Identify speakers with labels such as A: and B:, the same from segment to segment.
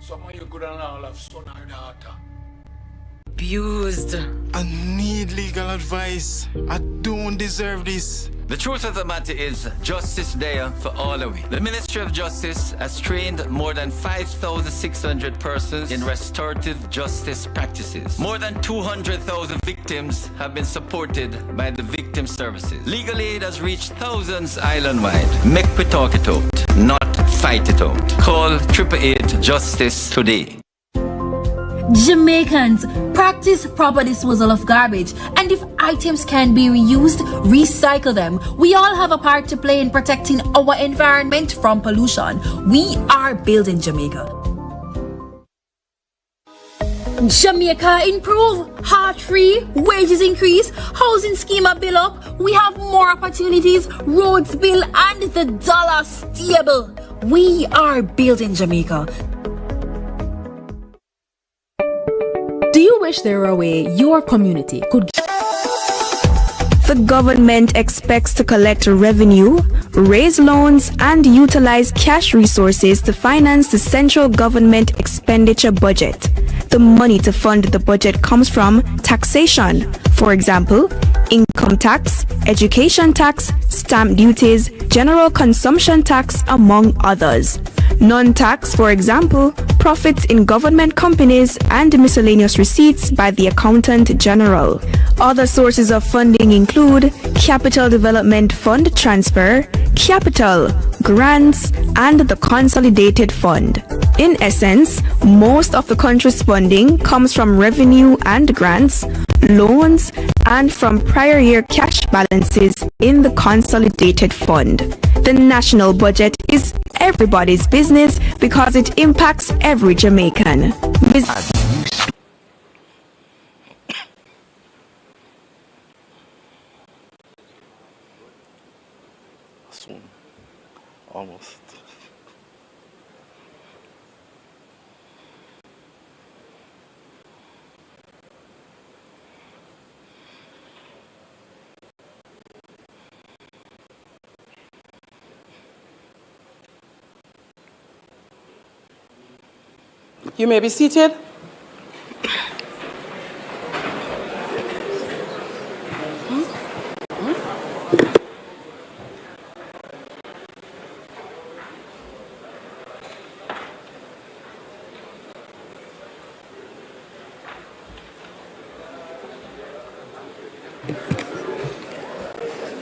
A: Some of you good and all have son or daughter.
B: Abused.
C: I need legal advice. I don't deserve this.
D: The truth of the matter is, justice there for all of it. The Ministry of Justice has trained more than 5,600 persons in restorative justice practices. More than 200,000 victims have been supported by the victim services. Legal aid has reached thousands island-wide. Make we talk it out, not fight it out. Call 888 Justice today.
E: Jamaicans practice proper disposal of garbage, and if items can be reused, recycle them. We all have a part to play in protecting our environment from pollution. We are building Jamaica. Jamaica improve, heart-free, wages increase, housing scheme build up, we have more opportunities, roads build, and the dollar stable. We are building Jamaica.
F: Do you wish there were a way your community could?
G: The government expects to collect revenue, raise loans, and utilize cash resources to finance the central government expenditure budget. The money to fund the budget comes from taxation, for example, income tax, education tax, stamp duties, general consumption tax, among others. Non-tax, for example, profits in government companies and miscellaneous receipts by the Accountant General. Other sources of funding include Capital Development Fund transfer, capital, grants, and the Consolidated Fund. In essence, most of the country's funding comes from revenue and grants, loans, and from prior year cash balances in the Consolidated Fund. The national budget is everybody's business because it impacts every Jamaican.
C: Soon. Almost.
H: You may be seated.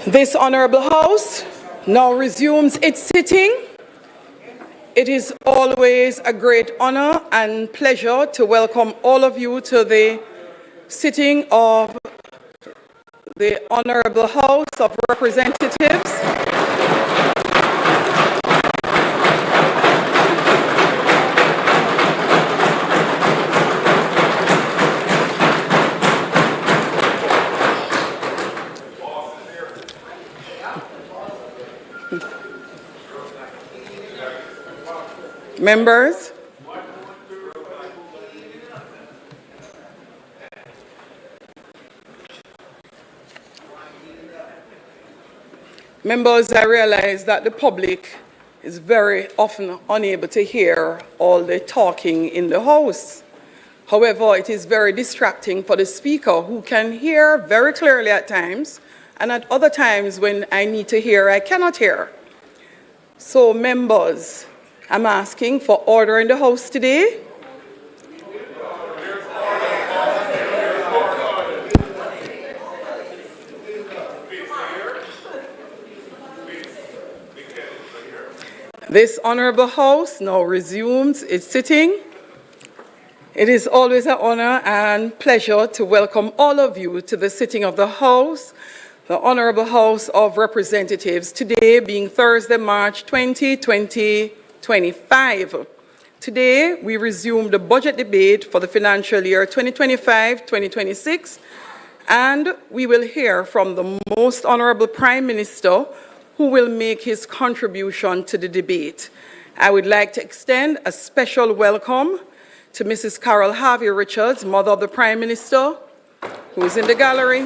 H: This Honorable House now resumes its sitting. It is always a great honor and pleasure to welcome all of you to the sitting of the Honorable House of Representatives. Members, I realize that the public is very often unable to hear all the talking in the House. However, it is very distracting for the Speaker, who can hear very clearly at times, and at other times when I need to hear, I cannot hear. So, members, I'm asking for order in the House today. This Honorable House now resumes its sitting. It is always an honor and pleasure to welcome all of you to the sitting of the House, the Honorable House of Representatives, today being Thursday, March 20, 2025. Today, we resume the budget debate for the financial year 2025-2026, and we will hear from the Most Honorable Prime Minister, who will make his contribution to the debate. I would like to extend a special welcome to Mrs. Carol Harvey Richards, mother of the Prime Minister, who is in the gallery.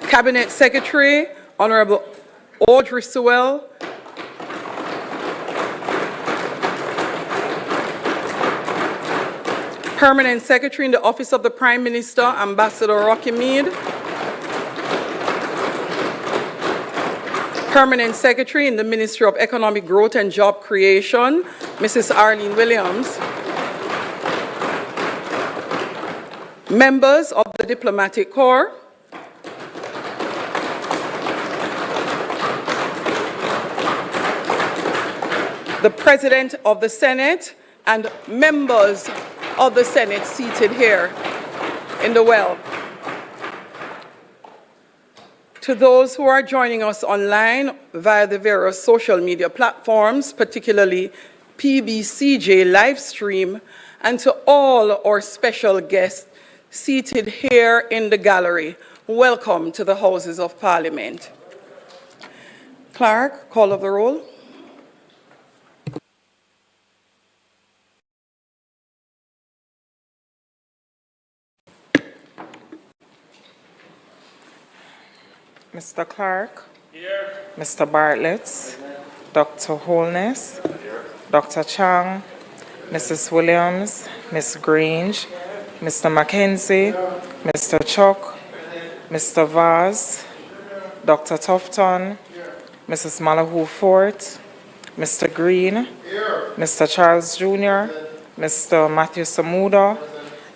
H: Cabinet Secretary Honorable Audrey Sewell, Permanent Secretary in the Office of the Prime Minister, Ambassador Rocky Mead, Permanent Secretary in the Ministry of Economic Growth and Job Creation, Mrs. Arlene Williams, members of the Diplomatic Corps, the President of the Senate, and members of the Senate seated here in the well. To those who are joining us online via the various social media platforms, particularly PBCJ livestream, and to all our special guests seated here in the gallery, welcome to the Houses of Parliament. Clerk, call of the roll.
I: Mr. Clark, here. Mr. Bartlett, Dr. Holness, here. Dr. Chang, Mrs. Williams, Ms. Grange, Mr. Mackenzie, Mr. Chuck, Mr. Vaz, Dr. Tufton, Mrs. Malahoo Fort, Mr. Green, Mr. Charles Jr., Mr. Matthew Samuda,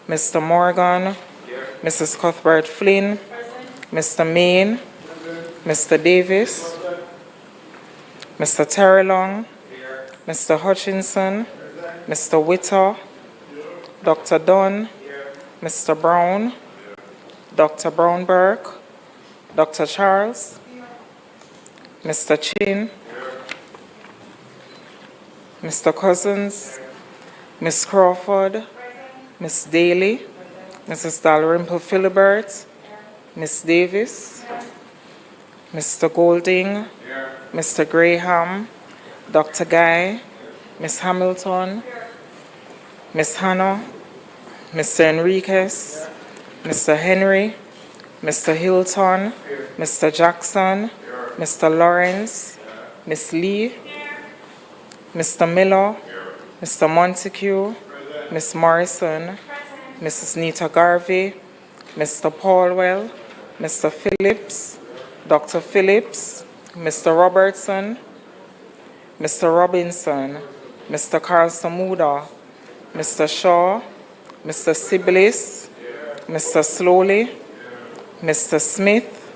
I: Mr. Morgan, Mrs. Cuthbert Flynn, Mr. Main, Mr. Davis, Mr. Terrelong, Mr. Hutchinson, Mr. Witter, Dr. Dunn, Mr. Brown, Dr. Brownberg, Dr. Charles, Mr. Chin, Mr. Cousins, Ms. Crawford, Ms. Daly, Mrs. Dalrymple Philibert, Ms. Davis, Mr. Golding, Mr. Graham, Dr. Guy, Ms. Hamilton, Ms. Hannah, Mr. Enriquez, Mr. Henry, Mr. Hilton, Mr. Jackson, Mr. Lawrence, Ms. Lee, Mr. Miller, Mr. Montague, Ms. Morrison, Mrs. Nita Garvey, Mr. Paulwell, Mr. Phillips, Dr. Phillips, Mr. Robertson, Mr. Robinson, Mr. Carl Samuda, Mr. Shaw, Mr. Siblis, Mr. Slowly, Mr. Smith,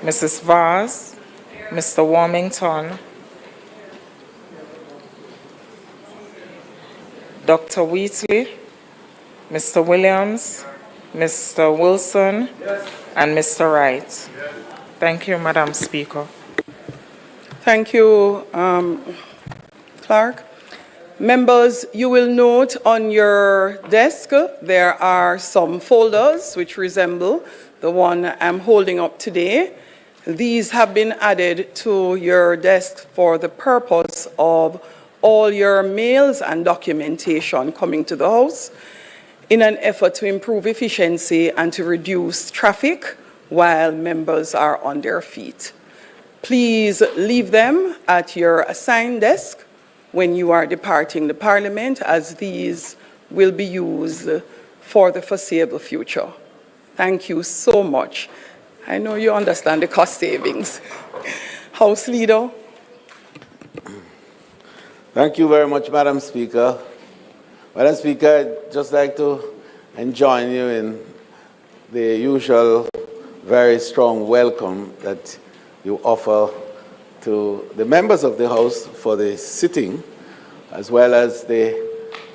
I: Mrs. Vaz, Mr. Warmington, Dr. Wheatley, Mr. Williams, Mr. Wilson, and Mr. Wright. Thank you, Madam Speaker.
H: Thank you, Clark. Members, you will note on your desk there are some folders which resemble the one I'm holding up today. These have been added to your desk for the purpose of all your mails and documentation coming to the House in an effort to improve efficiency and to reduce traffic while members are on their feet. Please leave them at your assigned desk when you are departing the Parliament, as these will be used for the foreseeable future. Thank you so much. I know you understand the cost savings. House Leader.
J: Thank you very much, Madam Speaker. Madam Speaker, I'd just like to join you in the usual very strong welcome that you offer to the members of the House for the sitting, as well as the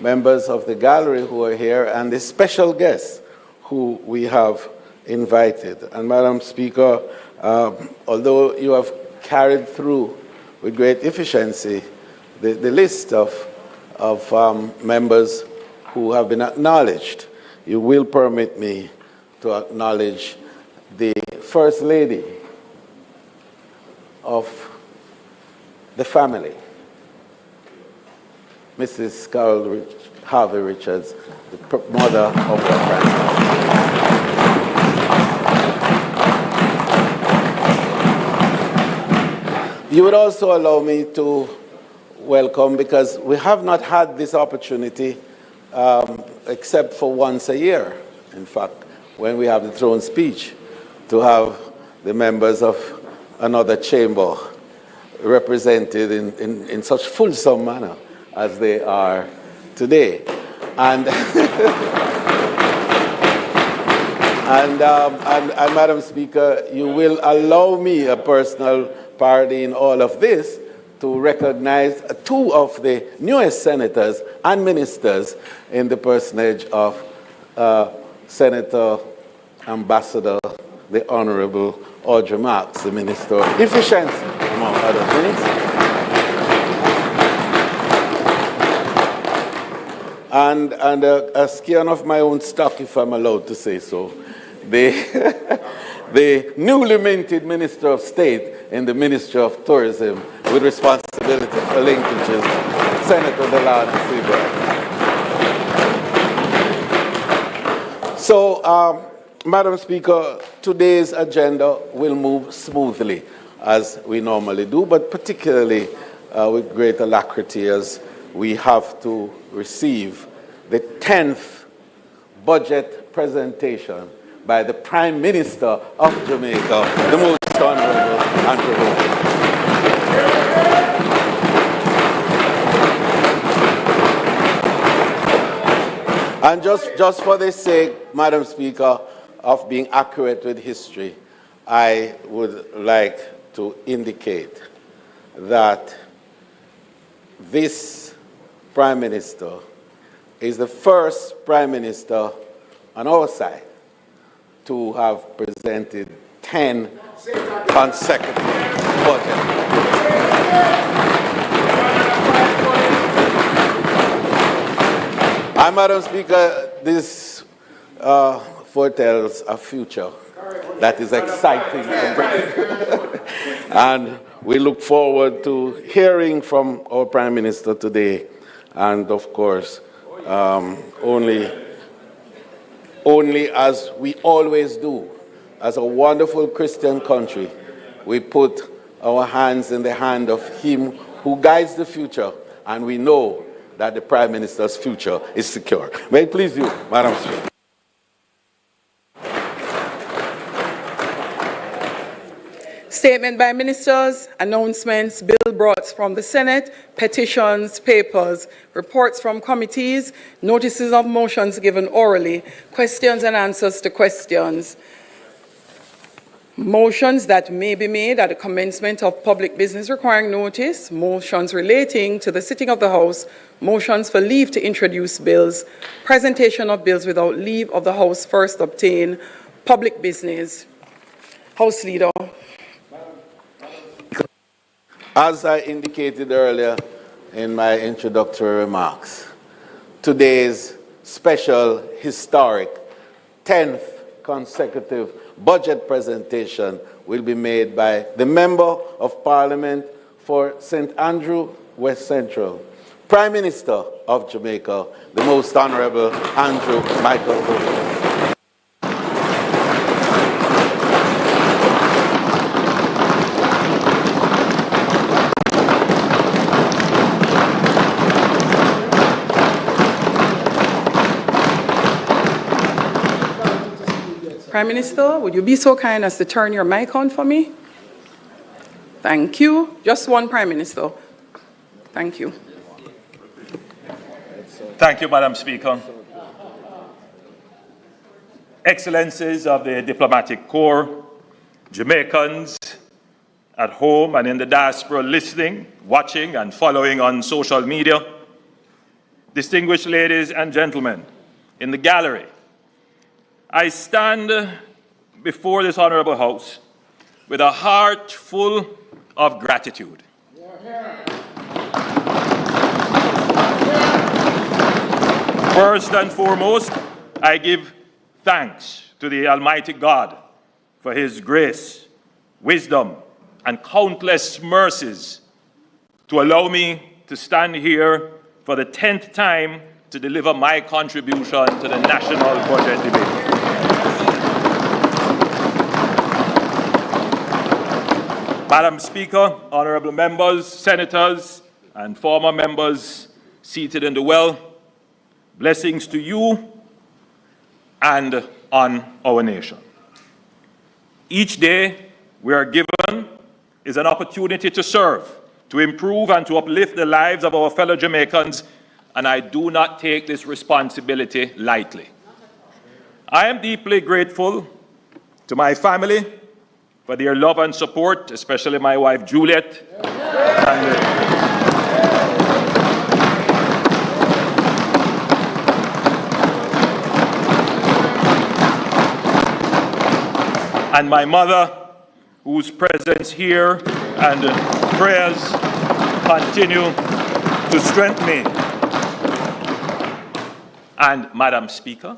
J: members of the gallery who are here and the special guests who we have invited. And Madam Speaker, although you have carried through with great efficiency the list of members who have been acknowledged, you will permit me to acknowledge the First Lady of the family, Mrs. Carol Harvey Richards, the mother of our Prime Minister. You would also allow me to welcome, because we have not had this opportunity except for once a year, in fact, when we have the throne speech, to have the members of another chamber represented in such fulsome manner as they are today. And, and Madam Speaker, you will allow me a personal parody in all of this to recognize two of the newest senators and ministers in the personage of Senator Ambassador, the Honorable Audrey Marks, the Minister of Efficiency, among other things. And a scion of my own stock, if I'm allowed to say so, the newly minted Minister of State in the Ministry of Tourism with responsibility for linkages, Senator Delano Seabright. So, Madam Speaker, today's agenda will move smoothly as we normally do, but particularly with great alacrity as we have to receive the 10th budget presentation by the Prime Minister of Jamaica, the Most Honorable Andrew Holness. And just for the sake, Madam Speaker, of being accurate with history, I would like to indicate that this Prime Minister is the first Prime Minister on our side to have presented 10 consecutive budgets. And Madam Speaker, this foretells a future that is exciting and bright. And we look forward to hearing from our Prime Minister today. And of course, only as we always do, as a wonderful Christian country, we put our hands in the hand of Him who guides the future, and we know that the Prime Minister's future is secure. May it please you, Madam Speaker.
H: Statement by ministers, announcements, bill brought from the Senate, petitions, papers, reports from committees, notices of motions given orally, questions and answers to questions, motions that may be made at the commencement of public business requiring notice, motions relating to the sitting of the House, motions for leave to introduce bills, presentation of bills without leave of the House first obtained, public business. House Leader.
J: As I indicated earlier in my introductory remarks, today's special, historic, 10th consecutive budget presentation will be made by the Member of Parliament for St. Andrew, West Central, Prime Minister of Jamaica, the Most Honorable Andrew Michael Holness.
H: Prime Minister, would you be so kind as to turn your mic on for me? Thank you. Just one Prime Minister. Thank you.
K: Thank you, Madam Speaker. Excellencies of the diplomatic corps, Jamaicans at home and in the diaspora listening, watching, and following on social media, distinguished ladies and gentlemen in the gallery, I stand before this honorable House with a heart full of gratitude. First and foremost, I give thanks to the Almighty God for His grace, wisdom, and countless mercies to allow me to stand here for the 10th time to deliver my contribution to the national budget debate. Madam Speaker, honorable members, senators, and former members seated in the well, blessings to you and on our nation. Each day we are given is an opportunity to serve, to improve and to uplift the lives of our fellow Jamaicans, and I do not take this responsibility lightly. I am deeply grateful to my family for their love and support, especially my wife Juliet, and my mother, whose presence here and prayers continue to strengthen me. And Madam Speaker,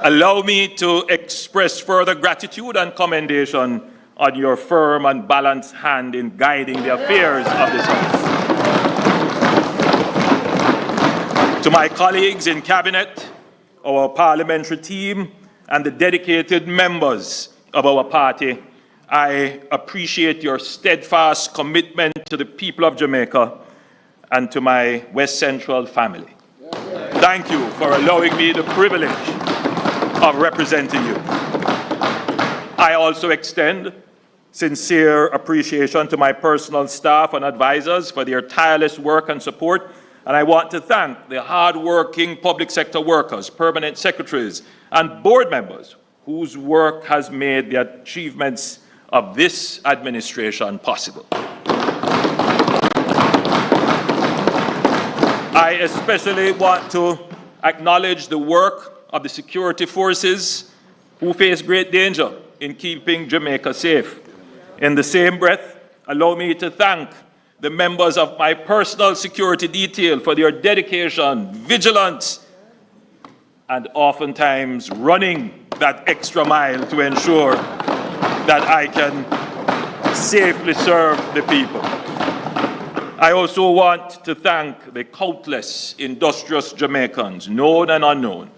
K: allow me to express further gratitude and commendation on your firm and balanced hand in guiding the affairs of this House. To my colleagues in Cabinet, our parliamentary team, and the dedicated members of our party, I appreciate your steadfast commitment to the people of Jamaica and to my West Central family. Thank you for allowing me the privilege of representing you. I also extend sincere appreciation to my personal staff and advisors for their tireless work and support, and I want to thank the hard-working public sector workers, permanent secretaries, and board members whose work has made the achievements of this administration possible. I especially want to acknowledge the work of the security forces who face great danger in keeping Jamaica safe. In the same breath, allow me to thank the members of my personal security detail for their dedication, vigilance, and oftentimes running that extra mile to ensure that I can safely serve the people. I also want to thank the countless industrious Jamaicans, known and unknown,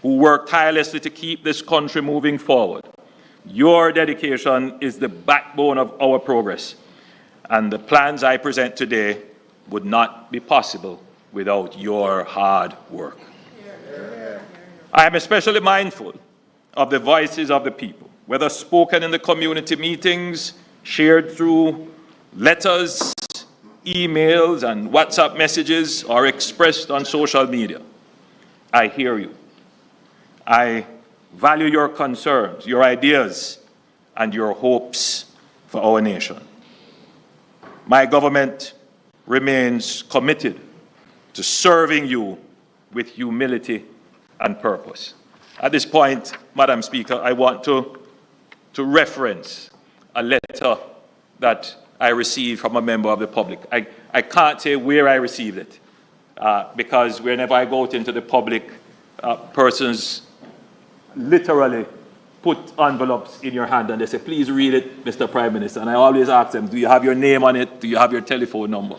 K: who work tirelessly to keep this country moving forward. Your dedication is the backbone of our progress, and the plans I present today would not be possible without your hard work. I am especially mindful of the voices of the people, whether spoken in the community meetings, shared through letters, emails, and WhatsApp messages, or expressed on social media. I hear you. I value your concerns, your ideas, and your hopes for our nation. My government remains committed to serving you with humility and purpose. At this point, Madam Speaker, I want to reference a letter that I received from a member of the public. I can't say where I received it, because whenever I go out into the public, persons literally put envelopes in your hand and they say, please read it, Mr. Prime Minister. And I always ask them, do you have your name on it? Do you have your telephone number?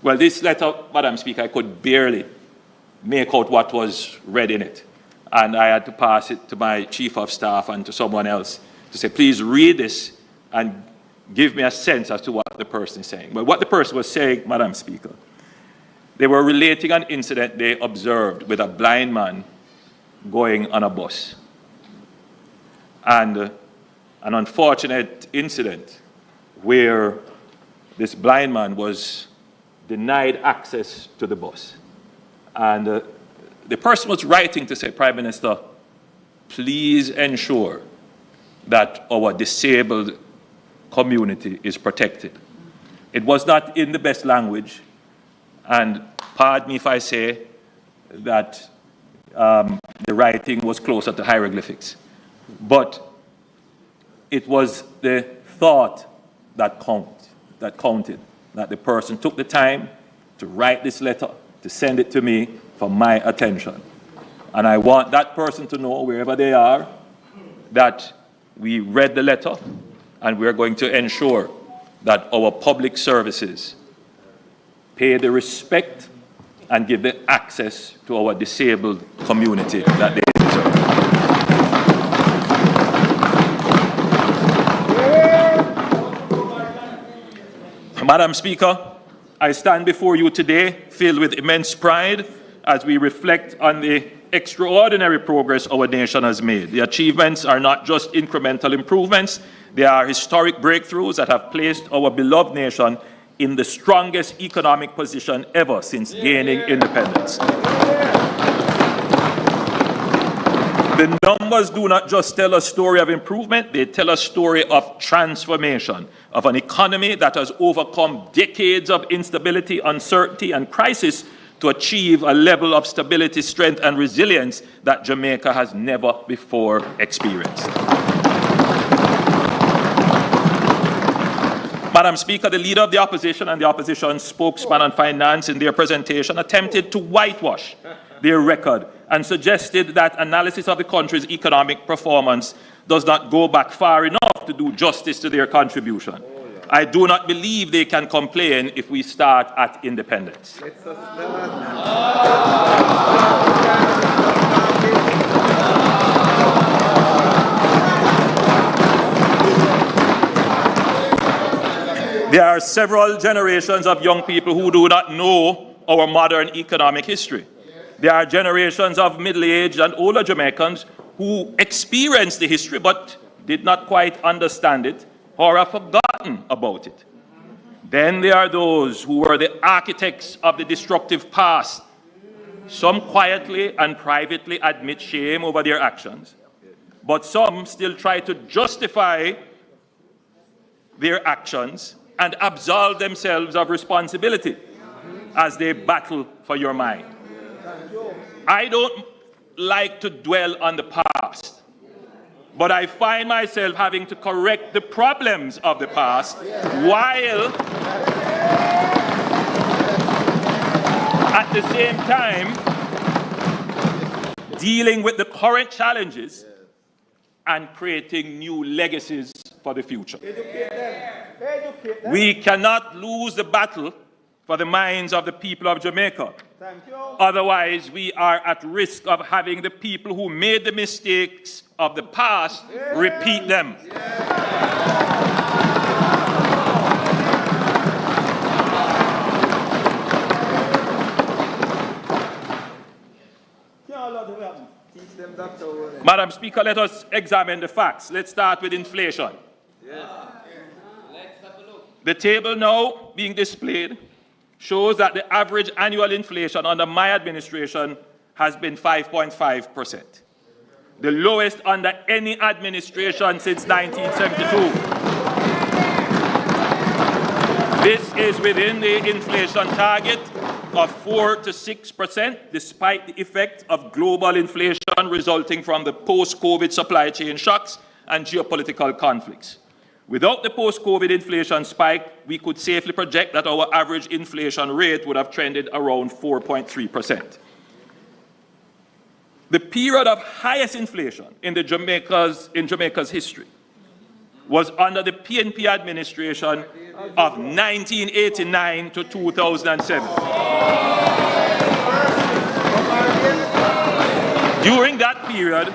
K: Well, this letter, Madam Speaker, I could barely make out what was read in it. And I had to pass it to my chief of staff and to someone else to say, please read this and give me a sense as to what the person is saying. But what the person was saying, Madam Speaker, they were relating an incident they observed with a blind man going on a bus. And an unfortunate incident where this blind man was denied access to the bus. And the person was writing to say, Prime Minister, please ensure that our disabled community is protected. It was not in the best language, and pardon me if I say that the writing was closer to hieroglyphics. But it was the thought that counted, that the person took the time to write this letter, to send it to me for my attention. And I want that person to know, wherever they are, that we read the letter and we're going to ensure that our public services pay the respect and give the access to our disabled community that they deserve. Madam Speaker, I stand before you today filled with immense pride as we reflect on the extraordinary progress our nation has made. The achievements are not just incremental improvements, they are historic breakthroughs that have placed our beloved nation in the strongest economic position ever since gaining independence. The numbers do not just tell a story of improvement, they tell a story of transformation, of an economy that has overcome decades of instability, uncertainty, and crisis to achieve a level of stability, strength, and resilience that Jamaica has never before experienced. Madam Speaker, the Leader of the Opposition and the Opposition spokesman on finance in their presentation attempted to whitewash their record and suggested that analysis of the country's economic performance does not go back far enough to do justice to their contribution. I do not believe they can complain if we start at independence. There are several generations of young people who do not know our modern economic history. There are generations of middle-aged and older Jamaicans who experienced the history but did not quite understand it or have forgotten about it. Then there are those who were the architects of the destructive past. Some quietly and privately admit shame over their actions, but some still try to justify their actions and absolve themselves of responsibility as they battle for your mind. I don't like to dwell on the past, but I find myself having to correct the problems of the past while at the same time dealing with the current challenges and creating new legacies for the future. We cannot lose the battle for the minds of the people of Jamaica. Otherwise, we are at risk of having the people who made the mistakes of the past repeat them. Madam Speaker, let us examine the facts. Let's start with inflation. The table now being displayed shows that the average annual inflation under my administration has been 5.5%, the lowest under any administration since 1972. This is within the inflation target of 4 to 6%, despite the effect of global inflation resulting from the post-COVID supply chain shocks and geopolitical conflicts. Without the post-COVID inflation spike, we could safely project that our average inflation rate would have trended around 4.3%. The period of highest inflation in Jamaica's history was under the PNP administration of 1989 to 2007. During that period,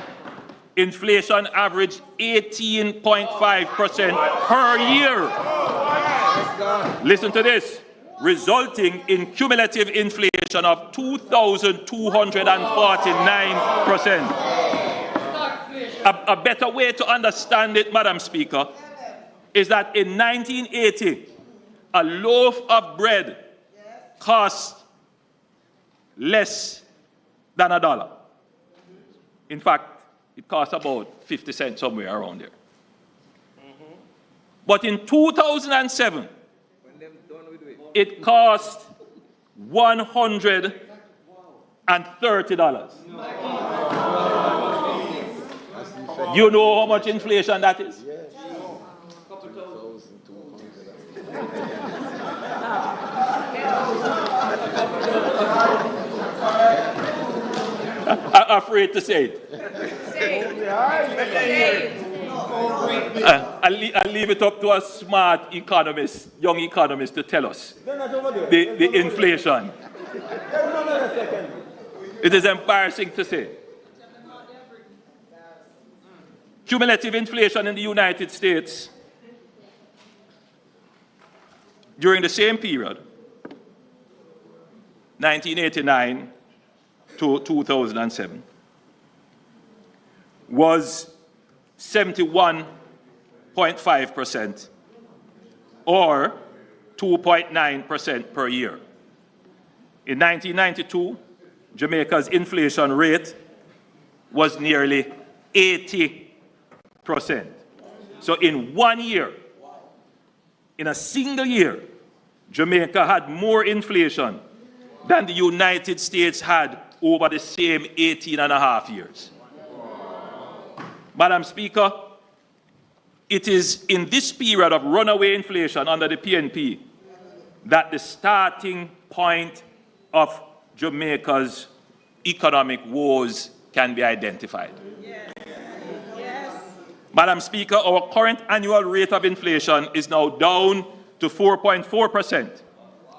K: inflation averaged 18.5% per year. Listen to this, resulting in cumulative inflation of 2,249%. A better way to understand it, Madam Speaker, is that in 1980, a loaf of bread cost less than $1. In fact, it costs about 50 cents, somewhere around there. But in 2007, it cost $130. You know how much inflation that is? I'm afraid to say it. I'll leave it up to a smart economist, young economist, to tell us the inflation. It is embarrassing to say. Cumulative inflation in the United States during the same period, 1989 to 2007, was 71.5%, or 2.9% per year. In 1992, Jamaica's inflation rate was nearly 80%. So in 1 year, in a single year, Jamaica had more inflation than the United States had over the same 18 and a half years. Madam Speaker, it is in this period of runaway inflation under the PNP that the starting point of Jamaica's economic woes can be identified. Yes. Yes. Madam Speaker, our current annual rate of inflation is now down to 4.4%,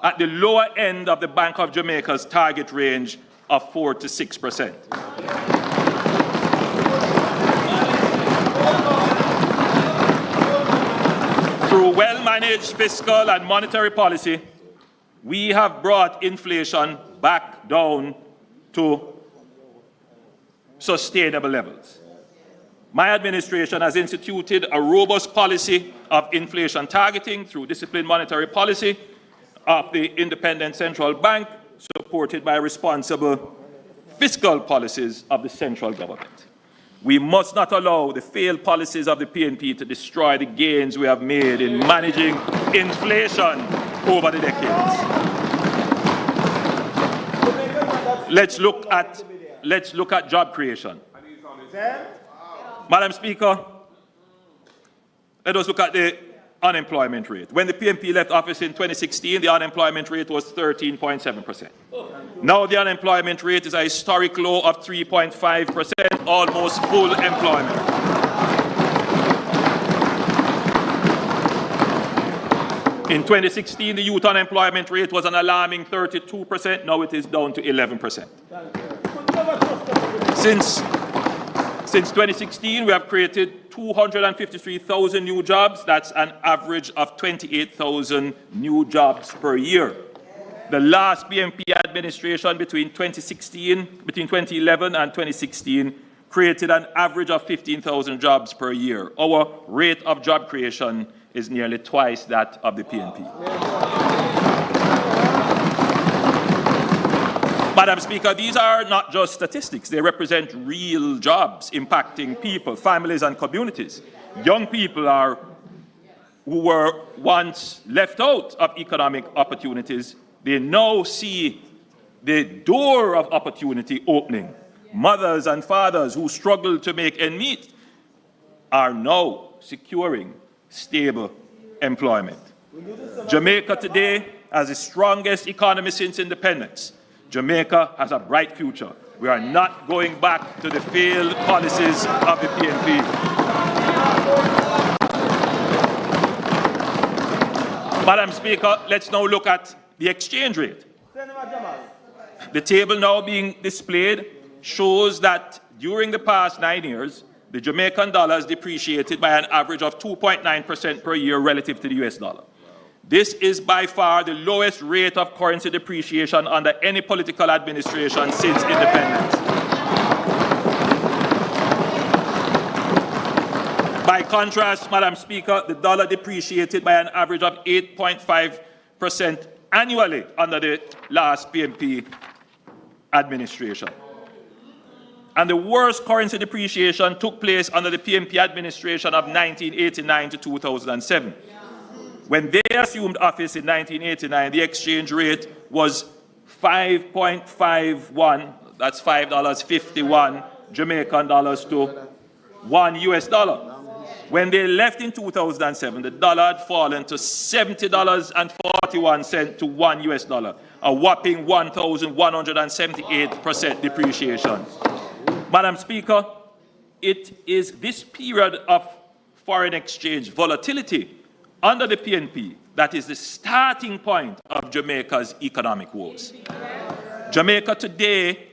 K: at the lower end of the Bank of Jamaica's target range of 4 to 6%. Through well-managed fiscal and monetary policy, we have brought inflation back down to sustainable levels. My administration has instituted a robust policy of inflation targeting through disciplined monetary policy of the independent central bank, supported by responsible fiscal policies of the central government. We must not allow the failed policies of the PNP to destroy the gains we have made in managing inflation over the decades. Let's look at job creation. Madam Speaker, let us look at the unemployment rate. When the PNP left office in 2016, the unemployment rate was 13.7%. Now the unemployment rate is a historic low of 3.5%, almost full employment. In 2016, the youth unemployment rate was an alarming 32%. Now it is down to 11%. Since 2016, we have created 253,000 new jobs. That's an average of 28,000 new jobs per year. The last PNP administration between 2011 and 2016 created an average of 15,000 jobs per year. Our rate of job creation is nearly twice that of the PNP. Madam Speaker, these are not just statistics. They represent real jobs impacting people, families, and communities. Young people who were once left out of economic opportunities, they now see the door of opportunity opening. Mothers and fathers who struggled to make ends meet are now securing stable employment. Jamaica today has the strongest economy since independence. Jamaica has a bright future. We are not going back to the failed policies of the PNP. Madam Speaker, let's now look at the exchange rate. The table now being displayed shows that during the past 9 years, the Jamaican dollar has depreciated by an average of 2.9% per year relative to the US dollar. This is by far the lowest rate of currency depreciation under any political administration since independence. By contrast, Madam Speaker, the dollar depreciated by an average of 8.5% annually under the last PNP administration. And the worst currency depreciation took place under the PNP administration of 1989 to 2007. When they assumed office in 1989, the exchange rate was 5.51, that's $5.51 Jamaican dollars to $1 US. When they left in 2007, the dollar had fallen to $70.41 to $1 US, a whopping 1,178% depreciation. Madam Speaker, it is this period of foreign exchange volatility under the PNP that is the starting point of Jamaica's economic woes. Jamaica today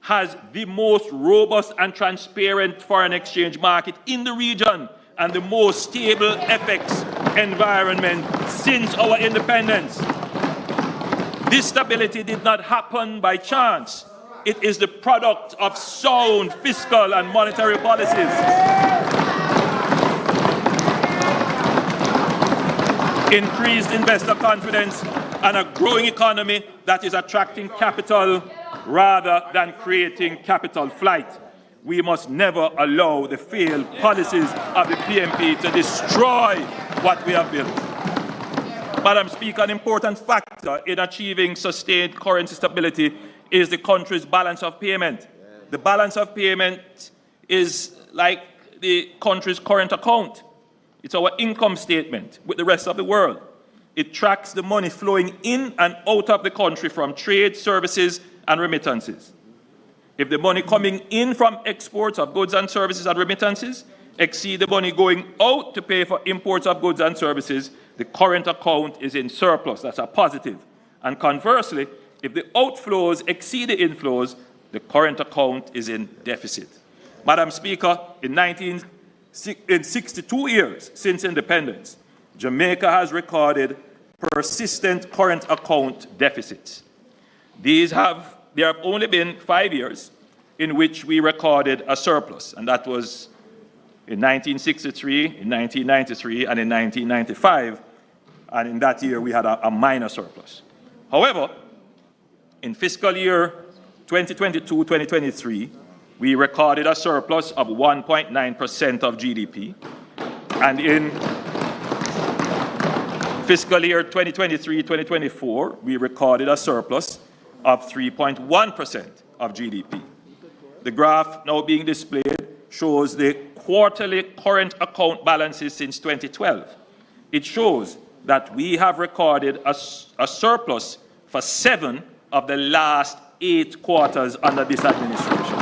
K: has the most robust and transparent foreign exchange market in the region and the most stable FX environment since our independence. This stability did not happen by chance. It is the product of sound fiscal and monetary policies. Increased investor confidence and a growing economy that is attracting capital rather than creating capital flight. We must never allow the failed policies of the PNP to destroy what we have built. Madam Speaker, an important factor in achieving sustained currency stability is the country's balance of payment. The balance of payment is like the country's current account. It's our income statement with the rest of the world. It tracks the money flowing in and out of the country from trade, services, and remittances. If the money coming in from exports of goods and services and remittances exceed the money going out to pay for imports of goods and services, the current account is in surplus. That's a positive. And conversely, if the outflows exceed the inflows, the current account is in deficit. Madam Speaker, in 62 years since independence, Jamaica has recorded persistent current account deficits. There have only been 5 years in which we recorded a surplus, and that was in 1963, in 1993, and in 1995, and in that year we had a minor surplus. However, in fiscal year 2022-2023, we recorded a surplus of 1.9% of GDP, and in fiscal year 2023-2024, we recorded a surplus of 3.1% of GDP. The graph now being displayed shows the quarterly current account balances since 2012. It shows that we have recorded a surplus for 7 of the last 8 quarters under this administration.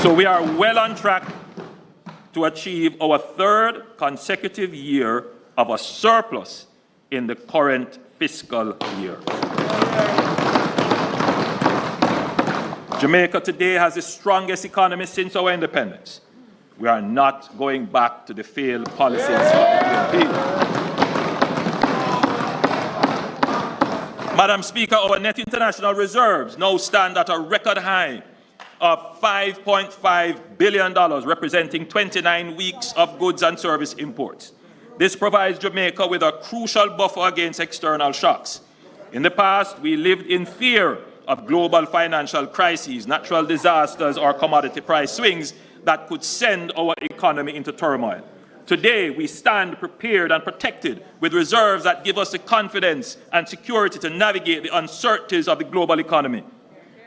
K: So we are well on track to achieve our 3rd consecutive year of a surplus in the current fiscal year. Jamaica today has the strongest economy since our independence. We are not going back to the failed policies of the PNP. Madam Speaker, our net international reserves now stand at a record high of $5.5 billion, representing 29 weeks of goods and service imports. This provides Jamaica with a crucial buffer against external shocks. In the past, we lived in fear of global financial crises, natural disasters, or commodity price swings that could send our economy into turmoil. Today, we stand prepared and protected with reserves that give us the confidence and security to navigate the uncertainties of the global economy.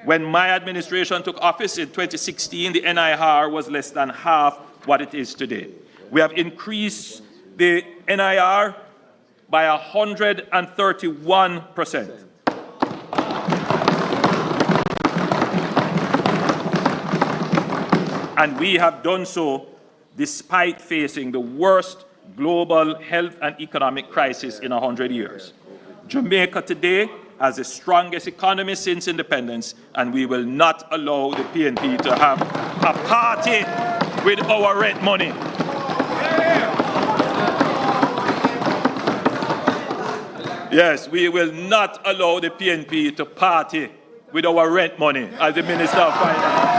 K: When my administration took office in 2016, the NIR was less than half what it is today. We have increased the NIR by 131%. And we have done so despite facing the worst global health and economic crisis in 100 years. Jamaica today has the strongest economy since independence, and we will not allow the PNP to have a party with our rent money. Yes, we will not allow the PNP to party with our rent money as the Minister of Finance.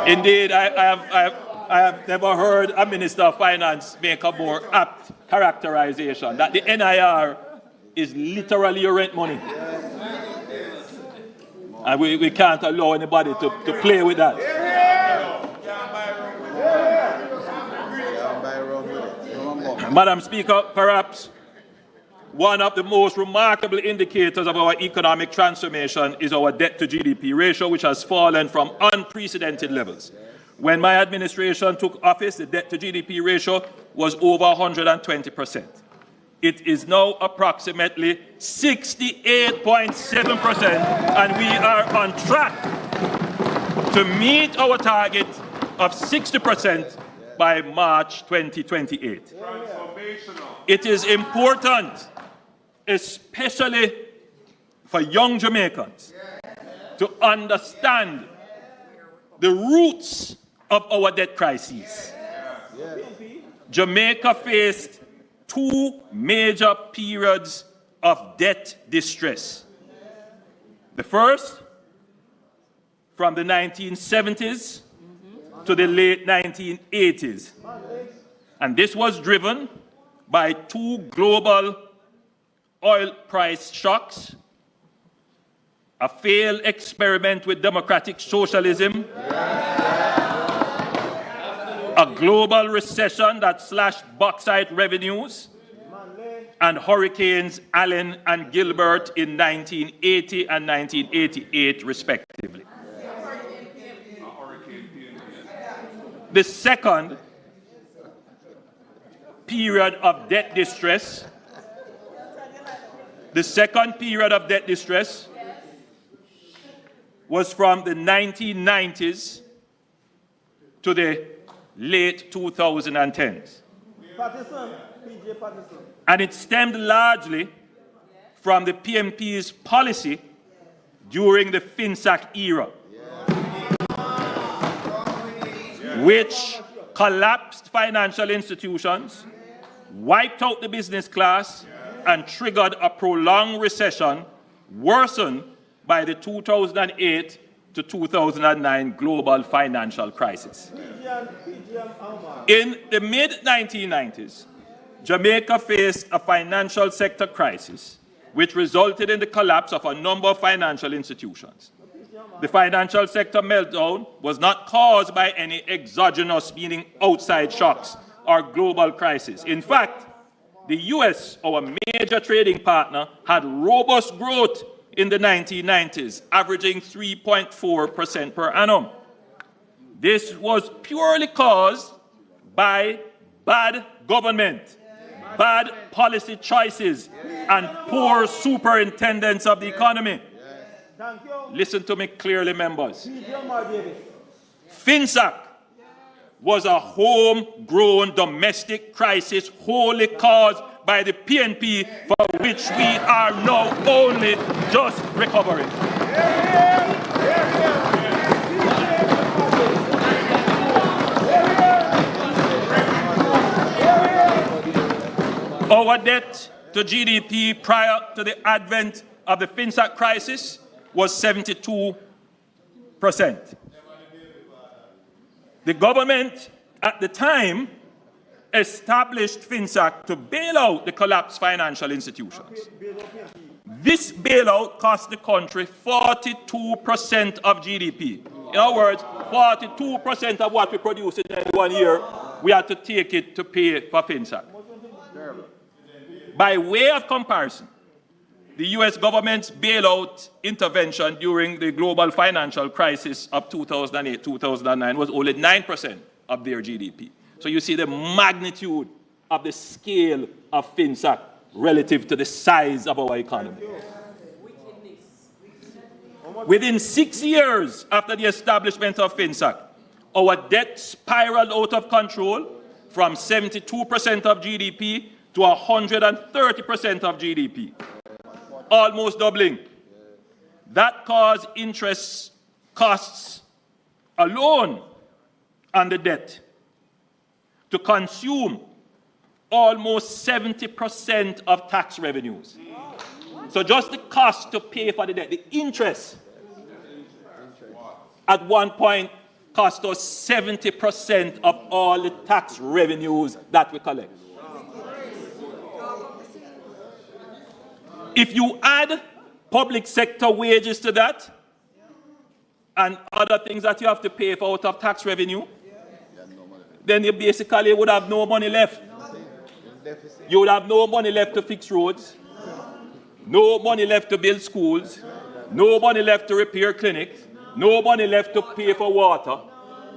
K: Indeed, I have never heard a Minister of Finance make a more apt characterization that the NIR is literally your rent money. And we can't allow anybody to play with that. Madam Speaker, perhaps one of the most remarkable indicators of our economic transformation is our debt to GDP ratio, which has fallen from unprecedented levels. When my administration took office, the debt to GDP ratio was over 120%. It is now approximately 68.7%, and we are on track to meet our target of 60% by March 2028. It is important especially for young Jamaicans, to understand the roots of our debt crises. Jamaica faced two major periods of debt distress. The first, from the 1970s to the late 1980s. And this was driven by two global oil price shocks, a failed experiment with democratic socialism, a global recession that slashed bauxite revenues, and Hurricanes Allen and Gilbert in 1980 and 1988, respectively. The second period of debt distress, was from the 1990s to the late 2010s. And it stemmed largely from the PNP's policy during the FinSAC era, which collapsed financial institutions, wiped out the business class, and triggered a prolonged recession worsened by the 2008 to 2009 global financial crisis. In the mid-1990s, Jamaica faced a financial sector crisis which resulted in the collapse of a number of financial institutions. The financial sector meltdown was not caused by any exogenous, meaning outside shocks or global crisis. In fact, the US, our major trading partner, had robust growth in the 1990s, averaging 3.4% per annum. This was purely caused by bad government, bad policy choices, and poor superintendence of the economy. Listen to me clearly, members. FinSAC was a homegrown domestic crisis wholly caused by the PNP, for which we are now only just recovering. Our debt to GDP prior to the advent of the FinSAC crisis was 72%. The government at the time established FinSAC to bail out the collapsed financial institutions. This bailout cost the country 42% of GDP. In other words, 42% of what we produce in any 1 year, we had to take it to pay for FinSAC. By way of comparison, the US government's bailout intervention during the global financial crisis of 2008-2009 was only 9% of their GDP. So you see the magnitude of the scale of FinSAC relative to the size of our economy. Within 6 years after the establishment of FinSAC, our debt spiraled out of control from 72% of GDP to 130% of GDP, almost doubling. That caused interest costs alone on the debt to consume almost 70% of tax revenues. So just the cost to pay for the debt, the interest, at one point cost us 70% of all the tax revenues that we collect. If you add public sector wages to that, and other things that you have to pay for out of tax revenue, then you basically would have no money left. You would have no money left to fix roads, no money left to build schools, no money left to repair clinics, no money left to pay for water.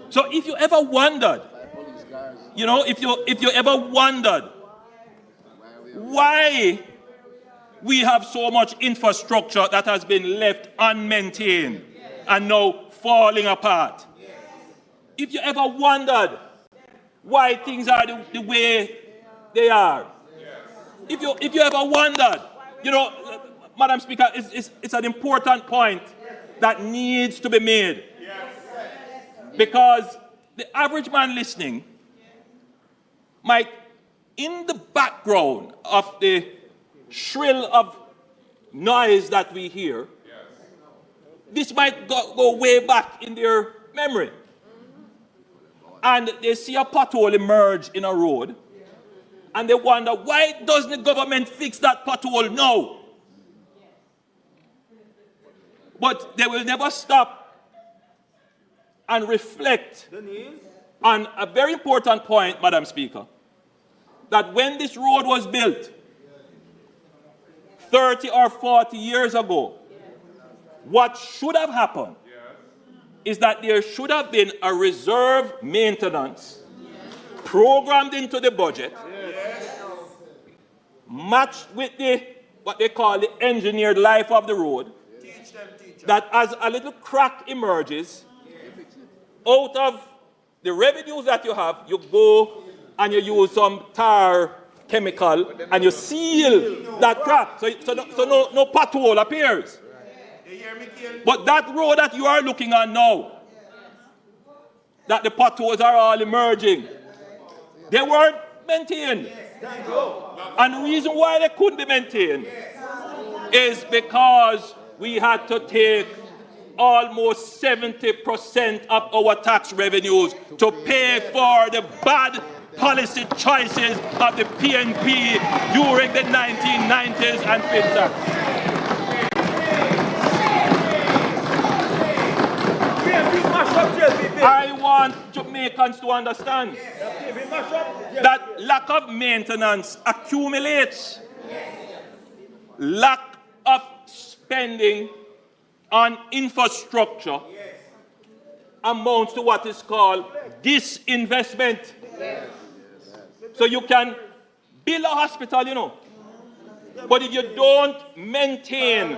K: So if you ever wondered, if you ever wondered why we have so much infrastructure that has been left unmaintained and now falling apart, if you ever wondered why things are the way they are, if you ever wondered you know, Madam Speaker, it's an important point that needs to be made. Because the average man listening might, in the background of the shrill of noise that we hear, this might go way back in their memory. And they see a pothole emerge in a road, and they wonder, why doesn't the government fix that pothole now? But they will never stop and reflect on a very important point, Madam Speaker, that when this road was built 30 or 40 years ago, what should have happened is that there should have been a reserve maintenance programmed into the budget, matched with what they call the engineered life of the road, that as a little crack emerges, out of the revenues that you have, you go and you use some tar chemical and you seal that crack, so no pothole appears. But that road that you are looking at now, that the potholes are all emerging, they weren't maintained. And the reason why they couldn't be maintained is because we had to take almost 70% of our tax revenues to pay for the bad policy choices of the PNP during the 1990s and 50s. I want Jamaicans to understand that lack of maintenance accumulates. Lack of spending on infrastructure amounts to what is called disinvestment. So you can build a hospital, you know, but if you don't maintain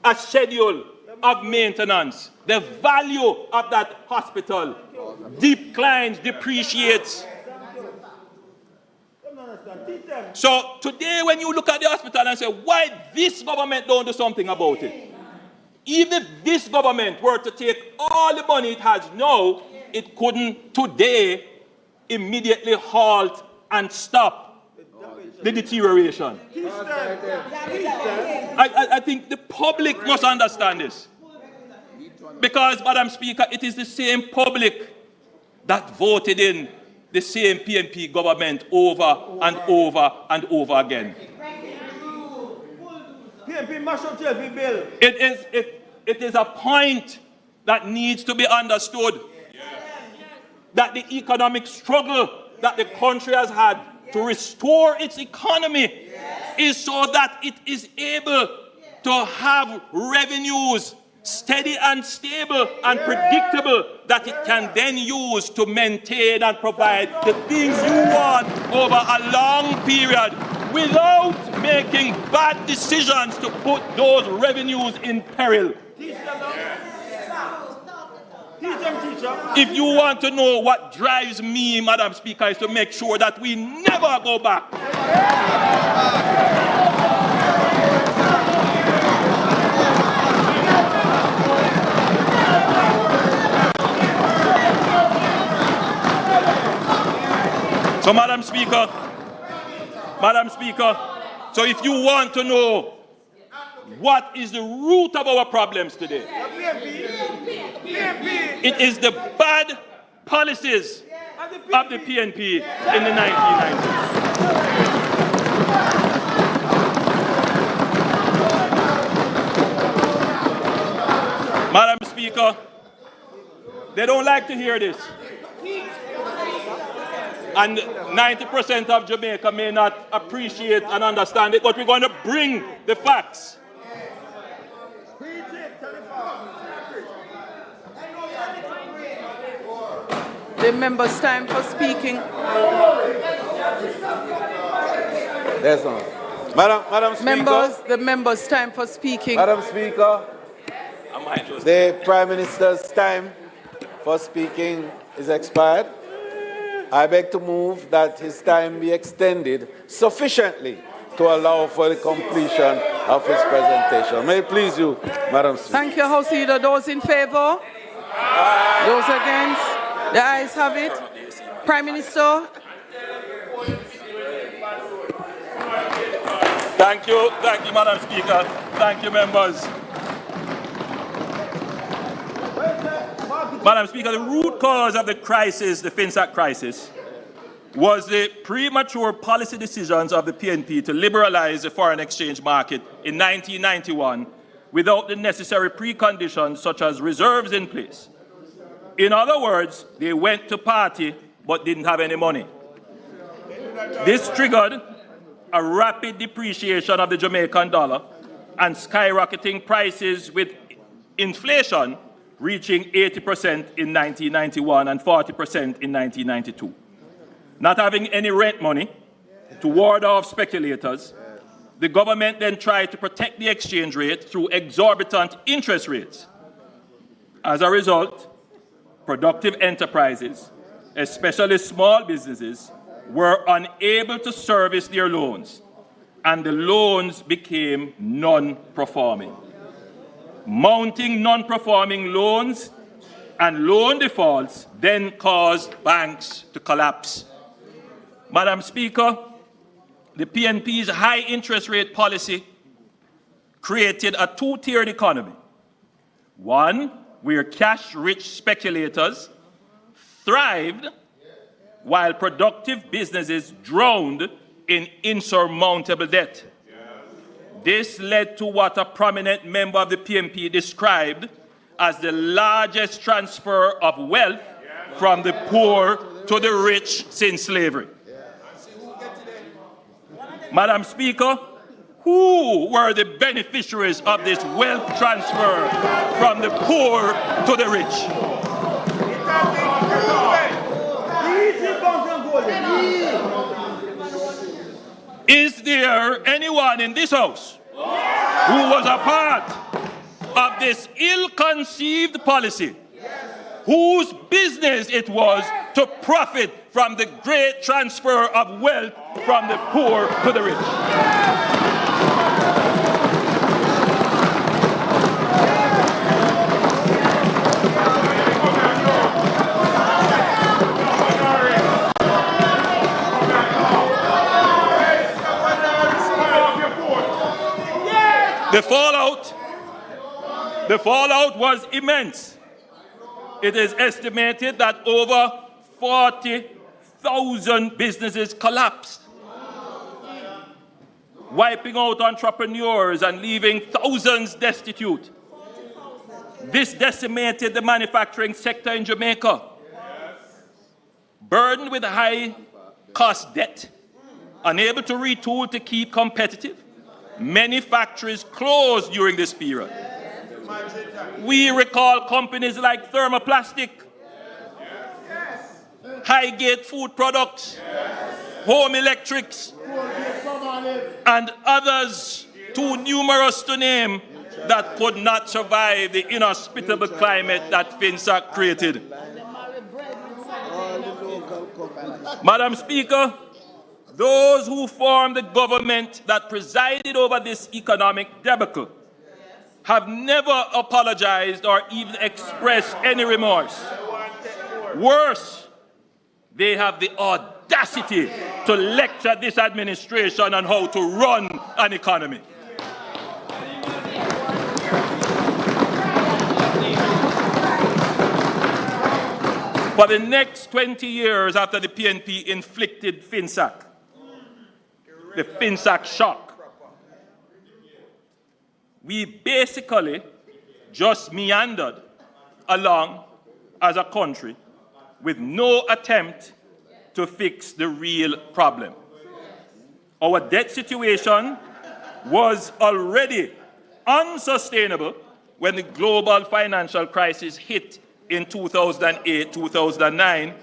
K: a schedule of maintenance, the value of that hospital declines, depreciates. So today when you look at the hospital and say, why this government don't do something about it? Even if this government were to take all the money it has now, it couldn't today immediately halt and stop the deterioration. I think the public must understand this. Because, Madam Speaker, it is the same public that voted in the same PNP government over and over and over again. It is a point that needs to be understood, that the economic struggle that the country has had to restore its economy is so that it is able to have revenues steady and stable and predictable that it can then use to maintain and provide the things you want over a long period without making bad decisions to put those revenues in peril. If you want to know what drives me, Madam Speaker, is to make sure that we never go back. So, Madam Speaker, so if you want to know what is the root of our problems today, it is the bad policies of the PNP in the 1990s. Madam Speaker, they don't like to hear this. And 90% of Jamaica may not appreciate and understand it, but we're going to bring the facts.
H: The members' time for speaking.
J: Yes, ma'am. Madam Speaker.
H: The members' time for speaking.
J: Madam Speaker, the Prime Minister's time for speaking is expired. I beg to move that his time be extended sufficiently to allow for the completion of his presentation. May it please you, Madam Speaker.
H: Thank you, House Leader. Those in favor? Those against? The ayes have it. Prime Minister.
K: Thank you, Madam Speaker. Thank you, members. Madam Speaker, the root cause of the crisis, the FinSAC crisis, was the premature policy decisions of the PNP to liberalize the foreign exchange market in 1991 without the necessary preconditions such as reserves in place. In other words, they went to party but didn't have any money. This triggered a rapid depreciation of the Jamaican dollar and skyrocketing prices, with inflation reaching 80% in 1991 and 40% in 1992. Not having any rent money to ward off speculators, the government then tried to protect the exchange rate through exorbitant interest rates. As a result, productive enterprises, especially small businesses, were unable to service their loans, and the loans became non-performing. Mounting non-performing loans and loan defaults then caused banks to collapse. Madam Speaker, the PNP's high interest rate policy created a two-tiered economy. One where cash-rich speculators thrived while productive businesses drowned in insurmountable debt. This led to what a prominent member of the PNP described as the largest transfer of wealth from the poor to the rich since slavery. Madam Speaker, who were the beneficiaries of this wealth transfer from the poor to the rich? Is there anyone in this house who was a part of this ill-conceived policy, whose business it was to profit from the great transfer of wealth from the poor to the rich? The fallout was immense. It is estimated that over 40,000 businesses collapsed, wiping out entrepreneurs and leaving thousands destitute. This decimated the manufacturing sector in Jamaica. Burdened with high-cost debt, unable to retool to keep competitive, many factories closed during this period. We recall companies like Thermoplastic, Highgate Food Products, Home Electrics, and others too numerous to name that could not survive the inhospitable climate that FinSAC created. Madam Speaker, those who formed the government that presided over this economic debacle have never apologized or even expressed any remorse. Worse, they have the audacity to lecture this administration on how to run an economy. For the next 20 years after the PNP inflicted FinSAC, the FinSAC shock, we basically just meandered along as a country with no attempt to fix the real problem. Our debt situation was already unsustainable when the global financial crisis hit in 2008-2009,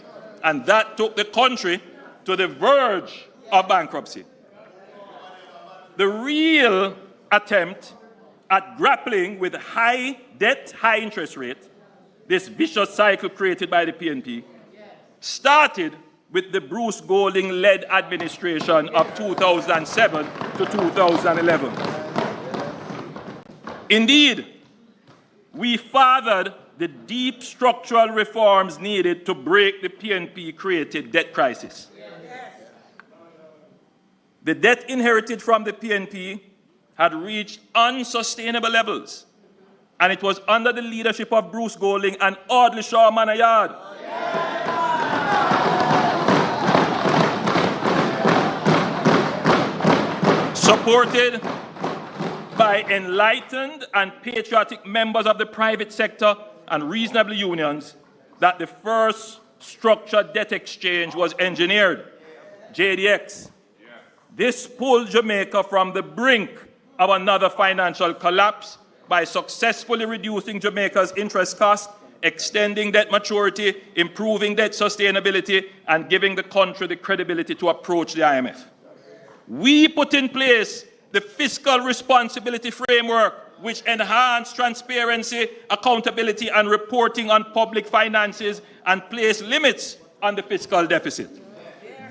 K: and that took the country to the verge of bankruptcy. The real attempt at grappling with high debt, high interest rate, this vicious cycle created by the PNP, started with the Bruce Golding-led administration of 2007 to 2011. Indeed, we fathered the deep structural reforms needed to break the PNP-created debt crisis. The debt inherited from the PNP had reached unsustainable levels, and it was under the leadership of Bruce Golding and Audley Shaw Manayard supported by enlightened and patriotic members of the private sector and reasonable unions that the first structured debt exchange was engineered, JDX. This pulled Jamaica from the brink of another financial collapse by successfully reducing Jamaica's interest costs, extending debt maturity, improving debt sustainability, and giving the country the credibility to approach the IMF. We put in place the fiscal responsibility framework, which enhanced transparency, accountability, and reporting on public finances and placed limits on the fiscal deficit.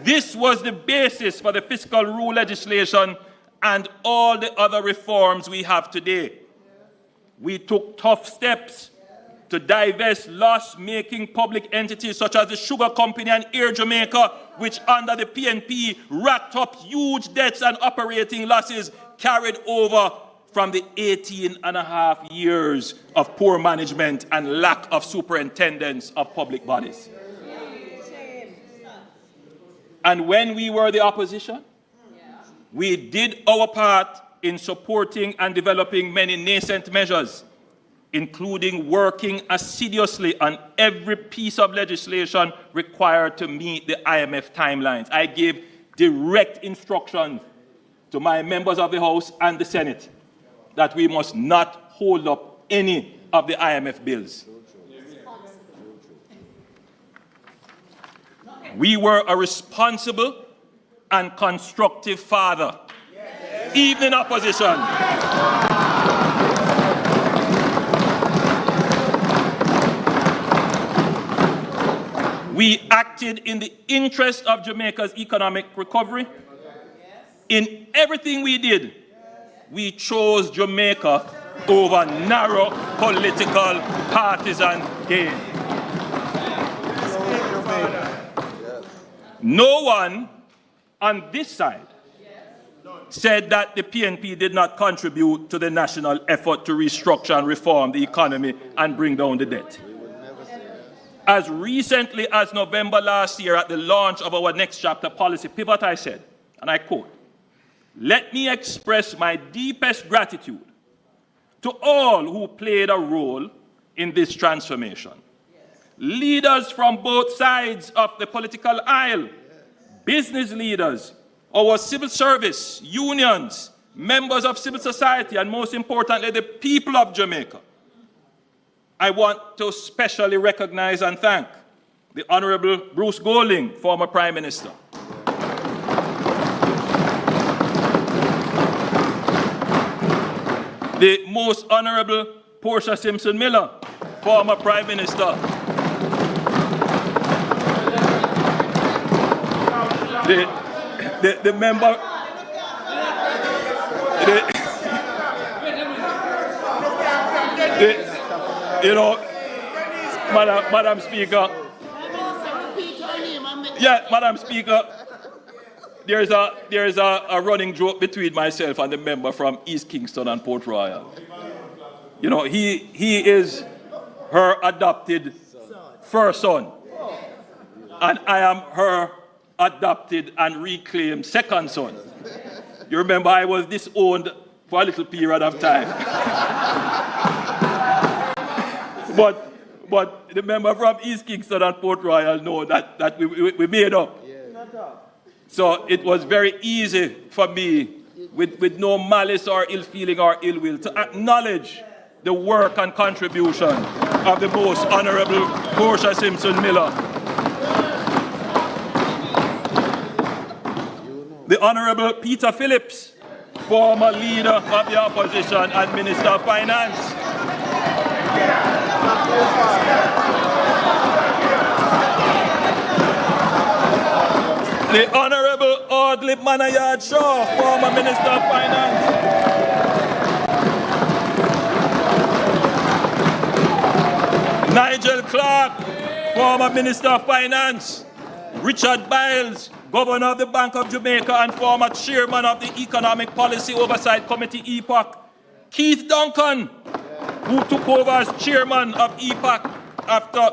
K: This was the basis for the fiscal rule legislation and all the other reforms we have today. We took tough steps to divest loss-making public entities such as the Sugar Company and Air Jamaica, which under the PNP racked up huge debts and operating losses carried over from the 18.5 years of poor management and lack of superintendence of public bodies. And when we were the opposition, we did our part in supporting and developing many nascent measures, including working assiduously on every piece of legislation required to meet the IMF timelines. I gave direct instructions to my members of the House and the Senate that we must not hold up any of the IMF bills. We were a responsible and constructive father, even in opposition. We acted in the interest of Jamaica's economic recovery. In everything we did, we chose Jamaica over narrow political partisan gain. No one on this side said that the PNP did not contribute to the national effort to restructure and reform the economy and bring down the debt. As recently as November last year, at the launch of our Next Chapter policy pivot, I said, and I quote, "Let me express my deepest gratitude to all who played a role in this transformation. Leaders from both sides of the political aisle, business leaders, our civil service, unions, members of civil society, and most importantly, the people of Jamaica. I want to specially recognize and thank the Honorable Bruce Golding, former Prime Minister, the Most Honorable Portia Simpson Miller, former Prime Minister, the member, Madam Speaker. Yeah, Madam Speaker. There is a running joke between myself and the member from East Kingston and Port Royal. You know, he is her adopted first son, and I am her adopted and reclaimed second son. You remember I was disowned for a little period of time. But the member from East Kingston and Port Royal know that we made up. So it was very easy for me, with no malice or ill feeling or ill will, to acknowledge the work and contribution of the Most Honorable Portia Simpson Miller, the Honorable Peter Phillips, former leader of the opposition and Minister of Finance, The Honorable Audley Manayard Shaw, former Minister of Finance. Nigel Clark, former Minister of Finance. Richard Biles, Governor of the Bank of Jamaica and former Chairman of the Economic Policy Oversight Committee, EPOC. Keith Duncan, who took over as Chairman of EPOC after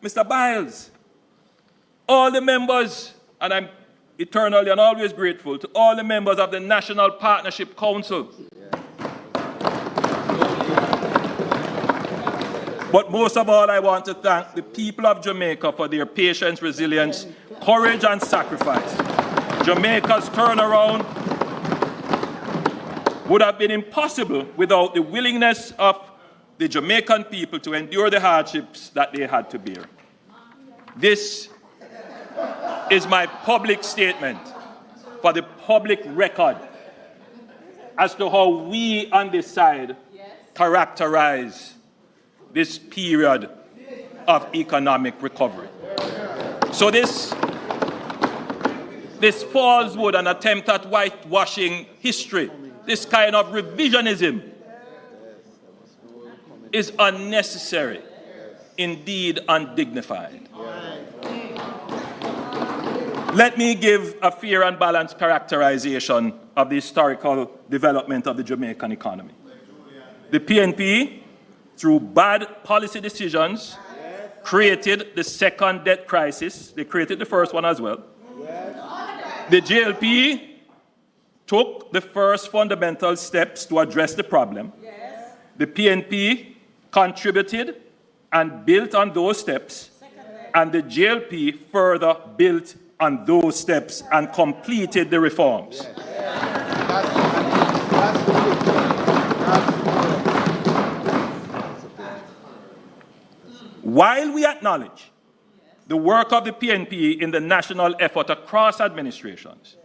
K: Mr. Biles. All the members, and I'm eternally and always grateful to all the members of the National Partnership Council. But most of all, I want to thank the people of Jamaica for their patience, resilience, courage, and sacrifice. Jamaica's turnaround would have been impossible without the willingness of the Jamaican people to endure the hardships that they had to bear. This is my public statement for the public record as to how we on this side characterize this period of economic recovery. So this falls with an attempt at whitewashing history. This kind of revisionism is unnecessary, indeed undignified. Let me give a fair and balanced characterization of the historical development of the Jamaican economy. The PNP, through bad policy decisions, created the second debt crisis. They created the first one as well. The JLP took the first fundamental steps to address the problem. The PNP contributed and built on those steps, and the JLP further built on those steps and completed the reforms. While we acknowledge the work of the PNP in the national effort across administrations,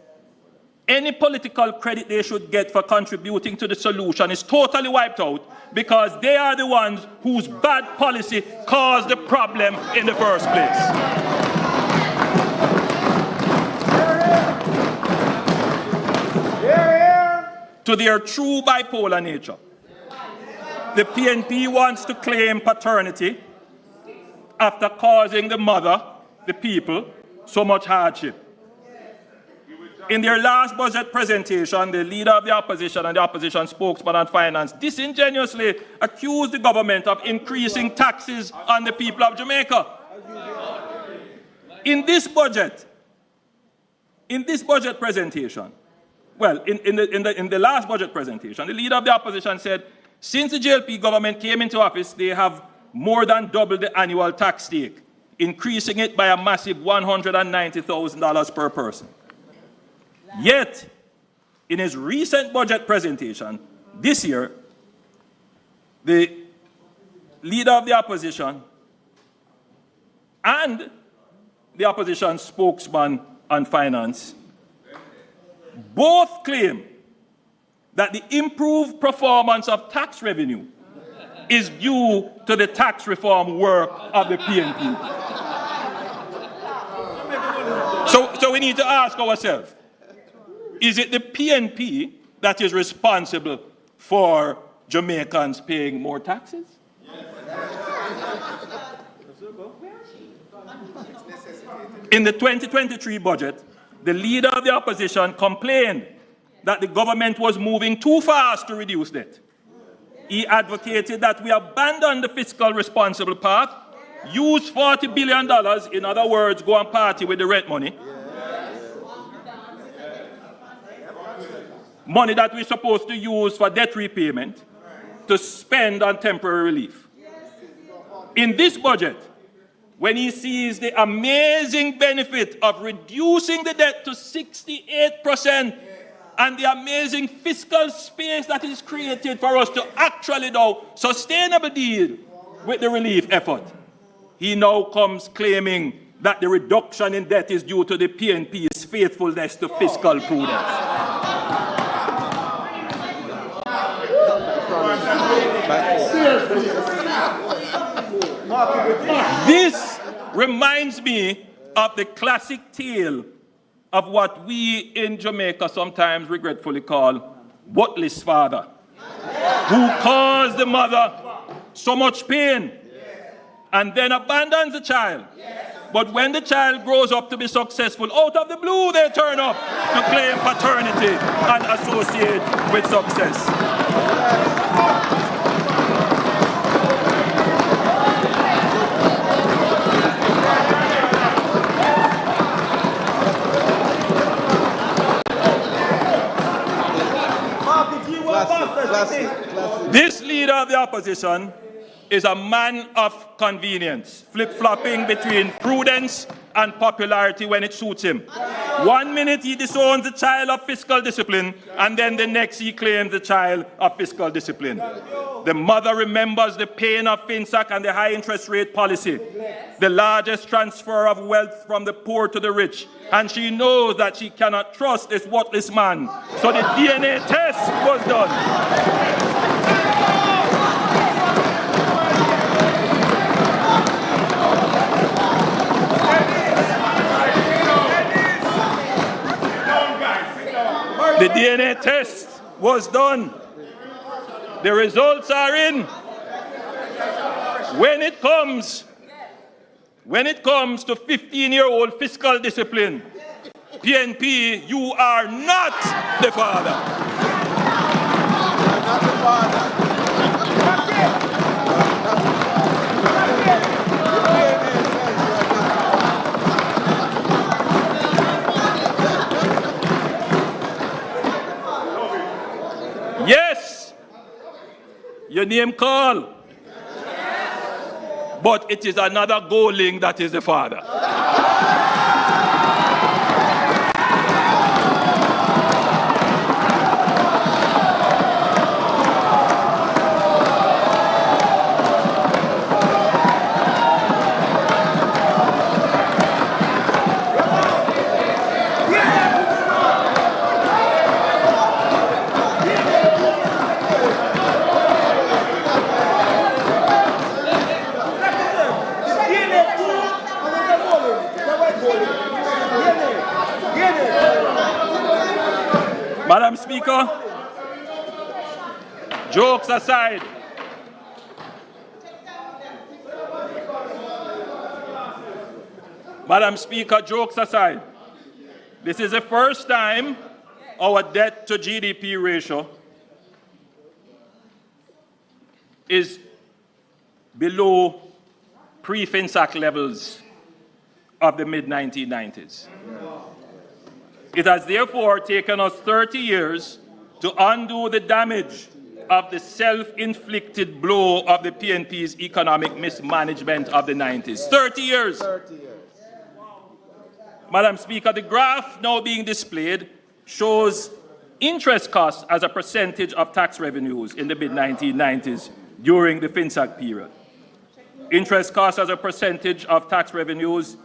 K: any political credit they should get for contributing to the solution is totally wiped out because they are the ones whose bad policy caused the problem in the first place. To their true bipolar nature, the PNP wants to claim paternity after causing the mother, the people, so much hardship. In their last budget presentation, the leader of the opposition and the opposition spokesman on finance disingenuously accused the government of increasing taxes on the people of Jamaica. In this budget presentation, well, in the last budget presentation, the leader of the opposition said, since the JLP government came into office, they have more than doubled the annual tax take, increasing it by a massive $190,000 per person. Yet, in his recent budget presentation this year, the leader of the opposition and the opposition spokesman on finance both claim that the improved performance of tax revenue is due to the tax reform work of the PNP. So we need to ask ourselves, is it the PNP that is responsible for Jamaicans paying more taxes? In the 2023 budget, the leader of the opposition complained that the government was moving too fast to reduce debt. He advocated that we abandon the fiscal responsible path, use $40 billion, in other words, go and party with the rent money. Money that we're supposed to use for debt repayment to spend on temporary relief. In this budget, when he sees the amazing benefit of reducing the debt to 68% and the amazing fiscal space that is created for us to actually now sustainably deal with the relief effort, he now comes claiming that the reduction in debt is due to the PNP's faithfulness to fiscal prudence. This reminds me of the classic tale of what we in Jamaica sometimes regretfully call buttless father, who caused the mother so much pain and then abandons the child. But when the child grows up to be successful, out of the blue they turn up to claim paternity and associate with success. This leader of the opposition is a man of convenience, flip-flopping between prudence and popularity when it suits him. 1 minute he disowns the child of fiscal discipline, and then the next he claims the child of fiscal discipline. The mother remembers the pain of FinSac and the high interest rate policy, the largest transfer of wealth from the poor to the rich, and she knows that she cannot trust this worthless man. So the DNA test was done. The DNA test was done. The results are in. When it comes to 15-year-old fiscal discipline, PNP, you are not the father. Not the father. Yes, your name call, but it is another goaling that is the father. Madam Speaker, jokes aside, this is the first time our debt to GDP ratio is below pre-FinSac levels of the mid-1990s. It has therefore taken us 30 years to undo the damage of the self-inflicted blow of the PNP's economic mismanagement of the 90s. 30 years. Madam Speaker, the graph now being displayed shows interest costs as a percentage of tax revenues in the mid-1990s during the FinSac period. Interest costs as a percentage of tax revenues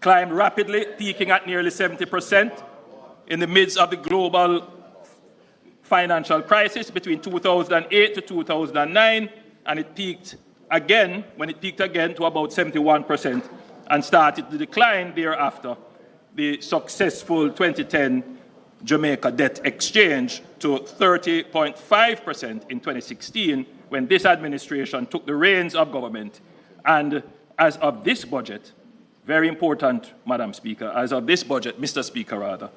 K: climbed rapidly, peaking at nearly 70% in the midst of the global financial crisis between 2008 to 2009, and it peaked again, to about 71% and started to decline thereafter, the successful 2010 Jamaica debt exchange to 30.5% in 2016 when this administration took the reins of government. And as of this budget, very important, Madam Speaker, as of this budget, Mr. Speaker rather,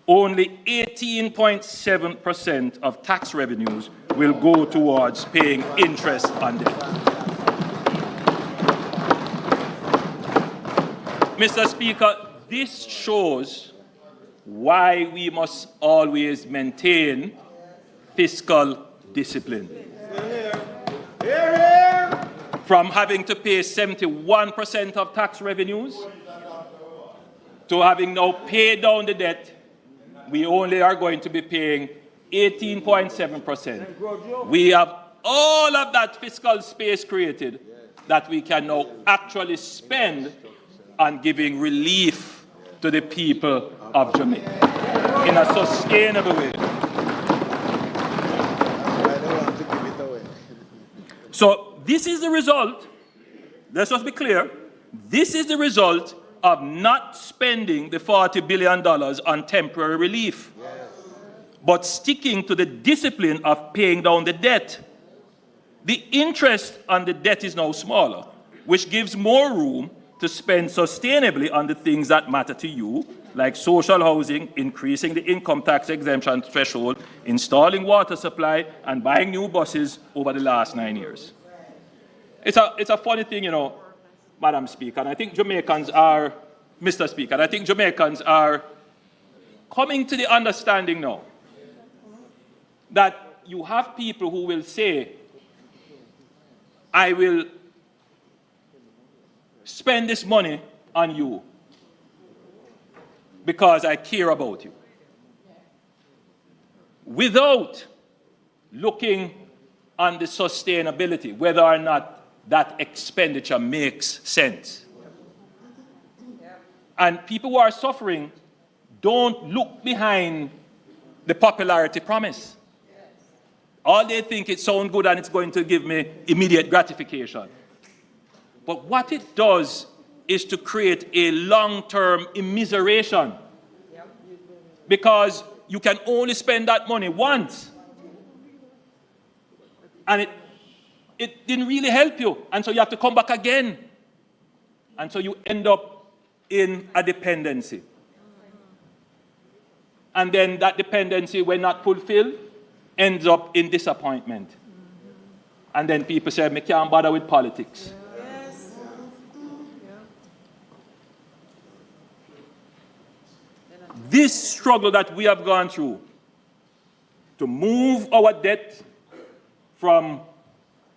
K: only 18.7% of tax revenues will go towards paying interest on debt. Mr. Speaker, this shows why we must always maintain fiscal discipline. From having to pay 71% of tax revenues to having now paid down the debt, we only are going to be paying 18.7%. We have all of that fiscal space created that we can now actually spend on giving relief to the people of Jamaica in a sustainable way. So this is the result let's just be clear, this is the result of not spending the $40 billion on temporary relief, but sticking to the discipline of paying down the debt. The interest on the debt is now smaller, which gives more room to spend sustainably on the things that matter to you, like social housing, increasing the income tax exemption threshold, installing water supply, and buying new buses over the last 9 years. It's a funny thing, you know, Madam Speaker, and I think Jamaicans are, Mr. Speaker, and I think Jamaicans are coming to the understanding now that you have people who will say, I will spend this money on you because I care about you, without looking on the sustainability, whether or not that expenditure makes sense. And people who are suffering don't look behind the popularity promise. All they think it sounds good and it's going to give me immediate gratification. But what it does is to create a long-term immiseration. Because you can only spend that money once. And it didn't really help you. And so you have to come back again. And so you end up in a dependency. And then that dependency, when not fulfilled, ends up in disappointment. And then people say, I can't bother with politics. This struggle that we have gone through to move our debt from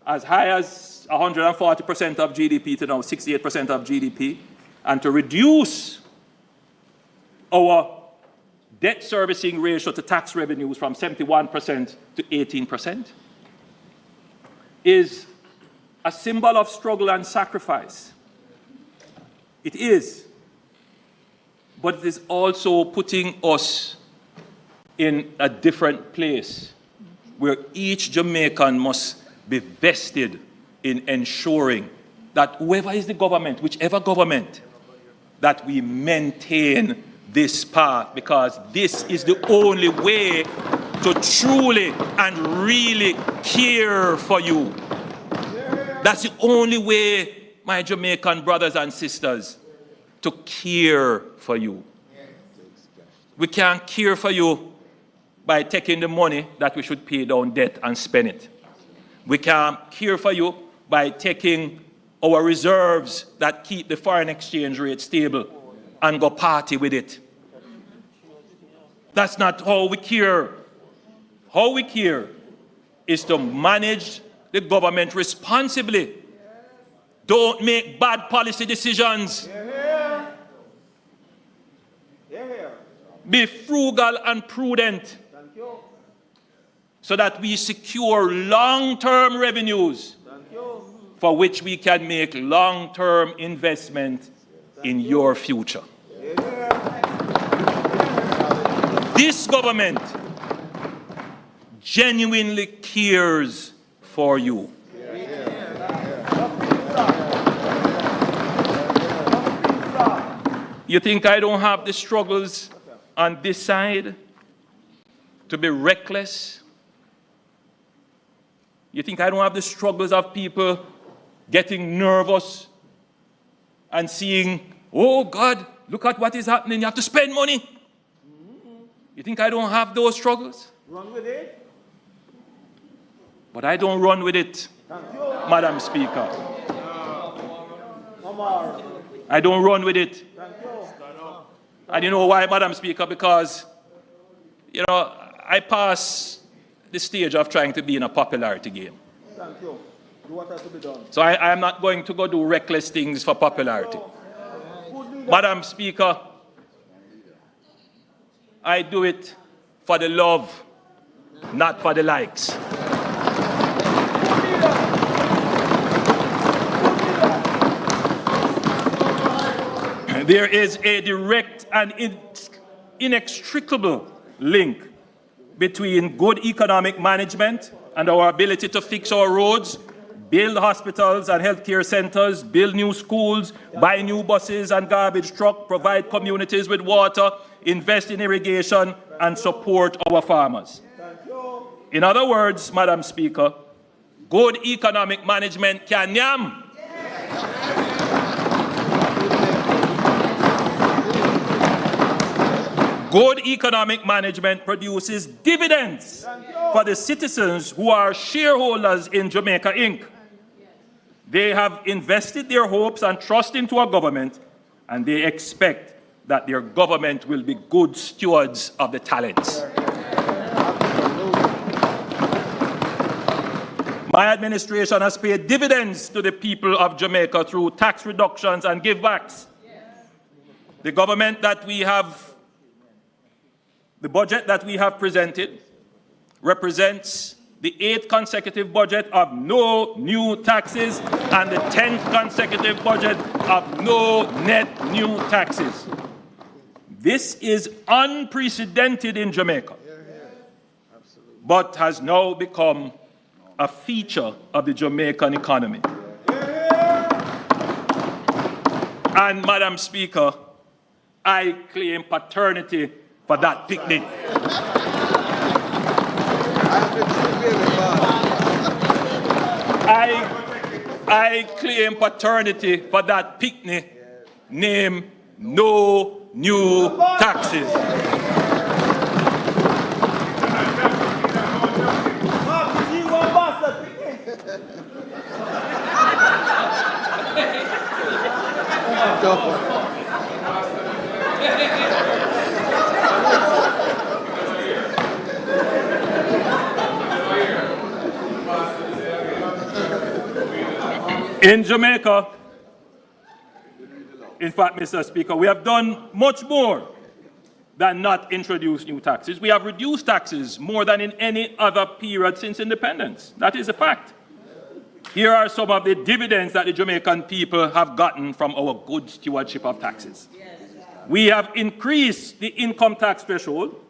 K: as high as 140% of GDP to now 68% of GDP, and to reduce our debt servicing ratio to tax revenues from 71% to 18%, is a symbol of struggle and sacrifice. It is. But it is also putting us in a different place where each Jamaican must be vested in ensuring that whoever is the government, whichever government, that we maintain this path, because this is the only way to truly and really care for you. That's the only way, my Jamaican brothers and sisters, to care for you. We can't care for you by taking the money that we should pay down debt and spend it. We can't care for you by taking our reserves that keep the foreign exchange rate stable and go party with it. That's not how we care. How we care is to manage the government responsibly. Don't make bad policy decisions. Be frugal and prudent so that we secure long-term revenues for which we can make long-term investment in your future. This government genuinely cares for you. You think I don't have the struggles on this side to be reckless? You think I don't have the struggles of people getting nervous and seeing, oh God, look at what is happening, you have to spend money? You think I don't have those struggles?
J: Run with it.
K: But I don't run with it, Madam Speaker. I don't run with it. And you know why, Madam Speaker? Because, you know, I pass the stage of trying to be in a popularity game.
J: Thank you. Do what has to be done.
K: So I am not going to go do reckless things for popularity. Madam Speaker, I do it for the love, not for the likes. There is a direct and inextricable link between good economic management and our ability to fix our roads, build hospitals and healthcare centers, build new schools, buy new buses and garbage trucks, provide communities with water, invest in irrigation, and support our farmers. In other words, Madam Speaker, good economic management can yam. Good economic management produces dividends for the citizens who are shareholders in Jamaica Inc. They have invested their hopes and trust into our government, and they expect that their government will be good stewards of the talents. My administration has paid dividends to the people of Jamaica through tax reductions and givebacks. The government that we have, the budget that we have presented represents the 8th consecutive budget of no new taxes and the 10th consecutive budget of no net new taxes. This is unprecedented in Jamaica, but has now become a feature of the Jamaican economy. And Madam Speaker, I claim paternity for that picnic. I claim paternity for that picnic named No New Taxes. In Jamaica, in fact, Mr. Speaker, we have done much more than not introduce new taxes. We have reduced taxes more than in any other period since independence. That is a fact. Here are some of the dividends that the Jamaican people have gotten from our good stewardship of taxes. We have increased the income tax threshold.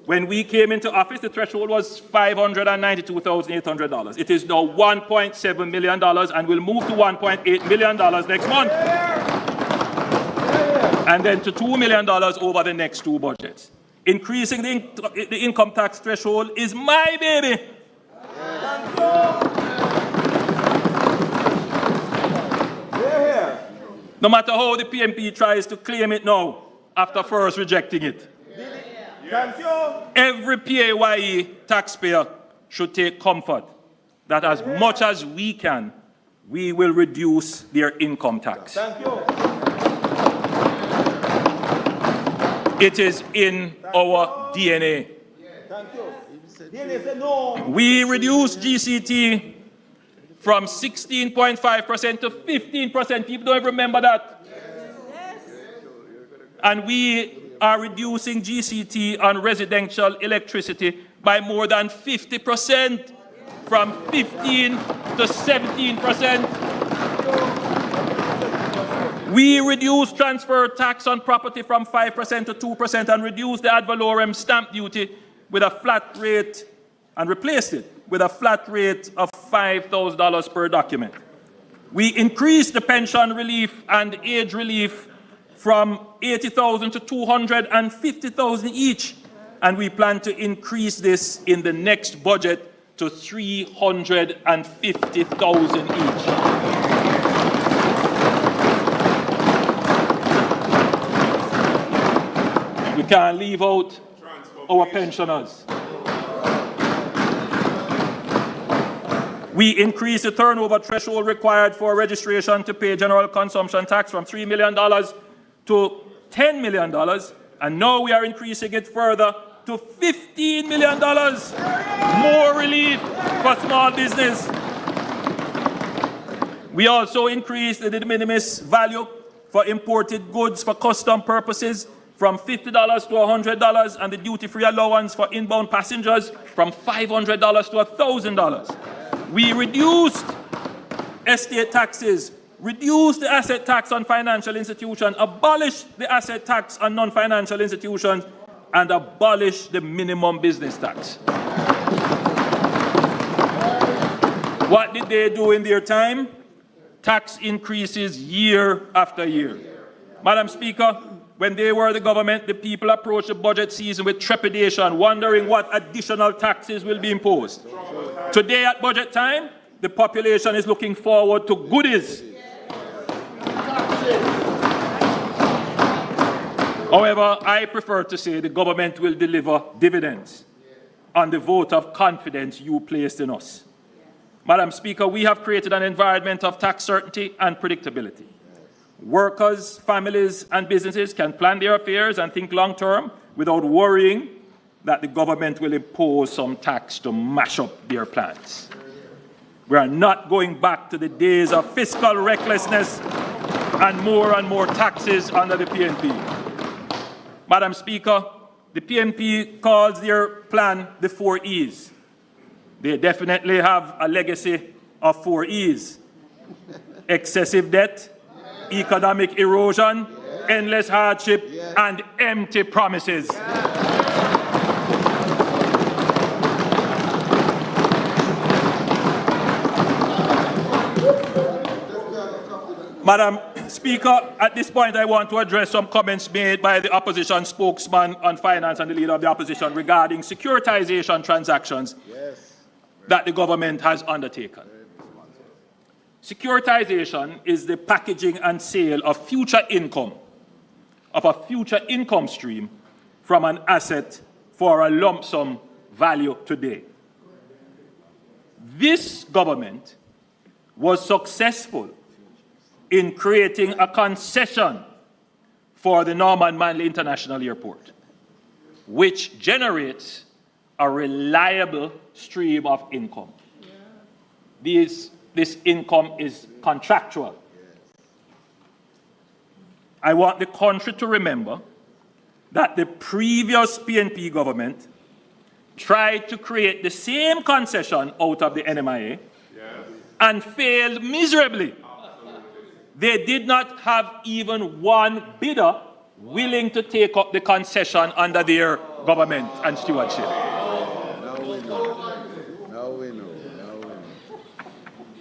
K: When we came into office, the threshold was $592,800. It is now $1.7 million and will move to $1.8 million next month. And then to $2 million over the next 2 budgets. Increasing the income tax threshold is my baby. No matter how the PMP tries to claim it now, after first rejecting it. Every PAYE taxpayer should take comfort that as much as we can, we will reduce their income tax. It is in our DNA. We reduced GCT from 16.5% to 15%. People don't remember that. And we are reducing GCT on residential electricity by more than 50%, from 15 to 17%. We reduced transfer tax on property from 5% to 2% and reduced the ad valorem stamp duty with a flat rate and replaced it with a flat rate of $5,000 per document. We increased the pension relief and age relief from $80,000 to $250,000 each, and we plan to increase this in the next budget to $350,000 each. We can't leave out our pensioners. We increased the turnover threshold required for registration to pay general consumption tax from $3 million to $10 million, and now we are increasing it further to $15 million. More relief for small business. We also increased the de minimis value for imported goods for custom purposes from $50 to $100, and the duty-free allowance for inbound passengers from $500 to $1,000. We reduced estate taxes, reduced the asset tax on financial institutions, abolished the asset tax on non-financial institutions, and abolished the minimum business tax. What did they do in their time? Tax increases year after year. Madam Speaker, when they were the government, the people approached the budget season with trepidation, wondering what additional taxes will be imposed. Today at budget time, the population is looking forward to goodies. However, I prefer to say the government will deliver dividends on the vote of confidence you placed in us. Madam Speaker, we have created an environment of tax certainty and predictability. Workers, families, and businesses can plan their affairs and think long-term without worrying that the government will impose some tax to mash up their plans. We are not going back to the days of fiscal recklessness and more taxes under the PNP. Madam Speaker, the PNP calls their plan the 4 E's. They definitely have a legacy of 4 E's. Excessive debt, economic erosion, endless hardship, and empty promises. Madam Speaker, at this point I want to address some comments made by the opposition spokesman on finance and the leader of the opposition regarding securitization transactions that the government has undertaken. Securitization is the packaging and sale of future income, of a future income stream from an asset for a lump sum value today. This government was successful in creating a concession for the Norman Manley International Airport, which generates a reliable stream of income. This income is contractual. I want the country to remember that the previous PNP government tried to create the same concession out of the NMIA and failed miserably. They did not have even one bidder willing to take up the concession under their government and stewardship.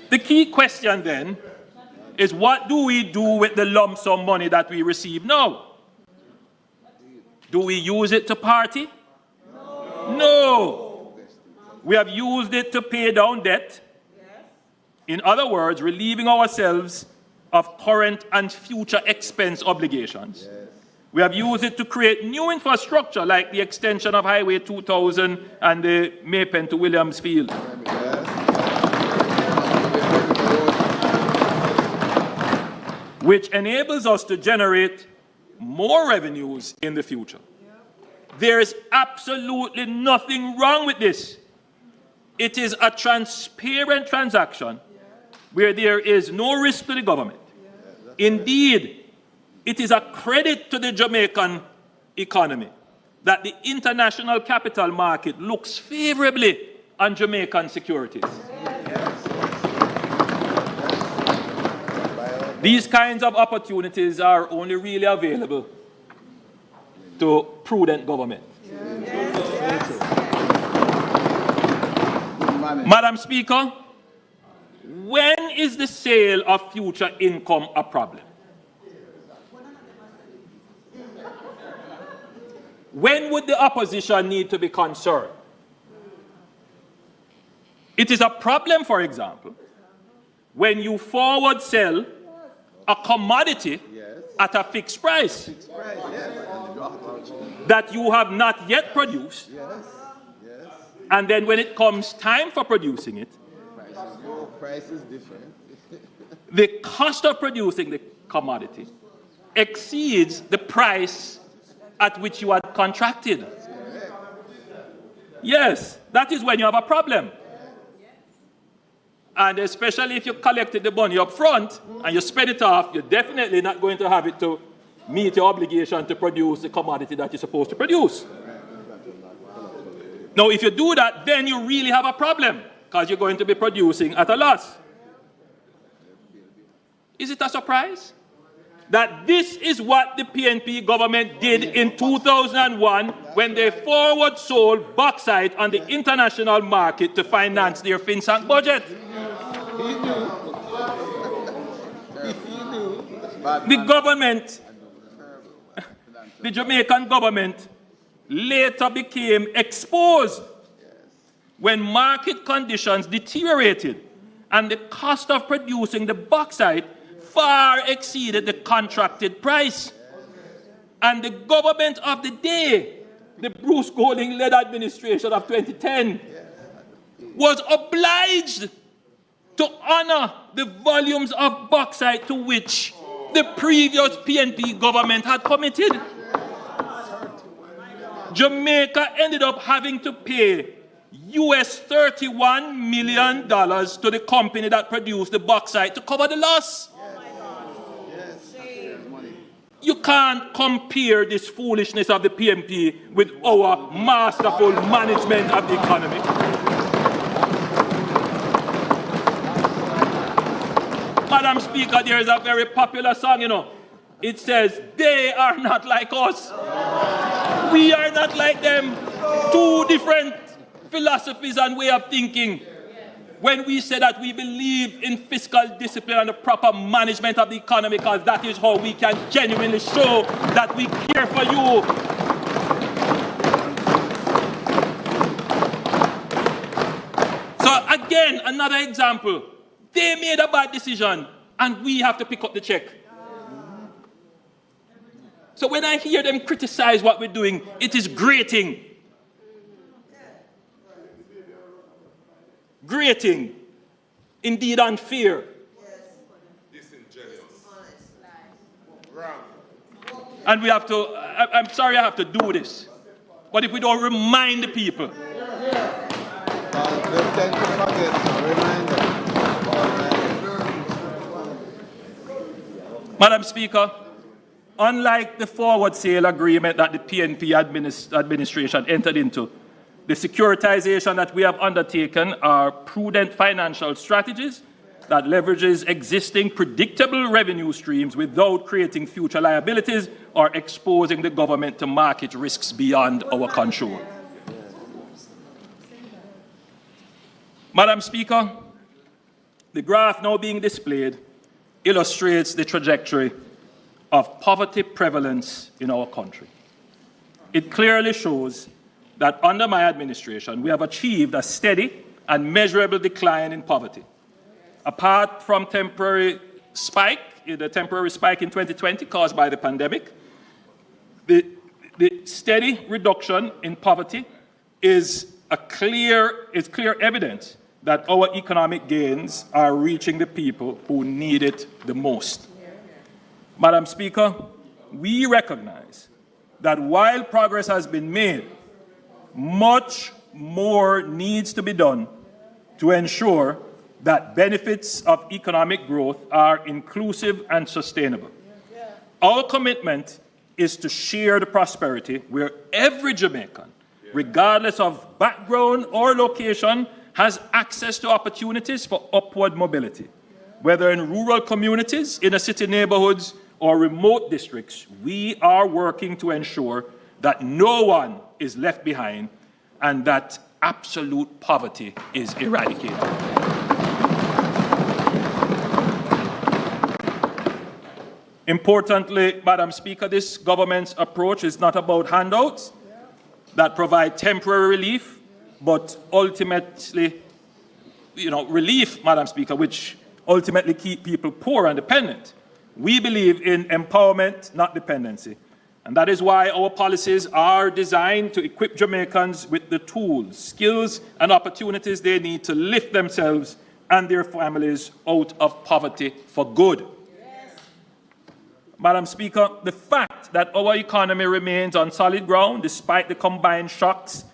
K: The key question then is, what do we do with the lump sum money that we receive now? Do we use it to party? No. We have used it to pay down debt. In other words, relieving ourselves of current and future expense obligations. We have used it to create new infrastructure like the extension of Highway 2000 and the Maypen to Williams Field. Which enables us to generate more revenues in the future. There is absolutely nothing wrong with this. It is a transparent transaction where there is no risk to the government. Indeed, it is a credit to the Jamaican economy that the international capital market looks favorably on Jamaican securities. These kinds of opportunities are only really available to prudent government. Madam Speaker, when is the sale of future income a problem? When would the opposition need to be concerned? It is a problem, for example, when you forward sell a commodity at a fixed price that you have not yet produced, and then when it comes time for producing it,
J: price is different.
K: the cost of producing the commodity exceeds the price at which you had contracted. Yes, that is when you have a problem. And especially if you collected the money up front and you spread it off, you're definitely not going to have it to meet your obligation to produce the commodity that you're supposed to produce. Now, if you do that, then you really have a problem, because you're going to be producing at a loss. Is it a surprise that this is what the PNP government did in 2001 when they forward sold bauxite on the international market to finance their FinSank budget? The government, the Jamaican government, later became exposed when market conditions deteriorated and the cost of producing the bauxite far exceeded the contracted price. And the government of the day, the Bruce Golding-led administration of 2010, was obliged to honor the volumes of bauxite to which the previous PNP government had committed. Jamaica ended up having to pay US $31 million to the company that produced the bauxite to cover the loss. You can't compare this foolishness of the PMP with our masterful management of the economy. Madam Speaker, there is a very popular song, It says, they are not like us. We are not like them. Two different philosophies and way of thinking. When we say that we believe in fiscal discipline and the proper management of the economy, because that is how we can genuinely show that we care for you. So again, another example. They made a bad decision and we have to pick up the check. So when I hear them criticize what we're doing, it is grating. Grating, indeed unfair. And we have to, I'm sorry I have to do this, but if we don't remind the people. Madam Speaker, unlike the forward sale agreement that the PNP administration entered into, the securitization that we have undertaken are prudent financial strategies that leverages existing predictable revenue streams without creating future liabilities or exposing the government to market risks beyond our control. Madam Speaker, the graph now being displayed illustrates the trajectory of poverty prevalence in our country. It clearly shows that under my administration, we have achieved a steady and measurable decline in poverty. Apart from the temporary spike in 2020 caused by the pandemic, the steady reduction in poverty is clear evidence that our economic gains are reaching the people who need it the most. Madam Speaker, we recognize that while progress has been made, much more needs to be done to ensure that benefits of economic growth are inclusive and sustainable. Our commitment is to share the prosperity where every Jamaican, regardless of background or location, has access to opportunities for upward mobility. Whether in rural communities, inner city neighborhoods, or remote districts, we are working to ensure that no one is left behind and that absolute poverty is eradicated. Importantly, Madam Speaker, this government's approach is not about handouts that provide temporary relief, but ultimately, relief, Madam Speaker, which ultimately keep people poor and dependent. We believe in empowerment, not dependency. And that is why our policies are designed to equip Jamaicans with the tools, skills, and opportunities they need to lift themselves and their families out of poverty for good. Yes. Madam Speaker, the fact that our economy remains on solid ground despite the combined shocks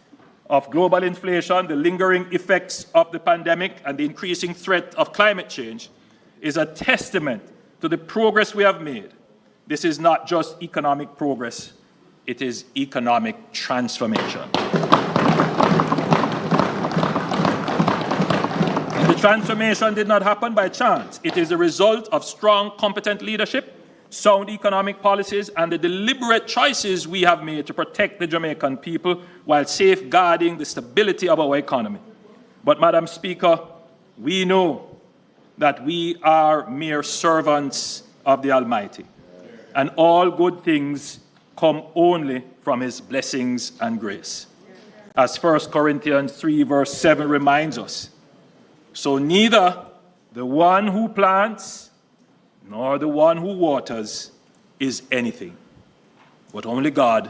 K: of global inflation, the lingering effects of the pandemic, and the increasing threat of climate change is a testament to the progress we have made. This is not just economic progress, it is economic transformation. And the transformation did not happen by chance. It is a result of strong, competent leadership, sound economic policies, and the deliberate choices we have made to protect the Jamaican people while safeguarding the stability of our economy. But, Madam Speaker, we know that we are mere servants of the Almighty, and all good things come only from his blessings and grace. As 1 Corinthians 3 verse 7 reminds us, so neither the one who plants nor the one who waters is anything, but only God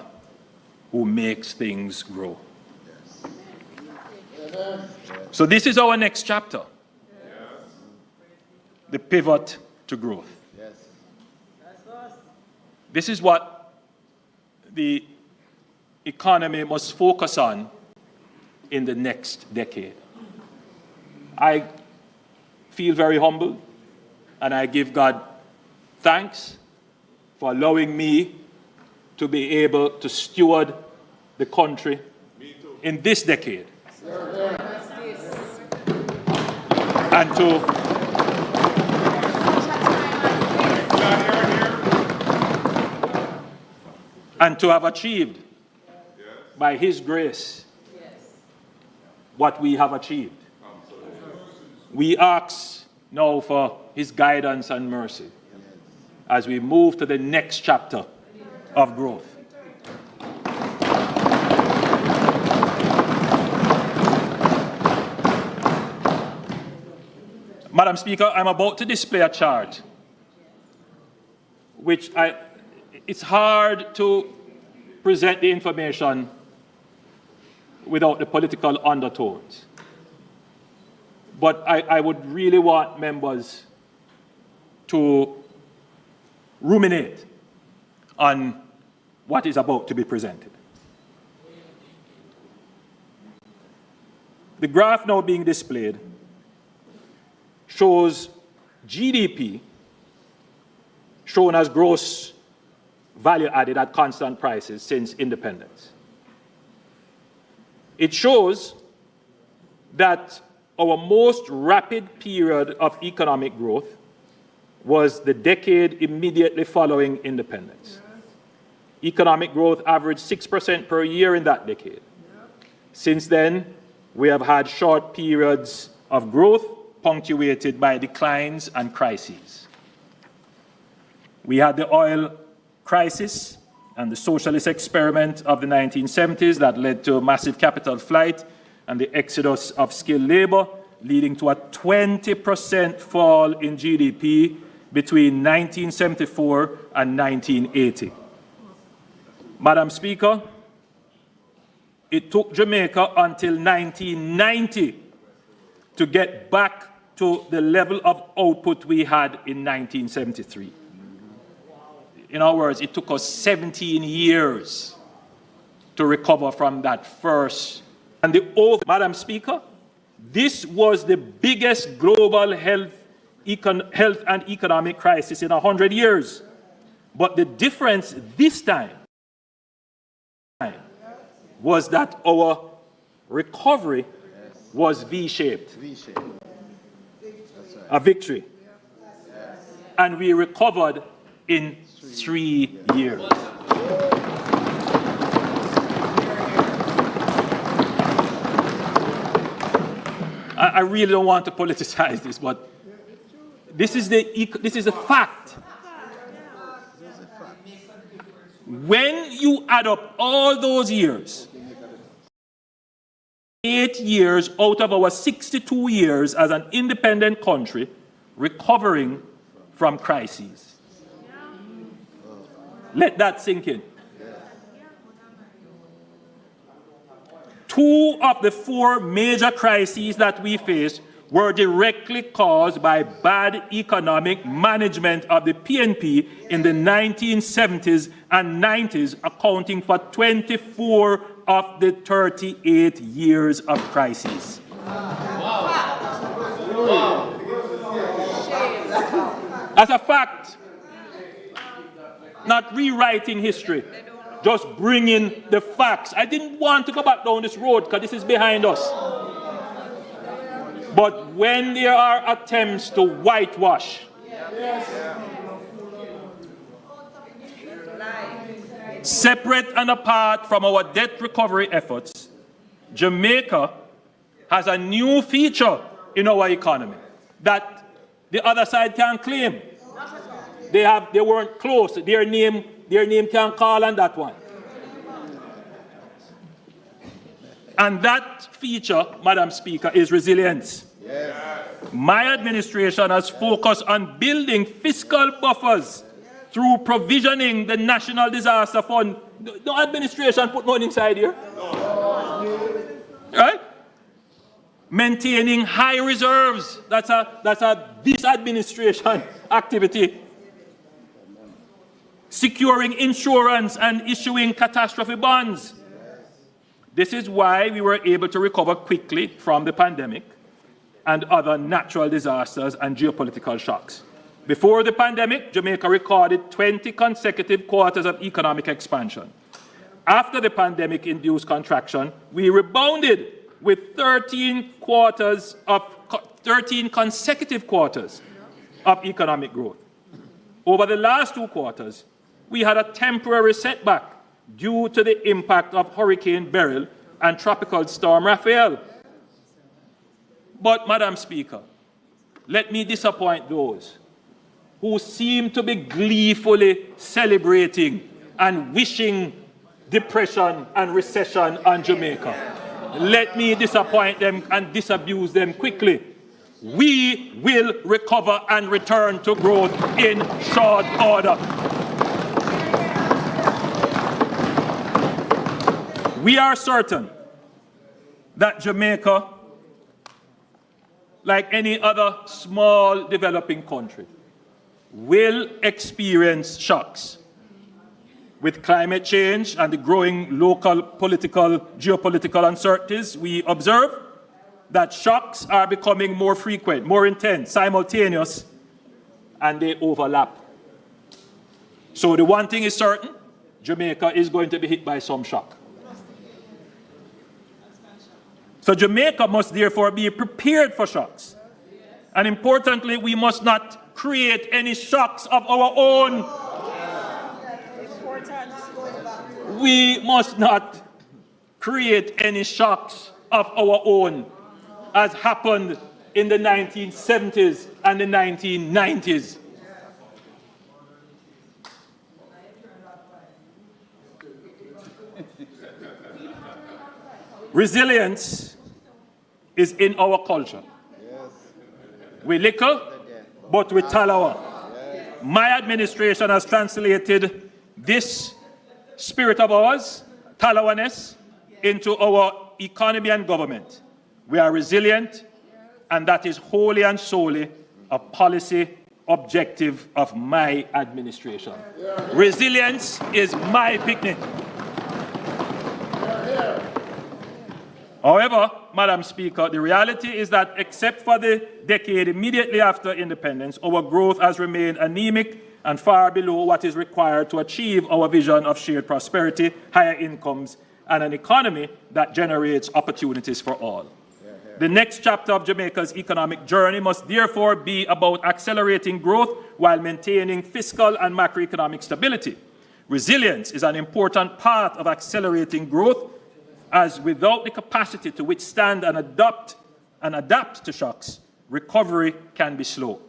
K: who makes things grow. So this is our next chapter, the pivot to growth. This is what the economy must focus on in the next decade. I feel very humbled, and I give God thanks for allowing me to be able to steward the country in this decade. And to have achieved, by his grace, what we have achieved. We ask now for his guidance and mercy as we move to the next chapter of growth. Madam Speaker, I'm about to display a chart which it's hard to present the information without the political undertones. But I would really want members to ruminate on what is about to be presented. The graph now being displayed shows GDP shown as gross value added at constant prices since independence. It shows that our most rapid period of economic growth was the decade immediately following independence. Economic growth averaged 6% per year in that decade. Since then, we have had short periods of growth punctuated by declines and crises. We had the oil crisis and the socialist experiment of the 1970s that led to massive capital flight and the exodus of skilled labor, leading to a 20% fall in GDP between 1974 and 1980. Madam Speaker, it took Jamaica until 1990 to get back to the level of output we had in 1973. In other words, it took us 17 years to recover from that first. And Madam Speaker, this was the biggest global health and economic crisis in 100 years. But the difference this time was that our recovery was V-shaped. A victory. And we recovered in 3 years. I really don't want to politicize this, but this is a fact. When you add up all those years, 8 years out of our 62 years as an independent country, recovering from crises. Let that sink in. 2 of the 4 major crises that we faced were directly caused by bad economic management of the PNP in the 1970s and 90s, accounting for 24 of the 38 years of crises. As a fact, not rewriting history, just bringing the facts. I didn't want to go back down this road because this is behind us. But when there are attempts to whitewash, separate and apart from our debt recovery efforts, Jamaica has a new feature in our economy that the other side can claim. They weren't close. Their name can call on that one. And that feature, Madam Speaker, is resilience. Yes. My administration has focused on building fiscal buffers through provisioning the National Disaster Fund. No administration put money inside here. No. Right? Maintaining high reserves. That's a this administration activity. Securing insurance and issuing catastrophe bonds. This is why we were able to recover quickly from the pandemic and other natural disasters and geopolitical shocks. Before the pandemic, Jamaica recorded 20 consecutive quarters of economic expansion. After the pandemic-induced contraction, we rebounded with 13 consecutive quarters of economic growth. Over the last 2 quarters, we had a temporary setback due to the impact of Hurricane Beryl and Tropical Storm Raphael. But, Madam Speaker, let me disappoint those who seem to be gleefully celebrating and wishing depression and recession on Jamaica. Let me disappoint them and disabuse them quickly. We will recover and return to growth in short order. We are certain that Jamaica, like any other small developing country, will experience shocks. With climate change and the growing local geopolitical uncertainties, we observe that shocks are becoming more frequent, more intense, simultaneous, and they overlap. So the one thing is certain, Jamaica is going to be hit by some shock. So Jamaica must therefore be prepared for shocks. And importantly, we must not create any shocks of our own. We must not create any shocks of our own, as happened in the 1970s and the 1990s. Resilience is in our culture. We liquor, but we talawa. My administration has translated this spirit of ours, talawaness, into our economy and government. We are resilient, and that is wholly and solely a policy objective of my administration. Resilience is my picnic. However, Madam Speaker, the reality is that except for the decade immediately after independence, our growth has remained anemic and far below what is required to achieve our vision of shared prosperity, higher incomes, and an economy that generates opportunities for all. The next chapter of Jamaica's economic journey must therefore be about accelerating growth while maintaining fiscal and macroeconomic stability. Resilience is an important part of accelerating growth, as without the capacity to withstand and adapt to shocks, recovery can be slow.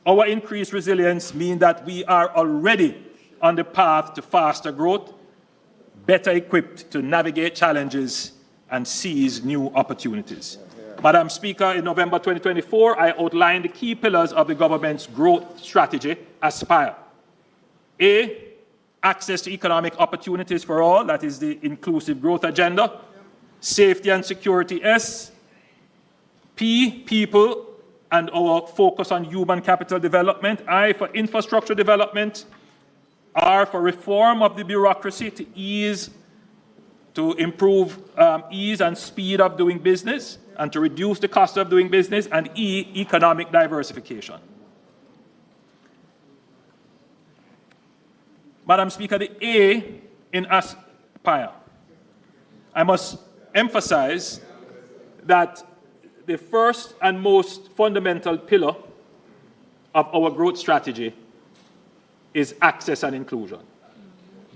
K: Our increased resilience means that we are already on the path to faster growth, better equipped to navigate challenges and seize new opportunities. Madam Speaker, in November 2024, I outlined the key pillars of the government's growth strategy, Aspire. A, access to economic opportunities for all, that is the inclusive growth agenda. Safety and security, S. P, people and our focus on human capital development. I, for infrastructure development. R, for reform of the bureaucracy to improve ease and speed of doing business and to reduce the cost of doing business. And E, economic diversification. Madam Speaker, the A in Aspire, I must emphasize that the first and most fundamental pillar of our growth strategy is access and inclusion.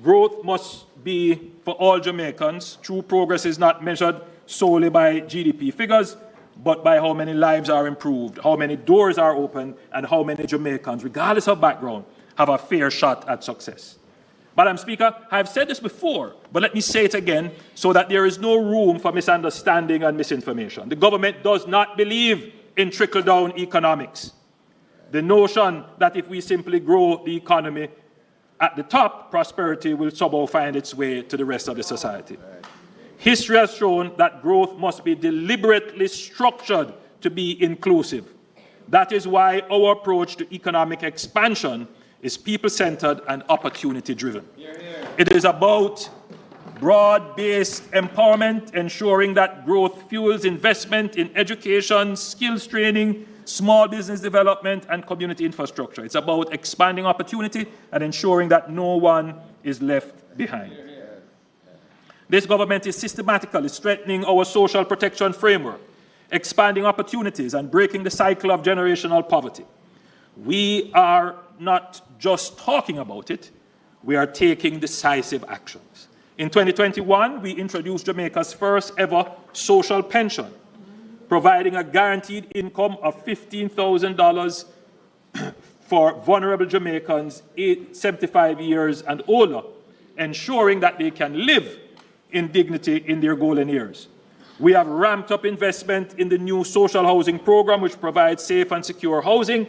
K: Growth must be for all Jamaicans. True progress is not measured solely by GDP figures, but by how many lives are improved, how many doors are opened, and how many Jamaicans, regardless of background, have a fair shot at success. Madam Speaker, I've said this before, but let me say it again so that there is no room for misunderstanding and misinformation. The government does not believe in trickle-down economics. The notion that if we simply grow the economy at the top, prosperity will somehow find its way to the rest of the society. History has shown that growth must be deliberately structured to be inclusive. That is why our approach to economic expansion is people-centered and opportunity-driven. It is about broad-based empowerment, ensuring that growth fuels investment in education, skills training, small business development, and community infrastructure. It's about expanding opportunity and ensuring that no one is left behind. This government is systematically strengthening our social protection framework, expanding opportunities, and breaking the cycle of generational poverty. We are not just talking about it, we are taking decisive actions. In 2021, we introduced Jamaica's first ever social pension, providing a guaranteed income of $15,000 for vulnerable Jamaicans 75 years and older, ensuring that they can live in dignity in their golden years. We have ramped up investment in the new social housing program, which provides safe and secure housing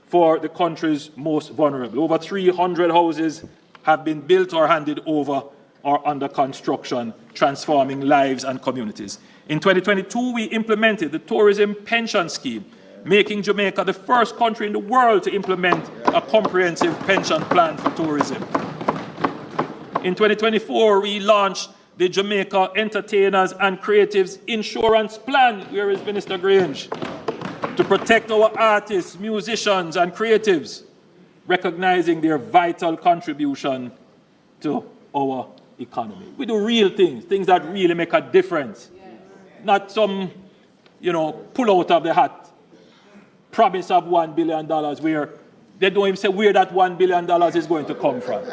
K: for the country's most vulnerable. Over 300 houses have been built or handed over or under construction, transforming lives and communities. In 2022, we implemented the Tourism Pension Scheme, making Jamaica the first country in the world to implement a comprehensive pension plan for tourism. In 2024, we launched the Jamaica Entertainers and Creatives Insurance Plan. Where is Minister Grange? To protect our artists, musicians, and creatives, recognizing their vital contribution to our economy. We do real things, things that really make a difference. Not some, pull out of the hat promise of $1 billion where they don't even say where that $1 billion is going to come from.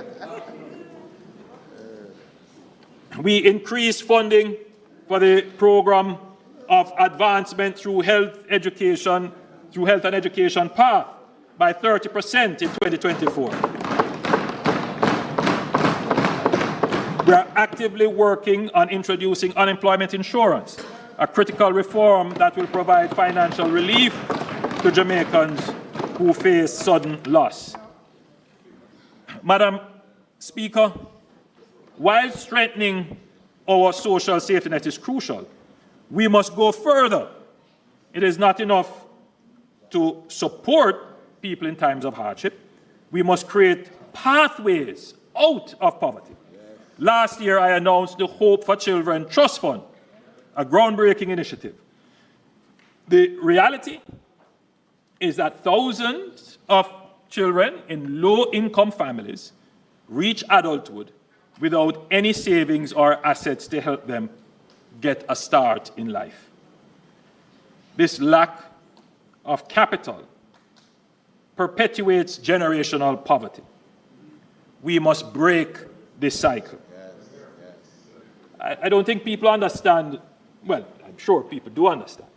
K: We increased funding for the program of advancement through health and education path by 30% in 2024. We are actively working on introducing unemployment insurance, a critical reform that will provide financial relief to Jamaicans who face sudden loss. Madam Speaker, while strengthening our social safety net is crucial, we must go further. It is not enough to support people in times of hardship. We must create pathways out of poverty. Last year, I announced the Hope for Children Trust Fund, a groundbreaking initiative. The reality is that thousands of children in low-income families reach adulthood without any savings or assets to help them get a start in life. This lack of capital perpetuates generational poverty. We must break this cycle. I don't think people understand, well, I'm sure people do understand,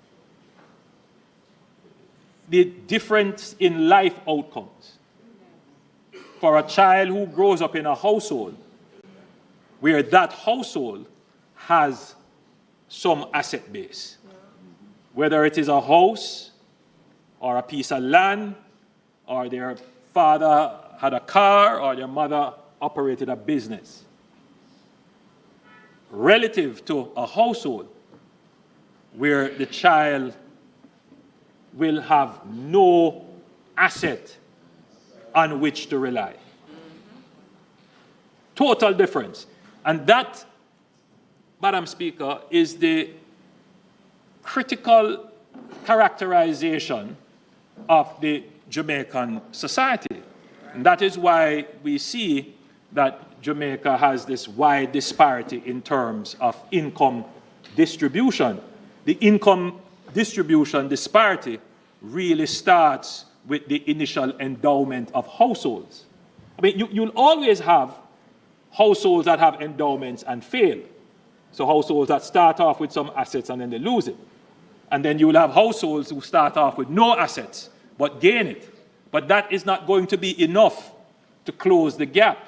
K: the difference in life outcomes for a child who grows up in a household where that household has some asset base, whether it is a house or a piece of land, or their father had a car, or their mother operated a business, relative to a household where the child will have no asset on which to rely. Total difference. And that, Madam Speaker, is the critical characterization of the Jamaican society. And that is why we see that Jamaica has this wide disparity in terms of income distribution. The income distribution disparity really starts with the initial endowment of households. I mean, you'll always have households that have endowments and fail. So households that start off with some assets and then they lose it. And then you will have households who start off with no assets, but gain it. But that is not going to be enough to close the gap.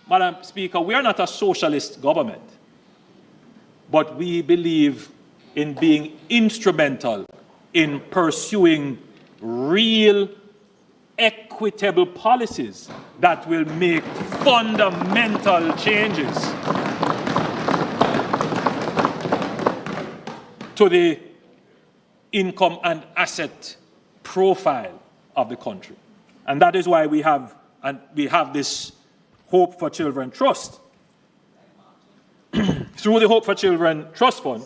K: Madam Speaker, we are not a socialist government, but we believe in being instrumental in pursuing real, equitable policies that will make fundamental changes to the income and asset profile of the country. And that is why we have this Hope for Children Trust. Through the Hope for Children Trust Fund,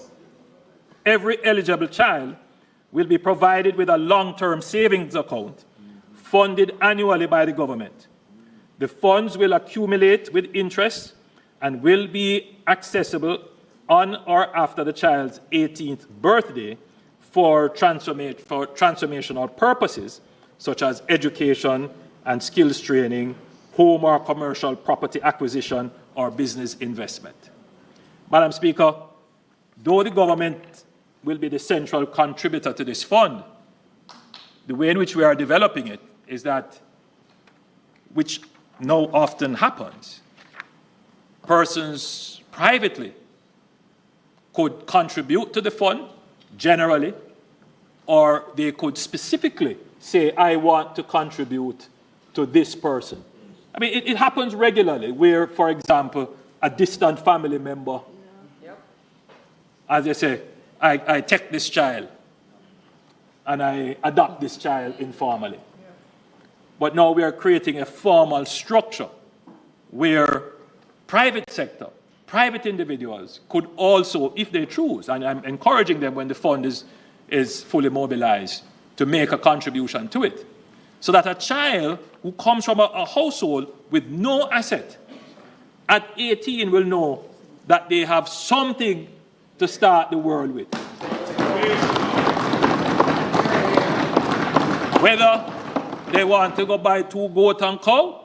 K: every eligible child will be provided with a long-term savings account funded annually by the government. The funds will accumulate with interest and will be accessible on or after the child's 18th birthday for transformational purposes, such as education and skills training, home or commercial property acquisition, or business investment. Madam Speaker, though the government will be the central contributor to this fund, the way in which we are developing it is that, which now often happens, persons privately could contribute to the fund generally, or they could specifically say, I want to contribute to this person. I mean, it happens regularly where, for example, a distant family member, as they say, I take this child and I adopt this child informally. But now we are creating a formal structure where private sector, private individuals could also, if they choose, and I'm encouraging them when the fund is fully mobilized, to make a contribution to it. So that a child who comes from a household with no asset at 18 will know that they have something to start the world with. Whether they want to go buy 2 goats and cow,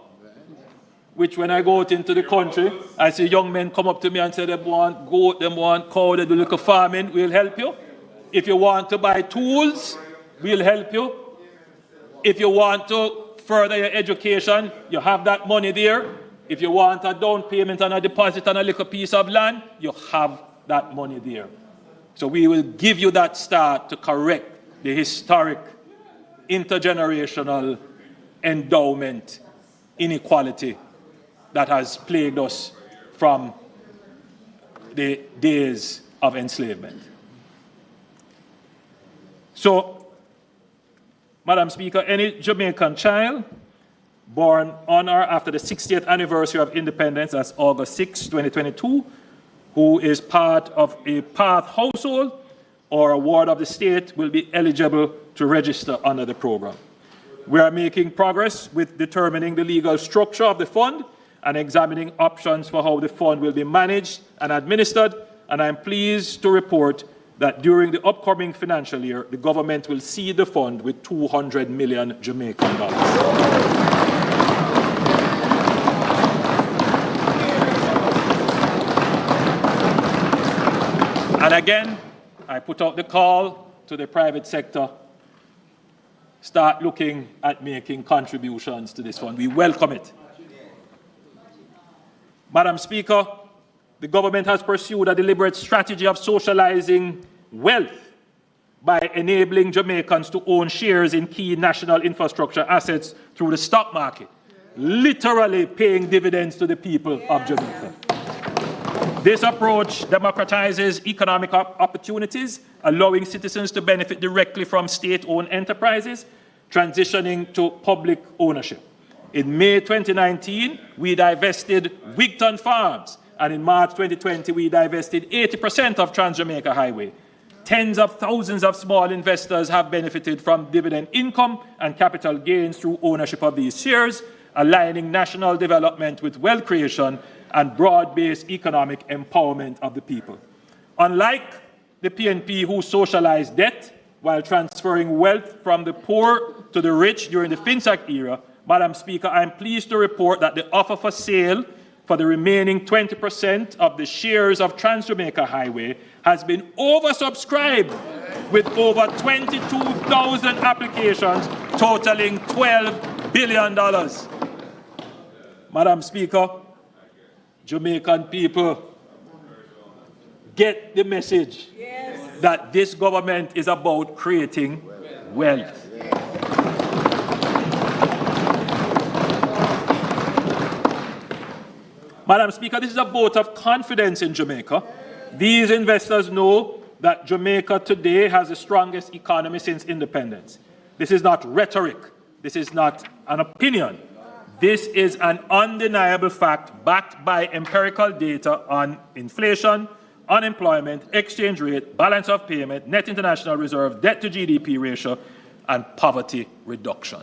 K: which when I go out into the country, I see young men come up to me and say they want goat, they want cow, they do little farming, we'll help you. If you want to buy tools, we'll help you. If you want to further your education, you have that money there. If you want a down payment and a deposit on a little piece of land, you have that money there. So we will give you that start to correct the historic intergenerational endowment inequality that has plagued us from the days of enslavement. So, Madam Speaker, any Jamaican child born on or after the 60th anniversary of independence, that's August 6, 2022, who is part of a PATH household or a ward of the state will be eligible to register under the program. We are making progress with determining the legal structure of the fund and examining options for how the fund will be managed and administered, and I'm pleased to report that during the upcoming financial year, the government will seed the fund with 200 million Jamaican dollars. And again, I put out the call to the private sector, start looking at making contributions to this fund. We welcome it. Madam Speaker, the government has pursued a deliberate strategy of socializing wealth by enabling Jamaicans to own shares in key national infrastructure assets through the stock market, literally paying dividends to the people of Jamaica. This approach democratizes economic opportunities, allowing citizens to benefit directly from state-owned enterprises, transitioning to public ownership. In May 2019, we divested Wigton Farms, and in March 2020, we divested 80% of Trans-Jamaica Highway. Tens of thousands of small investors have benefited from dividend income and capital gains through ownership of these shares, aligning national development with wealth creation and broad-based economic empowerment of the people. Unlike the PNP who socialized debt while transferring wealth from the poor to the rich during the FinSAC era, Madam Speaker, I am pleased to report that the offer for sale for the remaining 20% of the shares of Trans-Jamaica Highway has been oversubscribed with over 22,000 applications totaling $12 billion. Madam Speaker, Jamaican people, get the message that this government is about creating wealth. Madam Speaker, this is a vote of confidence in Jamaica. These investors know that Jamaica today has the strongest economy since independence. This is not rhetoric. This is not an opinion. This is an undeniable fact backed by empirical data on inflation, unemployment, exchange rate, balance of payment, net international reserve, debt to GDP ratio, and poverty reduction.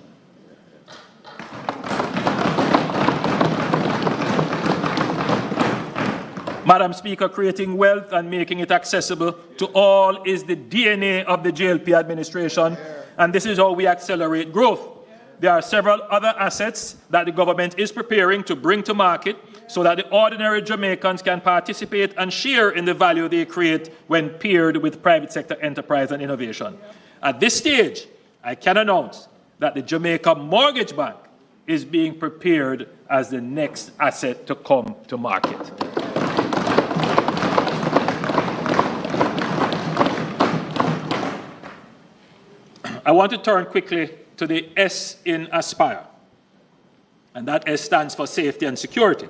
K: Madam Speaker, creating wealth and making it accessible to all is the DNA of the JLP administration, and this is how we accelerate growth. There are several other assets that the government is preparing to bring to market so that the ordinary Jamaicans can participate and share in the value they create when paired with private sector enterprise and innovation. At this stage, I can announce that the Jamaica Mortgage Bank is being prepared as the next asset to come to market. I want to turn quickly to the S in Aspire, and that S stands for safety and security.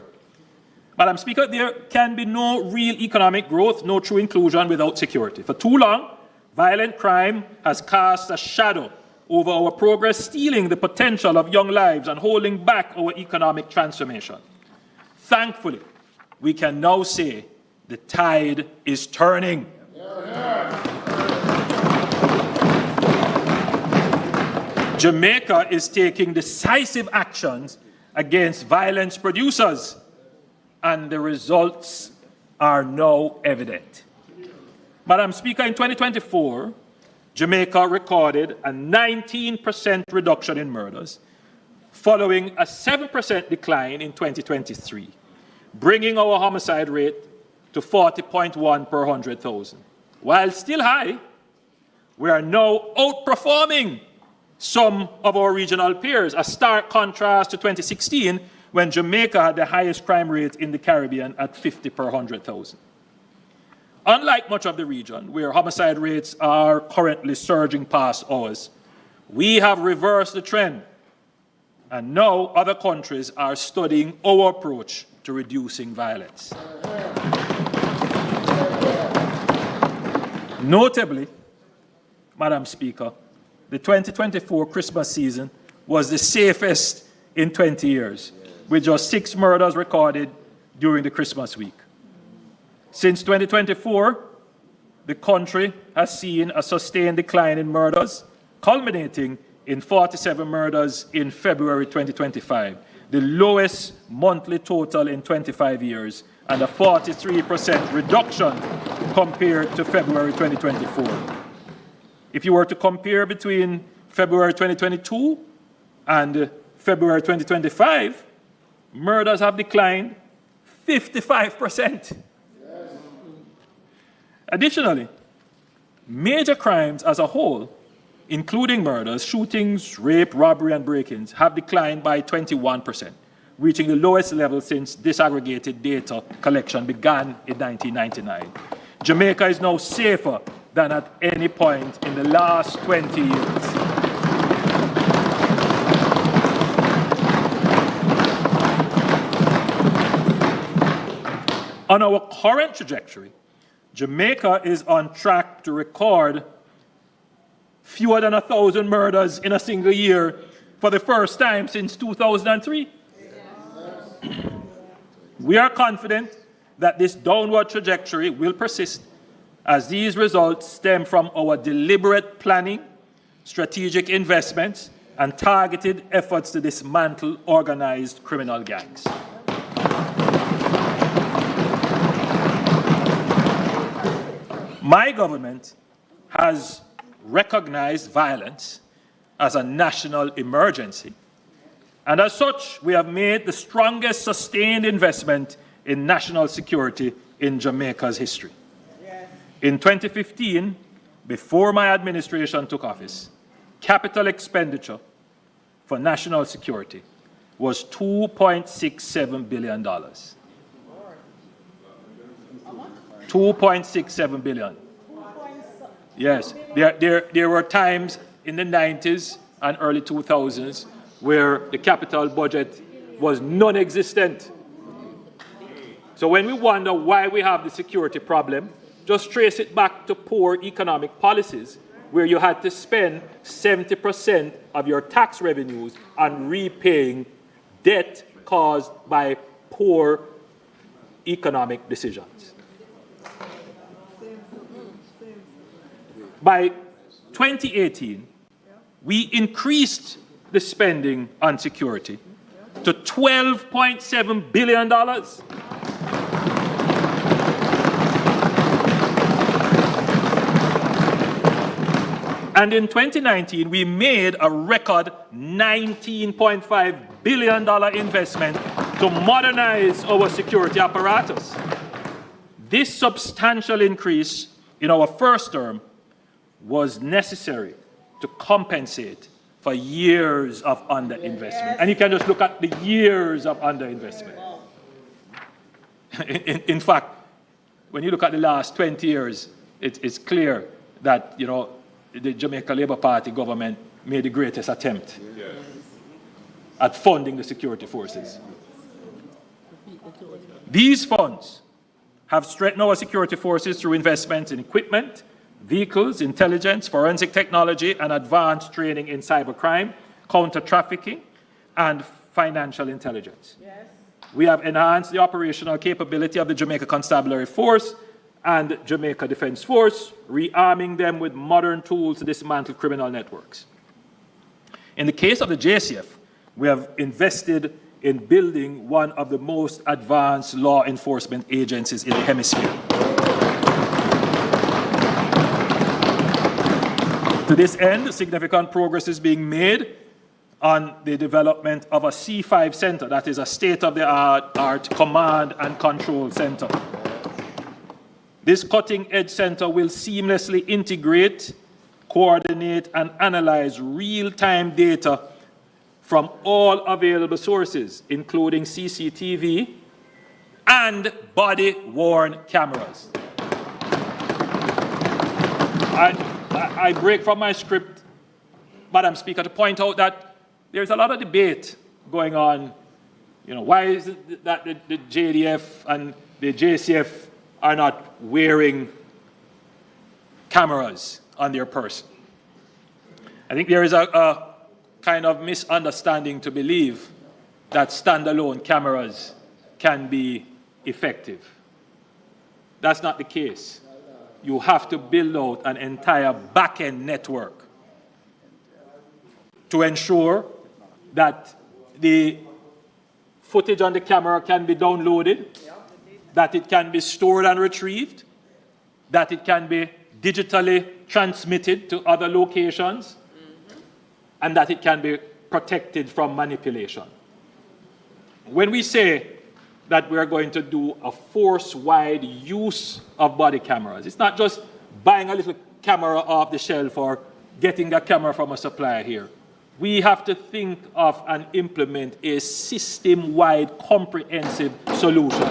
K: Madam Speaker, there can be no real economic growth, no true inclusion without security. For too long, violent crime has cast a shadow over our progress, stealing the potential of young lives and holding back our economic transformation. Thankfully, we can now say the tide is turning. Jamaica is taking decisive actions against violence producers, and the results are now evident. Madam Speaker, in 2024, Jamaica recorded a 19% reduction in murders, following a 7% decline in 2023, bringing our homicide rate to 40.1 per 100,000. While still high, we are now outperforming some of our regional peers, a stark contrast to 2016, when Jamaica had the highest crime rate in the Caribbean at 50 per 100,000. Unlike much of the region, where homicide rates are currently surging past ours, we have reversed the trend, and now other countries are studying our approach to reducing violence. Notably, Madam Speaker, the 2024 Christmas season was the safest in 20 years, with just 6 murders recorded during the Christmas week. Since 2024, the country has seen a sustained decline in murders, culminating in 47 murders in February 2025, the lowest monthly total in 25 years, and a 43% reduction compared to February 2024. If you were to compare between February 2022 and February 2025, murders have declined 55%. Additionally, major crimes as a whole, including murders, shootings, rape, robbery, and break-ins, have declined by 21%, reaching the lowest level since disaggregated data collection began in 1999. Jamaica is now safer than at any point in the last 20 years. On our current trajectory, Jamaica is on track to record fewer than 1,000 murders in a single year for the first time since 2003. We are confident that this downward trajectory will persist, as these results stem from our deliberate planning, strategic investments, and targeted efforts to dismantle organized criminal gangs. My government has recognized violence as a national emergency, and as such, we have made the strongest sustained investment in national security in Jamaica's history. In 2015, before my administration took office, capital expenditure for national security was $2.67 billion. $2.67 billion. Yes, there were times in the 90s and early 2000s where the capital budget was non-existent. So when we wonder why we have the security problem, just trace it back to poor economic policies where you had to spend 70% of your tax revenues on repaying debt caused by poor economic decisions. By 2018, we increased the spending on security to $12.7 billion. And in 2019, we made a record $19.5 billion investment to modernize our security apparatus. This substantial increase in our first term was necessary to compensate for years of underinvestment. And you can just look at the years of underinvestment. In fact, when you look at the last 20 years, it's clear that, the Jamaica Labour Party government made the greatest attempt at funding the security forces. These funds have strengthened our security forces through investments in equipment, vehicles, intelligence, forensic technology, and advanced training in cybercrime, counter-trafficking, and financial intelligence. Yes. We have enhanced the operational capability of the Jamaica Constabulary Force and Jamaica Defence Force, rearming them with modern tools to dismantle criminal networks. In the case of the JCF, we have invested in building one of the most advanced law enforcement agencies in the hemisphere. To this end, significant progress is being made on the development of a C5 center, that is a state-of-the-art command and control center. This cutting-edge center will seamlessly integrate, coordinate, and analyze real-time data from all available sources, including CCTV and body-worn cameras. I break from my script, Madam Speaker, to point out that there's a lot of debate going on. Why is it that the JDF and the JCF are not wearing cameras on their person? I think there is a kind of misunderstanding to believe that standalone cameras can be effective. That's not the case. You have to build out an entire back-end network to ensure that the footage on the camera can be downloaded, that it can be stored and retrieved, that it can be digitally transmitted to other locations, and that it can be protected from manipulation. When we say that we're going to do a force-wide use of body cameras, it's not just buying a little camera off the shelf or getting a camera from a supplier here. We have to think of and implement a system-wide comprehensive solution.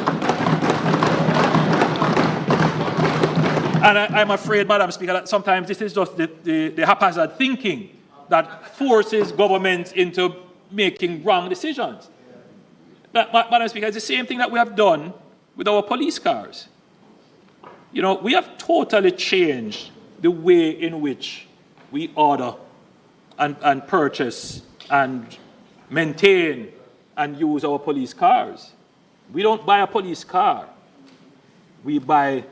K: And I'm afraid, Madam Speaker, that sometimes this is just the haphazard thinking that forces governments into making wrong decisions. But, Madam Speaker, it's the same thing that we have done with our police cars. We have totally changed the way in which we order and purchase and maintain and use our police cars. We don't buy a police car. We buy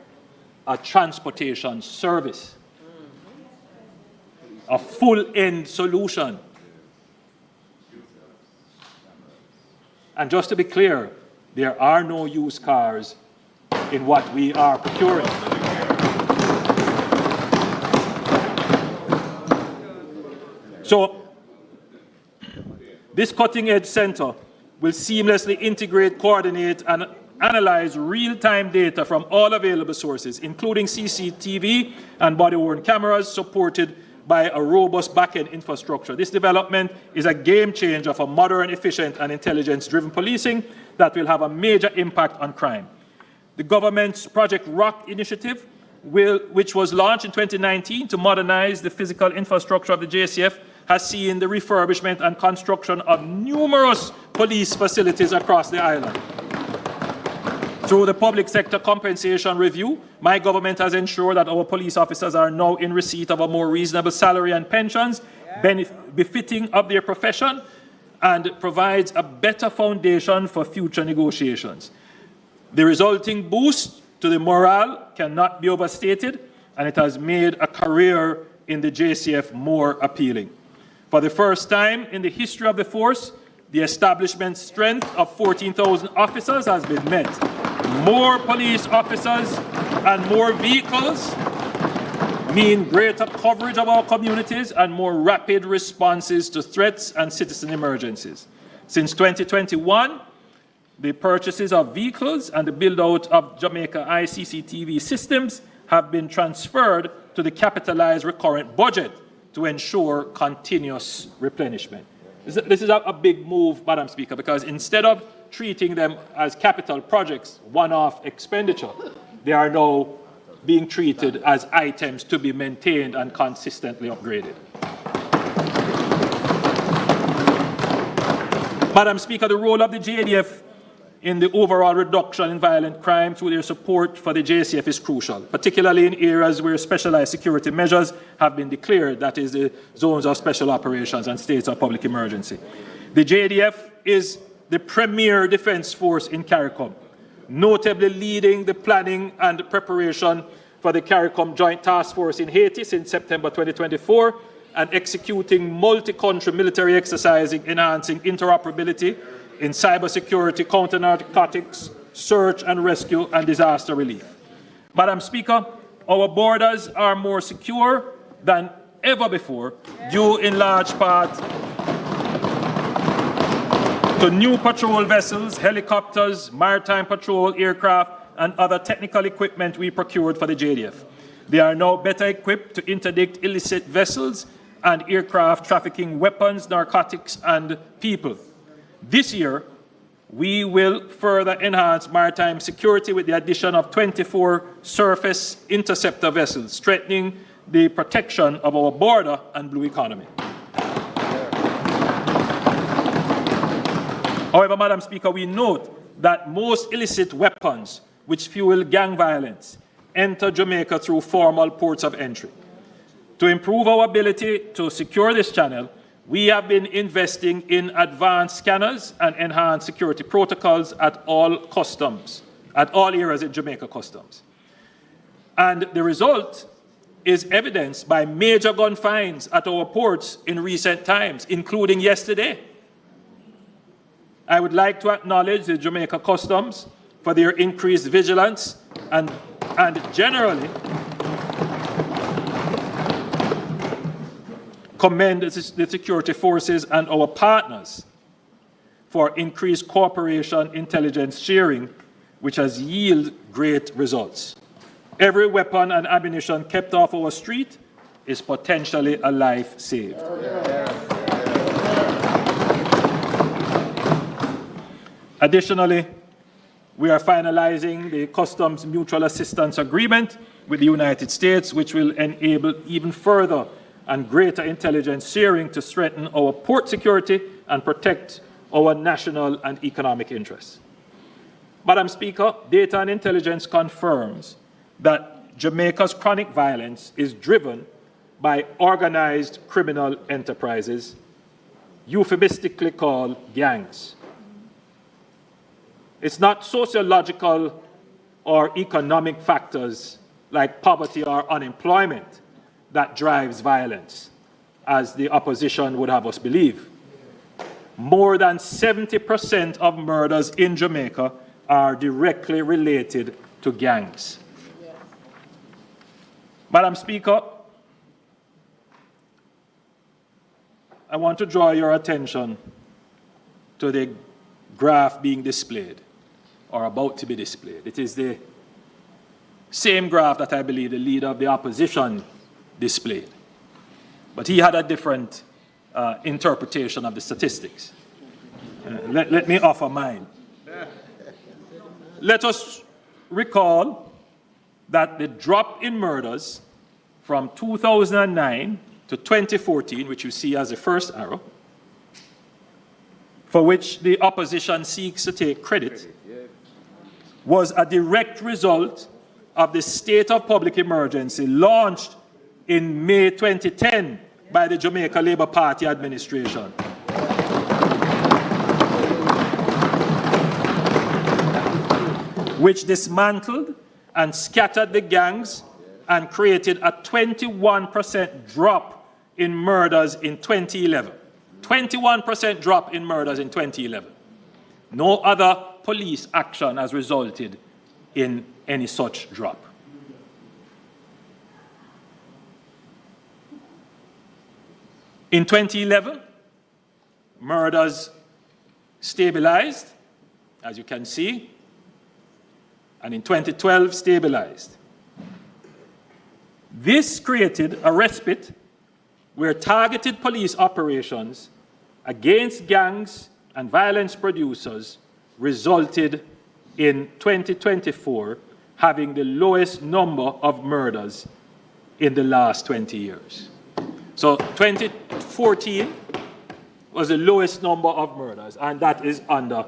K: a transportation service, a full-end solution. And just to be clear, there are no used cars in what we are procuring. So, this cutting-edge center will seamlessly integrate, coordinate, and analyze real-time data from all available sources, including CCTV and body-worn cameras supported by a robust back-end infrastructure. This development is a game changer for modern, efficient, and intelligence-driven policing that will have a major impact on crime. The government's Project ROC initiative, which was launched in 2019 to modernize the physical infrastructure of the JCF, has seen the refurbishment and construction of numerous police facilities across the island. Through the public sector compensation review, my government has ensured that our police officers are now in receipt of a more reasonable salary and pensions, befitting of their profession, and provides a better foundation for future negotiations. The resulting boost to the morale cannot be overstated, and it has made a career in the JCF more appealing. For the first time in the history of the force, the establishment strength of 14,000 officers has been met. More police officers and more vehicles mean greater coverage of our communities and more rapid responses to threats and citizen emergencies. Since 2021, the purchases of vehicles and the build-out of Jamaica ICCTV systems have been transferred to the capitalized recurrent budget to ensure continuous replenishment. This is a big move, Madam Speaker, because instead of treating them as capital projects, one-off expenditure, they are now being treated as items to be maintained and consistently upgraded. Madam Speaker, the role of the JDF in the overall reduction in violent crime through their support for the JCF is crucial, particularly in areas where specialized security measures have been declared, that is the zones of special operations and states of public emergency. The JDF is the premier defense force in CARICOM, notably leading the planning and preparation for the CARICOM Joint Task Force in Haiti since September 2024 and executing multi-country military exercises enhancing interoperability in cybersecurity, counter-narcotics, search and rescue, and disaster relief. Madam Speaker, our borders are more secure than ever before, due in large part to new patrol vessels, helicopters, maritime patrol aircraft, and other technical equipment we procured for the JDF. They are now better equipped to interdict illicit vessels and aircraft trafficking weapons, narcotics, and people. This year, we will further enhance maritime security with the addition of 24 surface interceptor vessels, strengthening the protection of our border and blue economy. However, Madam Speaker, we note that most illicit weapons which fuel gang violence enter Jamaica through formal ports of entry. To improve our ability to secure this channel, we have been investing in advanced scanners and enhanced security protocols at all customs, at all areas in Jamaica Customs. And the result is evidenced by major gun finds at our ports in recent times, including yesterday. I would like to acknowledge the Jamaica Customs for their increased vigilance and generally commend the security forces and our partners for increased cooperation, intelligence sharing, which has yielded great results. Every weapon and ammunition kept off our street is potentially a life saved. Additionally, we are finalizing the Customs Mutual Assistance Agreement with the United States, which will enable even further and greater intelligence sharing to strengthen our port security and protect our national and economic interests. Madam Speaker, data and intelligence confirms that Jamaica's chronic violence is driven by organized criminal enterprises, euphemistically called gangs. It's not sociological or economic factors like poverty or unemployment that drives violence, as the opposition would have us believe. More than 70% of murders in Jamaica are directly related to gangs. Madam Speaker, I want to draw your attention to the graph being displayed. are about to be displayed. It is the same graph that I believe the leader of the opposition displayed. But he had a different interpretation of the statistics. Let me offer mine. Let us recall that the drop in murders from 2009 to 2014, which you see as the first arrow, for which the opposition seeks to take credit, was a direct result of the state of public emergency launched in May 2010 by the Jamaica Labour Party administration. Which dismantled and scattered the gangs and created a 21% drop in murders in 2011. 21% drop in murders in 2011. No other police action has resulted in any such drop. In 2011, murders stabilized, as you can see, and in 2012 stabilized. This created a respite where targeted police operations against gangs and violence producers resulted in 2024 having the lowest number of murders in the last 20 years. So 2014 was the lowest number of murders, and that is under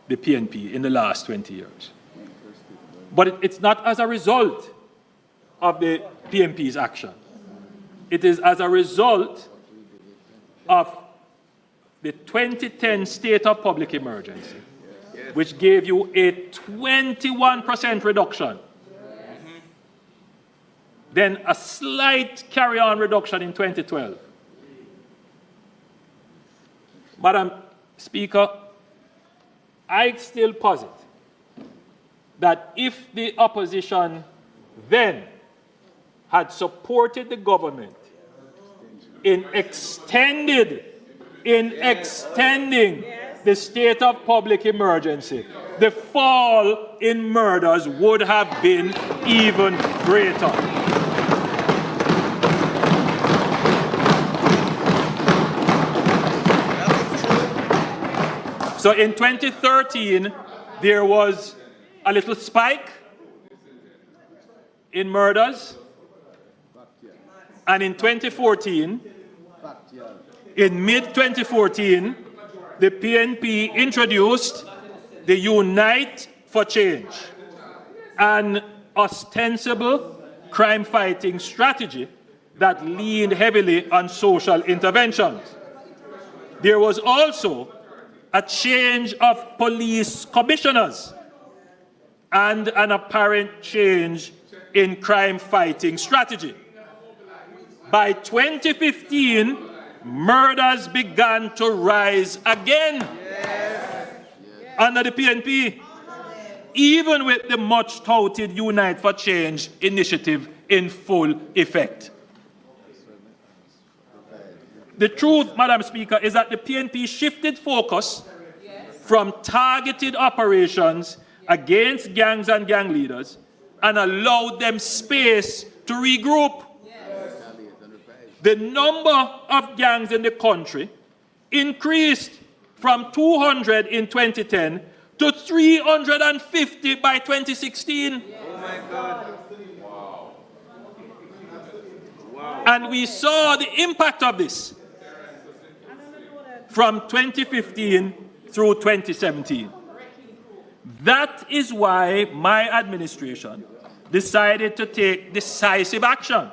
K: the PNP in the last 20 years. But it's not as a result of the PNP's action. It is as a result of the 2010 state of public emergency, which gave you a 21% reduction. Then a slight carry-on reduction in 2012. Madam Speaker, I still posit that if the opposition then had supported the government in extending the state of public emergency, the fall in murders would have been even greater. So in 2013, there was a little spike in murders. And in 2014, in mid-2014, the PNP introduced the Unite for Change, an ostensible crime-fighting strategy that leaned heavily on social interventions. There was also a change of police commissioners and an apparent change in crime-fighting strategy. By 2015, murders began to rise again under the PNP, even with the much-touted Unite for Change initiative in full effect. The truth, Madam Speaker, is that the PNP shifted focus from targeted operations against gangs and gang leaders and allowed them space to regroup. The number of gangs in the country increased from 200 in 2010 to 350 by 2016. Oh my God. Wow. And we saw the impact of this from 2015 through 2017. That is why my administration decided to take decisive actions.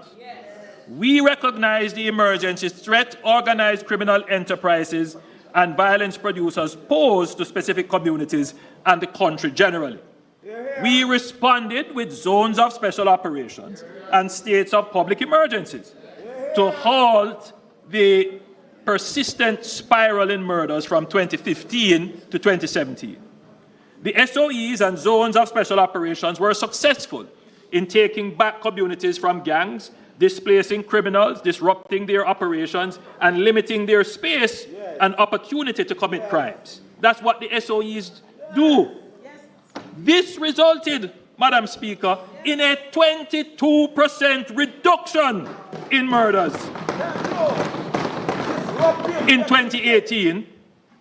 K: We recognize the emergency threat organized criminal enterprises and violence producers pose to specific communities and the country generally. We responded with zones of special operations and states of public emergencies to halt the persistent spiral in murders from 2015 to 2017. The SOEs and zones of special operations were successful in taking back communities from gangs, displacing criminals, disrupting their operations, and limiting their space and opportunity to commit crimes. That's what the SOEs do. This resulted, Madam Speaker, in a 22% reduction in murders in 2018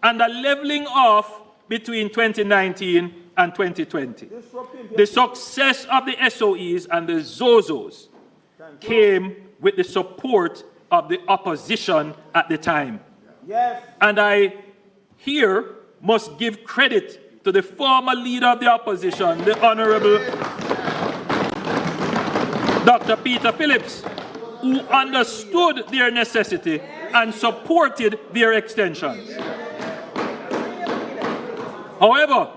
K: and a leveling off between 2019 and 2020. The success of the SOEs and the ZOZOs came with the support of the opposition at the time. Yes. And I here must give credit to the former leader of the opposition, the Honorable Dr. Peter Phillips, who understood their necessity and supported their extensions. However,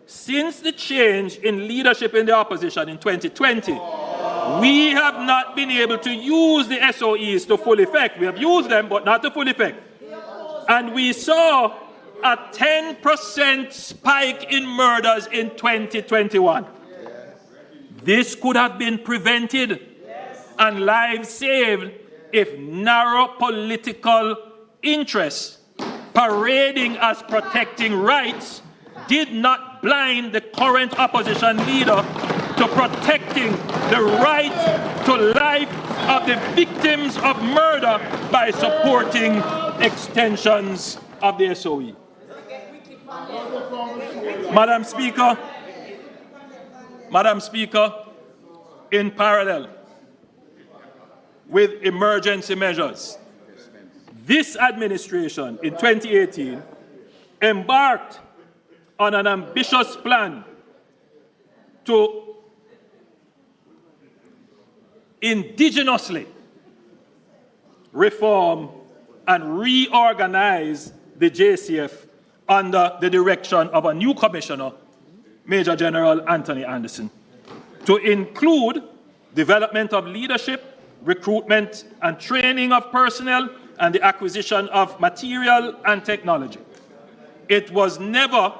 K: since the change in leadership in the opposition in 2020, we have not been able to use the SOEs to full effect. We have used them, but not to full effect. And we saw a 10% spike in murders in 2021. This could have been prevented and lives saved if narrow political interests parading as protecting rights did not blind the current opposition leader to protecting the right to life of the victims of murder by supporting extensions of the SOE. Madam Speaker, in parallel with emergency measures, this administration in 2018 embarked on an ambitious plan to indigenously reform and reorganize the JCF under the direction of a new commissioner, Major General Anthony Anderson, to include development of leadership, recruitment and training of personnel, and the acquisition of material and technology. It was never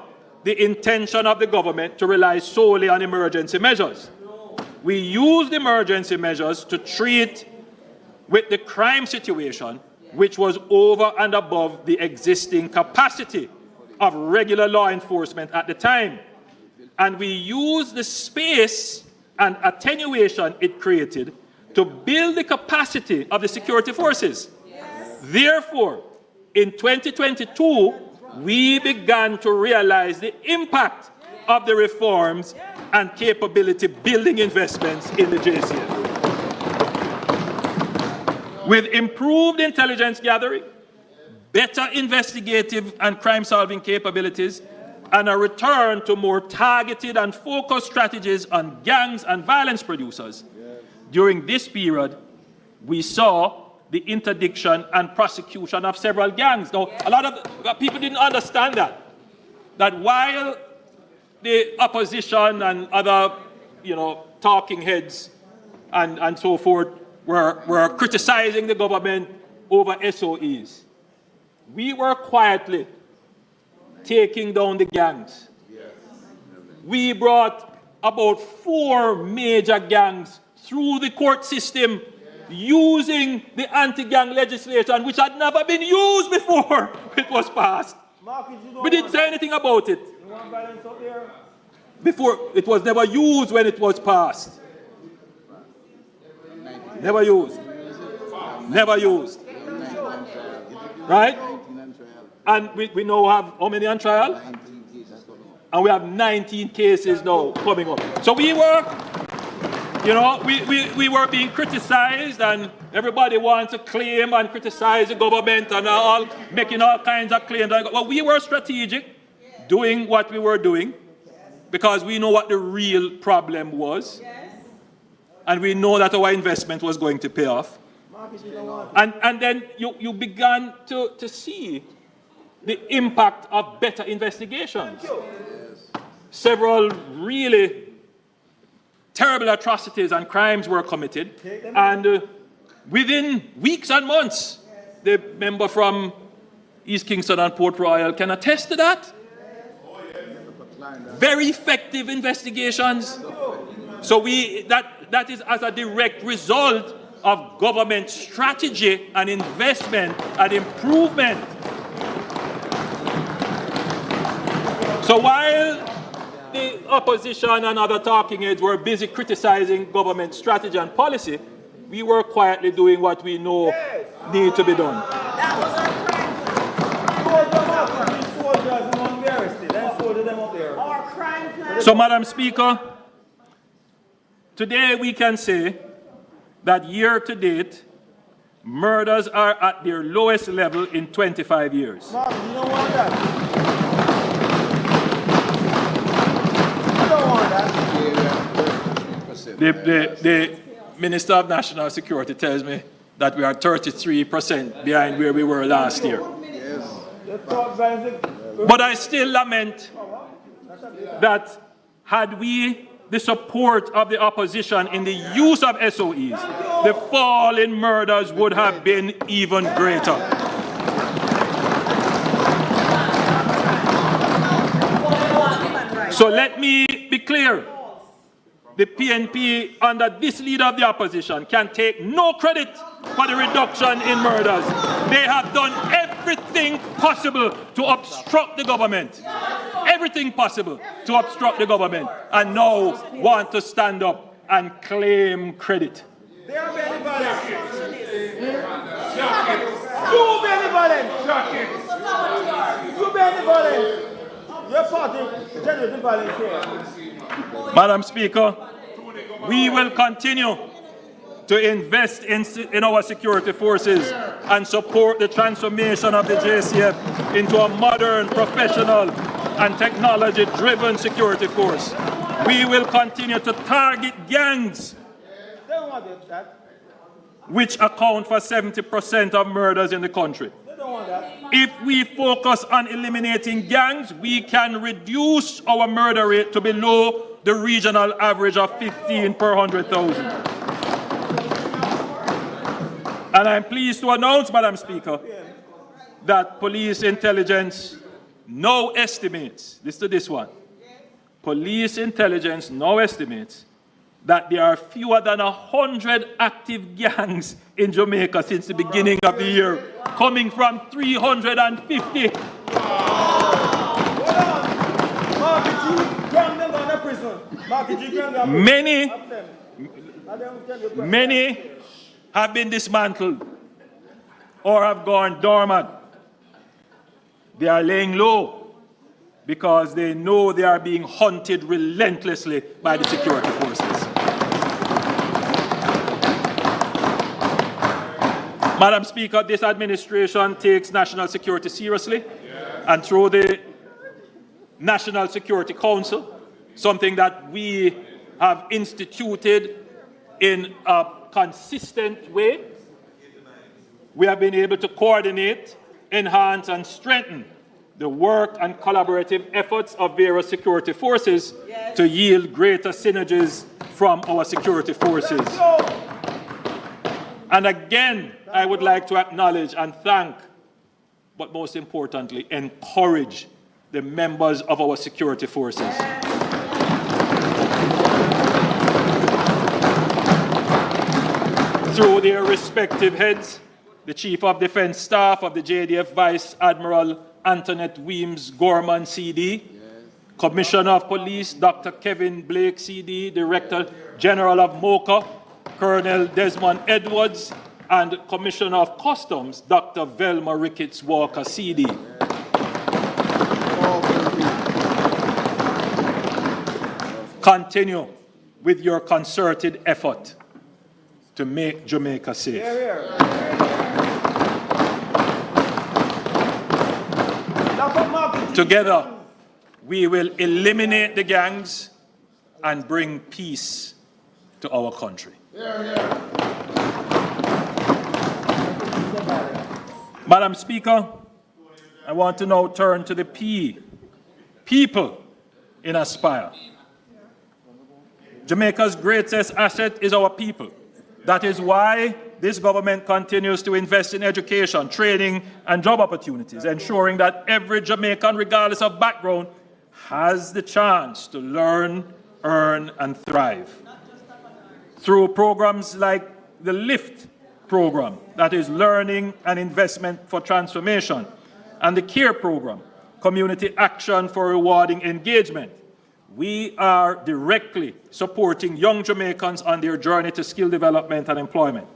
K: the intention of the government to rely solely on emergency measures. We used emergency measures to treat with the crime situation, which was over and above the existing capacity of regular law enforcement at the time. And we used the space and attenuation it created to build the capacity of the security forces. Therefore, in 2022, we began to realize the impact of the reforms and capability building investments in the JCF. With improved intelligence gathering, better investigative and crime-solving capabilities, and a return to more targeted and focused strategies on gangs and violence producers, during this period, we saw the interdiction and prosecution of several gangs. Now, a lot of people didn't understand that while the opposition and other, talking heads and so forth were criticizing the government over SOEs, we were quietly taking down the gangs. We brought about 4 major gangs through the court system using the anti-gang legislation, which had never been used before it was passed. We didn't say anything about it. Before, it was never used when it was passed. Never used. Never used. Right? And we now have how many on trial? And we have 19 cases now coming up. So we were, we were being criticized, and everybody wants to claim and criticize the government and all making all kinds of claims. Well, we were strategic, doing what we were doing, because we know what the real problem was, and we know that our investment was going to pay off. And then you began to see the impact of better investigations. Several really terrible atrocities and crimes were committed, and within weeks and months, the member from East Kingston and Port Royal can attest to that. Very effective investigations. So that is as a direct result of government strategy and investment and improvement. So while the opposition and other talking heads were busy criticizing government strategy and policy, we were quietly doing what we know need to be done. So, Madam Speaker, today we can say that year to date, murders are at their lowest level in 25 years. The Minister of National Security tells me that we are 33% behind where we were last year. But I still lament that had we the support of the opposition in the use of SOEs, the fall in murders would have been even greater. So let me be clear. The PNP, under this leader of the opposition, can take no credit for the reduction in murders. They have done everything possible to obstruct the government. Everything possible to obstruct the government, and now want to stand up and claim credit.
L: They are benevolent. You benevolent. You benevolent. Your party generates violence here.
K: Madam Speaker, we will continue to invest in our security forces and support the transformation of the JCF into a modern, professional, and technology-driven security force. We will continue to target gangs, which account for 70% of murders in the country. If we focus on eliminating gangs, we can reduce our murder rate to below the regional average of 15 per 100,000. And I'm pleased to announce, Madam Speaker, that police intelligence now estimates, listen to this one, police intelligence now estimates that there are fewer than 100 active gangs in Jamaica since the beginning of the year, coming from 350. Many have been dismantled or have gone dormant. They are laying low because they know they are being hunted relentlessly by the security forces. Madam Speaker, this administration takes national security seriously, and through the National Security Council, something that we have instituted in a consistent way, we have been able to coordinate, enhance, and strengthen the work and collaborative efforts of various security forces to yield greater synergies from our security forces. And again, I would like to acknowledge and thank, but most importantly, encourage the members of our security forces. Through their respective heads, the Chief of Defense Staff of the JDF Vice Admiral Antoinette Weems Gorman, CD, Commissioner of Police Dr. Kevin Blake, CD, Director General of MOCA, Colonel Desmond Edwards, and Commissioner of Customs Dr. Velma Ricketts Walker, CD. Continue with your concerted effort to make Jamaica safe. Together, we will eliminate the gangs and bring peace to our country. Madam Speaker, I want to now turn to the people in Aspire. Jamaica's greatest asset is our people. That is why this government continues to invest in education, training, and job opportunities, ensuring that every Jamaican, regardless of background, has the chance to learn, earn, and thrive. Through programs like the LIFT program, that is Learning and Investment for Transformation, and the CARE program, Community Action for Rewarding Engagement, we are directly supporting young Jamaicans on their journey to skill development and employment.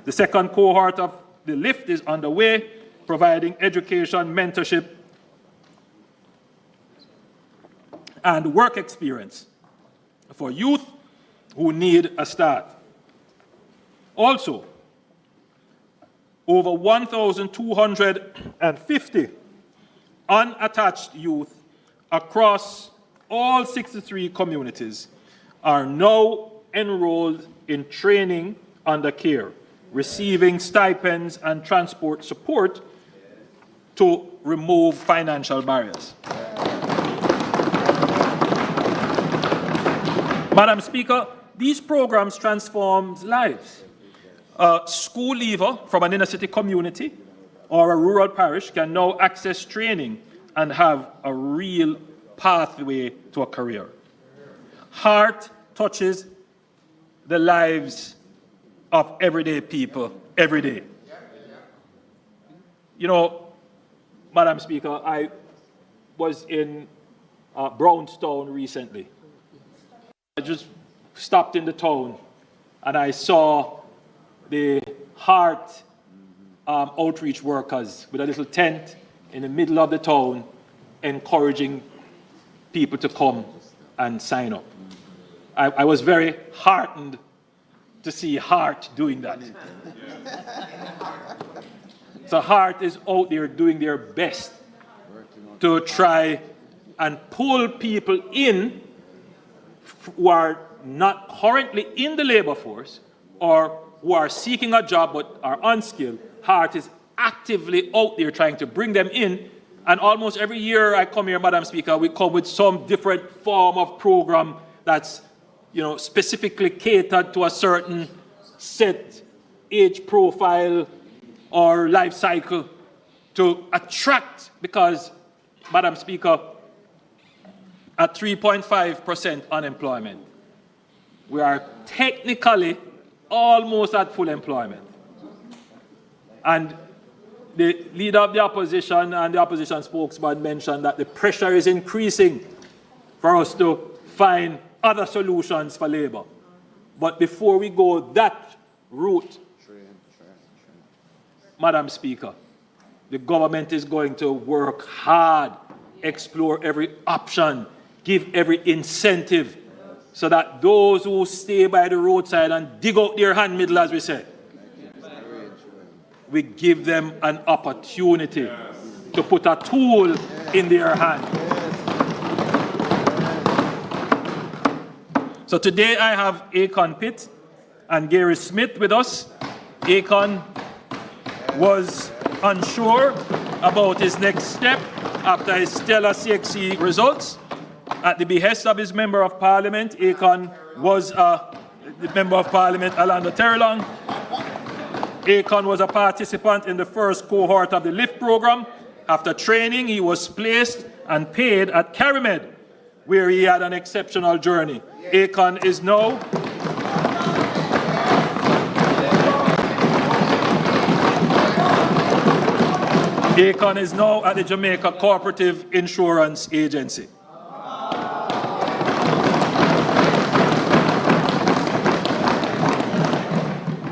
K: The second cohort of the lift is underway, providing education, mentorship, and work experience for youth who need a start. Also, over 1,250 unattached youth across all 63 communities are now enrolled in training under care, receiving stipends and transport support to remove financial barriers. Madam Speaker, these programs transform lives. A school leaver from an inner city community or a rural parish can now access training and have a real pathway to a career. Heart touches the lives of everyday people every day. You know, Madam Speaker, I was in Brownstown recently. I just stopped in the town and I saw the heart outreach workers with a little tent in the middle of the town encouraging people to come and sign up. I was very heartened to see Heart doing that. So Heart is out there doing their best to try and pull people in who are not currently in the labor force or who are seeking a job but are unskilled. Heart is actively out there trying to bring them in. And almost every year I come here, Madam Speaker, we come with some different form of program that's, you know, specifically catered to a certain set age profile or life cycle to attract, because, Madam Speaker, at 3.5% unemployment, we are technically almost at full employment. And the leader of the opposition and the opposition spokesman mentioned that the pressure is increasing for us to find other solutions for labor. But before we go that route, Madam Speaker, the government is going to work hard, explore every option, give every incentive, so that those who stay by the roadside and dig out their hand middle, as we say, we give them an opportunity to put a tool in their hand. So today I have Akon Pitt and Gary Smith with us. Akon was unsure about his next step after his stellar CXC results. At the behest of his Member of Parliament, Akon was the Member of Parliament, Alanda Terrelong. Akon was a participant in the first cohort of the LIFT program. After training, he was placed and paid at Carimed, where he had an exceptional journey. Akon is now at the Jamaica Cooperative Insurance Agency.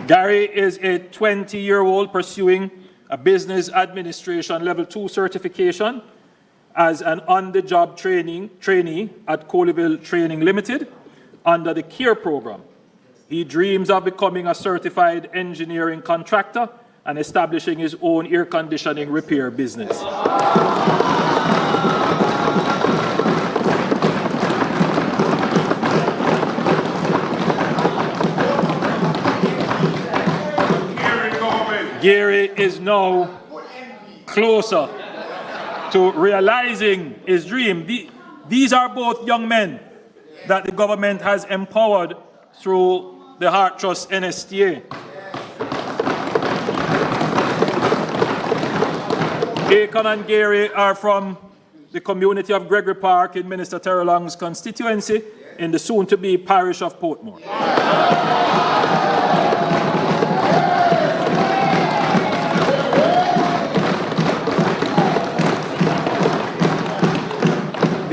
K: Gary is a 20-year-old pursuing a business administration level 2 certification as an on-the-job trainee at Coleville Training Limited under the CARE program. He dreams of becoming a certified engineering contractor and establishing his own air conditioning repair business. Gary is now closer to realizing his dream. These are both young men that the government has empowered through the Heart Trust NSTA. Akon and Gary are from the community of Gregory Park in Minister Terrelong's constituency in the soon-to-be parish of Portmore.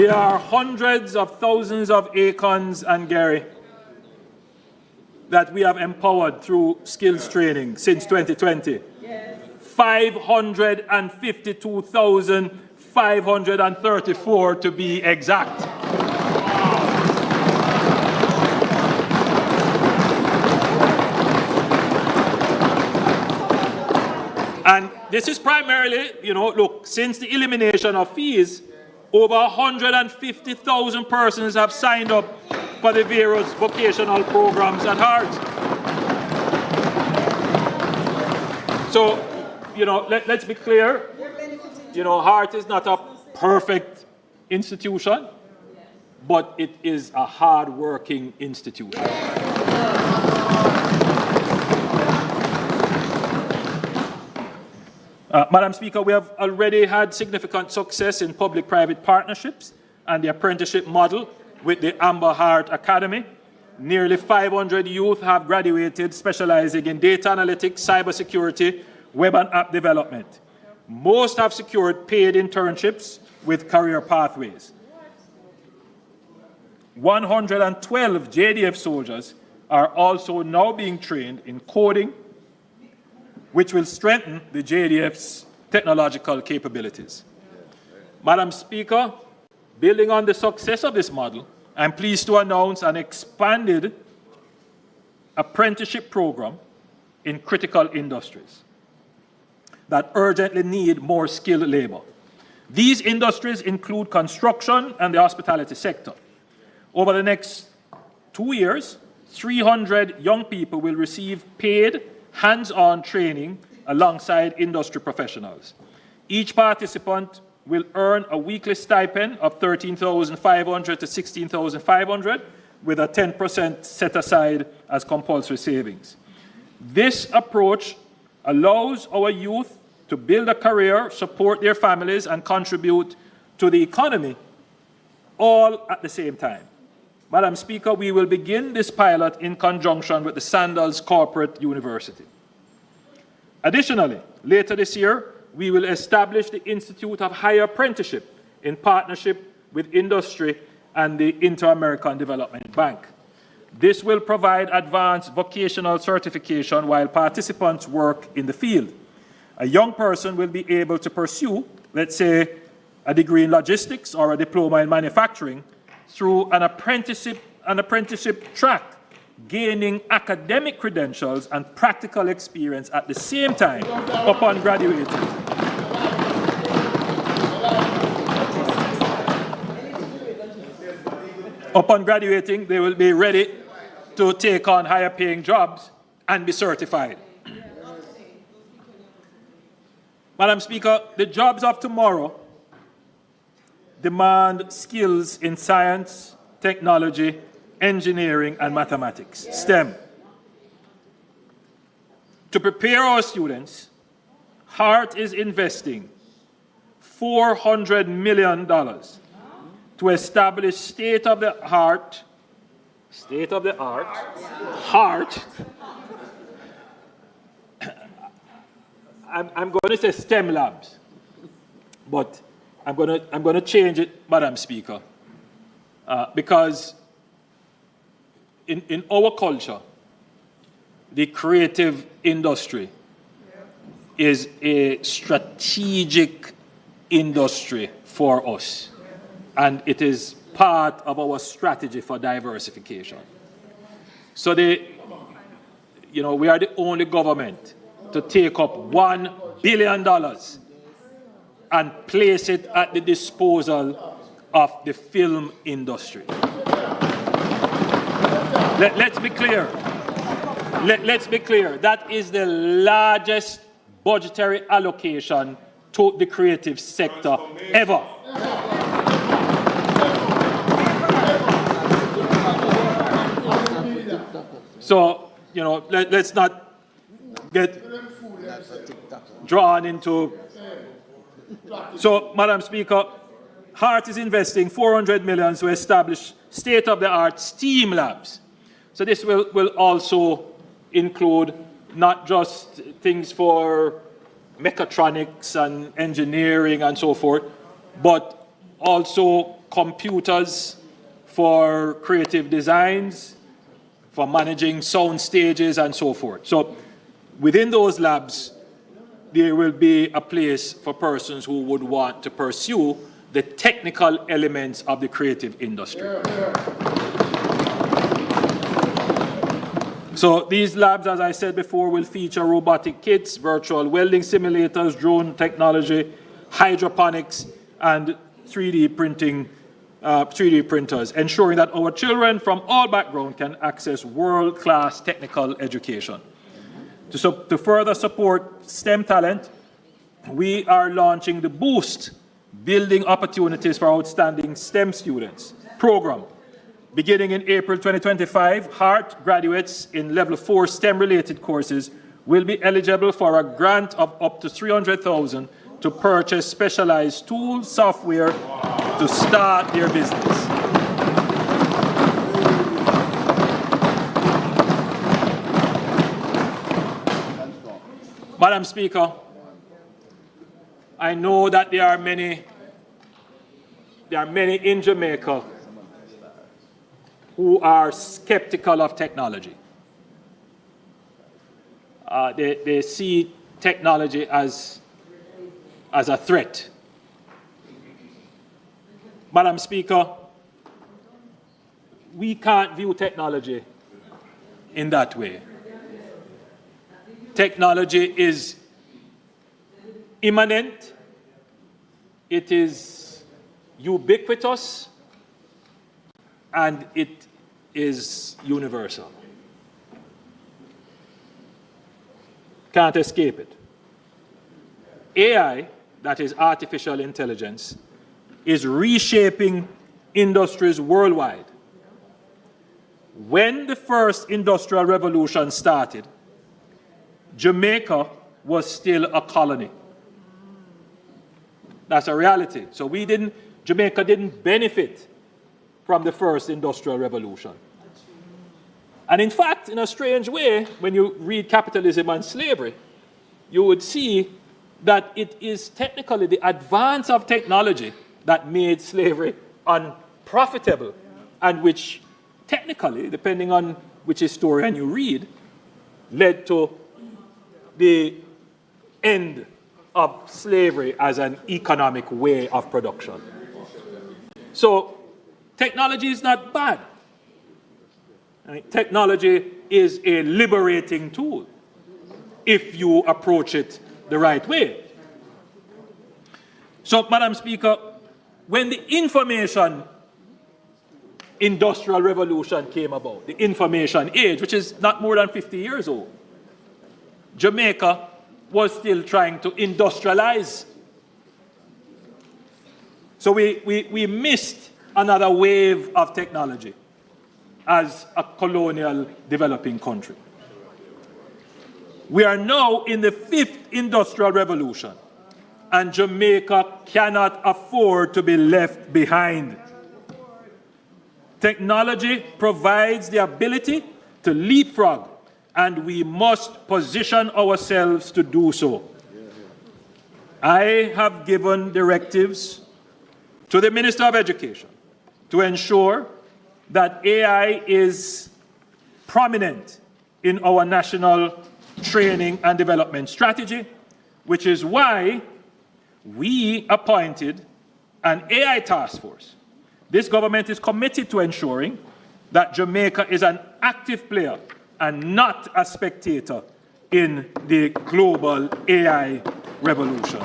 K: There are hundreds of thousands of Akons and Gary that we have empowered through skills training since 2020. 552,534 to be exact. And this is primarily, look, since the elimination of fees, over 150,000 persons have signed up for the various vocational programs at Hart. So, let's be clear. Hart is not a perfect institution, but it is a hard-working institution. Madam Speaker, we have already had significant success in public-private partnerships and the apprenticeship model with the Amber Hart Academy. Nearly 500 youth have graduated specializing in data analytics, cybersecurity, web and app development. Most have secured paid internships with career pathways. 112 JDF soldiers are also now being trained in coding, which will strengthen the JDF's technological capabilities. Madam Speaker, building on the success of this model, I'm pleased to announce an expanded apprenticeship program in critical industries that urgently need more skilled labor. These industries include construction and the hospitality sector. Over the next 2 years, 300 young people will receive paid hands-on training alongside industry professionals. Each participant will earn a weekly stipend of $13,500 to $16,500 with a 10% set aside as compulsory savings. This approach allows our youth to build a career, support their families, and contribute to the economy all at the same time. Madam Speaker, we will begin this pilot in conjunction with the Sandals Corporate University. Additionally, later this year, we will establish the Institute of Higher Apprenticeship in partnership with industry and the Inter-American Development Bank. This will provide advanced vocational certification while participants work in the field. A young person will be able to pursue, let's say, a degree in logistics or a diploma in manufacturing through an apprenticeship track, gaining academic credentials and practical experience at the same time upon graduating. Upon graduating, they will be ready to take on higher paying jobs and be certified. Madam Speaker, the jobs of tomorrow demand skills in science, technology, engineering, and mathematics, STEM. To prepare our students, Hart is investing $400 million to establish state-of-the-art, Hart, I'm going to say STEM labs, but I'm going to change it, Madam Speaker, because in our culture, the creative industry is a strategic industry for us, and it is part of our strategy for diversification. So we are the only government to take up $1 billion and place it at the disposal of the film industry. Let's be clear. Let's be clear. That is the largest budgetary allocation to the creative sector ever. So, let's not get drawn into. So, Madam Speaker, Hart is investing $400 million to establish state-of-the-art STEAM labs. So this will also include not just things for mechatronics and engineering and so forth, but also computers for creative designs, for managing sound stages and so forth. So within those labs, there will be a place for persons who would want to pursue the technical elements of the creative industry. So these labs, as I said before, will feature robotic kits, virtual welding simulators, drone technology, hydroponics, and 3D printers, ensuring that our children from all backgrounds can access world-class technical education. To further support STEM talent, we are launching the Boost Building Opportunities for Outstanding STEM Students program. Beginning in April 2025, HEART graduates in Level 4 STEM-related courses will be eligible for a grant of up to $300,000 to purchase specialized tools, software to start their business. Madam Speaker, I know that there are many in Jamaica who are skeptical of technology. They see technology as a threat. Madam Speaker, we can't view technology in that way. Technology is immanent, it is ubiquitous, and it is universal. Can't escape it. AI, that is artificial intelligence, is reshaping industries worldwide. When the first industrial revolution started, Jamaica was still a colony. That's a reality. So Jamaica didn't benefit from the first industrial revolution. And in fact, in a strange way, when you read Capitalism and Slavery, you would see that it is technically the advance of technology that made slavery unprofitable, and which technically, depending on which historian you read, led to the end of slavery as an economic way of production. So technology is not bad. Technology is a liberating tool if you approach it the right way. So, Madam Speaker, when the information industrial revolution came about, the information age, which is not more than 50 years old, Jamaica was still trying to industrialize. So we missed another wave of technology as a colonial developing country. We are now in the 5th industrial revolution, and Jamaica cannot afford to be left behind. Technology provides the ability to leapfrog, and we must position ourselves to do so. I have given directives to the Minister of Education to ensure that AI is prominent in our national training and development strategy, which is why we appointed an AI task force. This government is committed to ensuring that Jamaica is an active player and not a spectator in the global AI revolution.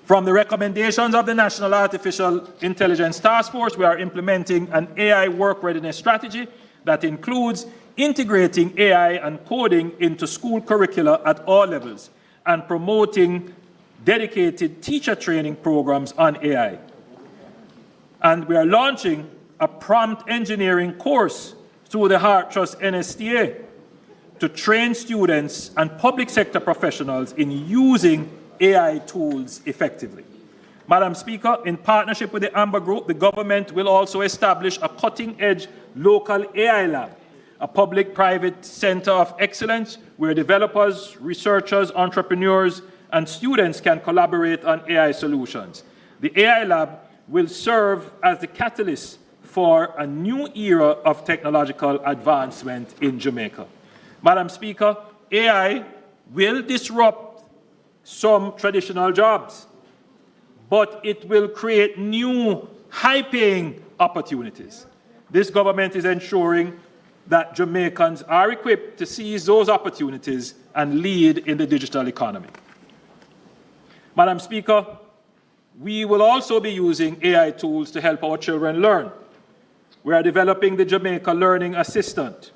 K: From the recommendations of the National Artificial Intelligence Task Force, we are implementing an AI work readiness strategy that includes integrating AI and coding into school curricula at all levels and promoting dedicated teacher training programs on AI. And we are launching a prompt engineering course through the Heart Trust NSTA to train students and public sector professionals in using AI tools effectively. Madam Speaker, in partnership with the Amber Group, the government will also establish a cutting-edge local AI lab, a public-private center of excellence where developers, researchers, entrepreneurs, and students can collaborate on AI solutions. The AI Lab will serve as the catalyst for a new era of technological advancement in Jamaica. Madam Speaker, AI will disrupt some traditional jobs, but it will create new high-paying opportunities. This government is ensuring that Jamaicans are equipped to seize those opportunities and lead in the digital economy. Madam Speaker, we will also be using AI tools to help our children learn. We are developing the Jamaica Learning Assistant,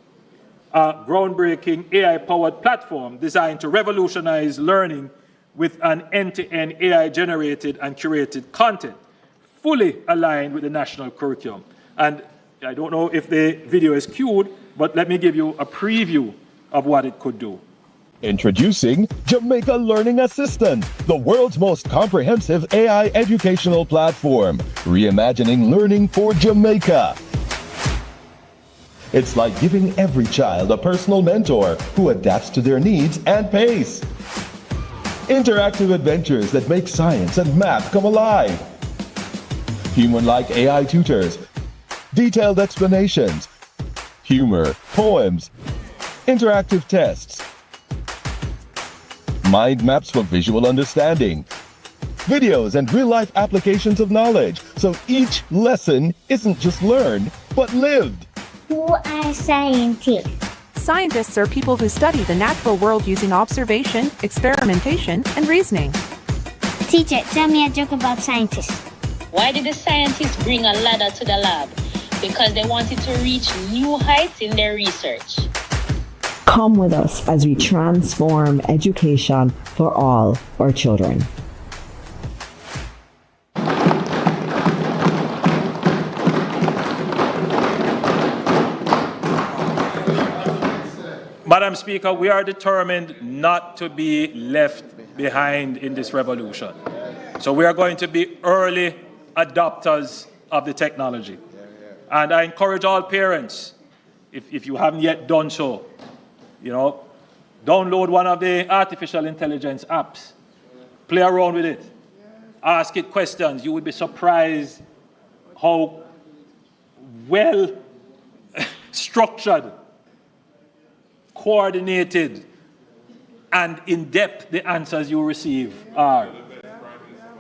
K: a groundbreaking AI-powered platform designed to revolutionize learning with an end-to-end AI-generated and curated content, fully aligned with the national curriculum. And I don't know if the video is cued, but let me give you a preview of what it could do.
M: Introducing Jamaica Learning Assistant, the world's most comprehensive AI educational platform, reimagining learning for Jamaica. It's like giving every child a personal mentor who adapts to their needs and pace. Interactive adventures that make science and math come alive. Human-like AI tutors, detailed explanations, humor, poems, interactive tests, mind maps for visual understanding, videos and real-life applications of knowledge, so each lesson isn't just learned, but lived.
N: Who are scientists?
F: Scientists are people who study the natural world using observation, experimentation, and reasoning.
N: Teacher, tell me a joke about scientists.
O: Why did the scientists bring a ladder to the lab? Because they wanted to reach new heights in their research.
P: Come with us as we transform education for all our children.
K: Madam Speaker, we are determined not to be left behind in this revolution. So we are going to be early adopters of the technology. And I encourage all parents, if you haven't yet done so, download one of the artificial intelligence apps. Play around with it. Ask it questions. You would be surprised how well structured, coordinated, and in-depth the answers you receive are.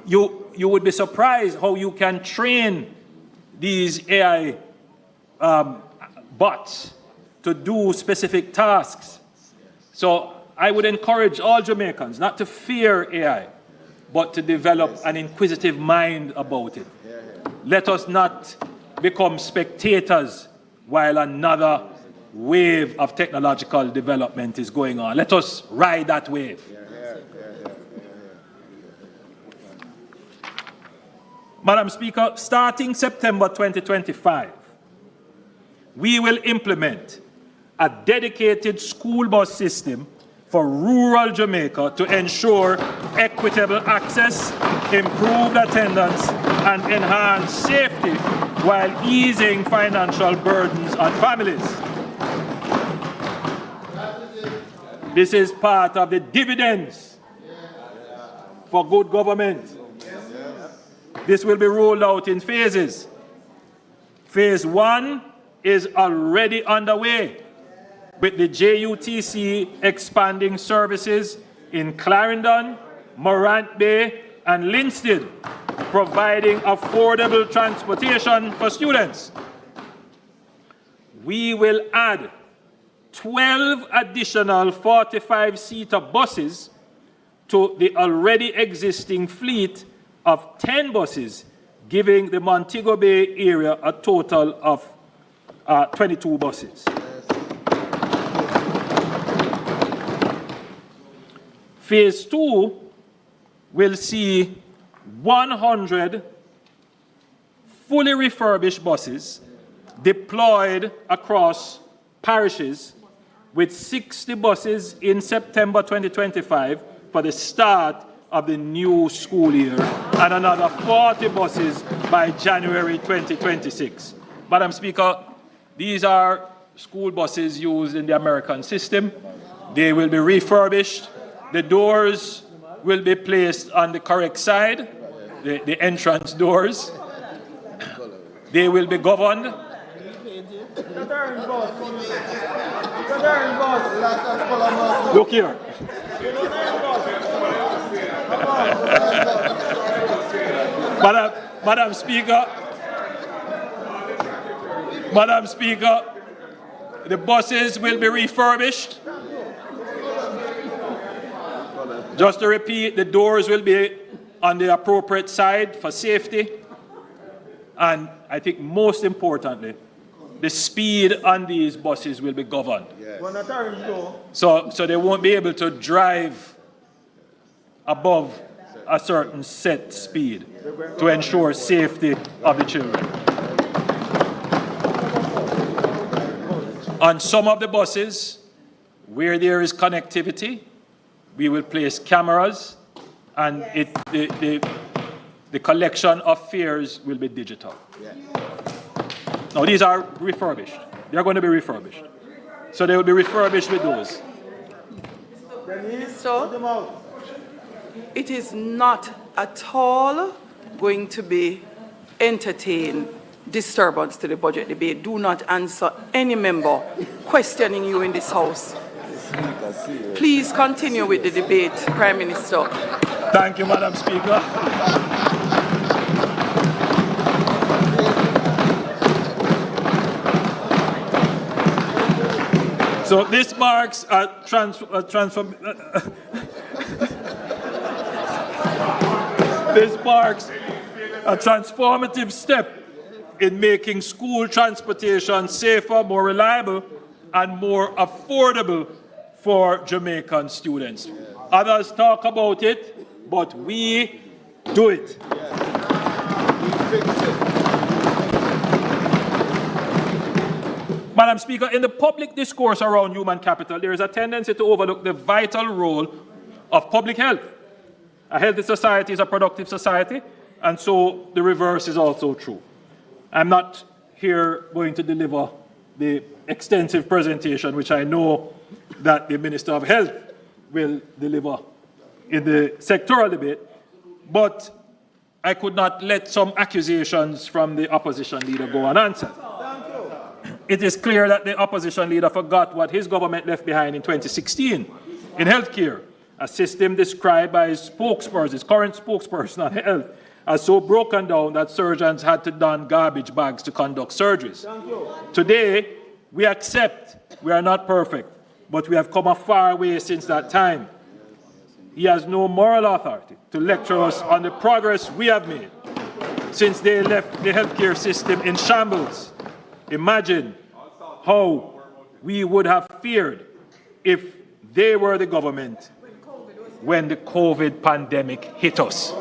K: You would be surprised how you can train these AI bots to do specific tasks. So I would encourage all Jamaicans not to fear AI, but to develop an inquisitive mind about it. Let us not become spectators while another wave of technological development is going on. Let us ride that wave. Madam Speaker, starting September 2025, we will implement a dedicated school bus system for rural Jamaica to ensure equitable access, improved attendance, and enhanced safety while easing financial burdens on families. This is part of the dividends for good government. This will be rolled out in phases. Phase 1 is already underway, with the JUTC expanding services in Clarendon, Morant Bay, and Linstead, providing affordable transportation for students. We will add 12 additional 45-seater buses to the already existing fleet of 10 buses, giving the Montego Bay area a total of 22 buses. Phase 2 will see 100 fully refurbished buses deployed across parishes, with 60 buses in September 2025 for the start of the new school year, and another 40 buses by January 2026. Madam Speaker, these are school buses used in the American system. They will be refurbished. The doors will be placed on the correct side, the entrance doors. They will be governed. Look here. Madam Speaker, the buses will be refurbished. Just to repeat, the doors will be on the appropriate side for safety. And I think most importantly, the speed on these buses will be governed. Yes. So they won't be able to drive above a certain set speed to ensure safety of the children. On some of the buses, where there is connectivity, we will place cameras, and the collection of fares will be digital. Now, these are refurbished. They are going to be refurbished. So they will be refurbished with those.
H: So, it is not at all going to be entertain disturbance to the budget debate. Do not answer any member questioning you in this House. Please continue with the debate, Prime Minister.
K: Thank you, Madam Speaker. So this marks a transformative step in making school transportation safer, more reliable, and more affordable for Jamaican students. Others talk about it, but we do it. Madam Speaker, in the public discourse around human capital, there is a tendency to overlook the vital role of public health. A healthy society is a productive society, and so the reverse is also true. I'm not here going to deliver the extensive presentation which I know that the Minister of Health will deliver in the sectoral debate, but I could not let some accusations from the opposition leader go unanswered. It is clear that the opposition leader forgot what his government left behind in 2016 in healthcare, a system described by his spokesperson, his current spokesperson on health, as so broken down that surgeons had to don garbage bags to conduct surgeries. Today, we accept we are not perfect, but we have come a far way since that time. He has no moral authority to lecture us on the progress we have made since they left the healthcare system in shambles. Imagine how we would have feared if they were the government when the COVID pandemic hit us.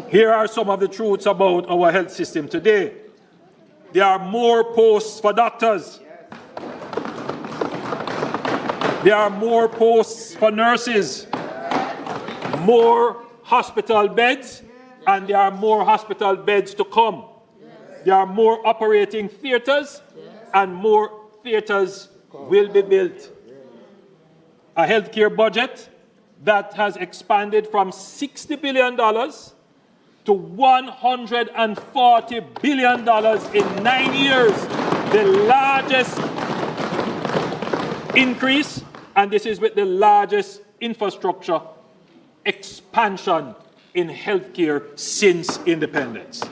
K: Here are some of the truths about our health system today. There are more posts for doctors. There are more posts for nurses, more hospital beds, and there are more hospital beds to come. There are more operating theaters, and more theaters will be built. A healthcare budget that has expanded from $60 billion to $140 billion in 9 years, the largest increase, and this is with the largest infrastructure expansion in healthcare since independence.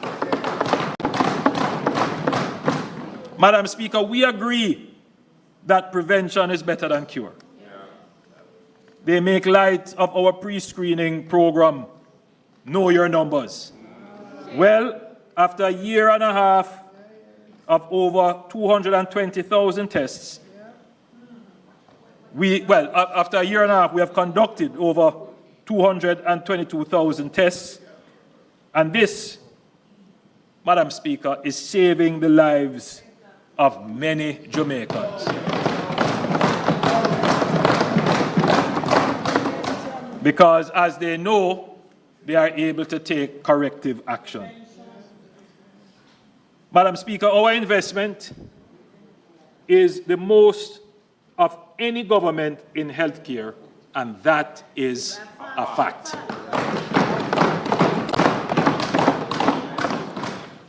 K: Madam Speaker, we agree that prevention is better than cure. They make light of our pre-screening program, Know Your Numbers. Well, after a year and a half of over 220,000 tests, after a year and a half, we have conducted over 222,000 tests, and this, Madam Speaker, is saving the lives of many Jamaicans. Because as they know, they are able to take corrective action. Madam Speaker, our investment is the most of any government in healthcare, and that is a fact.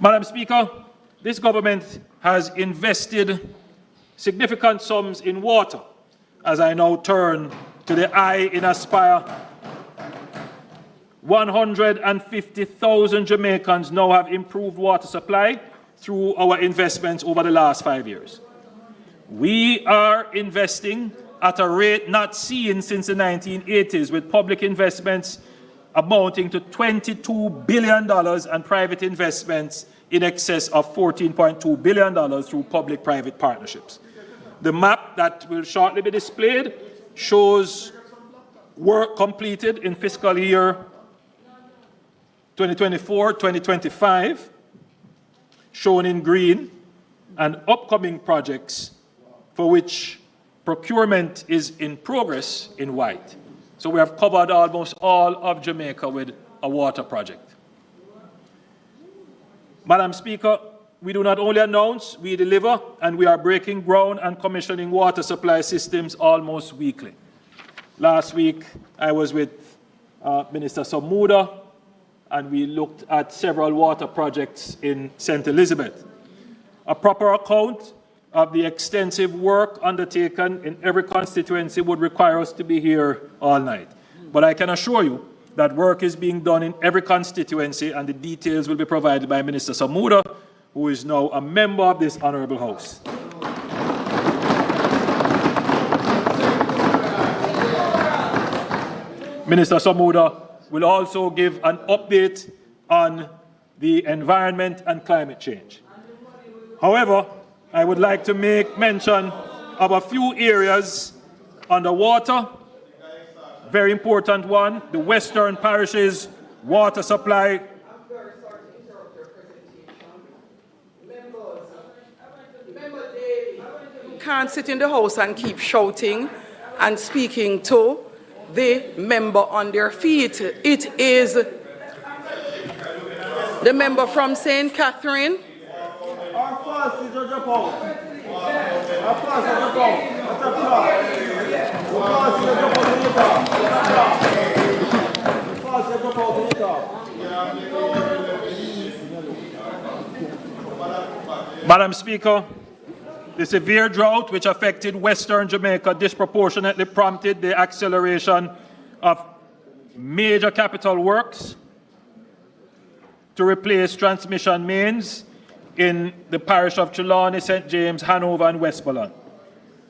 K: Madam Speaker, this government has invested significant sums in water. As I now turn to the I in Aspire, 150,000 Jamaicans now have improved water supply through our investments over the last 5 years. We are investing at a rate not seen since the 1980s, with public investments amounting to $22 billion and private investments in excess of $14.2 billion through public-private partnerships. The map that will shortly be displayed shows work completed in fiscal year 2024-2025, shown in green, and upcoming projects for which procurement is in progress in white. So we have covered almost all of Jamaica with a water project. Madam Speaker, we do not only announce, we deliver, and we are breaking ground and commissioning water supply systems almost weekly. Last week, I was with Minister Samuda, and we looked at several water projects in St. Elizabeth. A proper account of the extensive work undertaken in every constituency would require us to be here all night. But I can assure you that work is being done in every constituency, and the details will be provided by Minister Samuda, who is now a member of this Honourable House. Minister Samuda will also give an update on the environment and climate change. However, I would like to make mention of a few areas underwater. Very important one, the Western Parishes water supply.
H: Can't sit in the House and keep shouting and speaking to the member on their feet. It is the member from St. Catherine.
K: Madam Speaker, the severe drought which affected Western Jamaica disproportionately prompted the acceleration of major capital works to replace transmission mains in the parish of Trelawney, St. James, Hanover, and Westmoreland.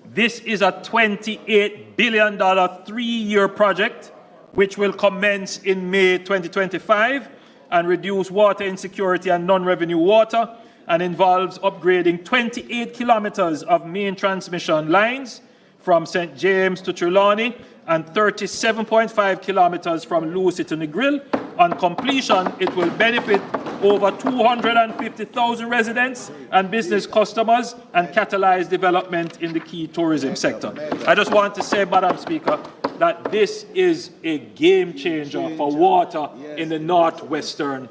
K: This is a $28 billion three-year project which will commence in May 2025 and reduce water insecurity and non-revenue water, and involves upgrading 28 kilometers of main transmission lines from St. James to Trelawney and 37.5 kilometers from Lucy to Negril. On completion, it will benefit over 250,000 residents and business customers and catalyze development in the key tourism sector. I just want to say, Madam Speaker, that this is a game changer for water in the northwestern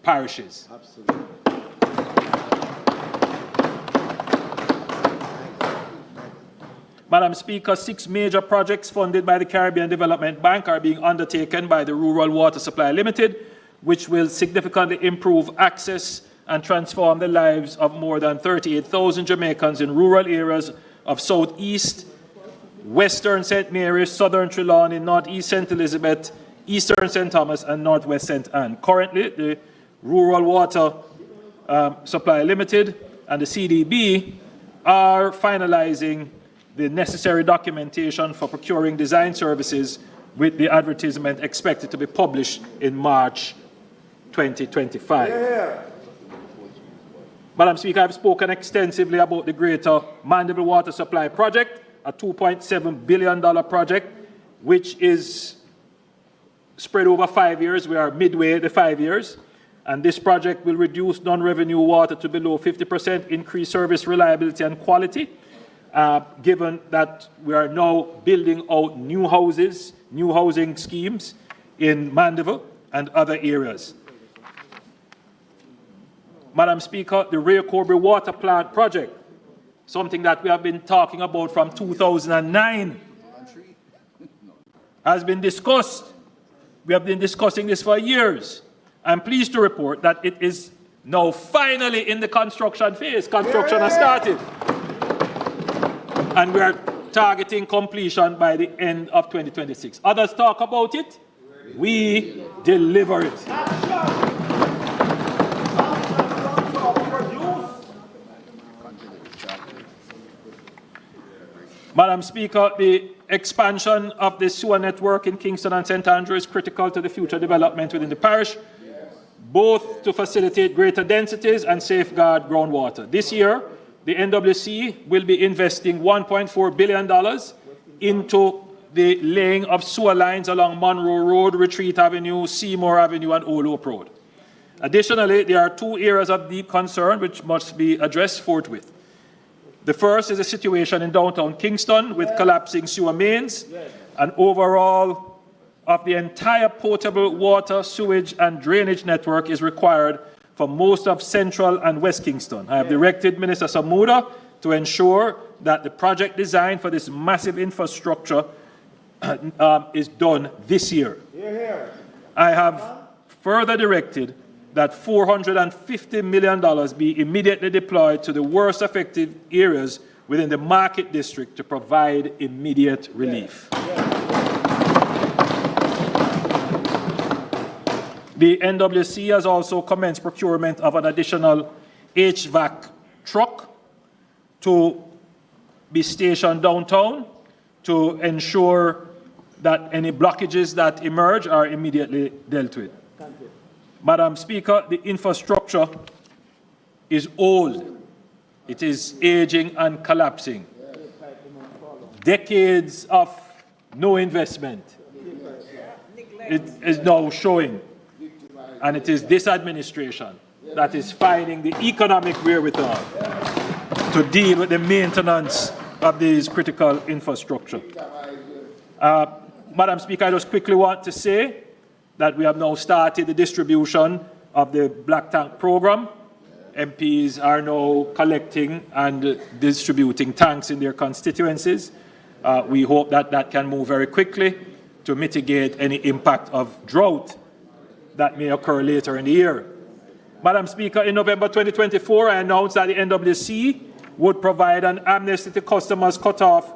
K: parishes. Absolutely. Madam Speaker, 6 major projects funded by the Caribbean Development Bank are being undertaken by the Rural Water Supply Limited, which will significantly improve access and transform the lives of more than 38,000 Jamaicans in rural areas of Southeast, Western St. Mary's, Southern Trelawney, Northeast St. Elizabeth, Eastern St. Thomas, and Northwest St. Anne. Currently, the Rural Water Supply Limited and the CDB are finalizing the necessary documentation for procuring design services, with the advertisement expected to be published in March 2025. Madam Speaker, I've spoken extensively about the Greater Mandeville Water Supply Project, a $2.7 billion project, which is spread over 5 years. We are midway the 5 years. And this project will reduce non-revenue water to below 50%, increase service reliability and quality, given that we are now building out new houses, new housing schemes in Mandeville and other areas. Madam Speaker, the Ray Corby Water Plant Project something that we have been talking about from 2009, has been discussed. We have been discussing this for years. I'm pleased to report that it is now finally in the construction phase. Construction has started. And we are targeting completion by the end of 2026. Others talk about it. We deliver it. Madam Speaker, the expansion of the sewer network in Kingston and St. Andrew is critical to the future development within the parish, both to facilitate greater densities and safeguard groundwater. This year, the NWC will be investing $1.4 billion into the laying of sewer lines along Monroe Road, Retreat Avenue, Seymour Avenue, and Old Hope Road. Additionally, there are two areas of deep concern which must be addressed forthwith. The first is the situation in downtown Kingston with collapsing sewer mains and overall of the entire potable water, sewage, and drainage network is required for most of Central and West Kingston. I have directed Minister Samuda to ensure that the project design for this massive infrastructure is done this year. I have further directed that $450 million be immediately deployed to the worst affected areas within the Market District to provide immediate relief. The NWC has also commenced procurement of an additional HVAC truck to be stationed downtown to ensure that any blockages that emerge are immediately dealt with. Madam Speaker, the infrastructure is old. It is aging and collapsing. Decades of no investment. It is now showing. And it is this administration that is finding the economic wherewithal to deal with the maintenance of these critical infrastructure. Madam Speaker, I just quickly want to say that we have now started the distribution of the Black Tank program. MPs are now collecting and distributing tanks in their constituencies. We hope that that can move very quickly to mitigate any impact of drought that may occur later in the year. Madam Speaker, in November 2024, I announced that the NWC would provide an amnesty to customers cut off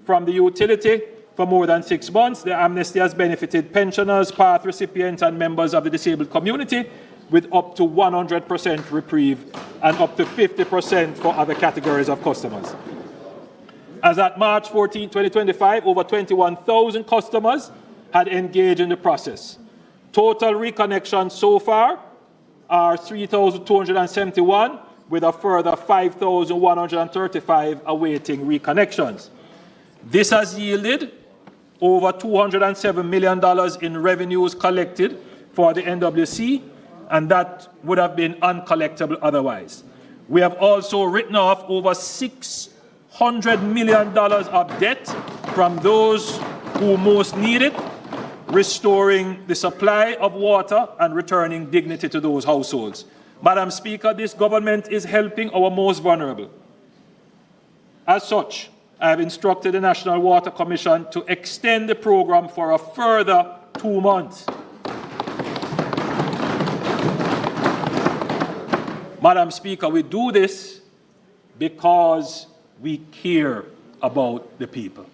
K: from the utility for more than 6 months. The amnesty has benefited pensioners, PATH recipients, and members of the disabled community with up to 100% reprieve and up to 50% for other categories of customers. As at March 14, 2025, over 21,000 customers had engaged in the process. Total reconnections so far are 3,271, with a further 5,135 awaiting reconnections. This has yielded over $207 million in revenues collected for the NWC, and that would have been uncollectible otherwise. We have also written off over $600 million of debt from those who most need it, restoring the supply of water and returning dignity to those households. Madam Speaker, this government is helping our most vulnerable. As such, I have instructed the National Water Commission to extend the program for a further 2 months. Madam Speaker, we do this because we care about the people.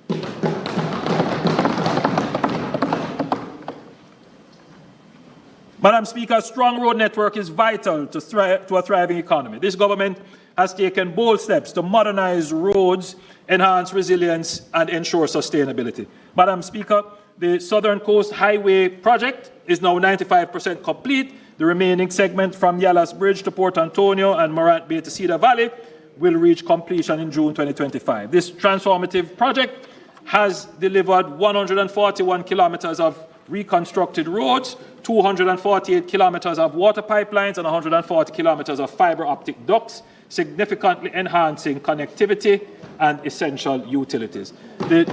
K: Madam Speaker, a strong road network is vital to a thriving economy. This government has taken bold steps to modernize roads, enhance resilience, and ensure sustainability. Madam Speaker, the Southern Coast Highway project is now 95% complete. The remaining segment from Yallas Bridge to Port Antonio and Morant Bay to Cedar Valley will reach completion in June 2025. This transformative project has delivered 141 kilometers of reconstructed roads, 248 kilometers of water pipelines, and 140 kilometers of fiber optic ducts, significantly enhancing connectivity and essential utilities. The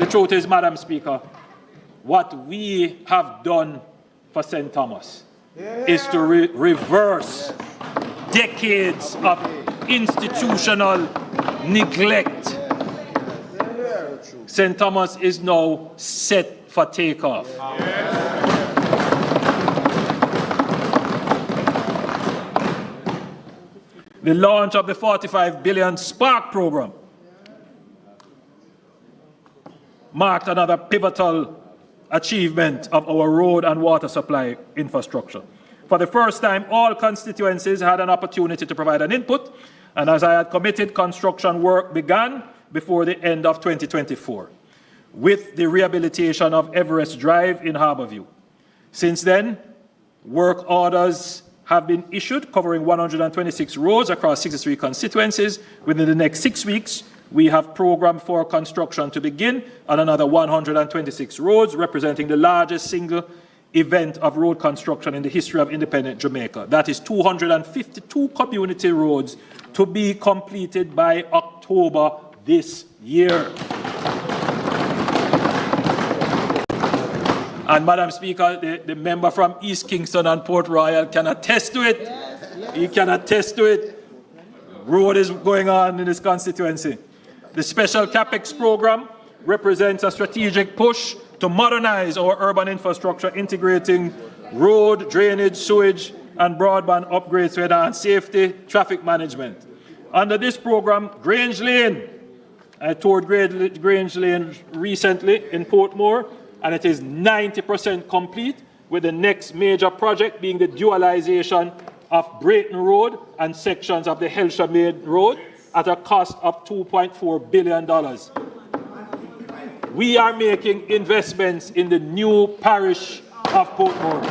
K: truth is, Madam Speaker, what we have done for St. Thomas is to reverse decades of institutional neglect, St. Thomas is now set for takeoff. The launch of the 45 billion Spark program marked another pivotal achievement of our road and water supply infrastructure. For the first time, all constituencies had an opportunity to provide an input, and as I had committed, construction work began before the end of 2024, with the rehabilitation of Everest Drive in Harbourview. Since then, work orders have been issued covering 126 roads across 63 constituencies. Within the next 6 weeks, we have programmed for construction to begin on another 126 roads, representing the largest single event of road construction in the history of independent Jamaica. That is 252 community roads to be completed by October this year. And Madam Speaker, the member from East Kingston and Port Royal can attest to it. He can attest to it. Road is going on in this constituency. The special CapEx program represents a strategic push to modernize our urban infrastructure, integrating road, drainage, sewage, and broadband upgrades to enhance safety, traffic management. Under this program, Grange Lane, I toured Grange Lane recently in Portmore, and it is 90% complete, with the next major project being the dualization of Brayton Road and sections of the Helsha Maid Road at a cost of $2.4 billion. We are making investments in the new parish of Portmore.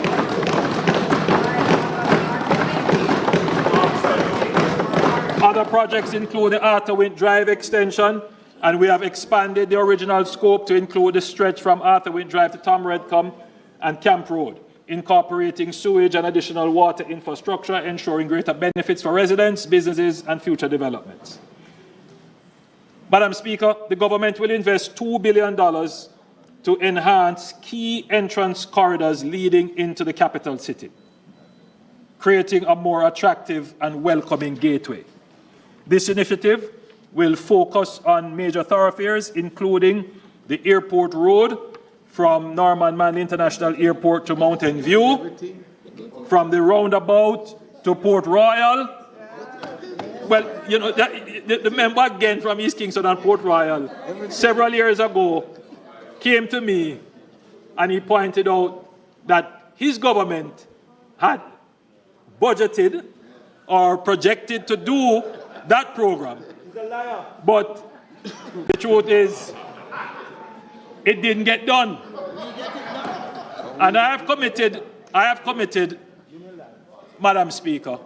K: Other projects include the Arthurwint Drive extension, and we have expanded the original scope to include the stretch from Arthurwint Drive to Tom Redcombe and Camp Road, incorporating sewage and additional water infrastructure, ensuring greater benefits for residents, businesses, and future developments. Madam Speaker, the government will invest $2 billion to enhance key entrance corridors leading into the capital city, creating a more attractive and welcoming gateway. This initiative will focus on major thoroughfares, including the Airport Road from Norman Manley International Airport to Mountain View, from the roundabout to Port Royal. Well, you know, the member again from East Kingston and Port Royal several years ago came to me and he pointed out that his government had budgeted or projected to do that program. But the truth is, it didn't get done. And I have committed, Madam Speaker,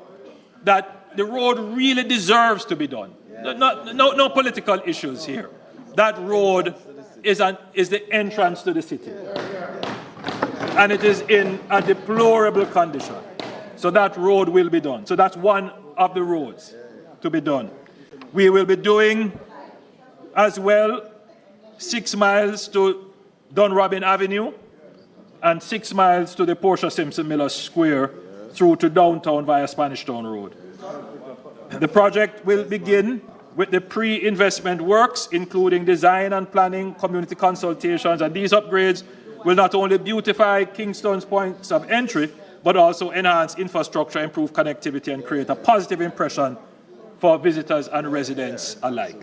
K: that the road really deserves to be done. No political issues here. That road is the entrance to the city. And it is in a deplorable condition. So that road will be done. So that's one of the roads to be done. We will be doing as well 6 miles to Dunrobin Avenue and 6 miles to the Portia Simpson Miller Square through to downtown via Spanish Town Road. The project will begin with the pre-investment works, including design and planning, community consultations, and these upgrades will not only beautify Kingston's points of entry, but also enhance infrastructure, improve connectivity, and create a positive impression for visitors and residents alike.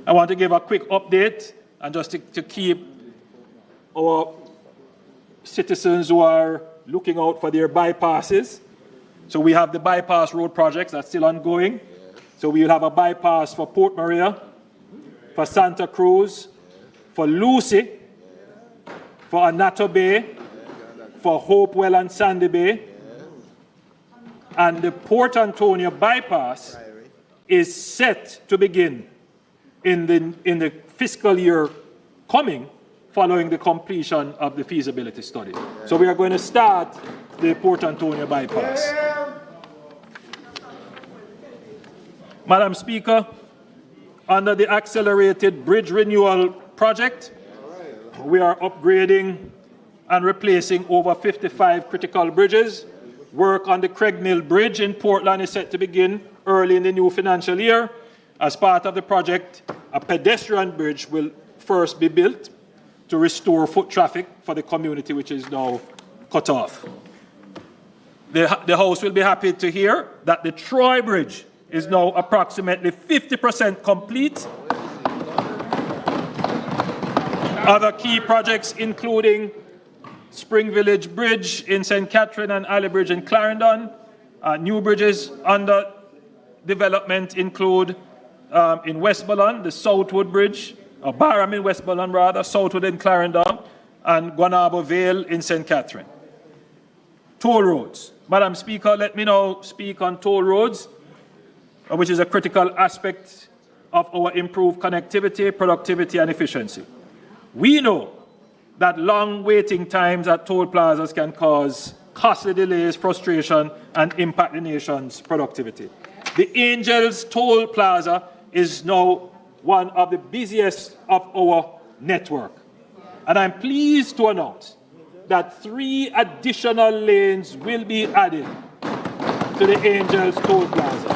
K: I want to give a quick update and just to keep our citizens who are looking out for their bypasses. So we have the bypass road projects that's still ongoing. So we will have a bypass for Port Maria, for Santa Cruz, for Lucy, for Anato Bay, for Hopewell and Sandy Bay. And the Port Antonio bypass is set to begin in the fiscal year coming, following the completion of the feasibility study. So we are going to start the Port Antonio bypass. Madam Speaker, under the accelerated bridge renewal project, we are upgrading and replacing over 55 critical bridges. Work on the Craig Mill Bridge in Portland is set to begin early in the new financial year. As part of the project, a pedestrian bridge will first be built to restore foot traffic for the community, which is now cut off. The House will be happy to hear that the Troy Bridge is now approximately 50% complete. Other key projects including Spring Village Bridge in St. Catherine and Alley Bridge in Clarendon. New bridges under development include in Westmoreland, the Southwood Bridge, Barham in Westmoreland rather, Southwood in Clarendon, and Guanabo Vale in St. Catherine. Toll roads. Madam Speaker, let me now speak on toll roads, which is a critical aspect of our improved connectivity, productivity, and efficiency. We know that long waiting times at toll plazas can cause costly delays, frustration, and impact the nation's productivity. The Angels Toll Plaza is now one of the busiest of our network. And I'm pleased to announce that 3 additional lanes will be added to the Angels Toll Plaza.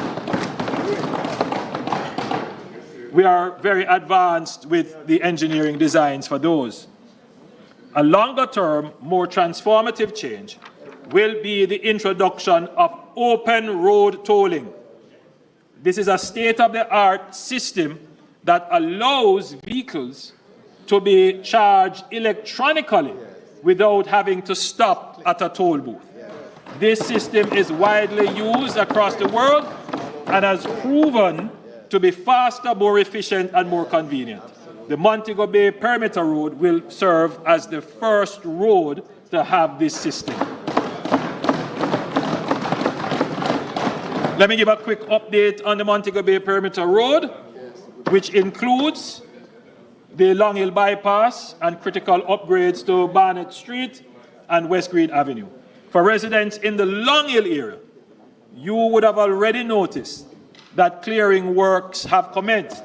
K: We are very advanced with the engineering designs for those. A longer-term, more transformative change will be the introduction of open road tolling. This is a state-of-the-art system that allows vehicles to be charged electronically without having to stop at a toll booth. This system is widely used across the world and has proven to be faster, more efficient, and more convenient. The Montego Bay Perimeter Road will serve as the first road to have this system. Let me give a quick update on the Montego Bay Perimeter Road, which includes the Long Hill Bypass and critical upgrades to Barnett Street and West Green Avenue. For residents in the Long Hill area, you would have already noticed that clearing works have commenced.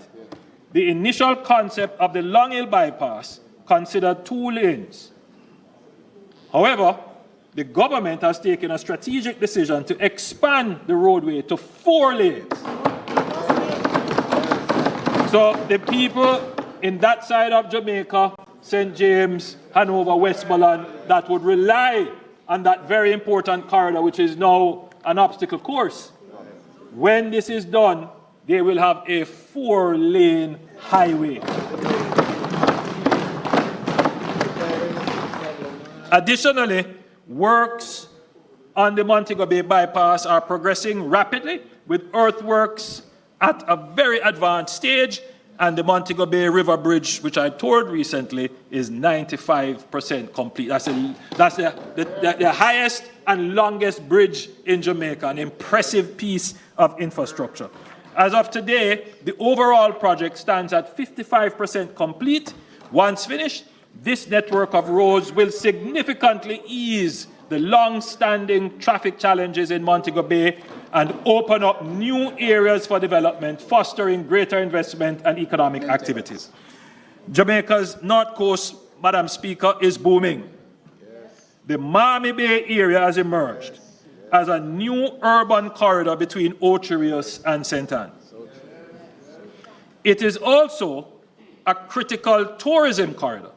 K: The initial concept of the Long Hill Bypass considered 2 lanes. However, the government has taken a strategic decision to expand the roadway to 4 lanes. So the people in that side of Jamaica, St. James, Hanover, Westmoreland, that would rely on that very important corridor, which is now an obstacle course. When this is done, they will have a 4-lane highway. Additionally, works on the Montego Bay Bypass are progressing rapidly, with earthworks at a very advanced stage, and the Montego Bay River Bridge, which I toured recently, is 95% complete. That's the highest and longest bridge in Jamaica, an impressive piece of infrastructure. As of today, the overall project stands at 55% complete. Once finished, this network of roads will significantly ease the long-standing traffic challenges in Montego Bay and open up new areas for development, fostering greater investment and economic activities. Jamaica's North Coast, Madam Speaker, is booming. The Miami Bay area has emerged as a new urban corridor between Ocho Rios and St. Anne. It is also a critical tourism corridor.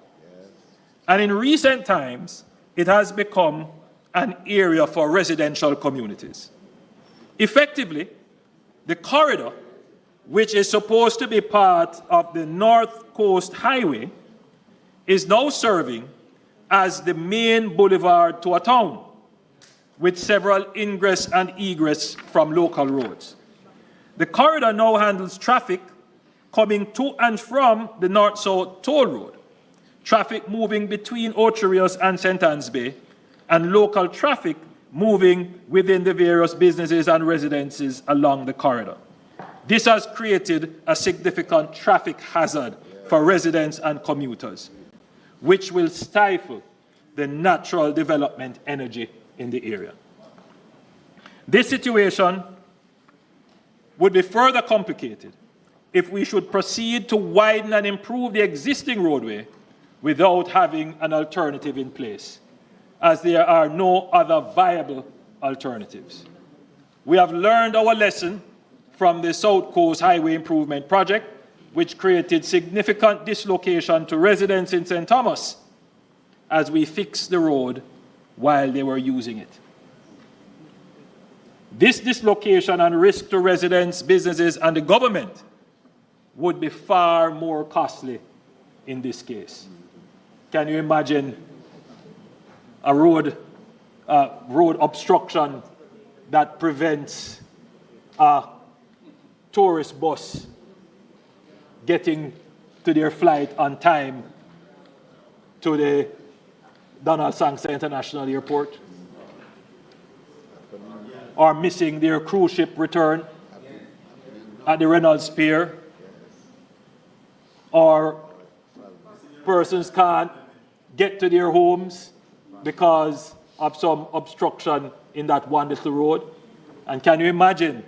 K: And in recent times, it has become an area for residential communities. Effectively, the corridor, which is supposed to be part of the North Coast Highway, is now serving as the main boulevard to a town, with several ingress and egress from local roads. The corridor now handles traffic coming to and from the North-South Toll Road, traffic moving between Ocho Rios and St. Anne's Bay, and local traffic moving within the various businesses and residences along the corridor. This has created a significant traffic hazard for residents and commuters, which will stifle the natural development energy in the area. This situation would be further complicated if we should proceed to widen and improve the existing roadway without having an alternative in place. as there are no other viable alternatives. We have learned our lesson from the South Coast Highway Improvement Project, which created significant dislocation to residents in St. Thomas as we fixed the road while they were using it. This dislocation and risk to residents, businesses, and the government would be far more costly in this case. Can you imagine a road obstruction that prevents a tourist bus getting to their flight on time to the Donald Sangster International Airport, or missing their cruise ship return at the Reynolds Pier, or persons can't get to their homes because of some obstruction in that one little road. And can you imagine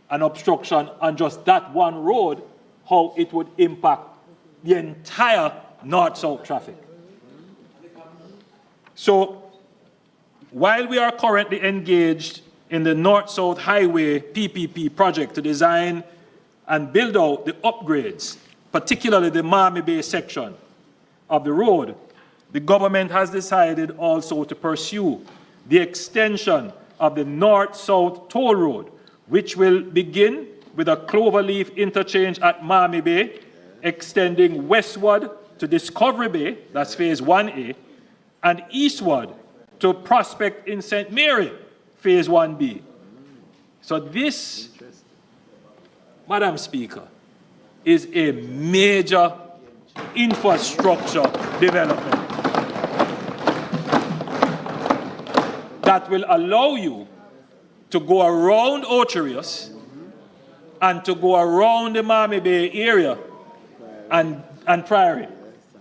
K: an obstruction on just that one road, how it would impact the entire north-south traffic? So, while we are currently engaged in the North-South Highway PPP project to design and build out the upgrades, particularly the Miami Bay section of the road, the government has decided also to pursue the extension of the North-South toll road, which will begin with a cloverleaf interchange at Miami Bay, extending westward to Discovery Bay, that's phase 1A, and eastward to Prospect in St. Mary, phase 1B. So this, Madam Speaker, is a major infrastructure development that will allow you to go around Ocherius and to go around the Miami Bay area and Prairie.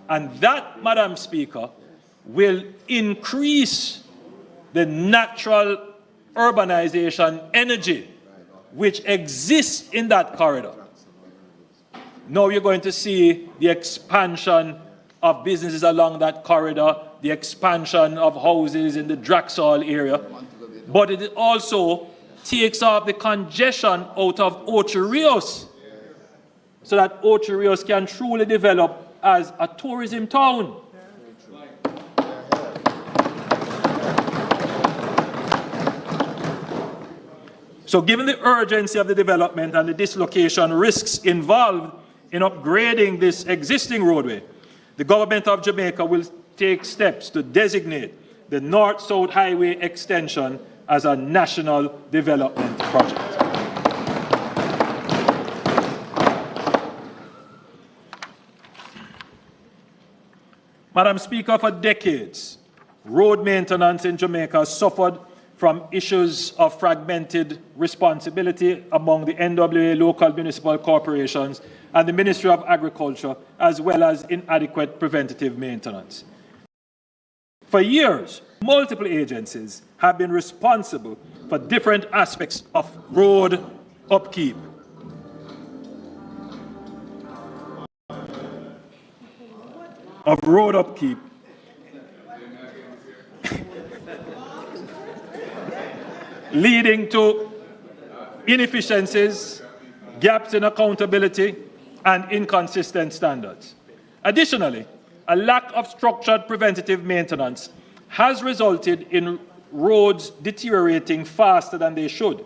K: And that, Madam Speaker, will increase the natural urbanization energy which exists in that corridor. Now you're going to see the expansion of businesses along that corridor, the expansion of houses in the Draxall area, but it also takes off the congestion out of Ocherius so that Ocherius can truly develop as a tourism town. So given the urgency of the development and the dislocation risks involved in upgrading this existing roadway, the government of Jamaica will take steps to designate the North-South Highway extension as a national development project. Madam Speaker, for decades, road maintenance in Jamaica has suffered from issues of fragmented responsibility among the NWA local municipal corporations and the Ministry of Agriculture, as well as inadequate preventative maintenance. For years, multiple agencies have been responsible for different aspects of road upkeep. Leading to inefficiencies, gaps in accountability, and inconsistent standards. Additionally, a lack of structured preventative maintenance has resulted in roads deteriorating faster than they should,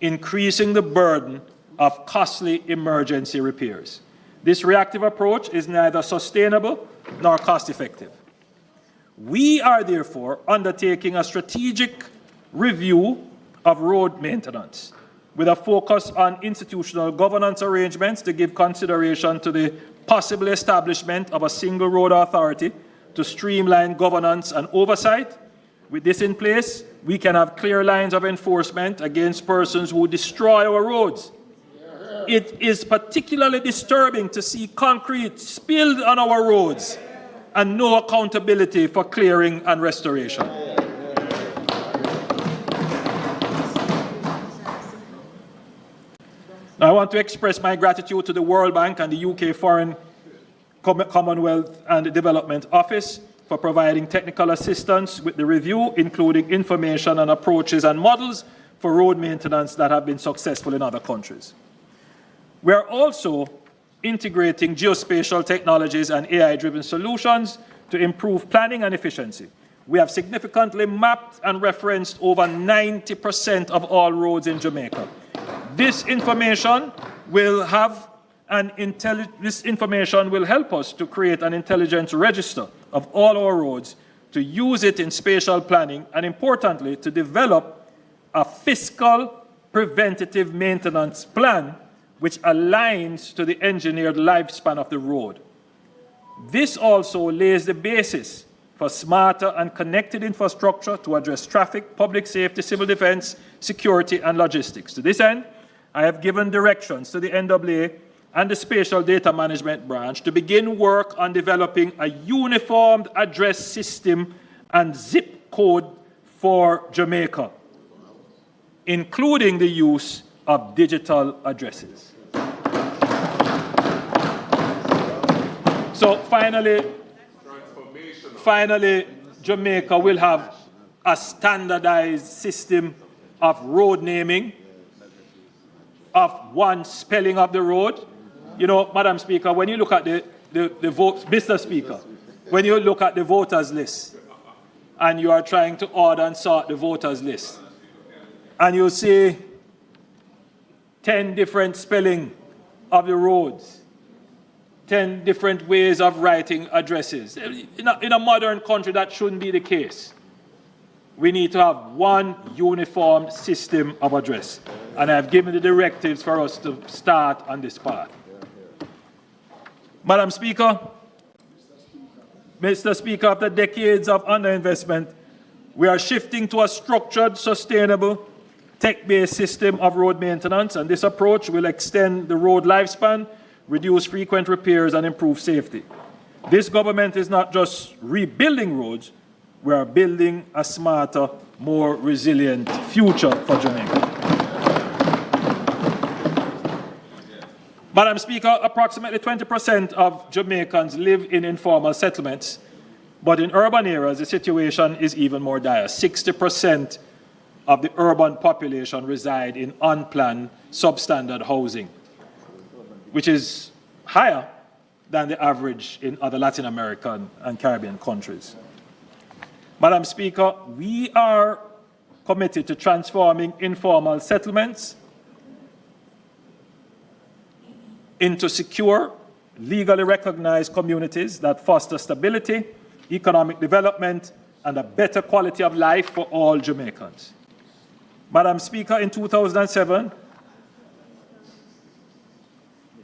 K: increasing the burden of costly emergency repairs. This reactive approach is neither sustainable nor cost-effective. We are therefore undertaking a strategic review of road maintenance with a focus on institutional governance arrangements to give consideration to the possible establishment of a single road authority to streamline governance and oversight. With this in place, we can have clear lines of enforcement against persons who destroy our roads. It is particularly disturbing to see concrete spilled on our roads and no accountability for clearing and restoration. Now, I want to express my gratitude to the World Bank and the UK Foreign Commonwealth and Development Office for providing technical assistance with the review, including information and approaches and models for road maintenance that have been successful in other countries. We are also integrating geospatial technologies and AI-driven solutions to improve planning and efficiency. We have significantly mapped and referenced over 90% of all roads in Jamaica. This information will help us to create an intelligence register of all our roads, to use it in spatial planning, and importantly, to develop a fiscal preventative maintenance plan which aligns to the engineered lifespan of the road. This also lays the basis for smarter and connected infrastructure to address traffic, public safety, civil defense, security, and logistics. To this end, I have given directions to the NAA and the Spatial Data Management Branch to begin work on developing a uniformed address system and zip code for Jamaica, including the use of digital addresses. So finally, Jamaica will have a standardized system of road naming, of one spelling of the road. You know, Madam Speaker, when you look at the vote, Mr. Speaker, when you look at the voters list and you are trying to order and sort the voters list, and you see 10 different spelling of the roads, 10 different ways of writing addresses. In a modern country, that shouldn't be the case. We need to have one uniform system of address. And I've given the directives for us to start on this path. Madam Speaker, Mr. Speaker, after decades of underinvestment, we are shifting to a structured, sustainable, tech-based system of road maintenance, and this approach will extend the road lifespan, reduce frequent repairs, and improve safety. This government is not just rebuilding roads, we are building a smarter, more resilient future for Jamaica. Madam Speaker, approximately 20% of Jamaicans live in informal settlements, but in urban areas, the situation is even more dire. 60% of the urban population reside in unplanned, substandard housing, which is higher than the average in other Latin American and Caribbean countries. Madam Speaker, we are committed to transforming informal settlements into secure, legally recognized communities that foster stability, economic development, and a better quality of life for all Jamaicans. Madam Speaker, in 2007,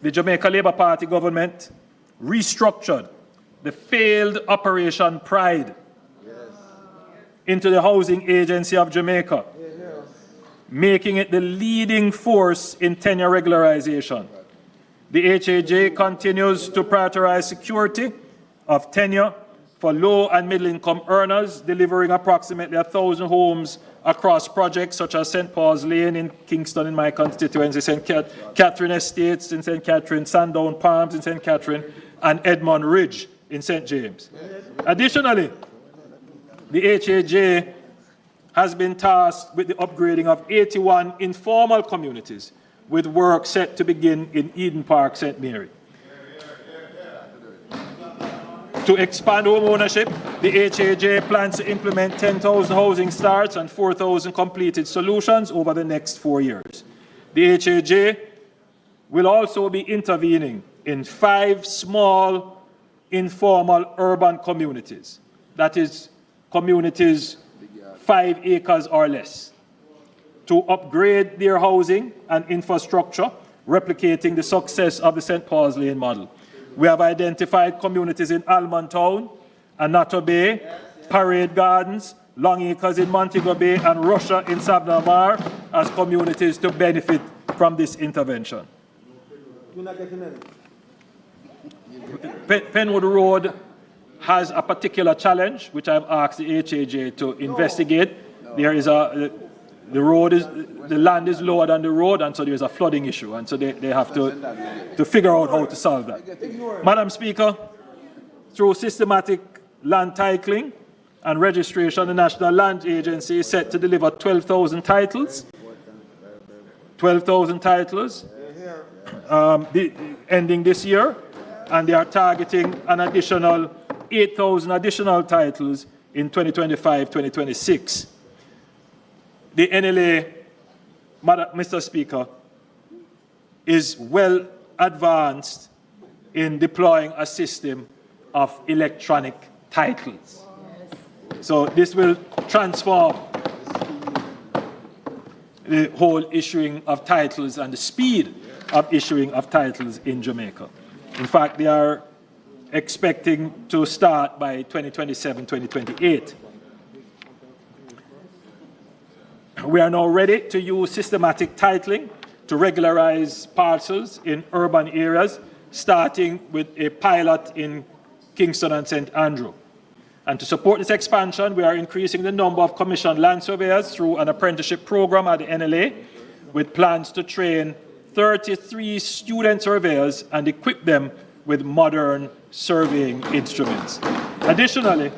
K: the Jamaica Labour Party government restructured the failed Operation Pride into the Housing Agency of Jamaica, making it the leading force in tenure regularization. The HAJ continues to prioritize security of tenure for low and middle income earners, delivering approximately 1,000 homes across projects such as St. Paul's Lane in Kingston in my constituency, St. Catherine Estates in St. Catherine, Sandown Palms in St. Catherine, and Edmond Ridge in St. James. Additionally, the HAJ has been tasked with the upgrading of 81 informal communities, with work set to begin in Eden Park, St. Mary. To expand home ownership, the HAJ plans to implement 10,000 housing starts and 4,000 completed solutions over the next 4 years. The HAJ will also be intervening in 5 small, informal urban communities. That is, communities 5 acres or less, to upgrade their housing and infrastructure, replicating the success of the St. Paul's Lane model. We have identified communities in Almond Town, Anato Bay, Parade Gardens, Long Acres in Montego Bay, and Russia in Savannah Mar as communities to benefit from this intervention. Penwood Road has a particular challenge, which I've asked the HAJ to investigate. There is the land is lower than the road, and so there's a flooding issue, and so they have to figure out how to solve that. Madam Speaker, through systematic land titling and registration, the National Land Agency is set to deliver 12,000 titles. 12,000 titles ending this year, and they are targeting an additional 8,000 additional titles in 2025-2026. The NLA, Mr. Speaker, is well advanced in deploying a system of electronic titles. So this will transform the whole issuing of titles and the speed of issuing of titles in Jamaica. In fact, they are expecting to start by 2027-2028. We are now ready to use systematic titling to regularize parcels in urban areas, starting with a pilot in Kingston and St. Andrew. And to support this expansion, we are increasing the number of commissioned land surveyors through an apprenticeship program at the NLA, with plans to train 33 student surveyors and equip them with modern surveying instruments. Additionally,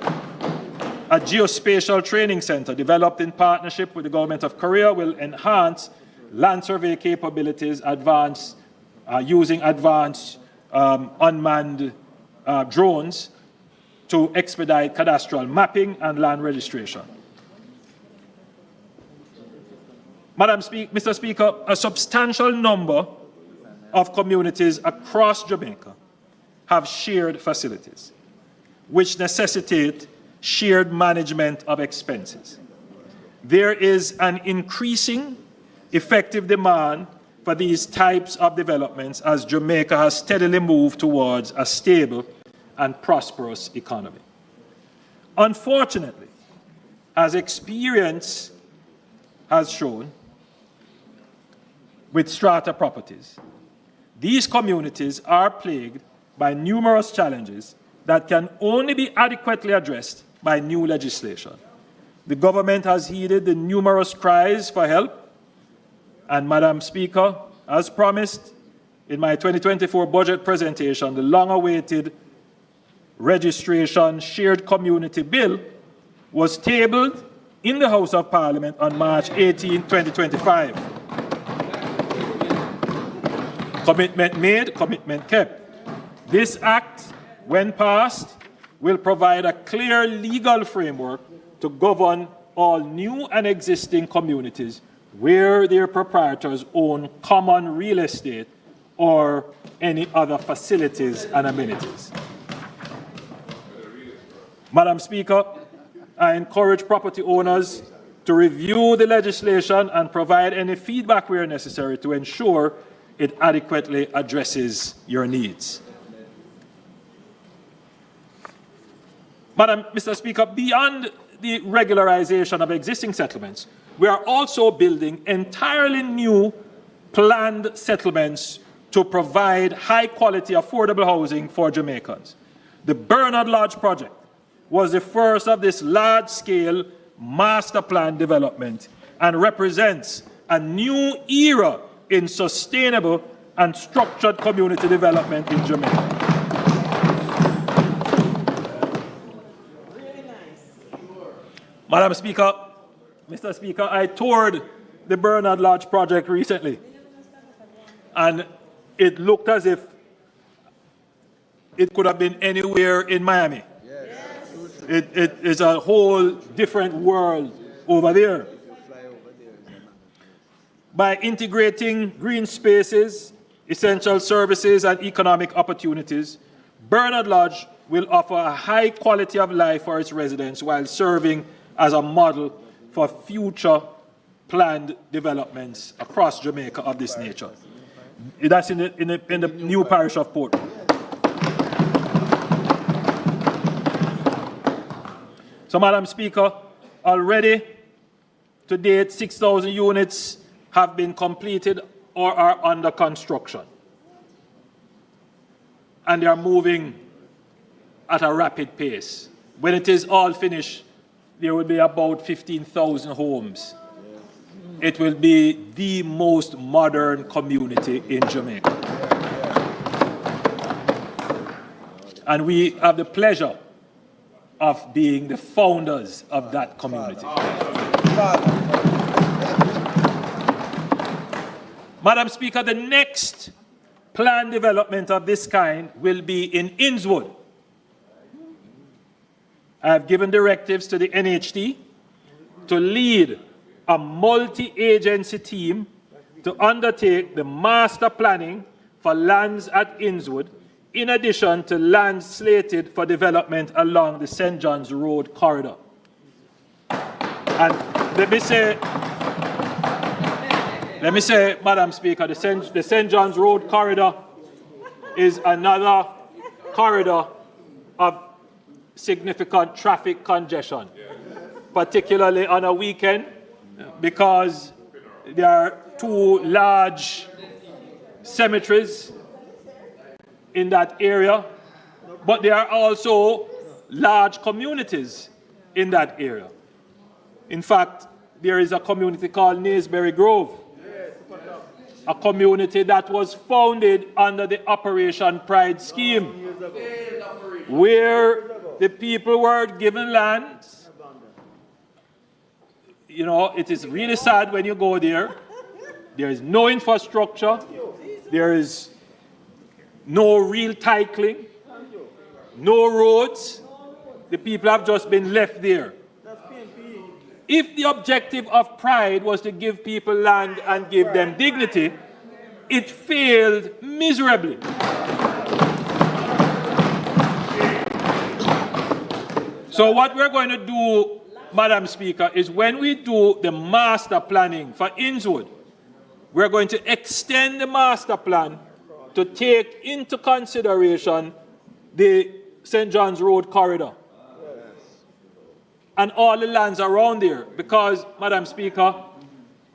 K: a geospatial training center developed in partnership with the Government of Korea will enhance land survey capabilities using advanced unmanned drones to expedite cadastral mapping and land registration. Mr. Speaker, a substantial number of communities across Jamaica have shared facilities, which necessitate shared management of expenses. There is an increasing effective demand for these types of developments as Jamaica has steadily moved towards a stable and prosperous economy. Unfortunately, as experience has shown with strata properties, these communities are plagued by numerous challenges that can only be adequately addressed by new legislation. The government has heeded the numerous cries for help, and Madam Speaker, as promised in my 2024 budget presentation, the long-awaited registration shared community bill was tabled in the House of Parliament on March 18, 2025. Commitment made, commitment kept. This act, when passed, will provide a clear legal framework to govern all new and existing communities where their proprietors own common real estate or any other facilities and amenities. Madam Speaker, I encourage property owners to review the legislation and provide any feedback where necessary to ensure it adequately addresses your needs. Mr. Speaker, beyond the regularization of existing settlements, we are also building entirely new planned settlements to provide high-quality, affordable housing for Jamaicans. The Bernard Lodge project was the first of this large-scale master plan development and represents a new era in sustainable and structured community development in Jamaica. Madam Speaker, Mr. Speaker, I toured the Bernard Lodge project recently, and it looked as if it could have been anywhere in Miami. It is a whole different world over there. By integrating green spaces, essential services, and economic opportunities, Bernard Lodge will offer a high quality of life for its residents while serving as a model for future planned developments across Jamaica of this nature. That's in the new parish of Port. So, Madam Speaker, already to date, 6,000 units have been completed or are under construction. And they are moving at a rapid pace. When it is all finished, there will be about 15,000 homes. It will be the most modern community in Jamaica. And we have the pleasure of being the founders of that community. Madam Speaker, the next planned development of this kind will be in Innswood. I have given directives to the NHT to lead a multi-agency team to undertake the master planning for lands at Innswood, in addition to lands slated for development along the St. John's Road corridor. And let me say, Madam Speaker, the St. John's Road corridor is another corridor of significant traffic congestion, particularly on a weekend, because there are two large cemeteries in that area, but there are also large communities in that area. In fact, there is a community called Naysbury Grove, a community that was founded under the Operation Pride scheme, where the people were given land. You know, it is really sad when you go there. There is no infrastructure. There is no real titling, no roads. The people have just been left there. If the objective of Pride was to give people land and give them dignity, it failed miserably. So what we're going to do, Madam Speaker, is when we do the master planning for Innswood, we're going to extend the master plan to take into consideration the St. John's Road corridor and all the lands around there, because, Madam Speaker,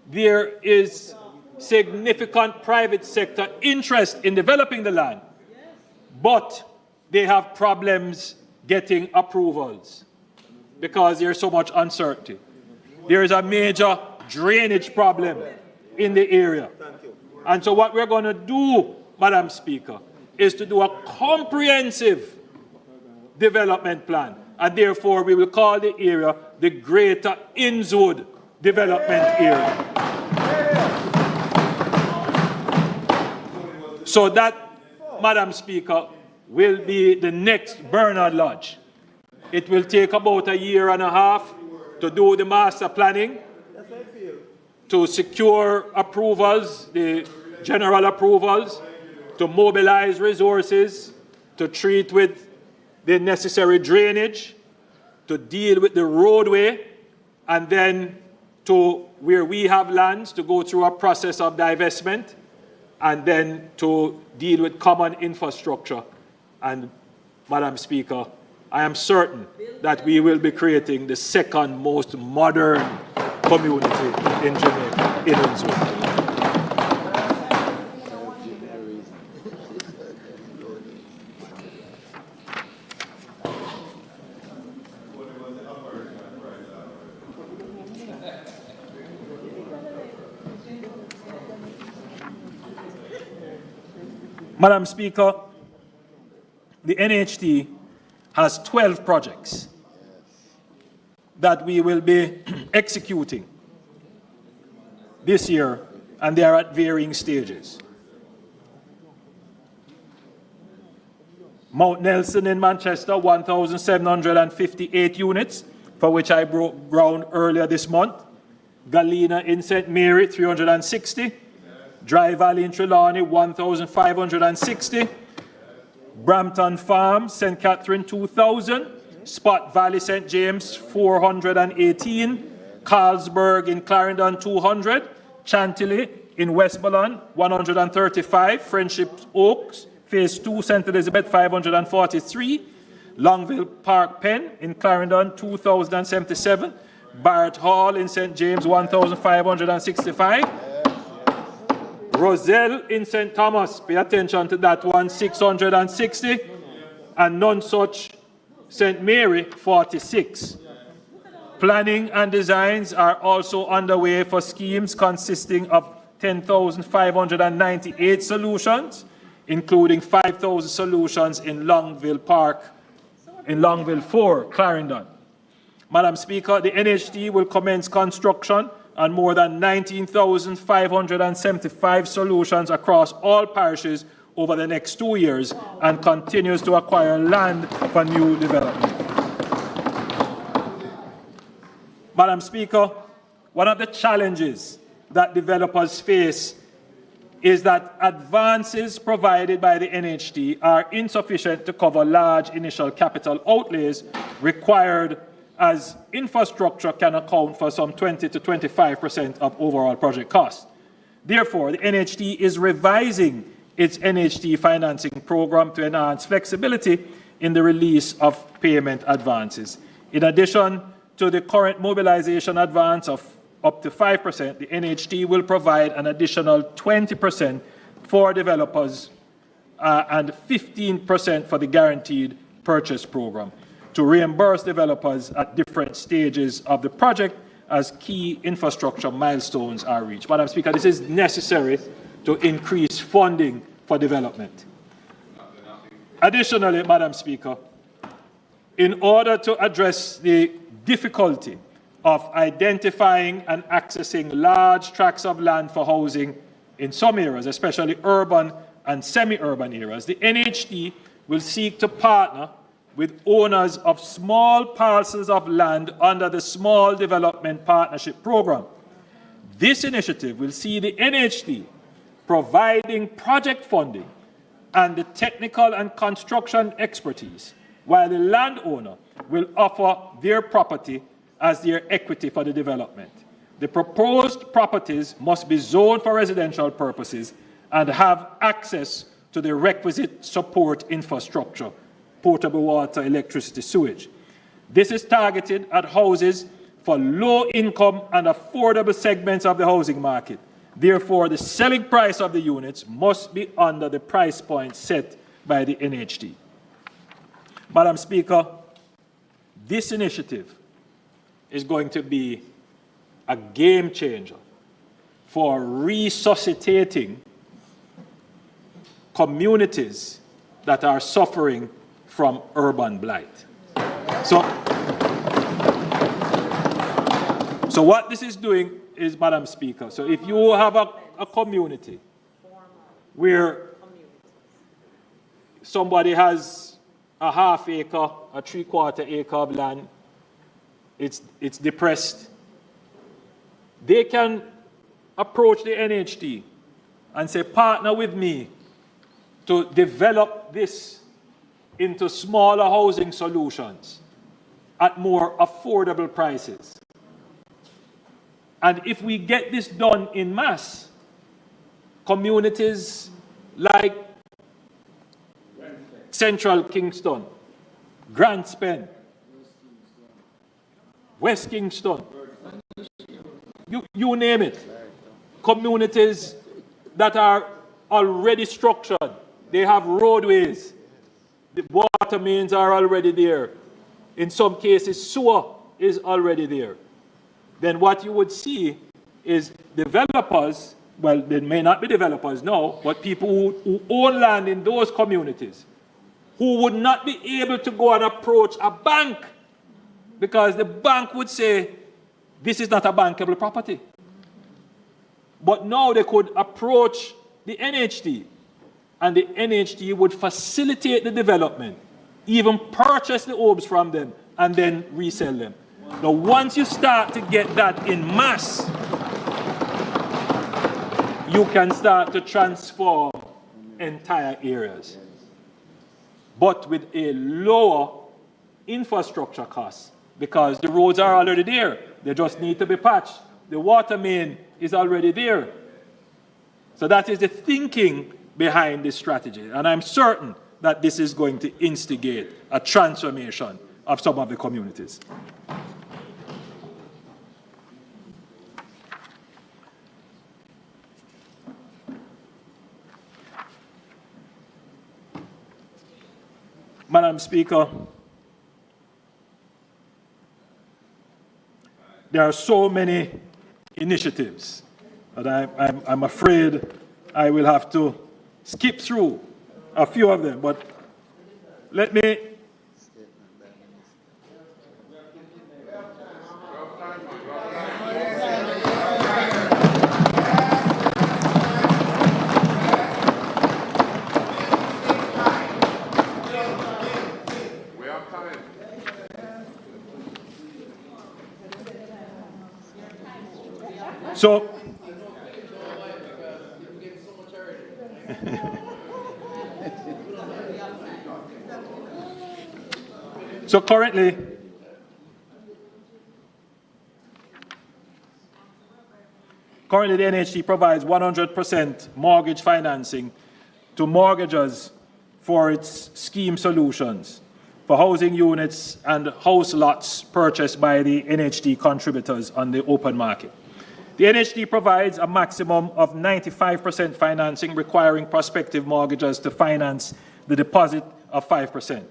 K: there is significant private sector interest in developing the land, but they have problems getting approvals because there's so much uncertainty. There is a major drainage problem in the area. And so what we're going to do, Madam Speaker, is to do a comprehensive development plan. And therefore, we will call the area the Greater Innswood Development Area. So that, Madam Speaker, will be the next Bernard Lodge. It will take about a year and a half to do the master planning, to secure approvals, the general approvals, to mobilize resources, to treat with the necessary drainage, to deal with the roadway, and then to where we have lands to go through a process of divestment, and then to deal with common infrastructure. And, Madam Speaker, I am certain that we will be creating the second most modern community in Jamaica, in Innswood. Madam Speaker, the NHT has 12 projects that we will be executing this year, and they are at varying stages. Mount Nelson in Manchester, 1,758 units, for which I broke ground earlier this month. Galena in St. Mary, 360. Dry Valley in Trelawney, 1,560. Brampton Farm, St. Catherine, 2,000. Spot Valley, St. James, 418. Carlsberg in Clarendon, 200. Chantilly in Westmoreland, 135. Friendship Oaks, Phase 2, St. Elizabeth, 543. Longville Park Pen in Clarendon, 2,077. Barrett Hall in St. James, 1,565. Roselle in St. Thomas, pay attention to that one, 660. And Nonsuch, St. Mary, 46. Planning and designs are also underway for schemes consisting of 10,598 solutions, including 5,000 solutions in Longville Park in Longville 4, Clarendon. Madam Speaker, the NHD will commence construction on more than 19,575 solutions across all parishes over the next 2 years and continues to acquire land for new development. Madam Speaker, one of the challenges that developers face is that advances provided by the NHD are insufficient to cover large initial capital outlays required, as infrastructure can account for some 20 to 25% of overall project costs. Therefore, the NHD is revising its NHD financing program to enhance flexibility in the release of payment advances. In addition to the current mobilization advance of up to 5%, the NHD will provide an additional 20% for developers and 15% for the guaranteed purchase program to reimburse developers at different stages of the project as key infrastructure milestones are reached. Madam Speaker, this is necessary to increase funding for development. Additionally, Madam Speaker, in order to address the difficulty of identifying and accessing large tracts of land for housing in some areas, especially urban and semi-urban areas, the NHD will seek to partner with owners of small parcels of land under the Small Development Partnership Program. This initiative will see the NHD providing project funding and the technical and construction expertise, while the landowner will offer their property as their equity for the development. The proposed properties must be zoned for residential purposes and have access to the requisite support infrastructure, potable water, electricity, sewage. This is targeted at houses for low-income and affordable segments of the housing market. Therefore, the selling price of the units must be under the price point set by the NHD. Madam Speaker, this initiative is going to be a game changer for resuscitating communities that are suffering from urban blight. So what this is doing is, Madam Speaker, so if you have a community where somebody has a half acre, a 3/4 acre of land, it's depressed, they can approach the NHD and say, partner with me to develop this into smaller housing solutions at more affordable prices. And if we get this done in mass, communities like Central Kingston, Grants Pen, West Kingston, you name it, communities that are already structured, they have roadways, the water mains are already there, in some cases sewer is already there. Then what you would see is developers, well, they may not be developers now, but people who own land in those communities who would not be able to go and approach a bank because the bank would say, this is not a bankable property. But now they could approach the NHD, and the NHD would facilitate the development, even purchase the homes from them, and then resell them. Now, once you start to get that in mass, you can start to transform entire areas, but with a lower infrastructure cost, because the roads are already there. They just need to be patched. The water main is already there. So that is the thinking behind this strategy. And I'm certain that this is going to instigate a transformation of some of the communities. Madam Speaker, there are so many initiatives that I'm afraid I will have to skip through a few of them, but let me So currently, the NHD provides 100% mortgage financing to mortgagors for its scheme solutions for housing units and house lots purchased by the NHD contributors on the open market. The NHD provides a maximum of 95% financing, requiring prospective mortgagors to finance the deposit of 5%.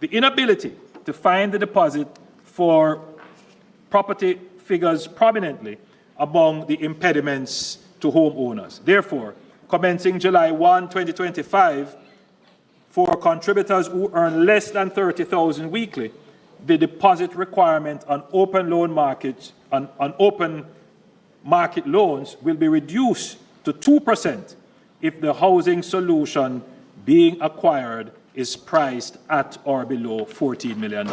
K: The inability to find the deposit for property figures prominently among the impediments to homeowners. Therefore, commencing July 1, 2025, for contributors who earn less than $30,000 weekly, the deposit requirement on open market loans will be reduced to 2% if the housing solution being acquired is priced at or below $14 million.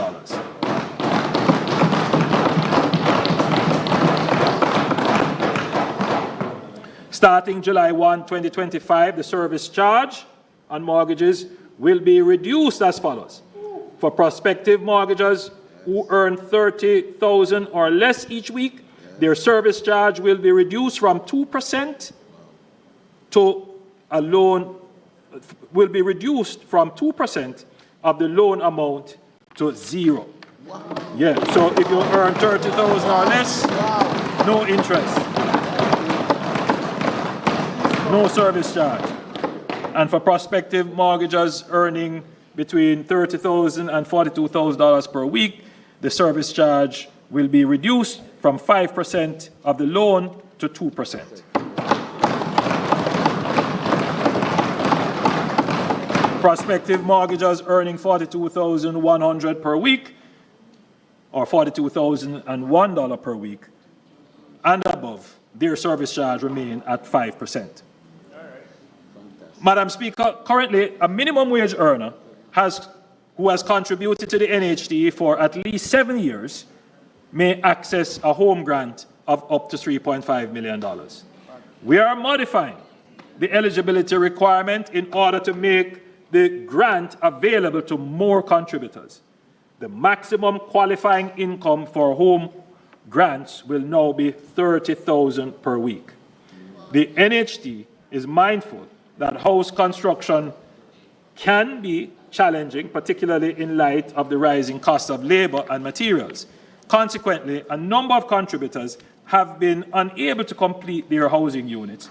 K: Starting July 1, 2025, the service charge on mortgages will be reduced as follows. For prospective mortgagors who earn $30,000 or less each week, their service charge will be reduced from 2% to a loan, will be reduced from 2% of the loan amount to 0. Yeah, so if you earn $30,000 or less, no interest, no service charge. And for prospective mortgagors earning between $30,000 and $42,000 per week, the service charge will be reduced from 5% of the loan to 2%. Prospective mortgagors earning $42,100 per week or $42,001 per week and above, their service charge remain at 5%. Madam Speaker, currently a minimum wage earner who has contributed to the NHD for at least 7 years may access a home grant of up to $3.5 million. We are modifying the eligibility requirement in order to make the grant available to more contributors. The maximum qualifying income for home grants will now be $30,000 per week. The NHD is mindful that house construction can be challenging, particularly in light of the rising cost of labor and materials. Consequently, a number of contributors have been unable to complete their housing units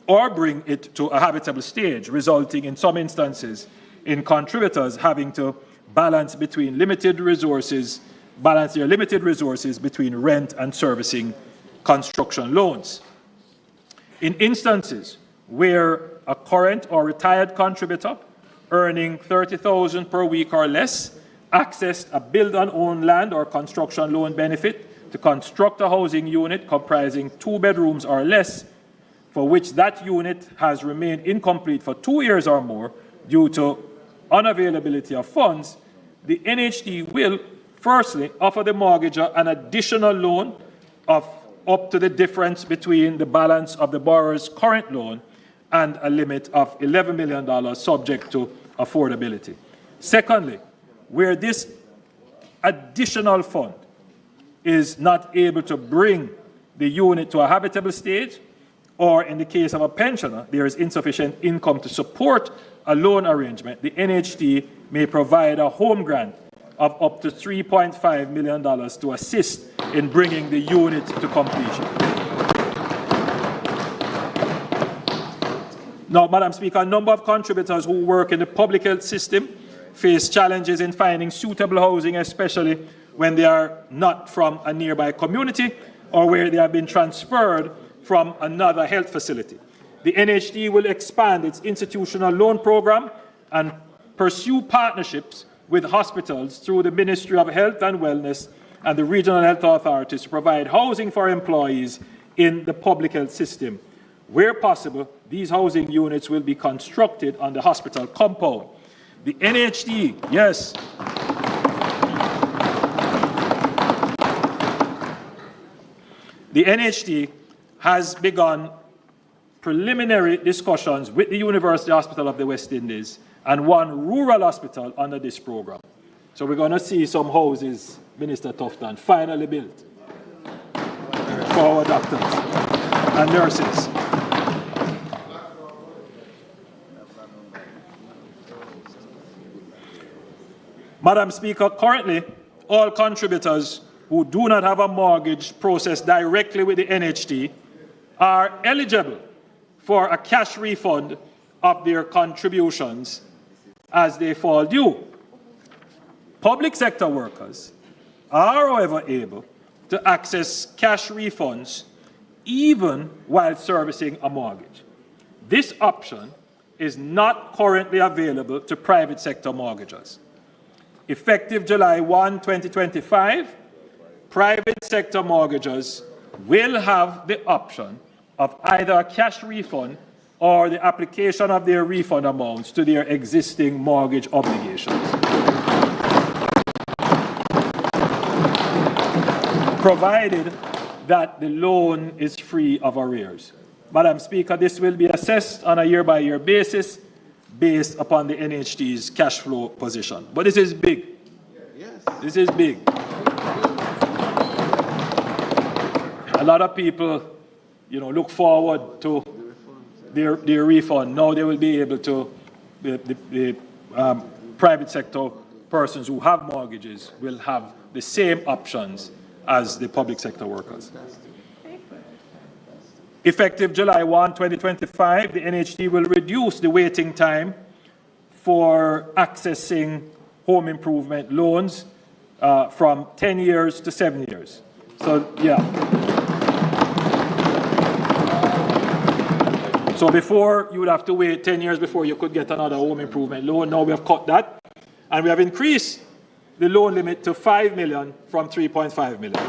K: or bring it to a habitable stage, resulting in some instances in contributors having to balance their limited resources between rent and servicing construction loans. In instances where a current or retired contributor earning $30,000 per week or less accessed a build-and-own land or construction loan benefit to construct a housing unit comprising 2 bedrooms or less, for which that unit has remained incomplete for 2 years or more due to unavailability of funds, the NHD will firstly offer the mortgagor an additional loan of up to the difference between the balance of the borrower's current loan and a limit of $11 million subject to affordability. Secondly, where this additional fund is not able to bring the unit to a habitable stage, or in the case of a pensioner, there is insufficient income to support a loan arrangement, the NHD may provide a home grant of up to $3.5 million to assist in bringing the unit to completion. Now, Madam Speaker, a number of contributors who work in the public health system face challenges in finding suitable housing, especially when they are not from a nearby community or where they have been transferred from another health facility. The NHD will expand its institutional loan program and pursue partnerships with hospitals through the Ministry of Health and Wellness and the regional health authorities to provide housing for employees in the public health system. Where possible, these housing units will be constructed on the hospital compound. The NHD, yes, the NHD has begun preliminary discussions with the University Hospital of the West Indies and one rural hospital under this program. So we're going to see some houses, Minister Tufton, finally built for our doctors and nurses. Madam Speaker, currently, all contributors who do not have a mortgage processed directly with the NHT are eligible for a cash refund of their contributions as they fall due. Public sector workers are, however, able to access cash refunds even while servicing a mortgage. This option is not currently available to private sector mortgagors. Effective July 1, 2025, private sector mortgagors will have the option of either a cash refund or the application of their refund amounts to their existing mortgage obligations, provided that the loan is free of arrears. Madam Speaker, this will be assessed on a year-by-year basis based upon the NHT's cash flow position. But this is big. This is big. A lot of people, look forward to their refund. Now they will be able to, the private sector persons who have mortgages will have the same options as the public sector workers. Effective July 1, 2025, the NHT will reduce the waiting time for accessing home improvement loans from 10 years to 7 years. So, yeah. So before, you would have to wait 10 years before you could get another home improvement loan. Now we have cut that, and we have increased the loan limit to 5 million from 3.5 million.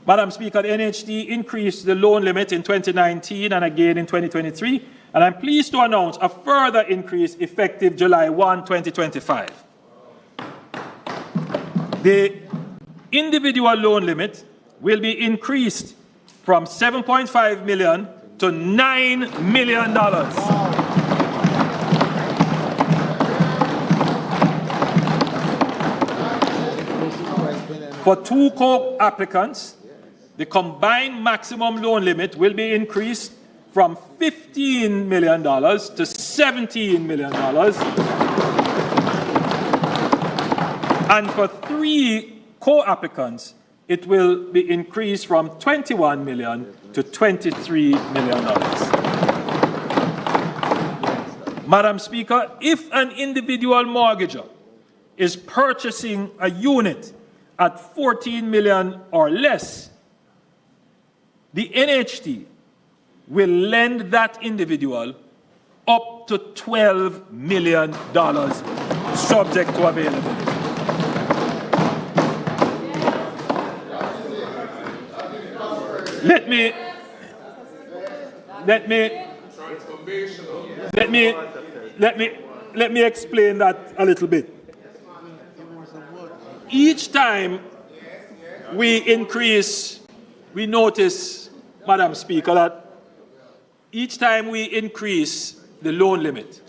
K: Madam Speaker, the NHT increased the loan limit in 2019 and again in 2023, and I'm pleased to announce a further increase effective July 1, 2025. The individual loan limit will be increased from $7.5 million to $9 million. For two co-applicants, the combined maximum loan limit will be increased from $15 million to $17 million. And for three co-applicants, it will be increased from $21 million to $23 million. Madam Speaker, if an individual mortgager is purchasing a unit at $14 million or less, the NHT will lend that individual up to $12 million, subject to availability. Let me explain that a little bit. Each time we increase, we notice, Madam Speaker, that each time we increase the loan limit,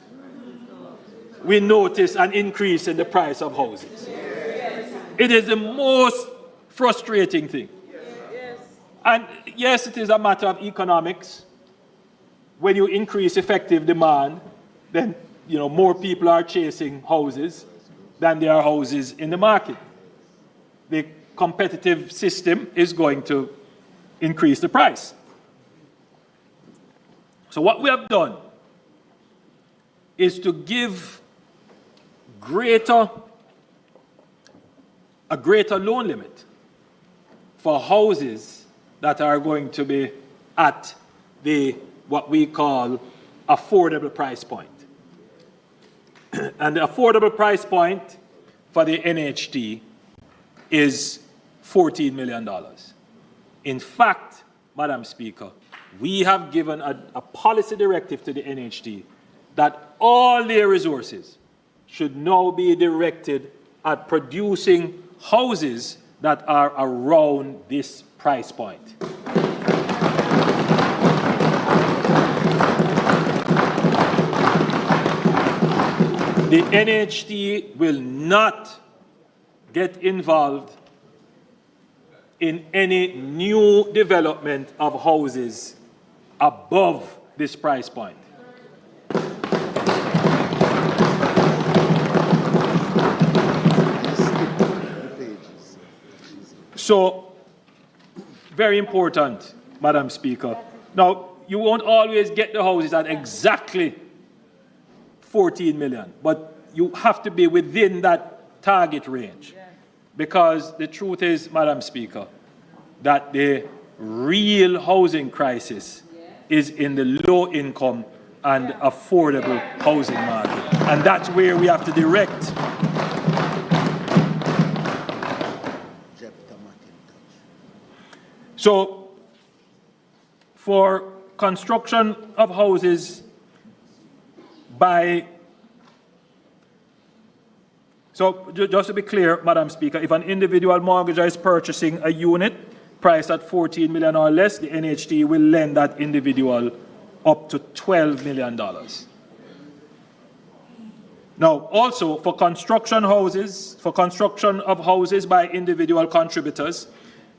K: we notice an increase in the price of houses. It is the most frustrating thing. And yes, it is a matter of economics. When you increase effective demand, then more people are chasing houses than there are houses in the market. The competitive system is going to increase the price. So what we have done is to give a greater loan limit for houses that are going to be at what we call affordable price point. And the affordable price point for the NHT is $14 million. In fact, Madam Speaker, we have given a policy directive to the NHT that all their resources should now be directed at producing houses that are around this price point. The NHT will not get involved in any new development of houses above this price point. So, very important, Madam Speaker. Now, you won't always get the houses at exactly 14 million, but you have to be within that target range. Because the truth is, Madam Speaker, that the real housing crisis is in the low income and affordable housing market. And that's where we have to direct So, for construction of houses just to be clear, Madam Speaker, if an individual mortgager is purchasing a unit priced at 14 million or less, the NHT will lend that individual up to $12 million. Now, also for construction of houses by individual contributors,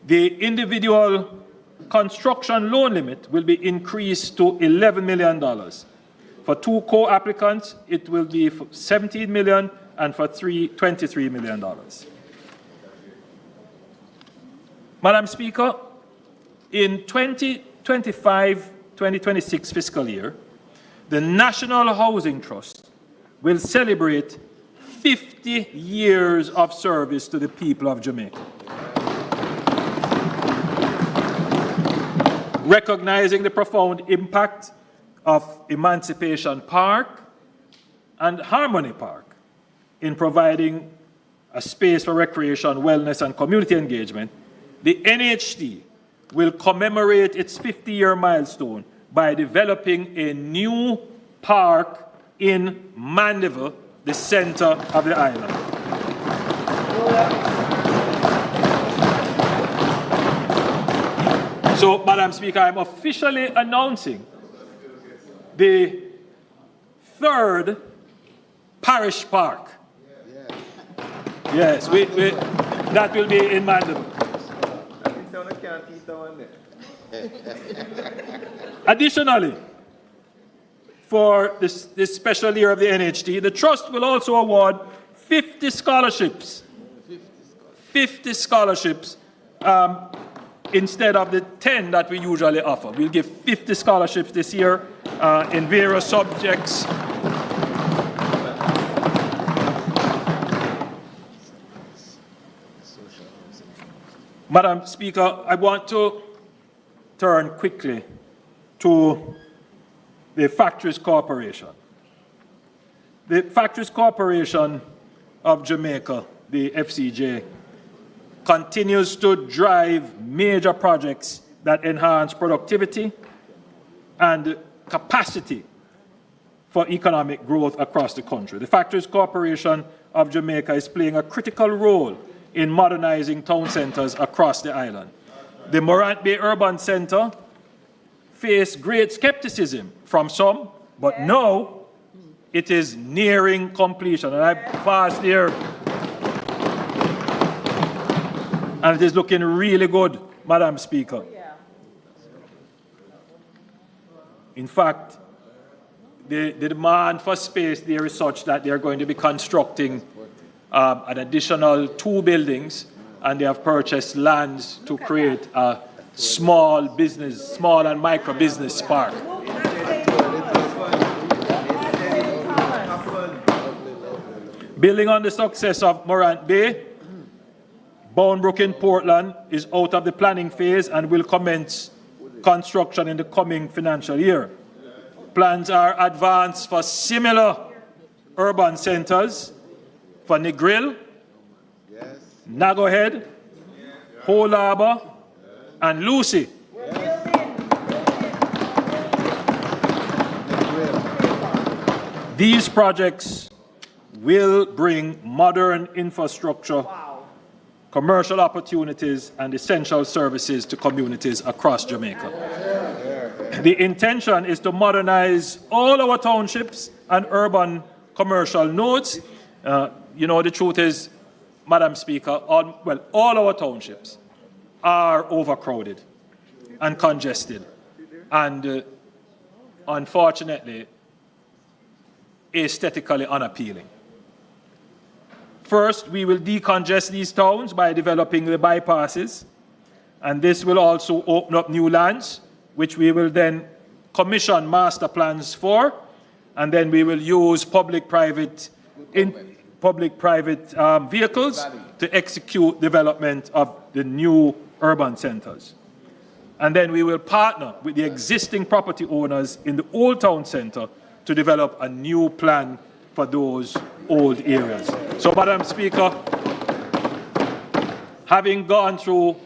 K: the individual construction loan limit will be increased to $11 million. For two co-applicants, it will be $17 million, and for three, $23 million. Madam Speaker, in 2025-2026 fiscal year, the National Housing Trust will celebrate 50 years of service to the people of Jamaica. Recognizing the profound impact of Emancipation Park and Harmony Park in providing a space for recreation, wellness, and community engagement, the NHT will commemorate its 50-year milestone by developing a new park in Mandeville, the center of the island. So, Madam Speaker, I'm officially announcing the third parish park. Yes, that will be in Mandeville. Additionally, for this special year of the NHT, the Trust will also award 50 scholarships. 50 scholarships instead of the 10 that we usually offer. We'll give 50 scholarships this year in various subjects. Madam Speaker, I want to turn quickly to the Factories Corporation. The Factories Corporation of Jamaica, the FCJ, continues to drive major projects that enhance productivity and capacity for economic growth across the country. The Factories Corporation of Jamaica is playing a critical role in modernizing town centers across the island. The Morant Bay Urban Center faced great skepticism from some, but now it is nearing completion. And I passed here, and it is looking really good, Madam Speaker. In fact, the demand for space there is such that they are going to be constructing an additional 2 buildings, and they have purchased lands to create a small and micro business park. Building on the success of Morant Bay, Boundbrook in Portland is out of the planning phase and will commence construction in the coming financial year. Plans are advanced for similar urban centers for Negril, Nagohead, Whole Harbour, and Lucy. These projects will bring modern infrastructure commercial opportunities, and essential services to communities across Jamaica. The intention is to modernize all our townships and urban commercial nodes. The truth is, Madam Speaker, all our townships are overcrowded and congested, and unfortunately, aesthetically unappealing. First, we will decongest these towns by developing the bypasses, and this will also open up new lands, which we will then commission master plans for, and then we will use public-private vehicles to execute development of the new urban centers. And then we will partner with the existing property owners in the Old Town Centre to develop a new plan for those old areas. So, Madam Speaker, having gone through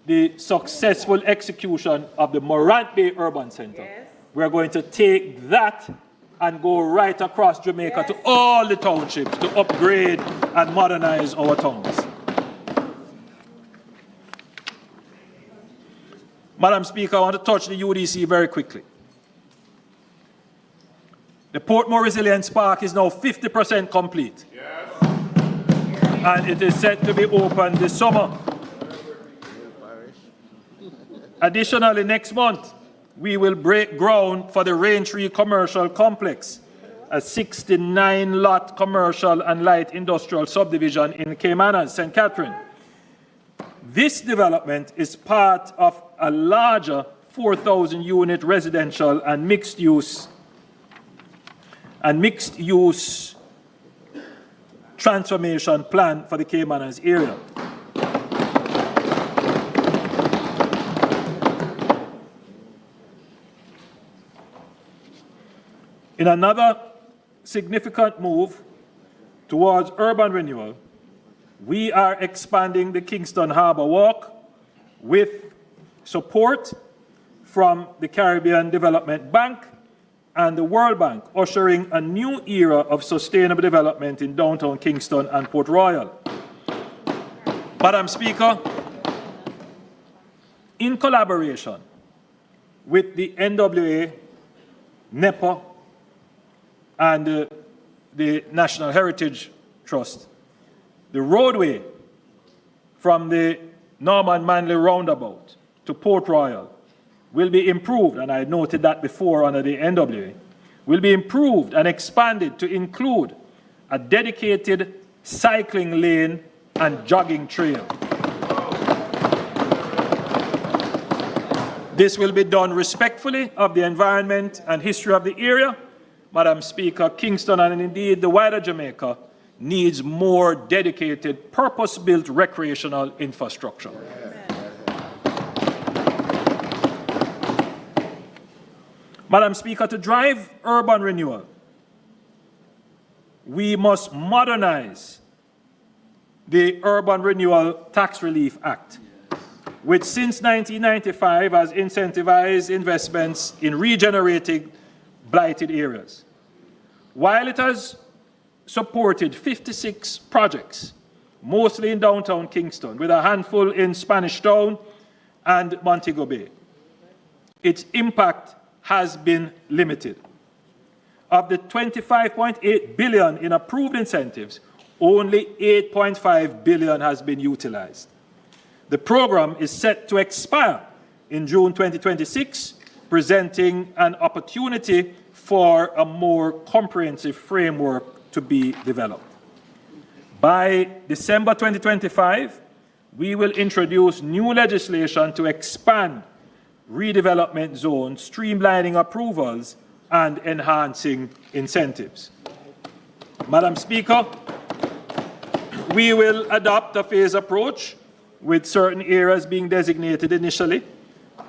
K: the successful execution of the Morant Bay Urban Centre, we're going to take that and go right across Jamaica to all the townships to upgrade and modernize our towns. Madam Speaker, I want to touch the UDC very quickly. The Portmore Resilience Park is now 50% complete. And it is set to be open this summer. Additionally, next month, we will break ground for the Raintree Commercial Complex, a 69-lot commercial and light industrial subdivision in Caymanas, St. Catherine. This development is part of a larger 4,000-unit residential and mixed-use transformation plan for the Caymanas area. In another significant move towards urban renewal, we are expanding the Kingston Harbour Walk with support from the Caribbean Development Bank and the World Bank, ushering a new era of sustainable development in downtown Kingston and Port Royal. Madam Speaker, in collaboration with the NWA, NEPA, and the National Heritage Trust, the roadway from the Norman Manley Roundabout to Port Royal will be improved, and I noted that before under the NWA, will be improved and expanded to include a dedicated cycling lane and jogging trail. This will be done respectfully of the environment and history of the area. Madam Speaker, Kingston and indeed the wider Jamaica needs more dedicated, purpose-built recreational infrastructure. Madam Speaker, to drive urban renewal, we must modernize the Urban Renewal Tax Relief Act, which since 1995 has incentivized investments in regenerating blighted areas. While it has supported 56 projects, mostly in downtown Kingston, with a handful in Spanish Town and Montego Bay, its impact has been limited. Of the $25.8 billion in approved incentives, only $8.5 billion has been utilized. The program is set to expire in June 2026, presenting an opportunity for a more comprehensive framework to be developed. By December 2025, we will introduce new legislation to expand redevelopment zones, streamlining approvals, and enhancing incentives. Madam Speaker, we will adopt a phased approach with certain areas being designated initially.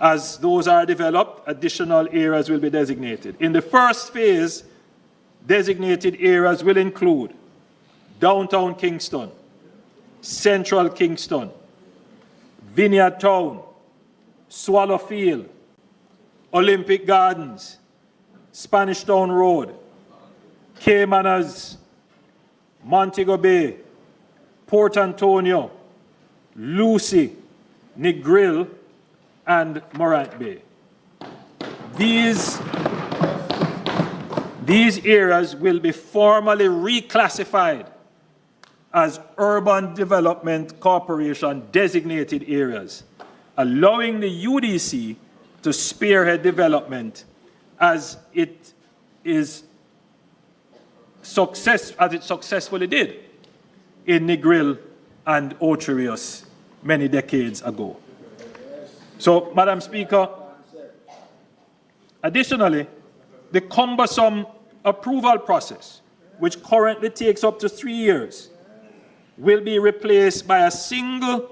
K: As those are developed, additional areas will be designated. In the first phase, designated areas will include downtown Kingston, central Kingston, Vineyard Town, Swallowfield, Olympic Gardens, Spanish Town Road, Caymanas, Montego Bay, Port Antonio, Lucy, Negril, and Morant Bay. These areas will be formally reclassified as Urban Development Corporation designated areas, allowing the UDC to spearhead development as it successfully did in Negril and Ocho many decades ago. So, Madam Speaker, additionally, the cumbersome approval process, which currently takes up to 3 years, will be replaced by a single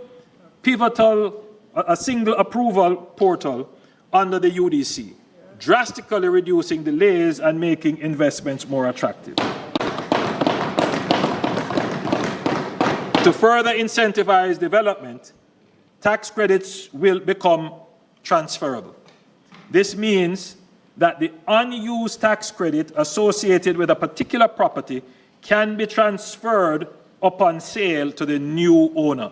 K: approval portal under the UDC, drastically reducing delays and making investments more attractive. To further incentivize development, tax credits will become transferable. This means that the unused tax credit associated with a particular property can be transferred upon sale to the new owner,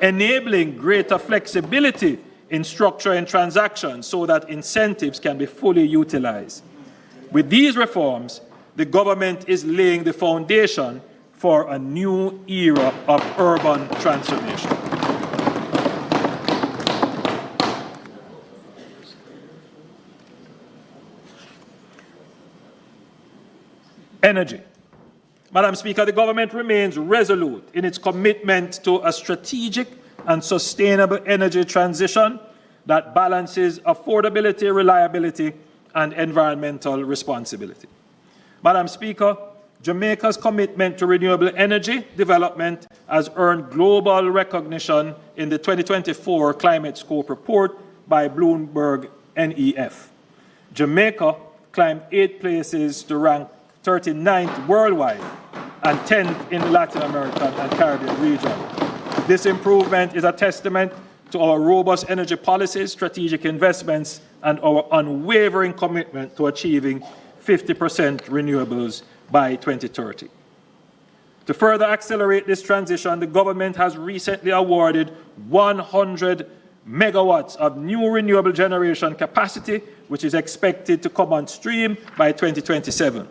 K: enabling greater flexibility in structuring transactions so that incentives can be fully utilized. With these reforms, the government is laying the foundation for a new era of urban transformation. Energy. Madam Speaker, the government remains resolute in its commitment to a strategic and sustainable energy transition that balances affordability, reliability, and environmental responsibility. Madam Speaker, Jamaica's commitment to renewable energy development has earned global recognition in the 2024 Climate Scope Report by Bloomberg NEF. Jamaica climbed 8 places to rank 39th worldwide and 10th in the Latin American and Caribbean region. This improvement is a testament to our robust energy policies, strategic investments, and our unwavering commitment to achieving 50% renewables by 2030. To further accelerate this transition, the government has recently awarded 100 megawatts of new renewable generation capacity, which is expected to come on stream by 2027.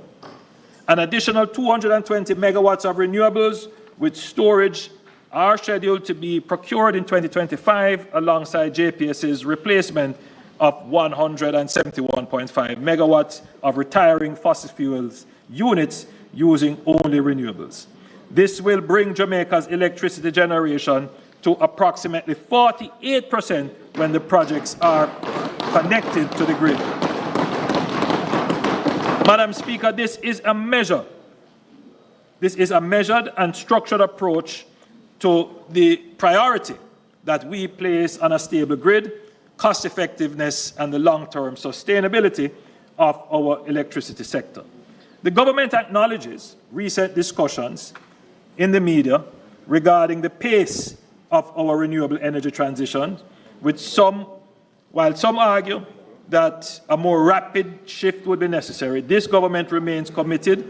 K: An additional 220 megawatts of renewables with storage are scheduled to be procured in 2025 alongside JPS's replacement of 171.5 megawatts of retiring fossil fuels units using only renewables. This will bring Jamaica's electricity generation to approximately 48% when the projects are connected to the grid. Madam Speaker, this is a measured and structured approach to the priority that we place on a stable grid, cost effectiveness, and the long-term sustainability of our electricity sector. The government acknowledges recent discussions in the media regarding the pace of our renewable energy transition, while some argue that a more rapid shift would be necessary. This government remains committed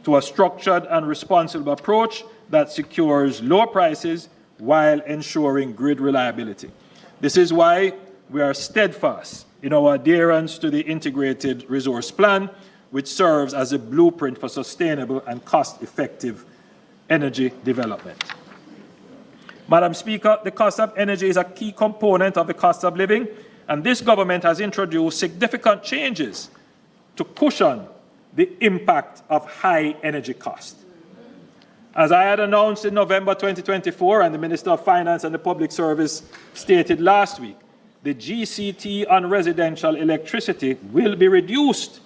K: to a structured and responsible approach that secures low prices while ensuring grid reliability. This is why we are steadfast in our adherence to the Integrated Resource Plan, which serves as a blueprint for sustainable and cost-effective energy development. Madam Speaker, the cost of energy is a key component of the cost of living, and this government has introduced significant changes to cushion the impact of high energy costs. As I had announced in November 2024, and the Minister of Finance and the Public Service stated last week, the GCT on residential electricity will be reduced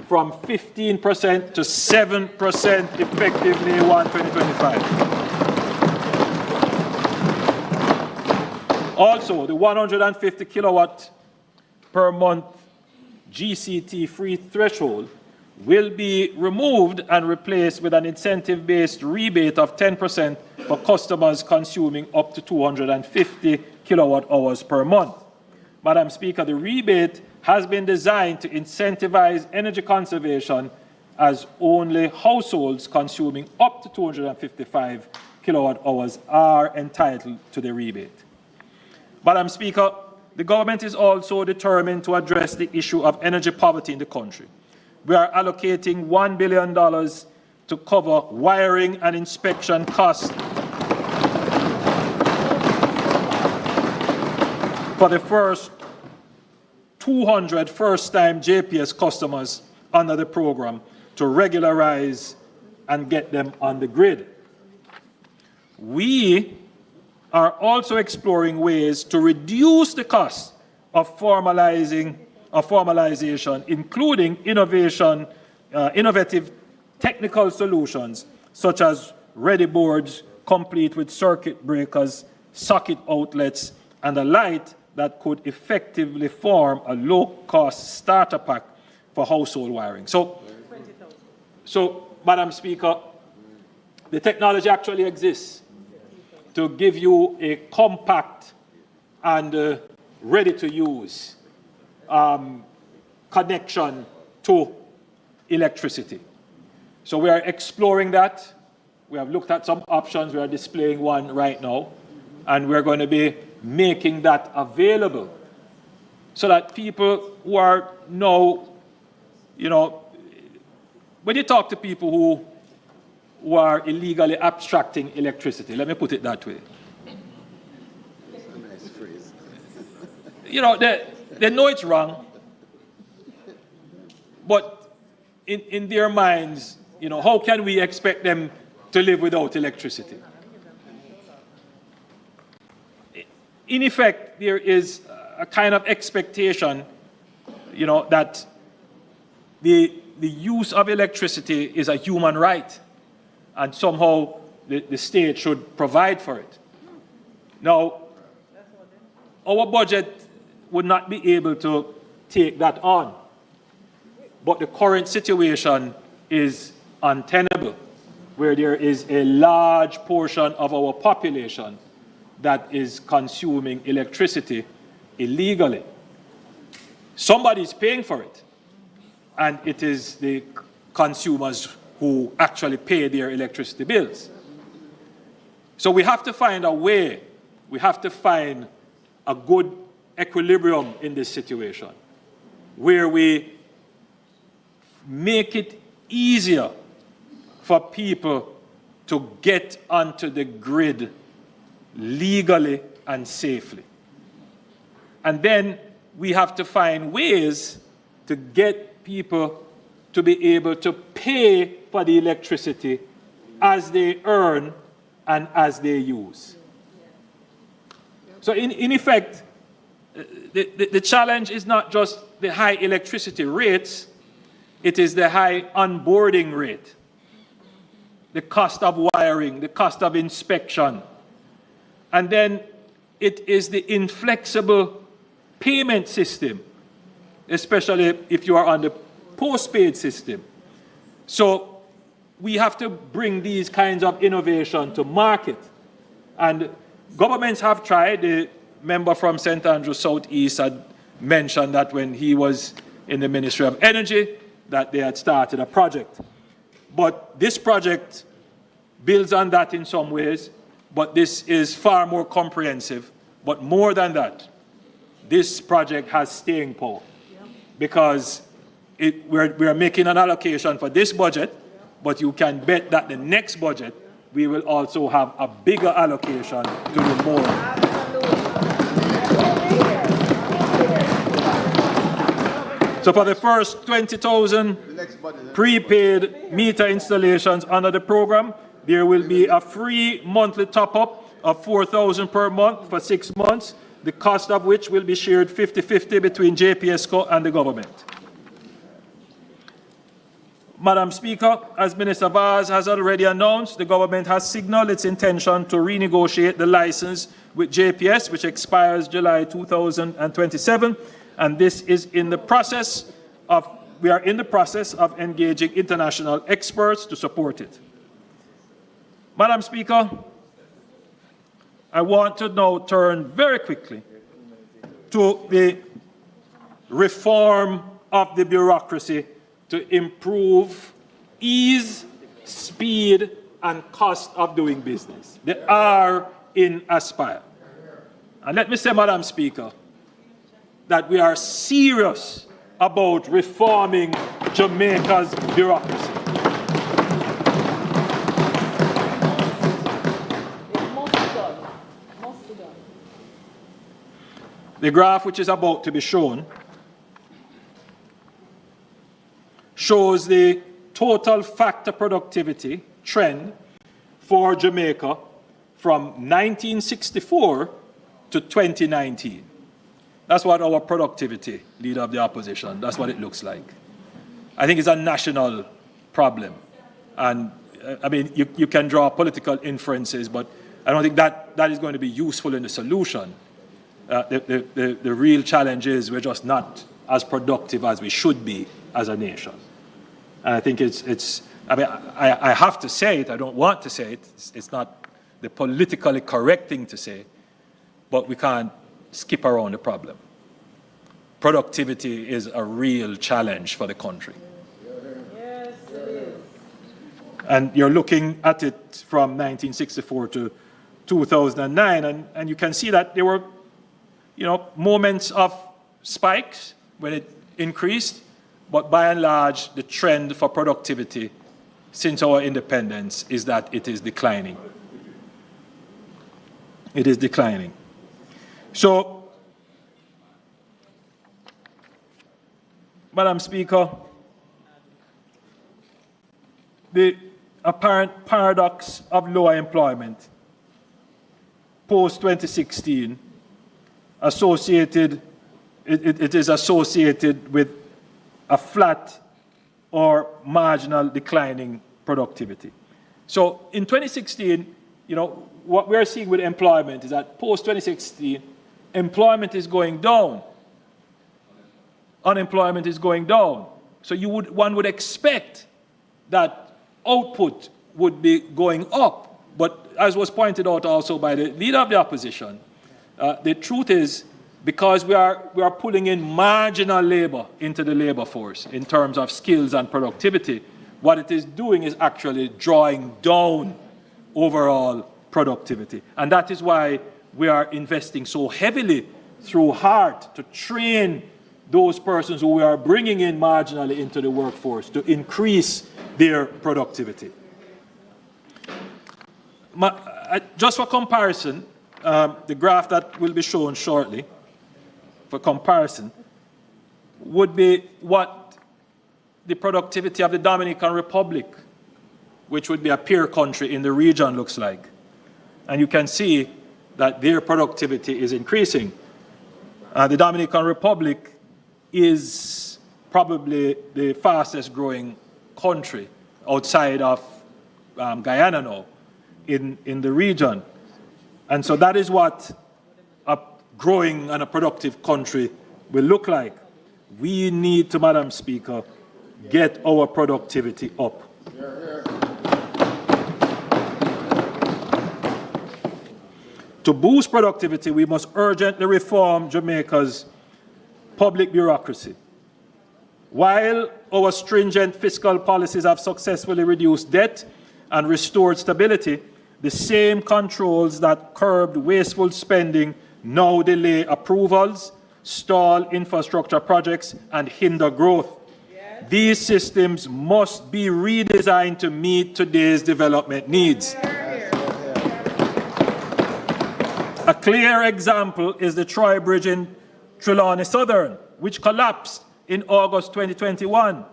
K: from 15% to 7% effective May 1, 2025. Also, the 150 kilowatt per month GCT free threshold will be removed and replaced with an incentive-based rebate of 10% for customers consuming up to 250 kilowatt hours per month. Madam Speaker, the rebate has been designed to incentivize energy conservation as only households consuming up to 255 kilowatt hours are entitled to the rebate. Madam Speaker, the government is also determined to address the issue of energy poverty in the country. We are allocating $1 billion to cover wiring and inspection costs for the first 200 first-time JPS customers under the program to regularize and get them on the grid. We are also exploring ways to reduce the cost of formalization, including innovative technical solutions such as ready boards complete with circuit breakers, socket outlets, and a light that could effectively form a low-cost starter pack for household wiring. So, Madam Speaker, the technology actually exists to give you a compact and ready-to-use connection to electricity. So we are exploring that. We have looked at some options. We are displaying one right now. And we're going to be making that available so that people who are now, when you talk to people who are illegally abstracting electricity, let me put it that way.
J: That's a nice phrase.
K: They know it's wrong, but in their minds, how can we expect them to live without electricity? In effect, there is a kind of expectation, that the use of electricity is a human right, and somehow the state should provide for it. Now, our budget would not be able to take that on, but the current situation is untenable, where there is a large portion of our population that is consuming electricity illegally. Somebody's paying for it, and it is the consumers who actually pay their electricity bills. So we have to find a way, we have to find a good equilibrium in this situation, where we make it easier for people to get onto the grid legally and safely. And then we have to find ways to get people to be able to pay for the electricity as they earn and as they use. So in effect, the challenge is not just the high electricity rates, it is the high onboarding rate, the cost of wiring, the cost of inspection. And then it is the inflexible payment system, especially if you are on the postpaid system. So we have to bring these kinds of innovation to market. And governments have tried. The member from St. Andrews Southeast had mentioned that when he was in the Ministry of Energy, that they had started a project. But this project builds on that in some ways, but this is far more comprehensive. But more than that, this project has staying power, because we are making an allocation for this budget, but you can bet that the next budget, we will also have a bigger allocation to do more. So for the first 20,000 prepaid meter installations under the program, there will be a free monthly top-up of $4,000 per month for 6 months, the cost of which will be shared 50-50 between JPSCO and the government. Madam Speaker, as Minister Vaz has already announced, the government has signaled its intention to renegotiate the license with JPS, which expires July 2027, and this is in the process of, we are in the process of engaging international experts to support it. Madam Speaker, I want to now turn very quickly to the reform of the bureaucracy to improve ease, speed, and cost of doing business. They are in Aspire. And let me say, Madam Speaker, that we are serious about reforming Jamaica's bureaucracy. The graph which is about to be shown shows the total factor productivity trend for Jamaica from 1964 to 2019. That's what our productivity, Leader of the Opposition, that's what it looks like. I think it's a national problem. And I mean, you can draw political inferences, but I don't think that is going to be useful in the solution. The real challenge is we're just not as productive as we should be as a nation. And I think I mean, I have to say it, I don't want to say it, it's not the politically correct thing to say, but we can't skip around the problem. Productivity is a real challenge for the country.
H: Yes, it is.
K: And you're looking at it from 1964 to 2009, and you can see that there were, moments of spikes when it increased, but by and large, the trend for productivity since our independence is that it is declining. It is declining. So, Madam Speaker, the apparent paradox of lower employment post-2016 it is associated with a flat or marginal declining productivity. So in 2016, what we're seeing with employment is that post-2016, employment is going down. Unemployment is going down. So one would expect that output would be going up. But as was pointed out also by the Leader of the Opposition, the truth is, because we are pulling in marginal labor into the labor force in terms of skills and productivity, what it is doing is actually drawing down overall productivity. And that is why we are investing so heavily through HEART to train those persons who we are bringing in marginally into the workforce to increase their productivity. Just for comparison, the graph that will be shown shortly, for comparison, would be what the productivity of the Dominican Republic, which would be a peer country in the region, looks like. And you can see that their productivity is increasing. The Dominican Republic is probably the fastest growing country outside of Guyana now in the region. And so that is what a growing and a productive country will look like. We need to, Madam Speaker, get our productivity up. To boost productivity, we must urgently reform Jamaica's public bureaucracy. While our stringent fiscal policies have successfully reduced debt and restored stability, the same controls that curbed wasteful spending now delay approvals, stall infrastructure projects, and hinder growth. Yes. These systems must be redesigned to meet today's development needs. A clear example is the Troy Bridge in Trelawney Southern, which collapsed in August 2021.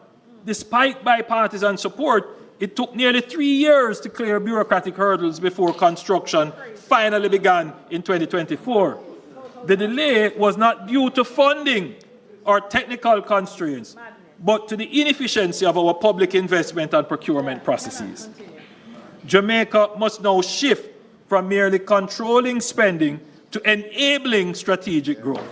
K: Despite bipartisan support, it took nearly 3 years to clear bureaucratic hurdles before construction finally began in 2024. The delay was not due to funding or technical constraints, but to the inefficiency of our public investment and procurement processes. Jamaica must now shift from merely controlling spending to enabling strategic growth.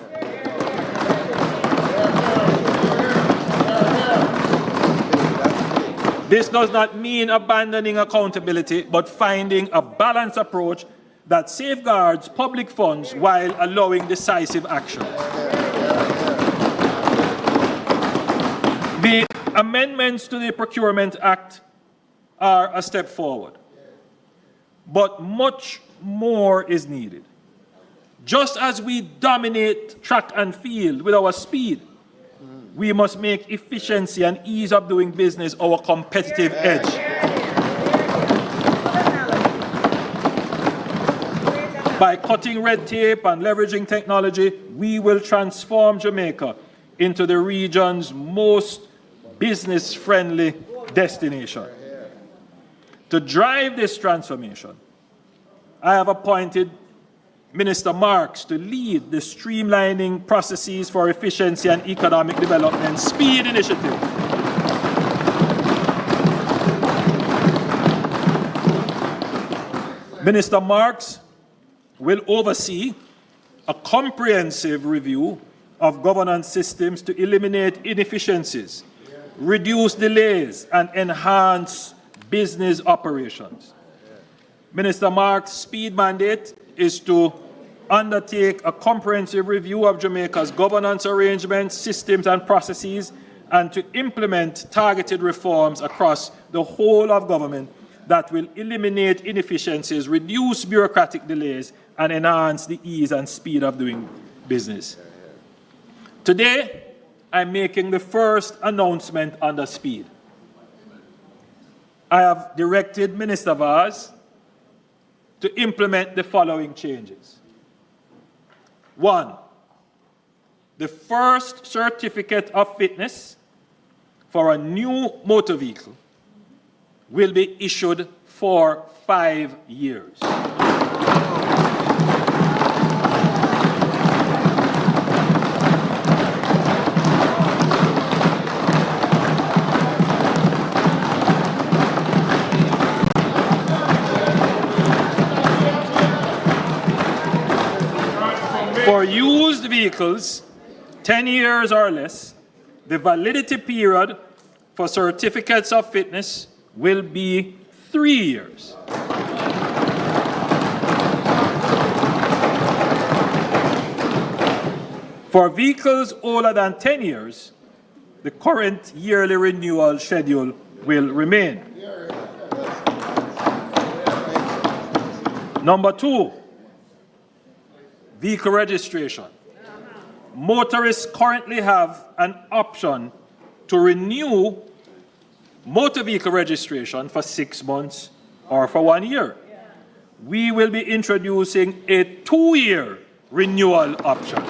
K: This does not mean abandoning accountability, but finding a balanced approach that safeguards public funds while allowing decisive action. The amendments to the Procurement Act are a step forward. but much more is needed. Just as we dominate track and field with our speed, we must make efficiency and ease of doing business our competitive edge. By cutting red tape and leveraging technology, we will transform Jamaica into the region's most business-friendly destination. To drive this transformation, I have appointed Minister Marks to lead the Streamlining Processes for Efficiency and Economic Development SPEED initiative. Minister Marks will oversee a comprehensive review of governance systems to eliminate inefficiencies, reduce delays, and enhance business operations. Minister Marks' SPEED mandate is to undertake a comprehensive review of Jamaica's governance arrangements, systems, and processes, and to implement targeted reforms across the whole of government that will eliminate inefficiencies, reduce bureaucratic delays, and enhance the ease and speed of doing business. Today, I'm making the first announcement under SPEED. I have directed Minister Vaz to implement the following changes. 1, the first certificate of fitness for a new motor vehicle will be issued for 5 years. For used vehicles, 10 years or less, the validity period for certificates of fitness will be 3 years. For vehicles older than 10 years, the current yearly renewal schedule will remain. Number 2, vehicle registration. Motorists currently have an option to renew motor vehicle registration for 6 months or for 1 year. We will be introducing a 2-year renewal option.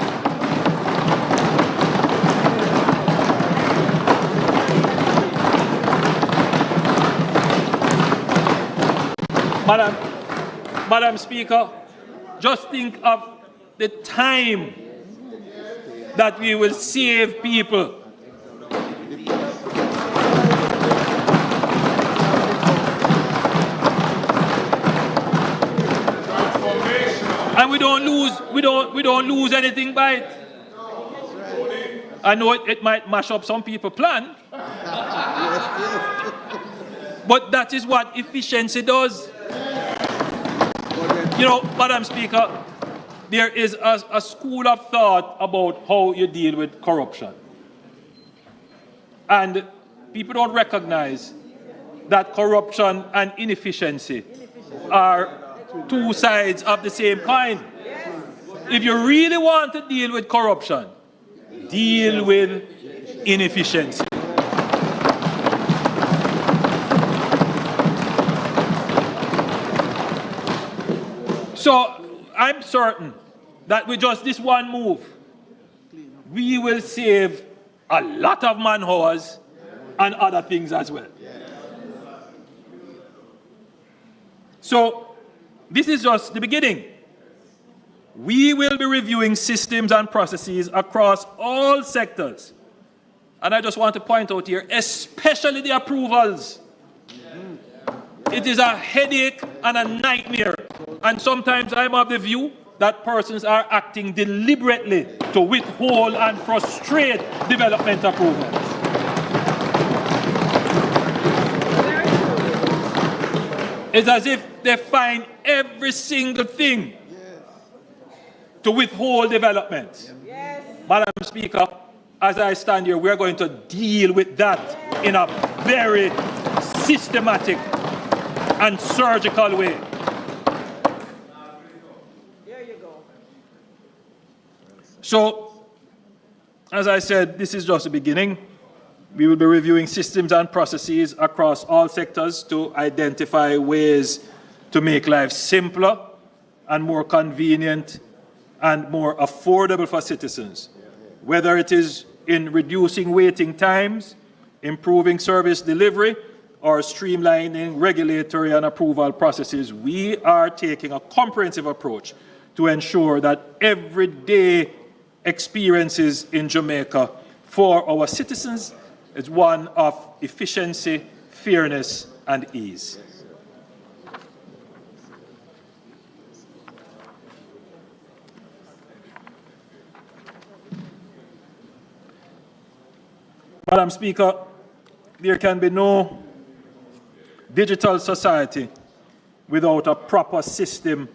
K: Madam Speaker, just think of the time that we will save people. And we don't lose anything by it. I know it might mash up some people's plan. But that is what efficiency does. You know, Madam Speaker, there is a school of thought about how you deal with corruption. And people don't recognize that corruption and inefficiency are two sides of the same coin. If you really want to deal with corruption, deal with inefficiency. So I'm certain that with just this one move, we will save a lot of man hours and other things as well. So this is just the beginning. We will be reviewing systems and processes across all sectors. And I just want to point out here, especially the approvals. It is a headache and a nightmare. And sometimes I'm of the view that persons are acting deliberately to withhold and frustrate development approvals. It's as if they find every single thing to withhold development. Madam Speaker, as I stand here, we're going to deal with that in a very systematic and surgical way. So, as I said, this is just the beginning. We will be reviewing systems and processes across all sectors to identify ways to make life simpler and more convenient and more affordable for citizens, whether it is in reducing waiting times, improving service delivery, or streamlining regulatory and approval processes. We are taking a comprehensive approach to ensure that everyday experiences in Jamaica for our citizens is one of efficiency, fairness, and ease. Madam Speaker, there can be no digital society without a proper system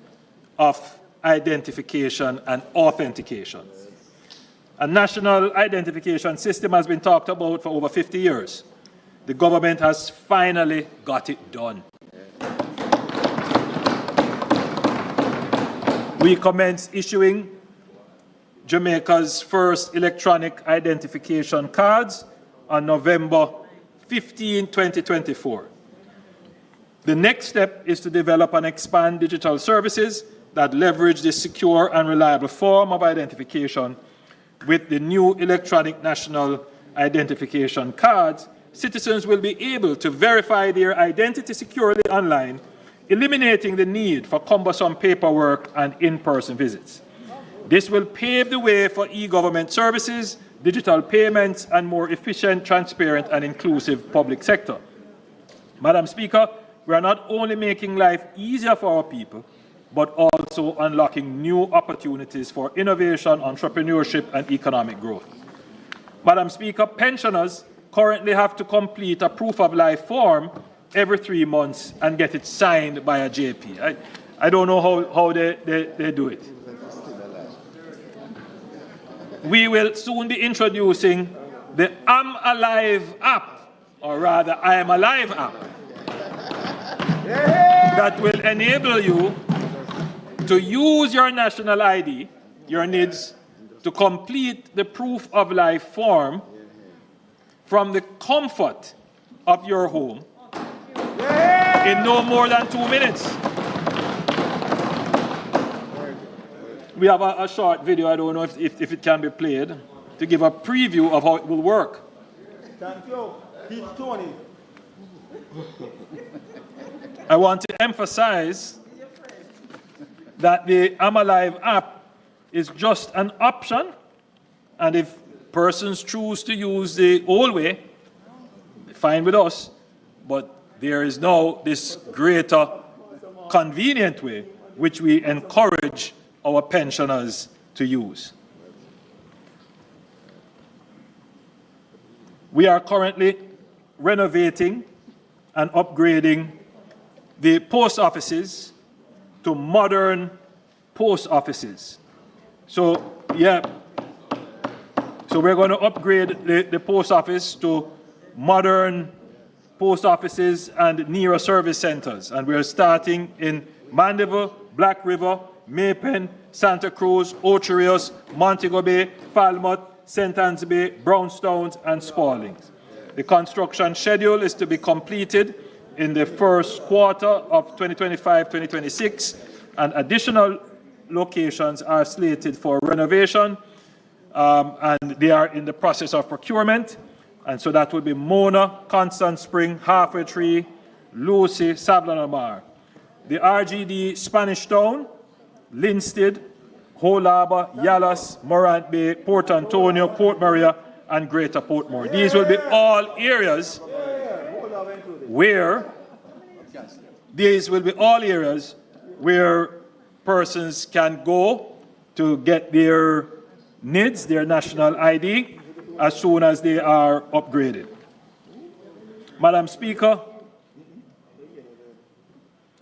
K: of identification and authentication. A national identification system has been talked about for over 50 years. The government has finally got it done. We commenced issuing Jamaica's first electronic identification cards on November 15, 2024. The next step is to develop and expand digital services that leverage this secure and reliable form of identification. With the new electronic national identification cards, citizens will be able to verify their identity securely online, eliminating the need for cumbersome paperwork and in-person visits. This will pave the way for e-government services, digital payments, and more efficient, transparent, and inclusive public sector. Madam Speaker, we are not only making life easier for our people, but also unlocking new opportunities for innovation, entrepreneurship, and economic growth. Madam Speaker, pensioners currently have to complete a proof of life form every 3 months and get it signed by a JP. I don't know how they do it. We will soon be introducing the I'm Alive app, or rather I Am Alive app, that will enable you to use your national ID, your NIDS, to complete the proof of life form from the comfort of your home in no more than 2 minutes. We have a short video, I don't know if it can be played, to give a preview of how it will work.
L: Thank you. He's Tony.
K: I want to emphasize that the I'm Alive app is just an option, and if persons choose to use the old way, fine with us, but there is now this greater convenient way which we encourage our pensioners to use. We are currently renovating and upgrading the post offices to modern post offices. So, yeah, so we're going to upgrade the post office to modern post offices and nearer service centers. And we're starting in Mandeville, Black River, Maypen, Santa Cruz, Ocho Rios, Montego Bay, Falmouth, St. Anne's Bay, Brownstown, and Spaldings. The construction schedule is to be completed in the first quarter of 2025-2026, and additional locations are slated for renovation, and they are in the process of procurement. And so that will be Mona, Constant Spring, Halfway Tree, Lucy, Savlon Mar. The RGD Spanish Town, Linstead, Whole Harbour, Yallas, Morant Bay, Port Antonio, Port Maria, and Greater Portmore. These will be all areas where persons can go to get their NIDS, their national ID, as soon as they are upgraded. Madam Speaker,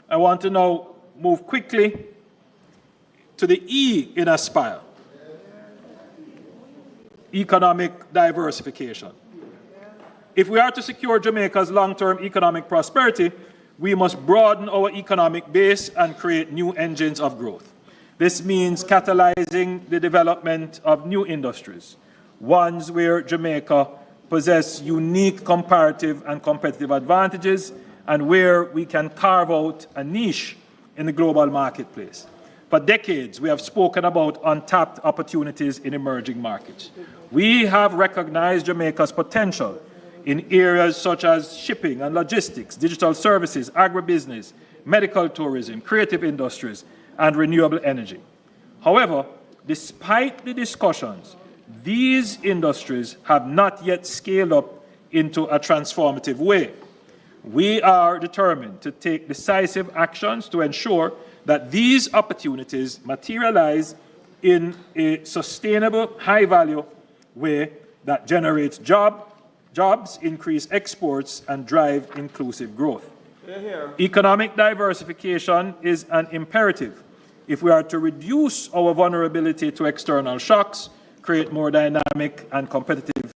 K: I want to now move quickly to the E in Aspire, economic diversification. If we are to secure Jamaica's long-term economic prosperity, we must broaden our economic base and create new engines of growth. This means catalyzing the development of new industries, ones where Jamaica possesses unique comparative and competitive advantages and where we can carve out a niche in the global marketplace. For decades, we have spoken about untapped opportunities in emerging markets. We have recognized Jamaica's potential in areas such as shipping and logistics, digital services, agribusiness, medical tourism, creative industries, and renewable energy. However, despite the discussions, these industries have not yet scaled up into a transformative way. We are determined to take decisive actions to ensure that these opportunities materialize in a sustainable, high-value way that generates jobs, increase exports, and drive inclusive growth. Economic diversification is an imperative if we are to reduce our vulnerability to external shocks, create more dynamic and competitive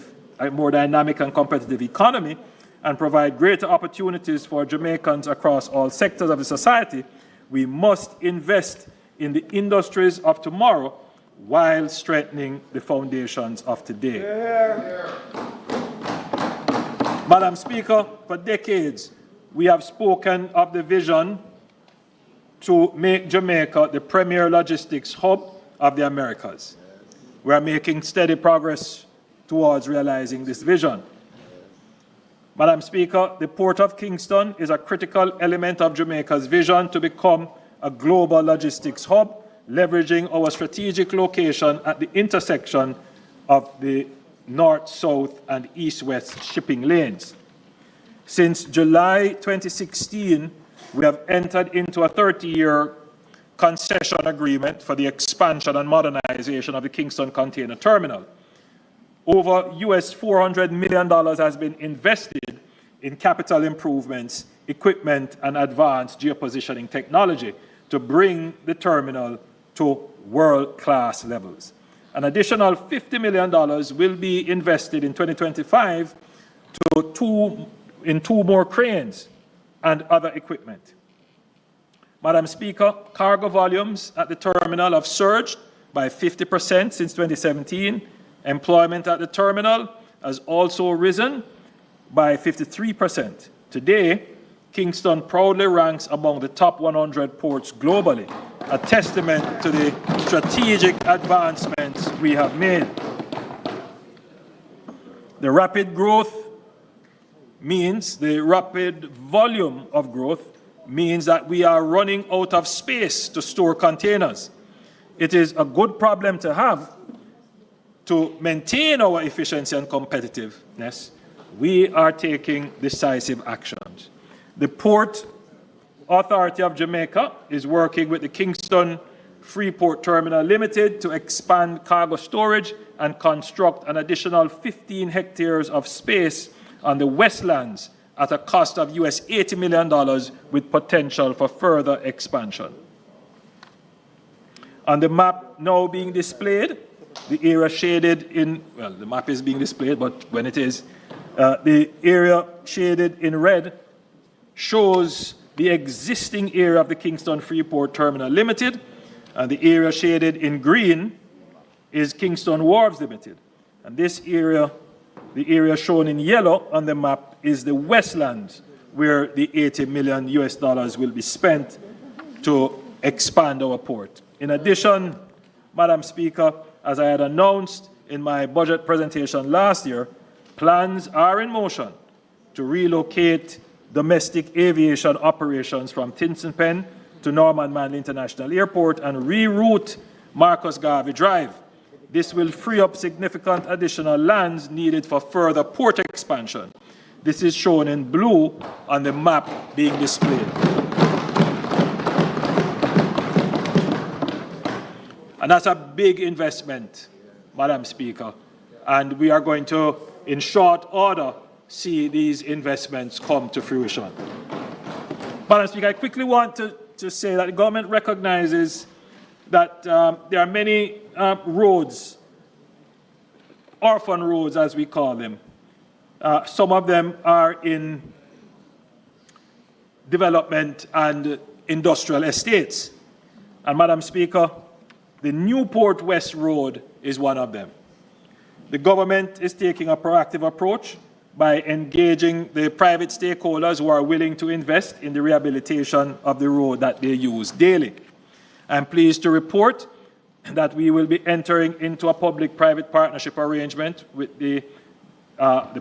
K: economy, and provide greater opportunities for Jamaicans across all sectors of the society. We must invest in the industries of tomorrow while strengthening the foundations of today. Madam Speaker, for decades, we have spoken of the vision to make Jamaica the premier logistics hub of the Americas. We are making steady progress towards realizing this vision. Madam Speaker, the Port of Kingston is a critical element of Jamaica's vision to become a global logistics hub, leveraging our strategic location at the intersection of the north-south and east-west shipping lanes. Since July 2016, we have entered into a 30-year concession agreement for the expansion and modernization of the Kingston Container Terminal. Over $400 million has been invested in capital improvements, equipment, and advanced geopositioning technology to bring the terminal to world-class levels. An additional $50 million will be invested in 2025 in two more cranes and other equipment. Madam Speaker, cargo volumes at the terminal have surged by 50% since 2017. Employment at the terminal has also risen by 53%. Today, Kingston proudly ranks among the top 100 ports globally, a testament to the strategic advancements we have made. The rapid volume of growth means that we are running out of space to store containers. It is a good problem to have. To maintain our efficiency and competitiveness, we are taking decisive actions. The Port Authority of Jamaica is working with the Kingston Freeport Terminal Limited to expand cargo storage and construct an additional 15 hectares of space on the Westlands at a cost of $80 million with potential for further expansion. On the map now being displayed, the area shaded in, well, the map is being displayed, but when it is, the area shaded in red shows the existing area of the Kingston Freeport Terminal Limited, and the area shaded in green is Kingston Wharves Limited. And this area, the area shown in yellow on the map, is the Westlands, where the $80 million will be spent to expand our port. In addition, Madam Speaker, as I had announced in my budget presentation last year, plans are in motion to relocate domestic aviation operations from Tinston Pen to Norman Manley International Airport and reroute Marcus Garvey Drive. This will free up significant additional lands needed for further port expansion. This is shown in blue on the map being displayed. And that's a big investment, Madam Speaker. And we are going to, in short order, see these investments come to fruition. Madam Speaker, I quickly want to say that the government recognizes that there are many roads, orphan roads as we call them. Some of them are in development and industrial estates. And Madam Speaker, The Newport West Road is one of them. The government is taking a proactive approach by engaging the private stakeholders who are willing to invest in the rehabilitation of the road that they use daily. I'm pleased to report that we will be entering into a public-private partnership arrangement with the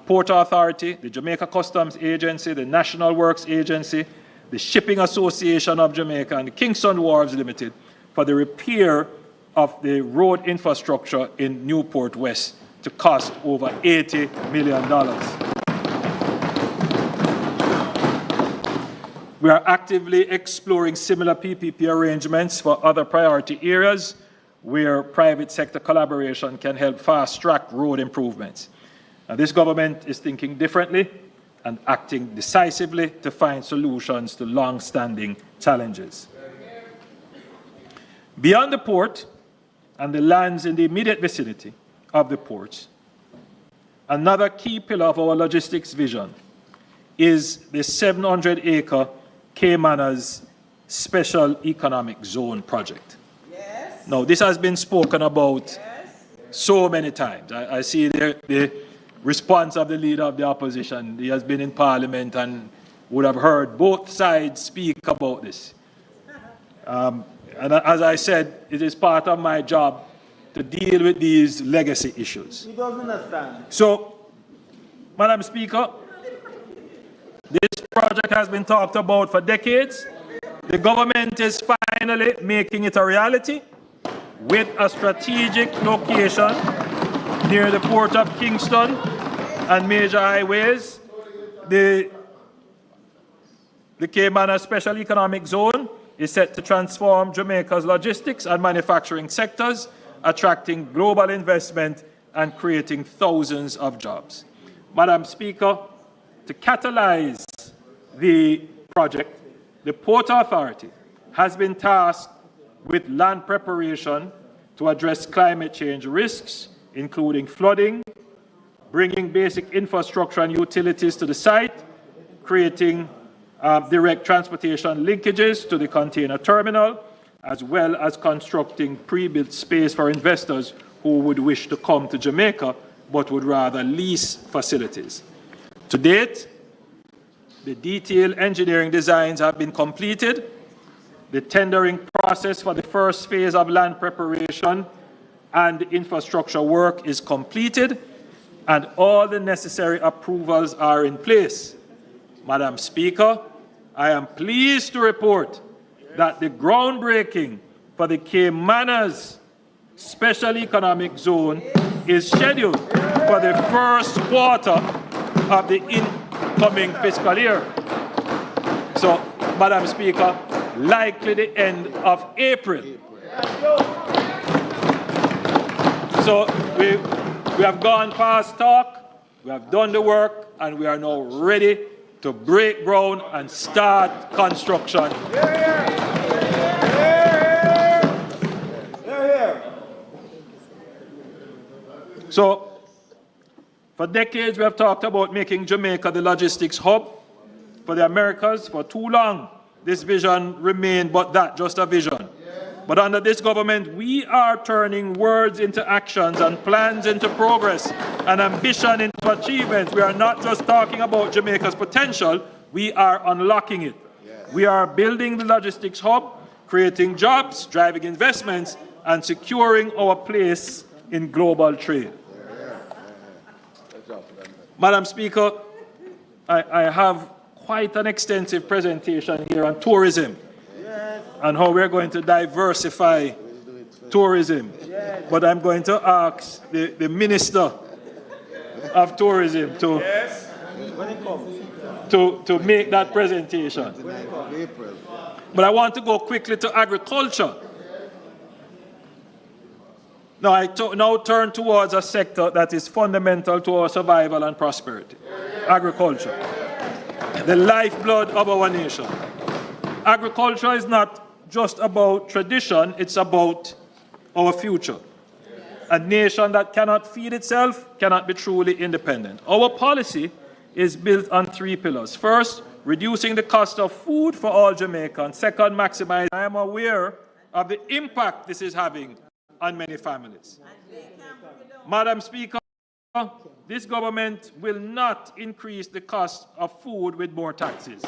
K: Port Authority, the Jamaica Customs Agency, the National Works Agency, the Shipping Association of Jamaica, and the Kingston Wharves Limited for the repair of the road infrastructure in Newport West to cost over $80 million. We are actively exploring similar PPP arrangements for other priority areas where private sector collaboration can help fast-track road improvements. Now, this government is thinking differently and acting decisively to find solutions to long-standing challenges. Beyond the port and the lands in the immediate vicinity of the ports, another key pillar of our logistics vision is the 700-acre Caymanas Special Economic Zone project. Yes. Now, this has been spoken about so many times. I see the response of the leader of the opposition. He has been in Parliament and would have heard both sides speak about this. And as I said, it is part of my job to deal with these legacy issues.
L: He doesn't understand.
K: So, Madam Speaker, this project has been talked about for decades. The government is finally making it a reality with a strategic location near the Port of Kingston and major highways. The Caymanas Special Economic Zone is set to transform Jamaica's logistics and manufacturing sectors, attracting global investment and creating thousands of jobs. Madam Speaker, to catalyze the project, the Port Authority has been tasked with land preparation to address climate change risks, including flooding, bringing basic infrastructure and utilities to the site, creating direct transportation linkages to the container terminal, as well as constructing pre-built space for investors who would wish to come to Jamaica but would rather lease facilities. To date, the detailed engineering designs have been completed. The tendering process for the first phase of land preparation and infrastructure work is completed, and all the necessary approvals are in place. Madam Speaker, I am pleased to report that the groundbreaking for the Caymanas Special Economic Zone is scheduled for the first quarter of the incoming fiscal year. So, Madam Speaker, likely the end of April. So we have gone past talk, we have done the work, and we are now ready to break ground and start construction. So, for decades we have talked about making Jamaica the logistics hub for the Americas. For too long, this vision remained but that, just a vision. But under this government, we are turning words into actions and plans into progress and ambition into achievements. We are not just talking about Jamaica's potential, we are unlocking it. We are building the logistics hub, creating jobs, driving investments, and securing our place in global trade. Madam Speaker, I have quite an extensive presentation here on tourism and how we're going to diversify tourism. But I'm going to ask the Minister of Tourism to make that presentation. But I want to go quickly to agriculture. Now, I now turn towards a sector that is fundamental to our survival and prosperity. Agriculture, the lifeblood of our nation. Agriculture is not just about tradition, it's about our future. A nation that cannot feed itself cannot be truly independent. Our policy is built on three pillars. First, reducing the cost of food for all Jamaicans. Second, maximizing. I am aware of the impact this is having on many families. Madam Speaker, this government will not increase the cost of food with more taxes.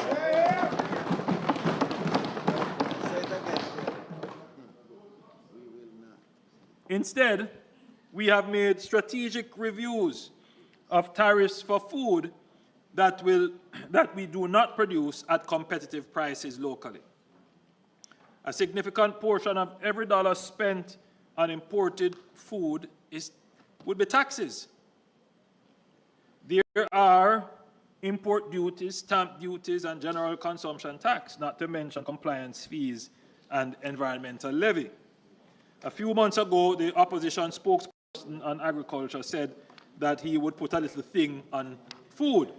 K: Instead, we have made strategic reviews of tariffs for food that we do not produce at competitive prices locally. A significant portion of every dollar spent on imported food would be taxes. There are import duties, stamp duties, and general consumption tax, not to mention compliance fees and environmental levy. A few months ago, the opposition spokesperson on agriculture said that he would put a little thing on food.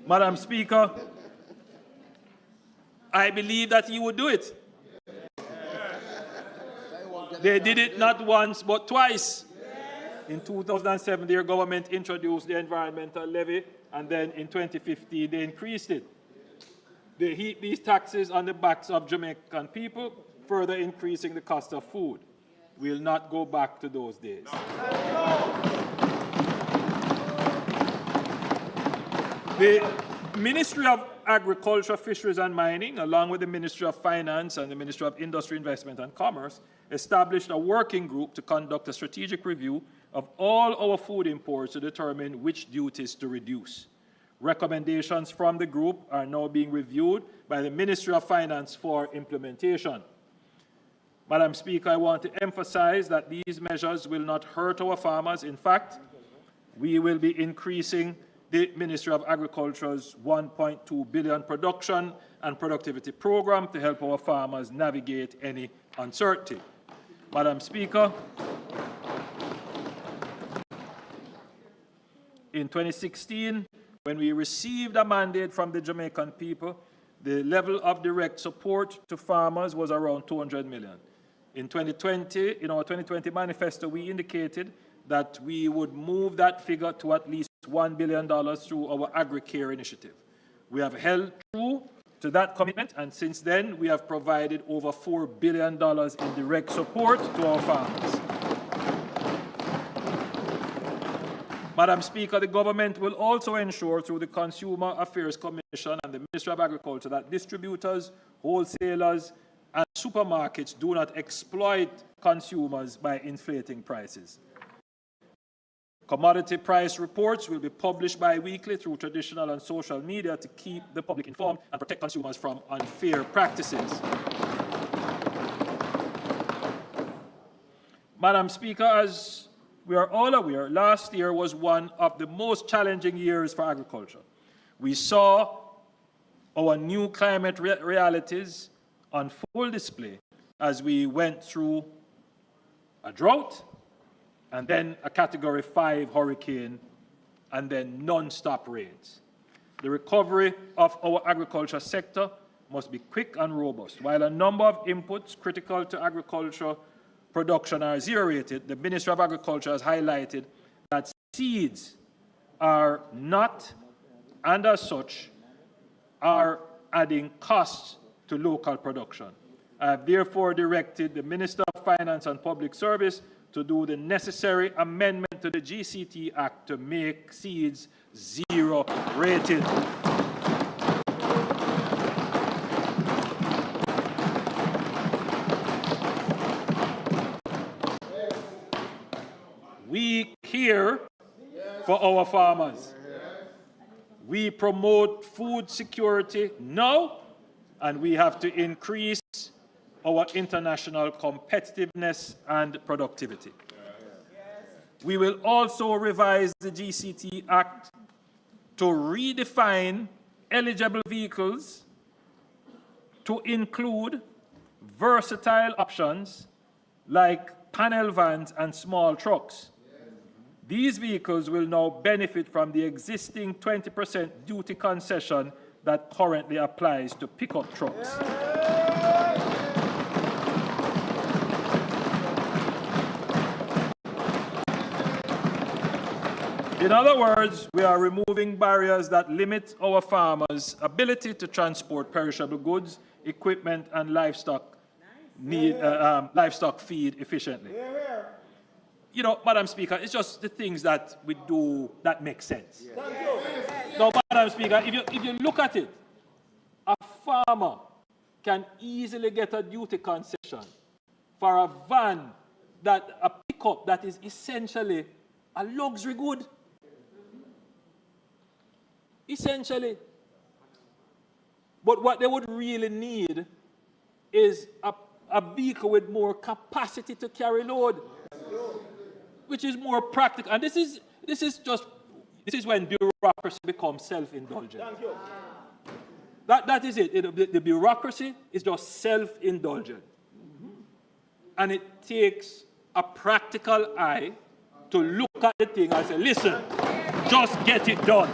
K: Madam Speaker, I believe that he would do it. They did it not once, but twice. In 2007, their government introduced the environmental levy, and then in 2015, they increased it. They heap these taxes on the backs of Jamaican people, further increasing the cost of food. We'll not go back to those days. The Ministry of Agriculture, Fisheries and Mining, along with the Ministry of Finance and the Ministry of Industry, Investment and Commerce, established a working group to conduct a strategic review of all our food imports to determine which duties to reduce. Recommendations from the group are now being reviewed by the Ministry of Finance for implementation. Madam Speaker, I want to emphasize that these measures will not hurt our farmers. In fact, we will be increasing the Ministry of Agriculture's $1.2 billion production and productivity program to help our farmers navigate any uncertainty. Madam Speaker, in 2016, when we received a mandate from the Jamaican people, the level of direct support to farmers was around $200 million. In 2020, in our 2020 manifesto, we indicated that we would move that figure to at least $1 billion through our AgriCare initiative. We have held true to that commitment, and since then, we have provided over $4 billion in direct support to our farmers. Madam Speaker, the government will also ensure through the Consumer Affairs Commission and the Ministry of Agriculture that distributors, wholesalers, and supermarkets do not exploit consumers by inflating prices. Commodity price reports will be published bi-weekly through traditional and social media to keep the public informed and protect consumers from unfair practices. Madam Speaker, as we are all aware, last year was one of the most challenging years for agriculture. We saw our new climate realities on full display as we went through a drought, and then a Category 5 hurricane, and then non-stop rains. The recovery of our agriculture sector must be quick and robust. While a number of inputs critical to agriculture production are zero-rated, the Ministry of Agriculture has highlighted that seeds are not, and as such, are adding costs to local production. I have therefore directed the Minister of Finance and Public Service to do the necessary amendment to the GCT Act to make seeds zero-rated. We care for our farmers. We promote food security now, and we have to increase our international competitiveness and productivity. We will also revise the GCT Act to redefine eligible vehicles to include versatile options like panel vans and small trucks. These vehicles will now benefit from the existing 20% duty concession that currently applies to pickup trucks. In other words, we are removing barriers that limit our farmers' ability to transport perishable goods, equipment, and livestock livestock feed efficiently. You know, Madam Speaker, it's just the things that we do that make sense. Now, Madam Speaker, if you look at it, a farmer can easily get a duty concession for a van, a pickup that is essentially a luxury good. Essentially. But what they would really need is a vehicle with more capacity to carry load, which is more practical. And this is when bureaucracy becomes self-indulgent. That is it. The bureaucracy is just self-indulgent. And it takes a practical eye to look at the thing and say, listen, just get it done.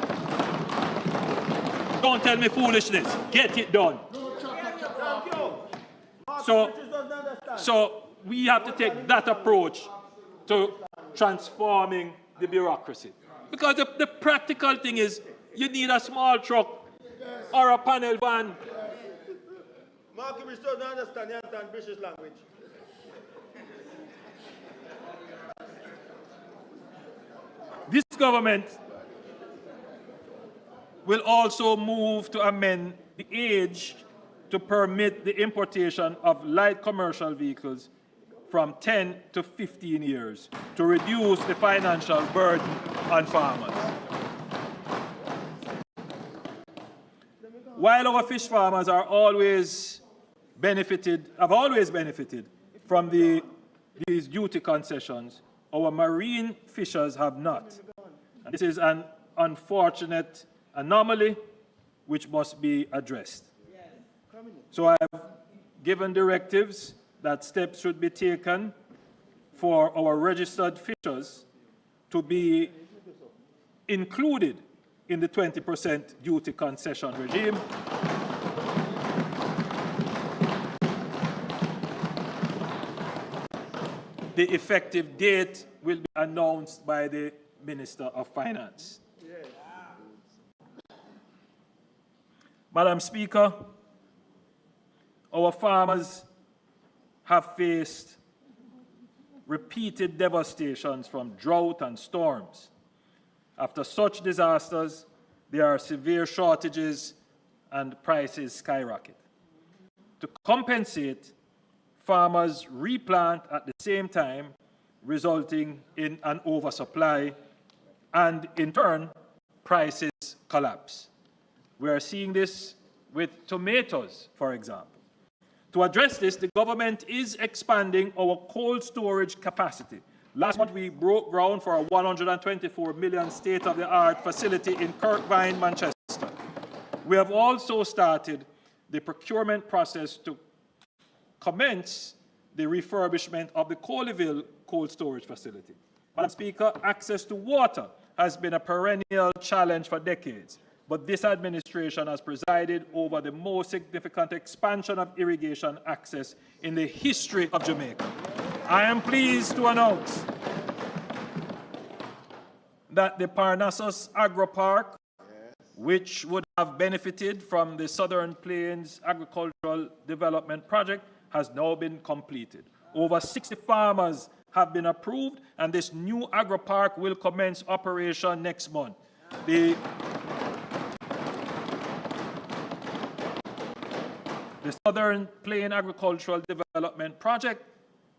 K: Don't tell me foolishness. Get it done. So we have to take that approach to transforming the bureaucracy. Because the practical thing is you need a small truck or a panel van.
L: Mark, we still don't understand British language.
K: This government will also move to amend the age to permit the importation of light commercial vehicles from 10 to 15 years to reduce the financial burden on farmers. While our fish farmers have always benefited from these duty concessions, our marine fishers have not. And this is an unfortunate anomaly which must be addressed. So I have given directives that steps should be taken for our registered fishers to be included in the 20% duty concession regime. The effective date will be announced by the Minister of Finance. Madam Speaker, our farmers have faced repeated devastations from drought and storms. After such disasters, there are severe shortages and prices skyrocket. To compensate, farmers replant at the same time, resulting in an oversupply, and in turn, prices collapse. We are seeing this with tomatoes, for example. To address this, the government is expanding our cold storage capacity. Last month, we broke ground for a $124 million state-of-the-art facility in Kirkvine, Manchester. We have also started the procurement process to commence the refurbishment of the Colleyville cold storage facility. Madam Speaker, access to water has been a perennial challenge for decades, but this administration has presided over the most significant expansion of irrigation access in the history of Jamaica. I am pleased to announce that the Parnassus Agro Park, which would have benefited from the Southern Plains Agricultural Development Project, has now been completed. Over 60 farmers have been approved, and this new agro park will commence operation next month. The Southern Plain Agricultural Development Project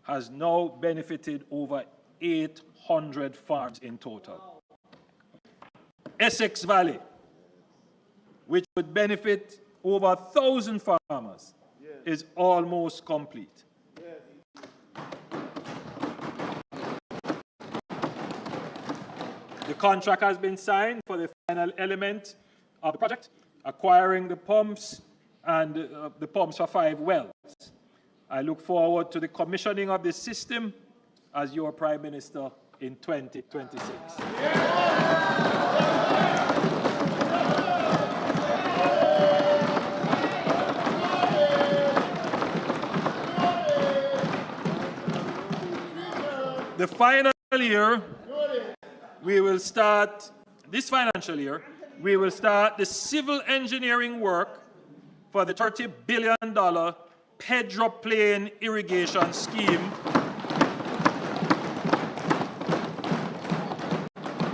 K: has now benefited over 800 farms in total. Essex Valley, which would benefit over 1,000 farmers, is almost complete. The contract has been signed for the final element of the project, acquiring the pumps and the pumps for 5 wells. I look forward to the commissioning of this system as your Prime Minister in 2026. The final year, we will start, this financial year, we will start the civil engineering work for the $30 billion Pedro Plain irrigation scheme,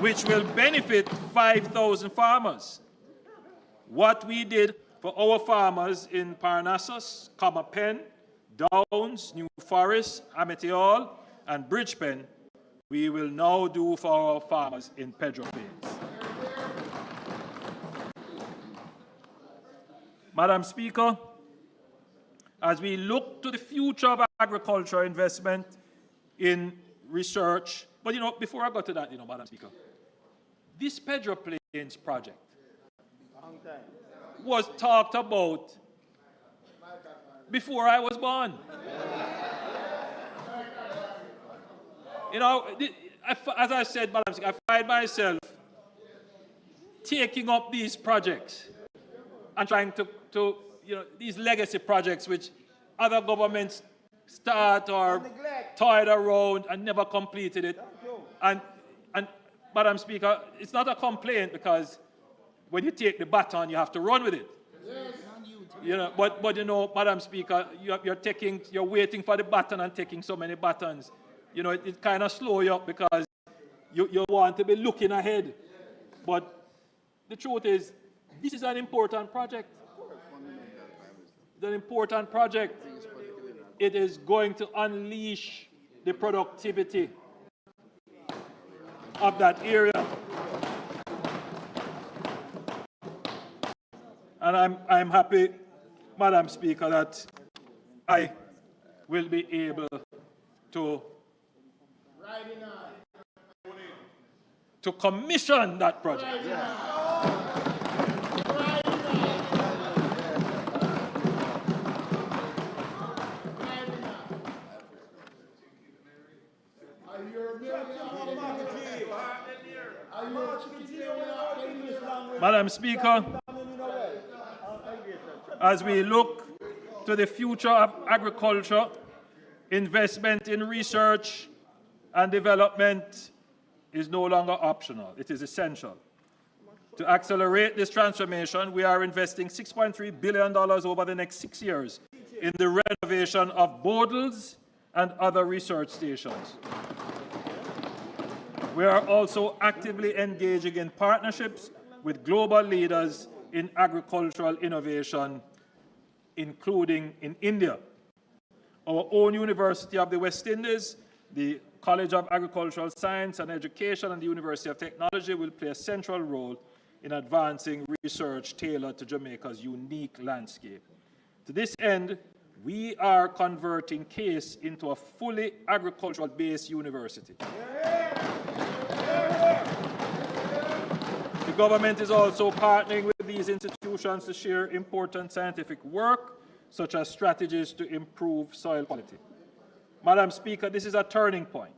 K: which will benefit 5,000 farmers. What we did for our farmers in Parnassus, Comapen, Downs, New Forest, Amity Hall, and Bridgepen, we will now do for our farmers in Pedro Plains. Madam Speaker, as we look to the future of agriculture investment in research, but before I go to that, Madam Speaker, this Pedro Plains project was talked about before I was born. As I said, Madam Speaker, I find myself taking up these projects and trying to these legacy projects which other governments start or toyed around and never completed it. And Madam Speaker, it's not a complaint because when you take the baton, you have to run with it. But Madam Speaker, you're waiting for the baton and taking so many batons. It kind of slows you up because you want to be looking ahead. But the truth is, this is an important project. It's an important project. It is going to unleash the productivity of that area. And I'm happy, Madam Speaker, that I will be able to commission that project. Madam Speaker, as we look to the future of agriculture, investment in research and development is no longer optional. It is essential. To accelerate this transformation, we are investing $6.3 billion over the next 6 years in the renovation of borders and other research stations. We are also actively engaging in partnerships with global leaders in agricultural innovation, including in India. Our own University of the West Indies, the College of Agricultural Science and Education, and the University of Technology will play a central role in advancing research tailored to Jamaica's unique landscape. To this end, we are converting CASE into a fully agricultural-based university. The government is also partnering with these institutions to share important scientific work, such as strategies to improve soil quality. Madam Speaker, this is a turning point.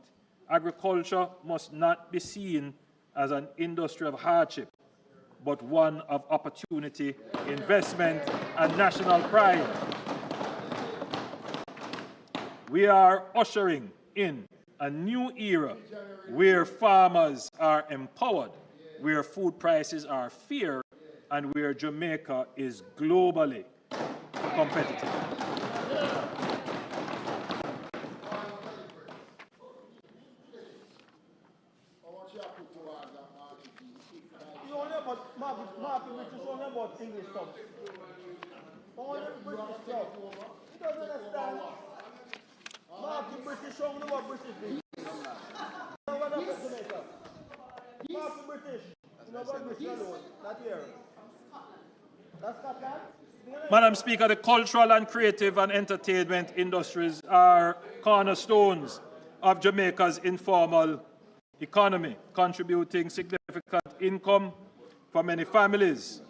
K: Agriculture must not be seen as an industry of hardship, but one of opportunity, investment, and national pride. We are ushering in a new era where farmers are empowered, where food prices are fair, and where Jamaica is globally competitive. Madam Speaker, the cultural and creative and entertainment industries are cornerstones of Jamaica's informal economy, contributing significant income for many families.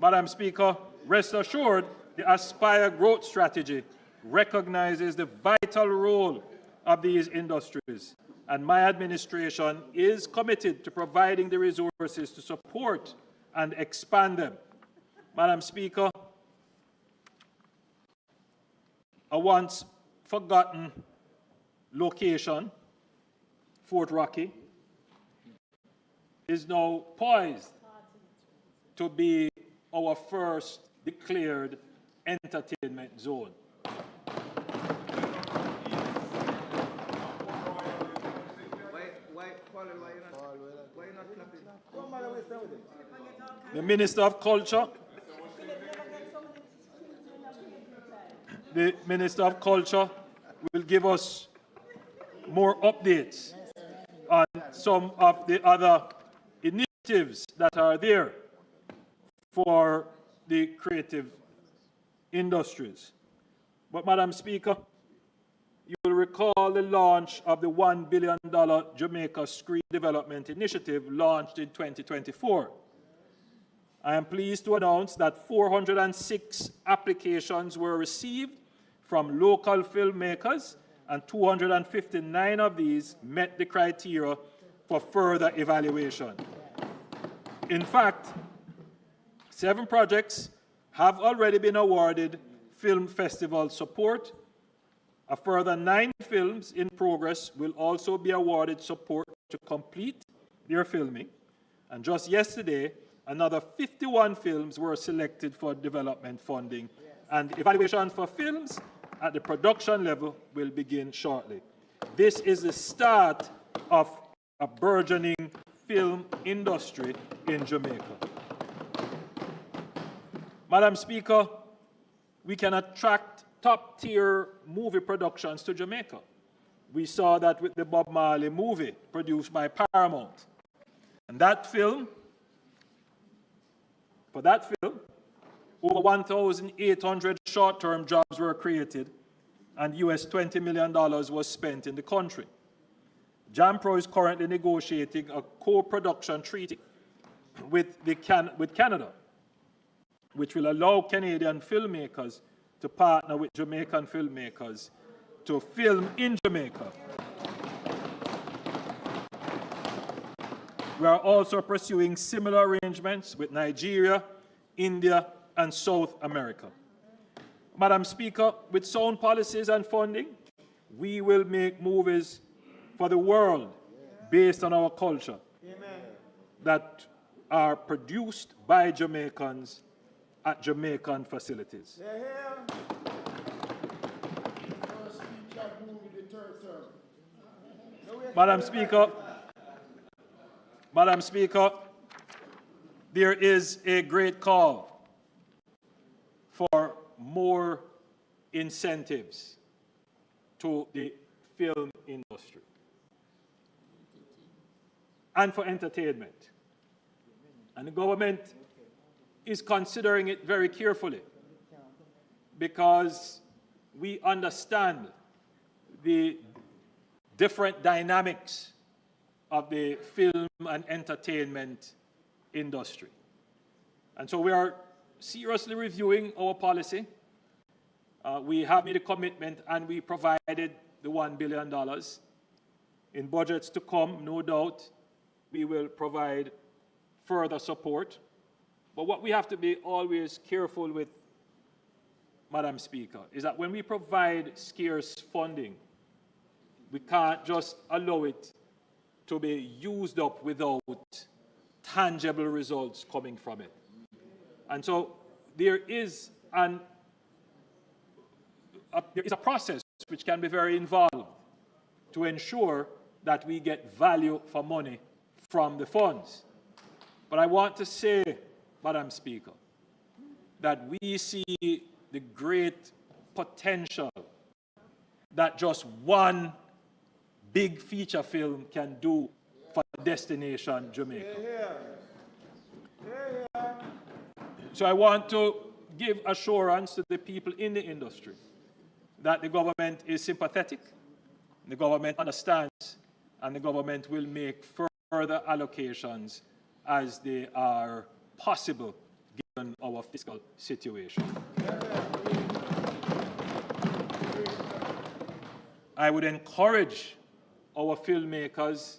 K: Madam Speaker, rest assured, the Aspire growth strategy recognizes the vital role of these industries, and my administration is committed to providing the resources to support and expand them. Madam Speaker, a once forgotten location, Fort Rocky, is now poised to be our first declared entertainment zone. The Minister of Culture. The Minister of Culture will give us more updates on some of the other initiatives that are there for the creative industries. But, Madam Speaker, you will recall the launch of the $1 billion Jamaica Screen Development Initiative launched in 2024. I am pleased to announce that 406 applications were received from local filmmakers, and 259 of these met the criteria for further evaluation. In fact, 7 projects have already been awarded film festival support. A further 9 films in progress will also be awarded support to complete their filming. And just yesterday, another 51 films were selected for development funding, and evaluation for films at the production level will begin shortly. This is the start of a burgeoning film industry in Jamaica. Madam Speaker, we can attract top-tier movie productions to Jamaica. We saw that with the Bob Marley movie produced by Paramount. And that film, for that film, over 1,800 short-term jobs were created and US $20 million was spent in the country. JAMPRO is currently negotiating a co-production treaty with Canada, which will allow Canadian filmmakers to partner with Jamaican filmmakers to film in Jamaica. We are also pursuing similar arrangements with Nigeria, India, and South America. Madam Speaker, with sound policies and funding, we will make movies for the world based on our culture that are produced by Jamaicans at Jamaican facilities. Madam Speaker, there is a great call for more incentives to the film industry and for entertainment. And the government is considering it very carefully because we understand the different dynamics of the film and entertainment industry. And so we are seriously reviewing our policy. We have made a commitment and we provided the $1 billion. In budgets to come, no doubt, we will provide further support. But what we have to be always careful with, Madam Speaker, is that when we provide scarce funding, we can't just allow it to be used up without tangible results coming from it. And so there is a process which can be very involved to ensure that we get value for money from the funds. But I want to say, Madam Speaker, that we see the great potential that just one big feature film can do for Destination Jamaica. So I want to give assurance to the people in the industry that the government is sympathetic, the government understands, and the government will make further allocations as they are possible given our fiscal situation. I would encourage our filmmakers,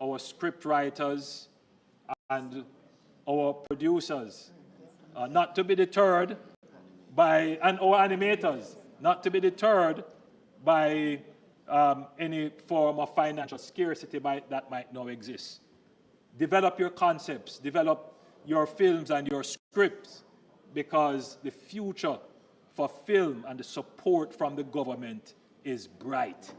K: our script writers, and our producers not to be deterred by, and our animators, not to be deterred by any form of financial scarcity that might now exist. Develop your concepts, develop your films and your scripts, because the future for film and the support from the government is bright.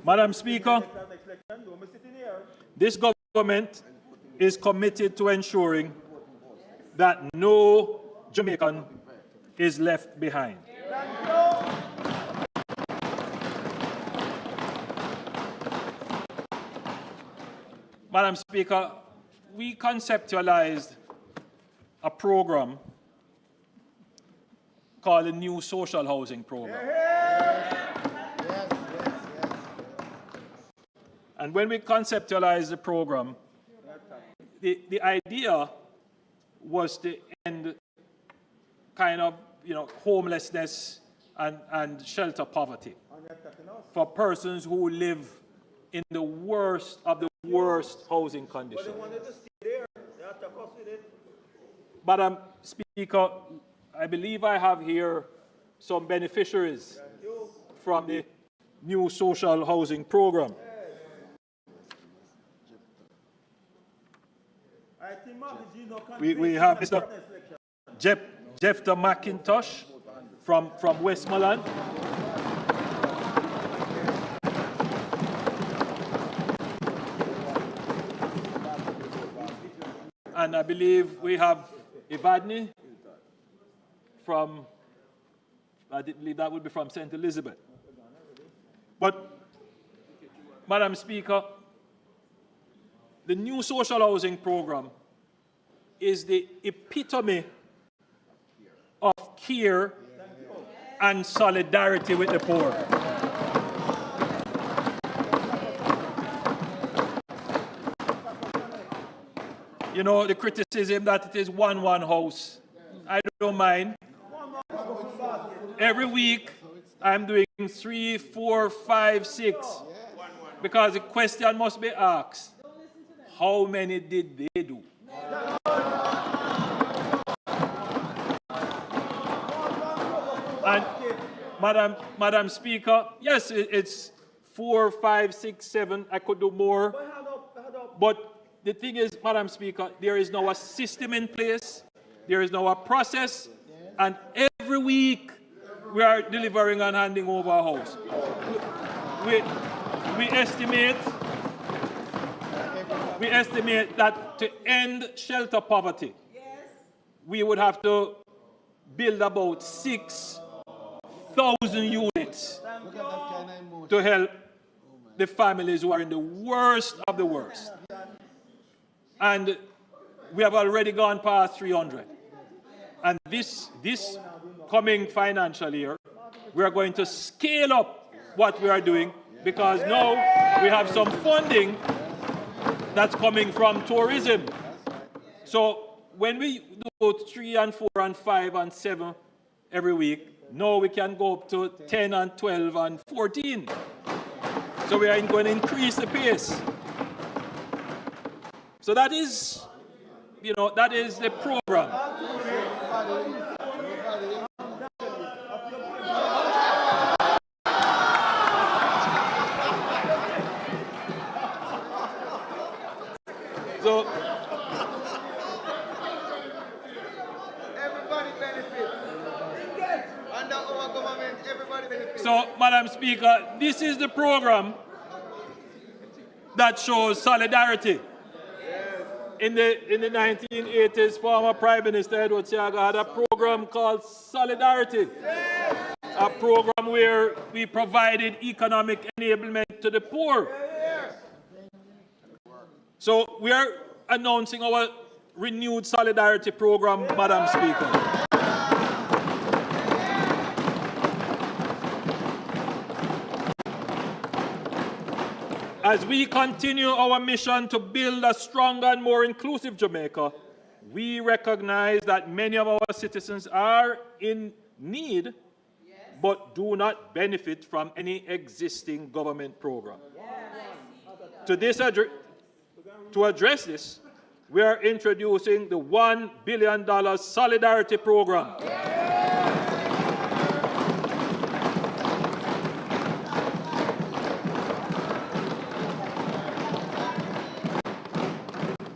K: Madam Speaker, this government is committed to ensuring that no Jamaican is left behind. Madam Speaker, we conceptualized a program called the New Social Housing Program. And when we conceptualized the program, the idea was to end kind of, homelessness and shelter poverty for persons who live in the worst of the worst housing conditions. Madam Speaker, I believe I have here some beneficiaries from the New Social Housing Program. We have Mr. Jeffter McIntosh from Westmoreland. And I believe we have Ivadne from, I believe that would be from St. Elizabeth. But, Madam Speaker, the New Social Housing Program is the epitome of care and solidarity with the poor. The criticism that it is one house, I don't mind. Every week, I'm doing 3, 4, 5, 6, because the question must be asked, how many did they do? And Madam Speaker, yes, it's 4, 5, 6, 7, I could do more, but the thing is, Madam Speaker, there is now a system in place, there is now a process, and every week we are delivering and handing over a house. We estimate that to end shelter poverty, we would have to build about 6,000 units to help the families who are in the worst of the worst. And we have already gone past 300. And this coming financial year, we are going to scale up what we are doing, because now we have some funding that's coming from tourism. So when we do 3 and 4 and 5 and 7 every week, now we can go up to 10 and 12 and 14. So we are going to increase the pace. So that is, that is the program. So,
L: everybody benefits. Under our government, everybody benefits.
K: So, Madam Speaker, this is the program that shows solidarity. In the 1980s, former Prime Minister Edward Seaga had a program called Solidarity, a program where we provided economic enablement to the poor. So we are announcing our renewed solidarity program, Madam Speaker. As we continue our mission to build a stronger and more inclusive Jamaica, we recognize that many of our citizens are in need, but do not benefit from any existing government program. To address this, we are introducing the $1 billion Solidarity Program.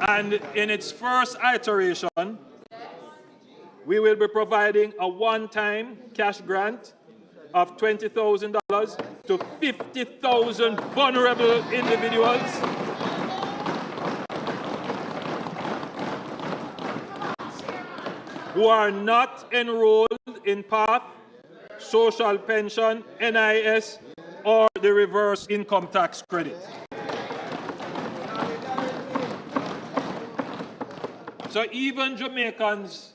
K: And in its first iteration, we will be providing a one-time cash grant of $20,000 to 50,000 vulnerable individuals. Who are not enrolled in PATH, social pension, NIS, or the reverse income tax credit. So even Jamaicans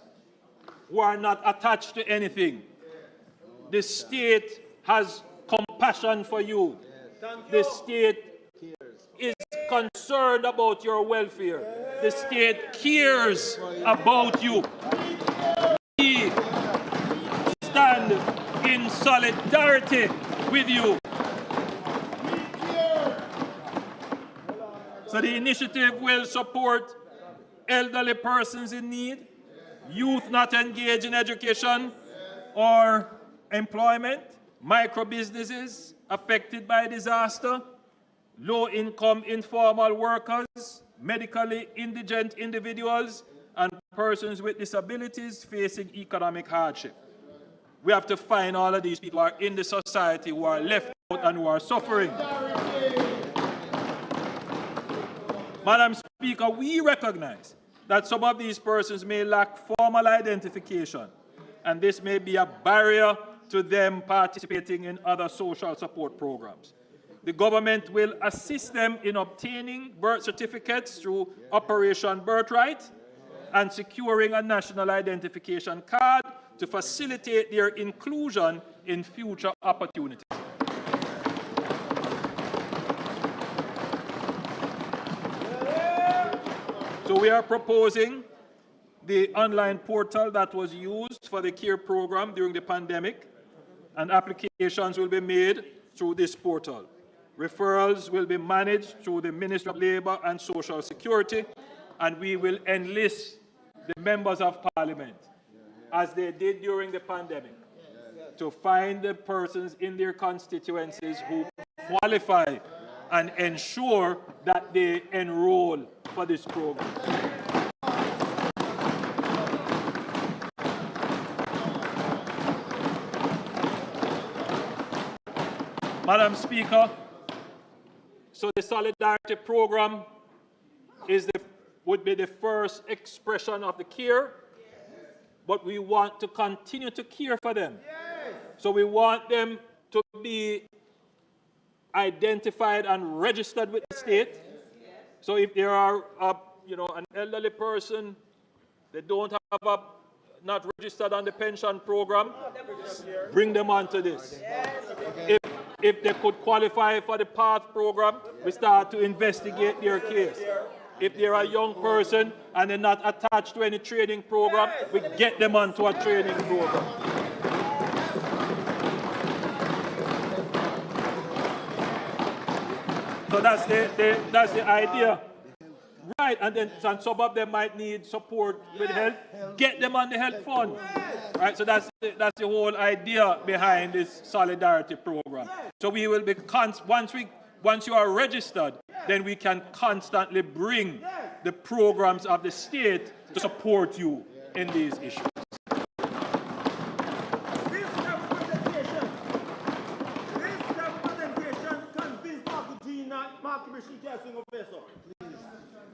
K: who are not attached to anything, the state has compassion for you. The state is concerned about your welfare. The state cares about you. We stand in solidarity with you. So the initiative will support elderly persons in need, youth not engaged in education or employment, micro-businesses affected by disaster, low-income informal workers, medically indigent individuals, and persons with disabilities facing economic hardship. We have to find all of these people who are in the society who are left out and who are suffering. Madam Speaker, we recognize that some of these persons may lack formal identification, and this may be a barrier to them participating in other social support programs. The government will assist them in obtaining birth certificates through Operation Birthright and securing a national identification card to facilitate their inclusion in future opportunities. So we are proposing the online portal that was used for the CARE program during the pandemic, and applications will be made through this portal. Referrals will be managed through the Ministry of Labour and Social Security, and we will enlist the members of Parliament, as they did during the pandemic, to find the persons in their constituencies who qualify and ensure that they enroll for this program. Madam Speaker, so the Solidarity Program would be the first expression of the care, but we want to continue to care for them. So we want them to be identified and registered with the state. So if there are, an elderly person, they don't have not registered on the pension program, bring them onto this. If they could qualify for the PATH program, we start to investigate their case. If they're a young person and they're not attached to any training program, we get them onto a training program. So that's the idea. Right, and then some of them might need support with health. Get them on the health fund. Right, so that's the whole idea behind this Solidarity Program. So we will be once you are registered, then we can constantly bring the programs of the state to support you in these issues.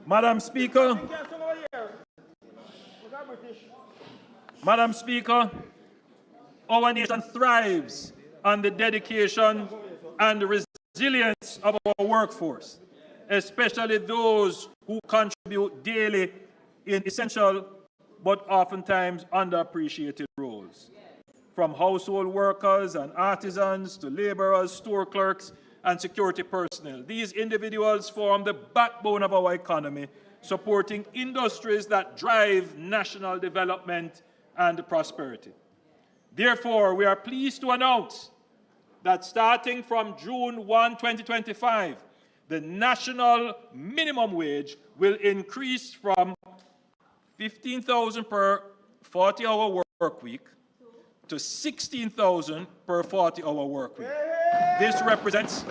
K: Madam Speaker, our nation thrives on the dedication and the resilience of our workforce, especially those who contribute daily in essential but oftentimes underappreciated roles. From household workers and artisans to laborers, store clerks, and security personnel. These individuals form the backbone of our economy, supporting industries that drive national development and prosperity. Therefore, we are pleased to announce that starting from June 1, 2025, the national minimum wage will increase from $15,000 per 40-hour work week to $16,000 per 40-hour work week. This represents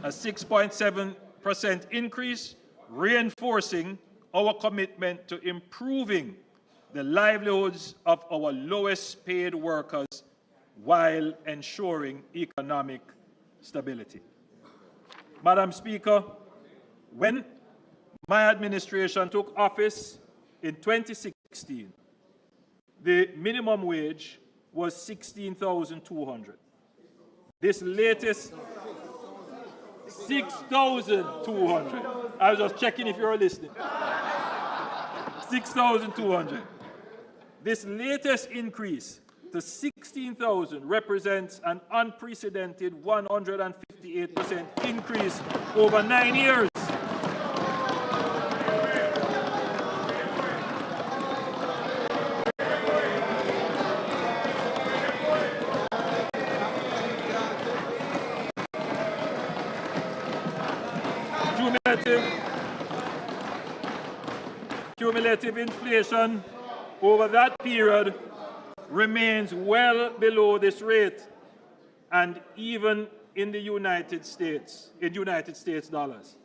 K: a 6.7% increase, reinforcing our commitment to improving the livelihoods of our lowest paid workers while ensuring economic stability. Madam Speaker, when my administration took office in 2016, the minimum wage was $16,200. This latest, 6,200. I was just checking if you're listening. 6,200. This latest increase to 16,000 represents an unprecedented 158% increase over 9 years. Cumulative inflation over that period remains well below this rate, and even in the United States dollars.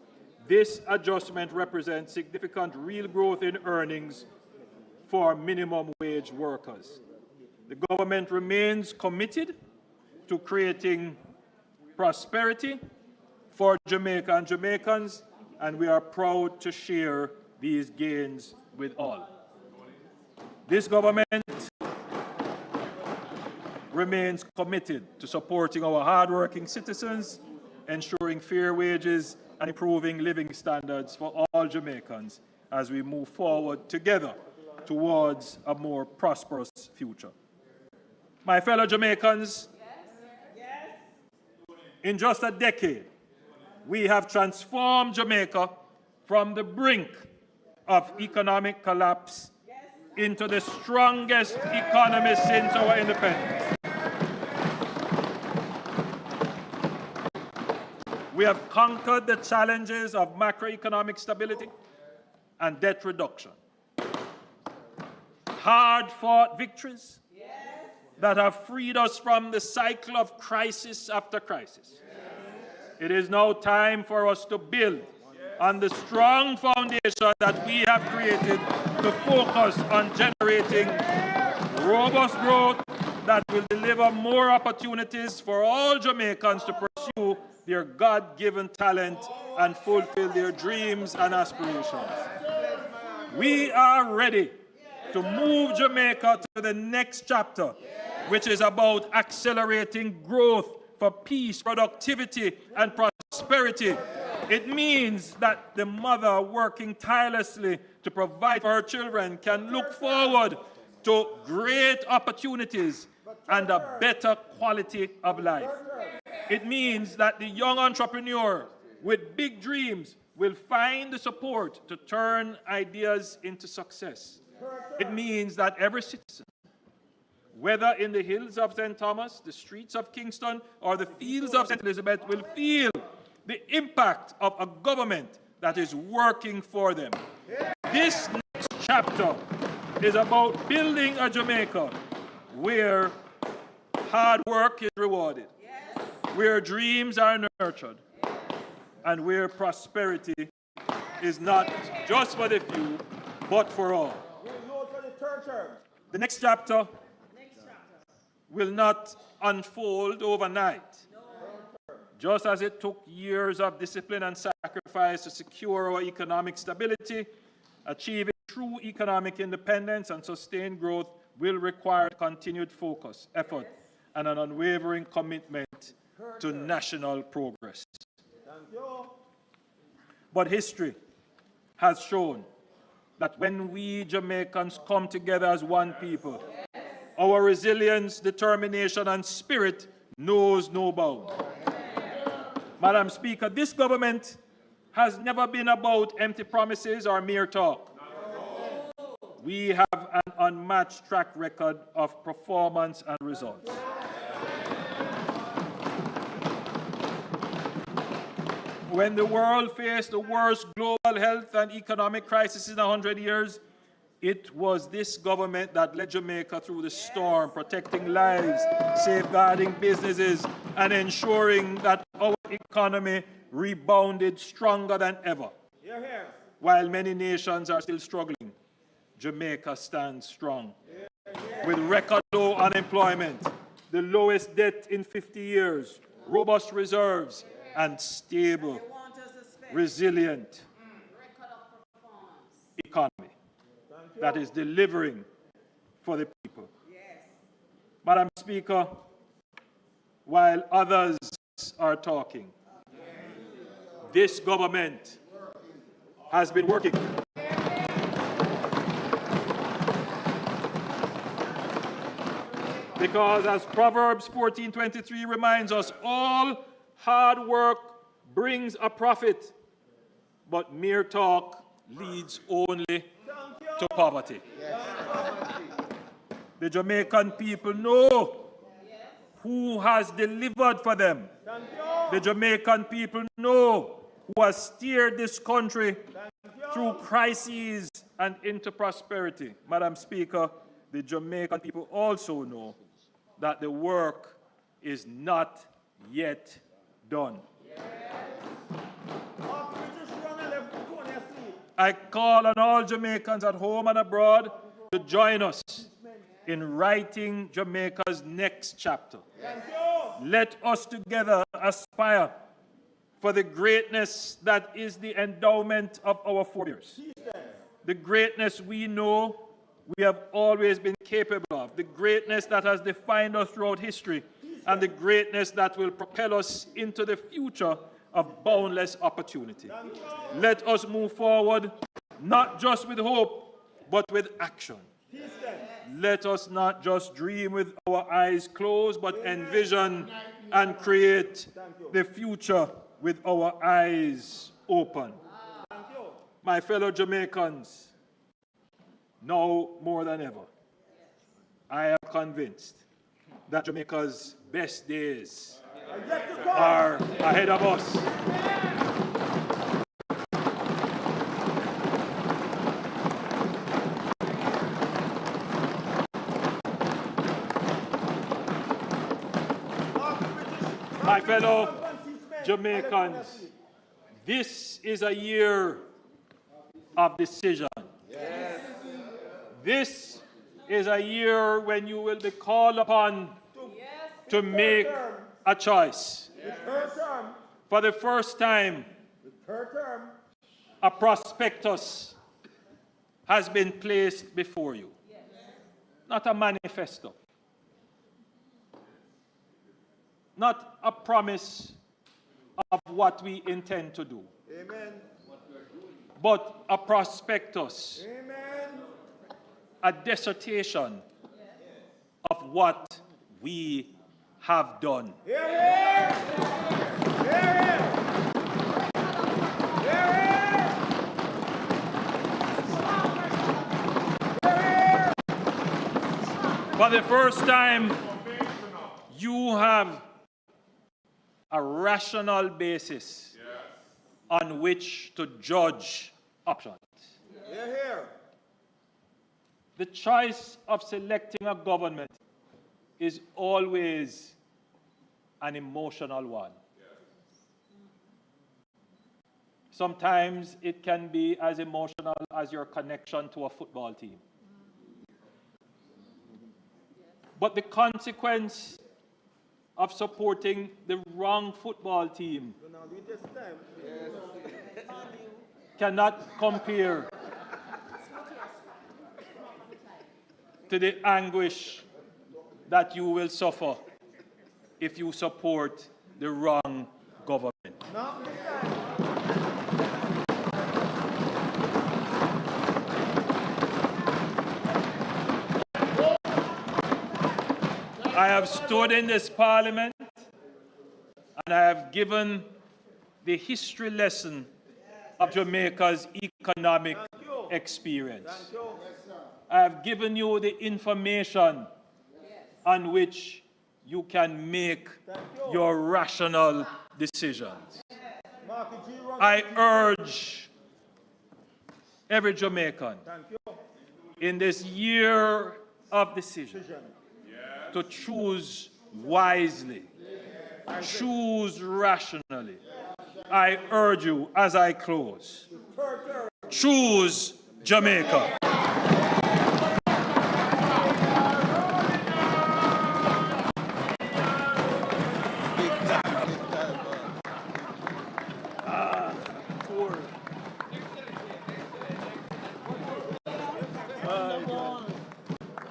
K: This adjustment represents significant real growth in earnings for minimum wage workers. The government remains committed to creating prosperity for Jamaica and Jamaicans, and we are proud to share these gains with all. This government remains committed to supporting our hardworking citizens, ensuring fair wages, and improving living standards for all Jamaicans as we move forward together towards a more prosperous future. My fellow Jamaicans, in just a decade, we have transformed Jamaica from the brink of economic collapse into the strongest economy since our independence. We have conquered the challenges of macroeconomic stability and debt reduction. Hard-fought victories that have freed us from the cycle of crisis after crisis. It is now time for us to build on the strong foundation that we have created to focus on generating robust growth that will deliver more opportunities for all Jamaicans to pursue their God-given talent and fulfill their dreams and aspirations. We are ready to move Jamaica to the next chapter, which is about accelerating growth for peace, productivity, and prosperity. It means that the mother working tirelessly to provide for her children can look forward to great opportunities and a better quality of life. It means that the young entrepreneur with big dreams will find the support to turn ideas into success. It means that every citizen, whether in the hills of St. Thomas, the streets of Kingston, or the fields of St. Elizabeth, will feel the impact of a government that is working for them. This next chapter is about building a Jamaica where hard work is rewarded, where dreams are nurtured, and where prosperity is not just for the few, but for all. The next chapter will not unfold overnight. Just as it took years of discipline and sacrifice to secure our economic stability, achieving true economic independence and sustained growth will require continued focus, effort, and an unwavering commitment to national progress. But history has shown that when we Jamaicans come together as one people, our resilience, determination, and spirit knows no bounds. Madam Speaker, this government has never been about empty promises or mere talk. We have an unmatched track record of performance and results. When the world faced the worst global health and economic crisis in 100 years, it was this government that led Jamaica through the storm, protecting lives, safeguarding businesses, and ensuring that our economy rebounded stronger than ever. While many nations are still struggling, Jamaica stands strong. With record low unemployment, the lowest debt in 50 years, robust reserves, and stable, resilient economy that is delivering for the people. Madam Speaker, while others are talking, this government has been working because, as Proverbs 14:23 reminds us, all hard work brings a profit, but mere talk leads only to poverty. The Jamaican people know who has delivered for them. The Jamaican people know who has steered this country through crises and into prosperity. Madam Speaker, the Jamaican people also know that the work is not yet done. I call on all Jamaicans at home and abroad to join us in writing Jamaica's next chapter. Let us together aspire for the greatness that is the endowment of our forebears. The greatness we know we have always been capable of, the greatness that has defined us throughout history, and the greatness that will propel us into the future of boundless opportunity. Let us move forward, not just with hope, but with action. Let us not just dream with our eyes closed, but envision and create the future with our eyes open. My fellow Jamaicans, now more than ever, I am convinced that Jamaica's best days are ahead of us. My fellow Jamaicans, this is a year of decision. This is a year when you will be called upon to make a choice. For the first time, a prospectus has been placed before you, not a manifesto, not a promise of what we intend to do, but a prospectus, a dissertation of what we have done. For the first time, you have a rational basis on which to judge options. The choice of selecting a government is always an emotional one. Sometimes it can be as emotional as your connection to a football team. But the consequence of supporting the wrong football team cannot compare to the anguish that you will suffer if you support the wrong government. I have stood in this parliament and I have given the history lesson of Jamaica's economic experience. I have given you the information on which you can make your rational decisions. I urge every Jamaican in this year of decision to choose wisely, choose rationally. I urge you as I close, choose Jamaica.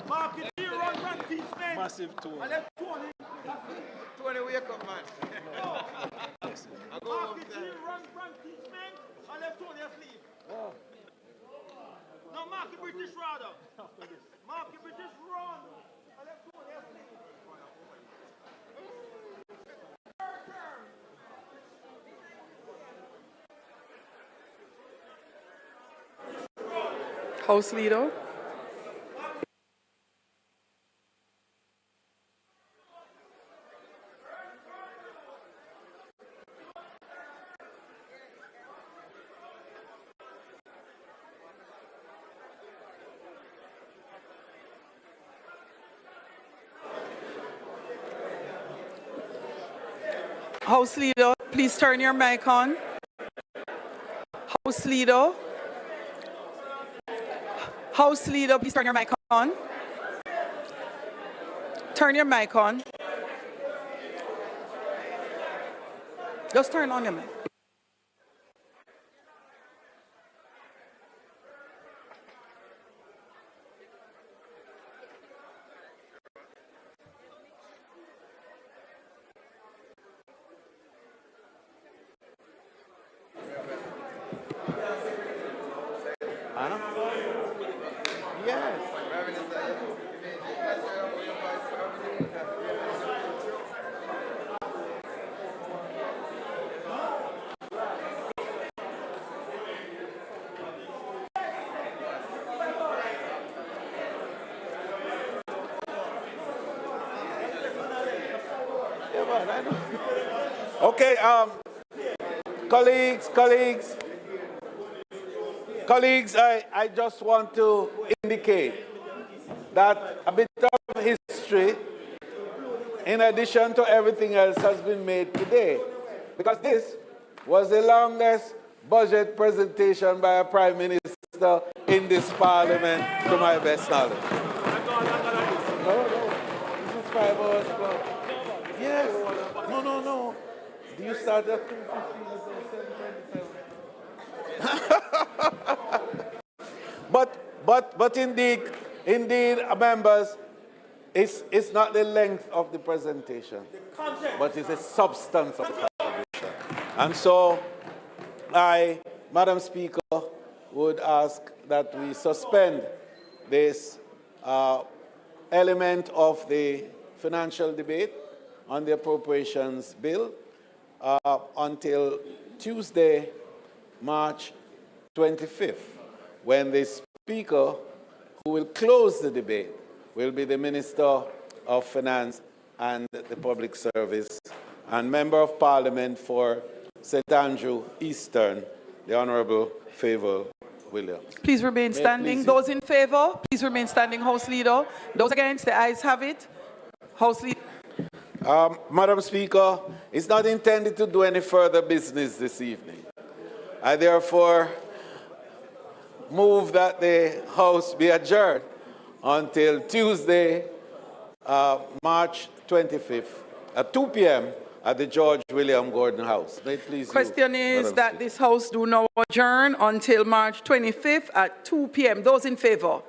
L: Market here run from teachment.
C: Massive tool.
L: And let Tony.
J: Tony, wake up, man.
L: Market here run from teachment. And let Tony asleep. No, Market British rather. Market British run. And let Tony asleep.
H: House Leader. House Leader, please turn your mic on. House Leader. House Leader, please turn your mic on. Turn your mic on. Just turn on your mic.
J: Okay, colleagues, I just want to indicate that a bit of history, in addition to everything else, has been made today, because this was the longest budget presentation by a Prime Minister in this Parliament, to my best knowledge. No, this is 5 hours plus. Yes, no. Do you start at 2:15? But indeed, members, it's not the length of the presentation, but it's the substance of the presentation. And so, I, Madam Speaker, would ask that we suspend this element of the financial debate on the appropriations bill until Tuesday, March 25th, when the Speaker who will close the debate will be the Minister of Finance and the Public Service and Member of Parliament for St. Andrew Eastern, the Honourable Favour Williams.
H: Please remain standing. Those in favour, please remain standing. House Leader. Those against, the ayes have it. House Leader.
J: Madam Speaker, it's not intended to do any further business this evening. I therefore move that the House be adjourned until Tuesday, March 25th at 2 p.m. at the George William Gordon House. May it please
H: Question
J: you,
H: is that this House do now adjourn until March 25th at 2 p.m. Those in favour?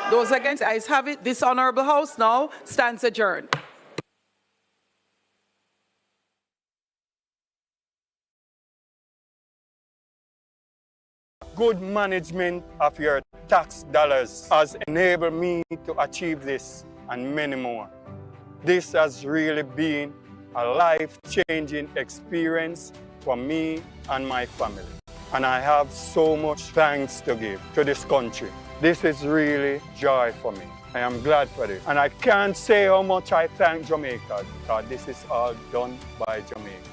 H: Those against, ayes have it. This Honourable House now stands adjourned.
Q: Good management of your tax dollars has enabled me to achieve this and many more. This has really been a life-changing experience for me and my family. And I have so much thanks to give to this country. This is really joy for me. I am glad for this. And I can't say how much I thank Jamaica, because this is all done by Jamaica.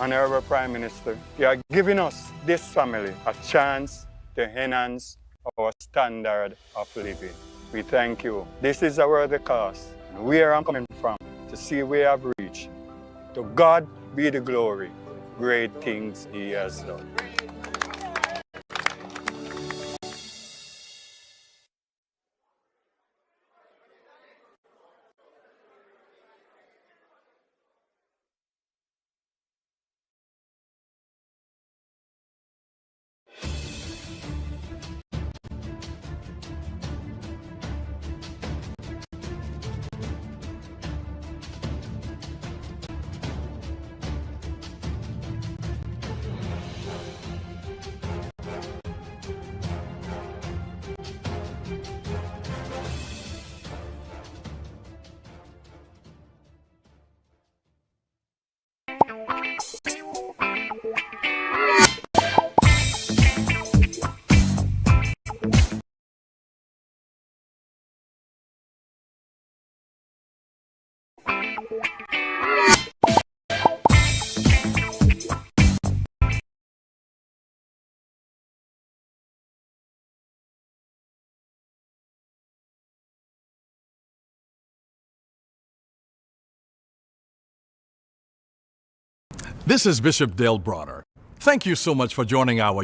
Q: Honorable Prime Minister, you are giving us, this family, a chance to enhance our standard of living. We thank you. This is a worthy cause, and where I'm coming from, to see where I've reached. To God be the glory. Great things He has done.
R: This is Bishop Dale Bronner. Thank you so much for joining our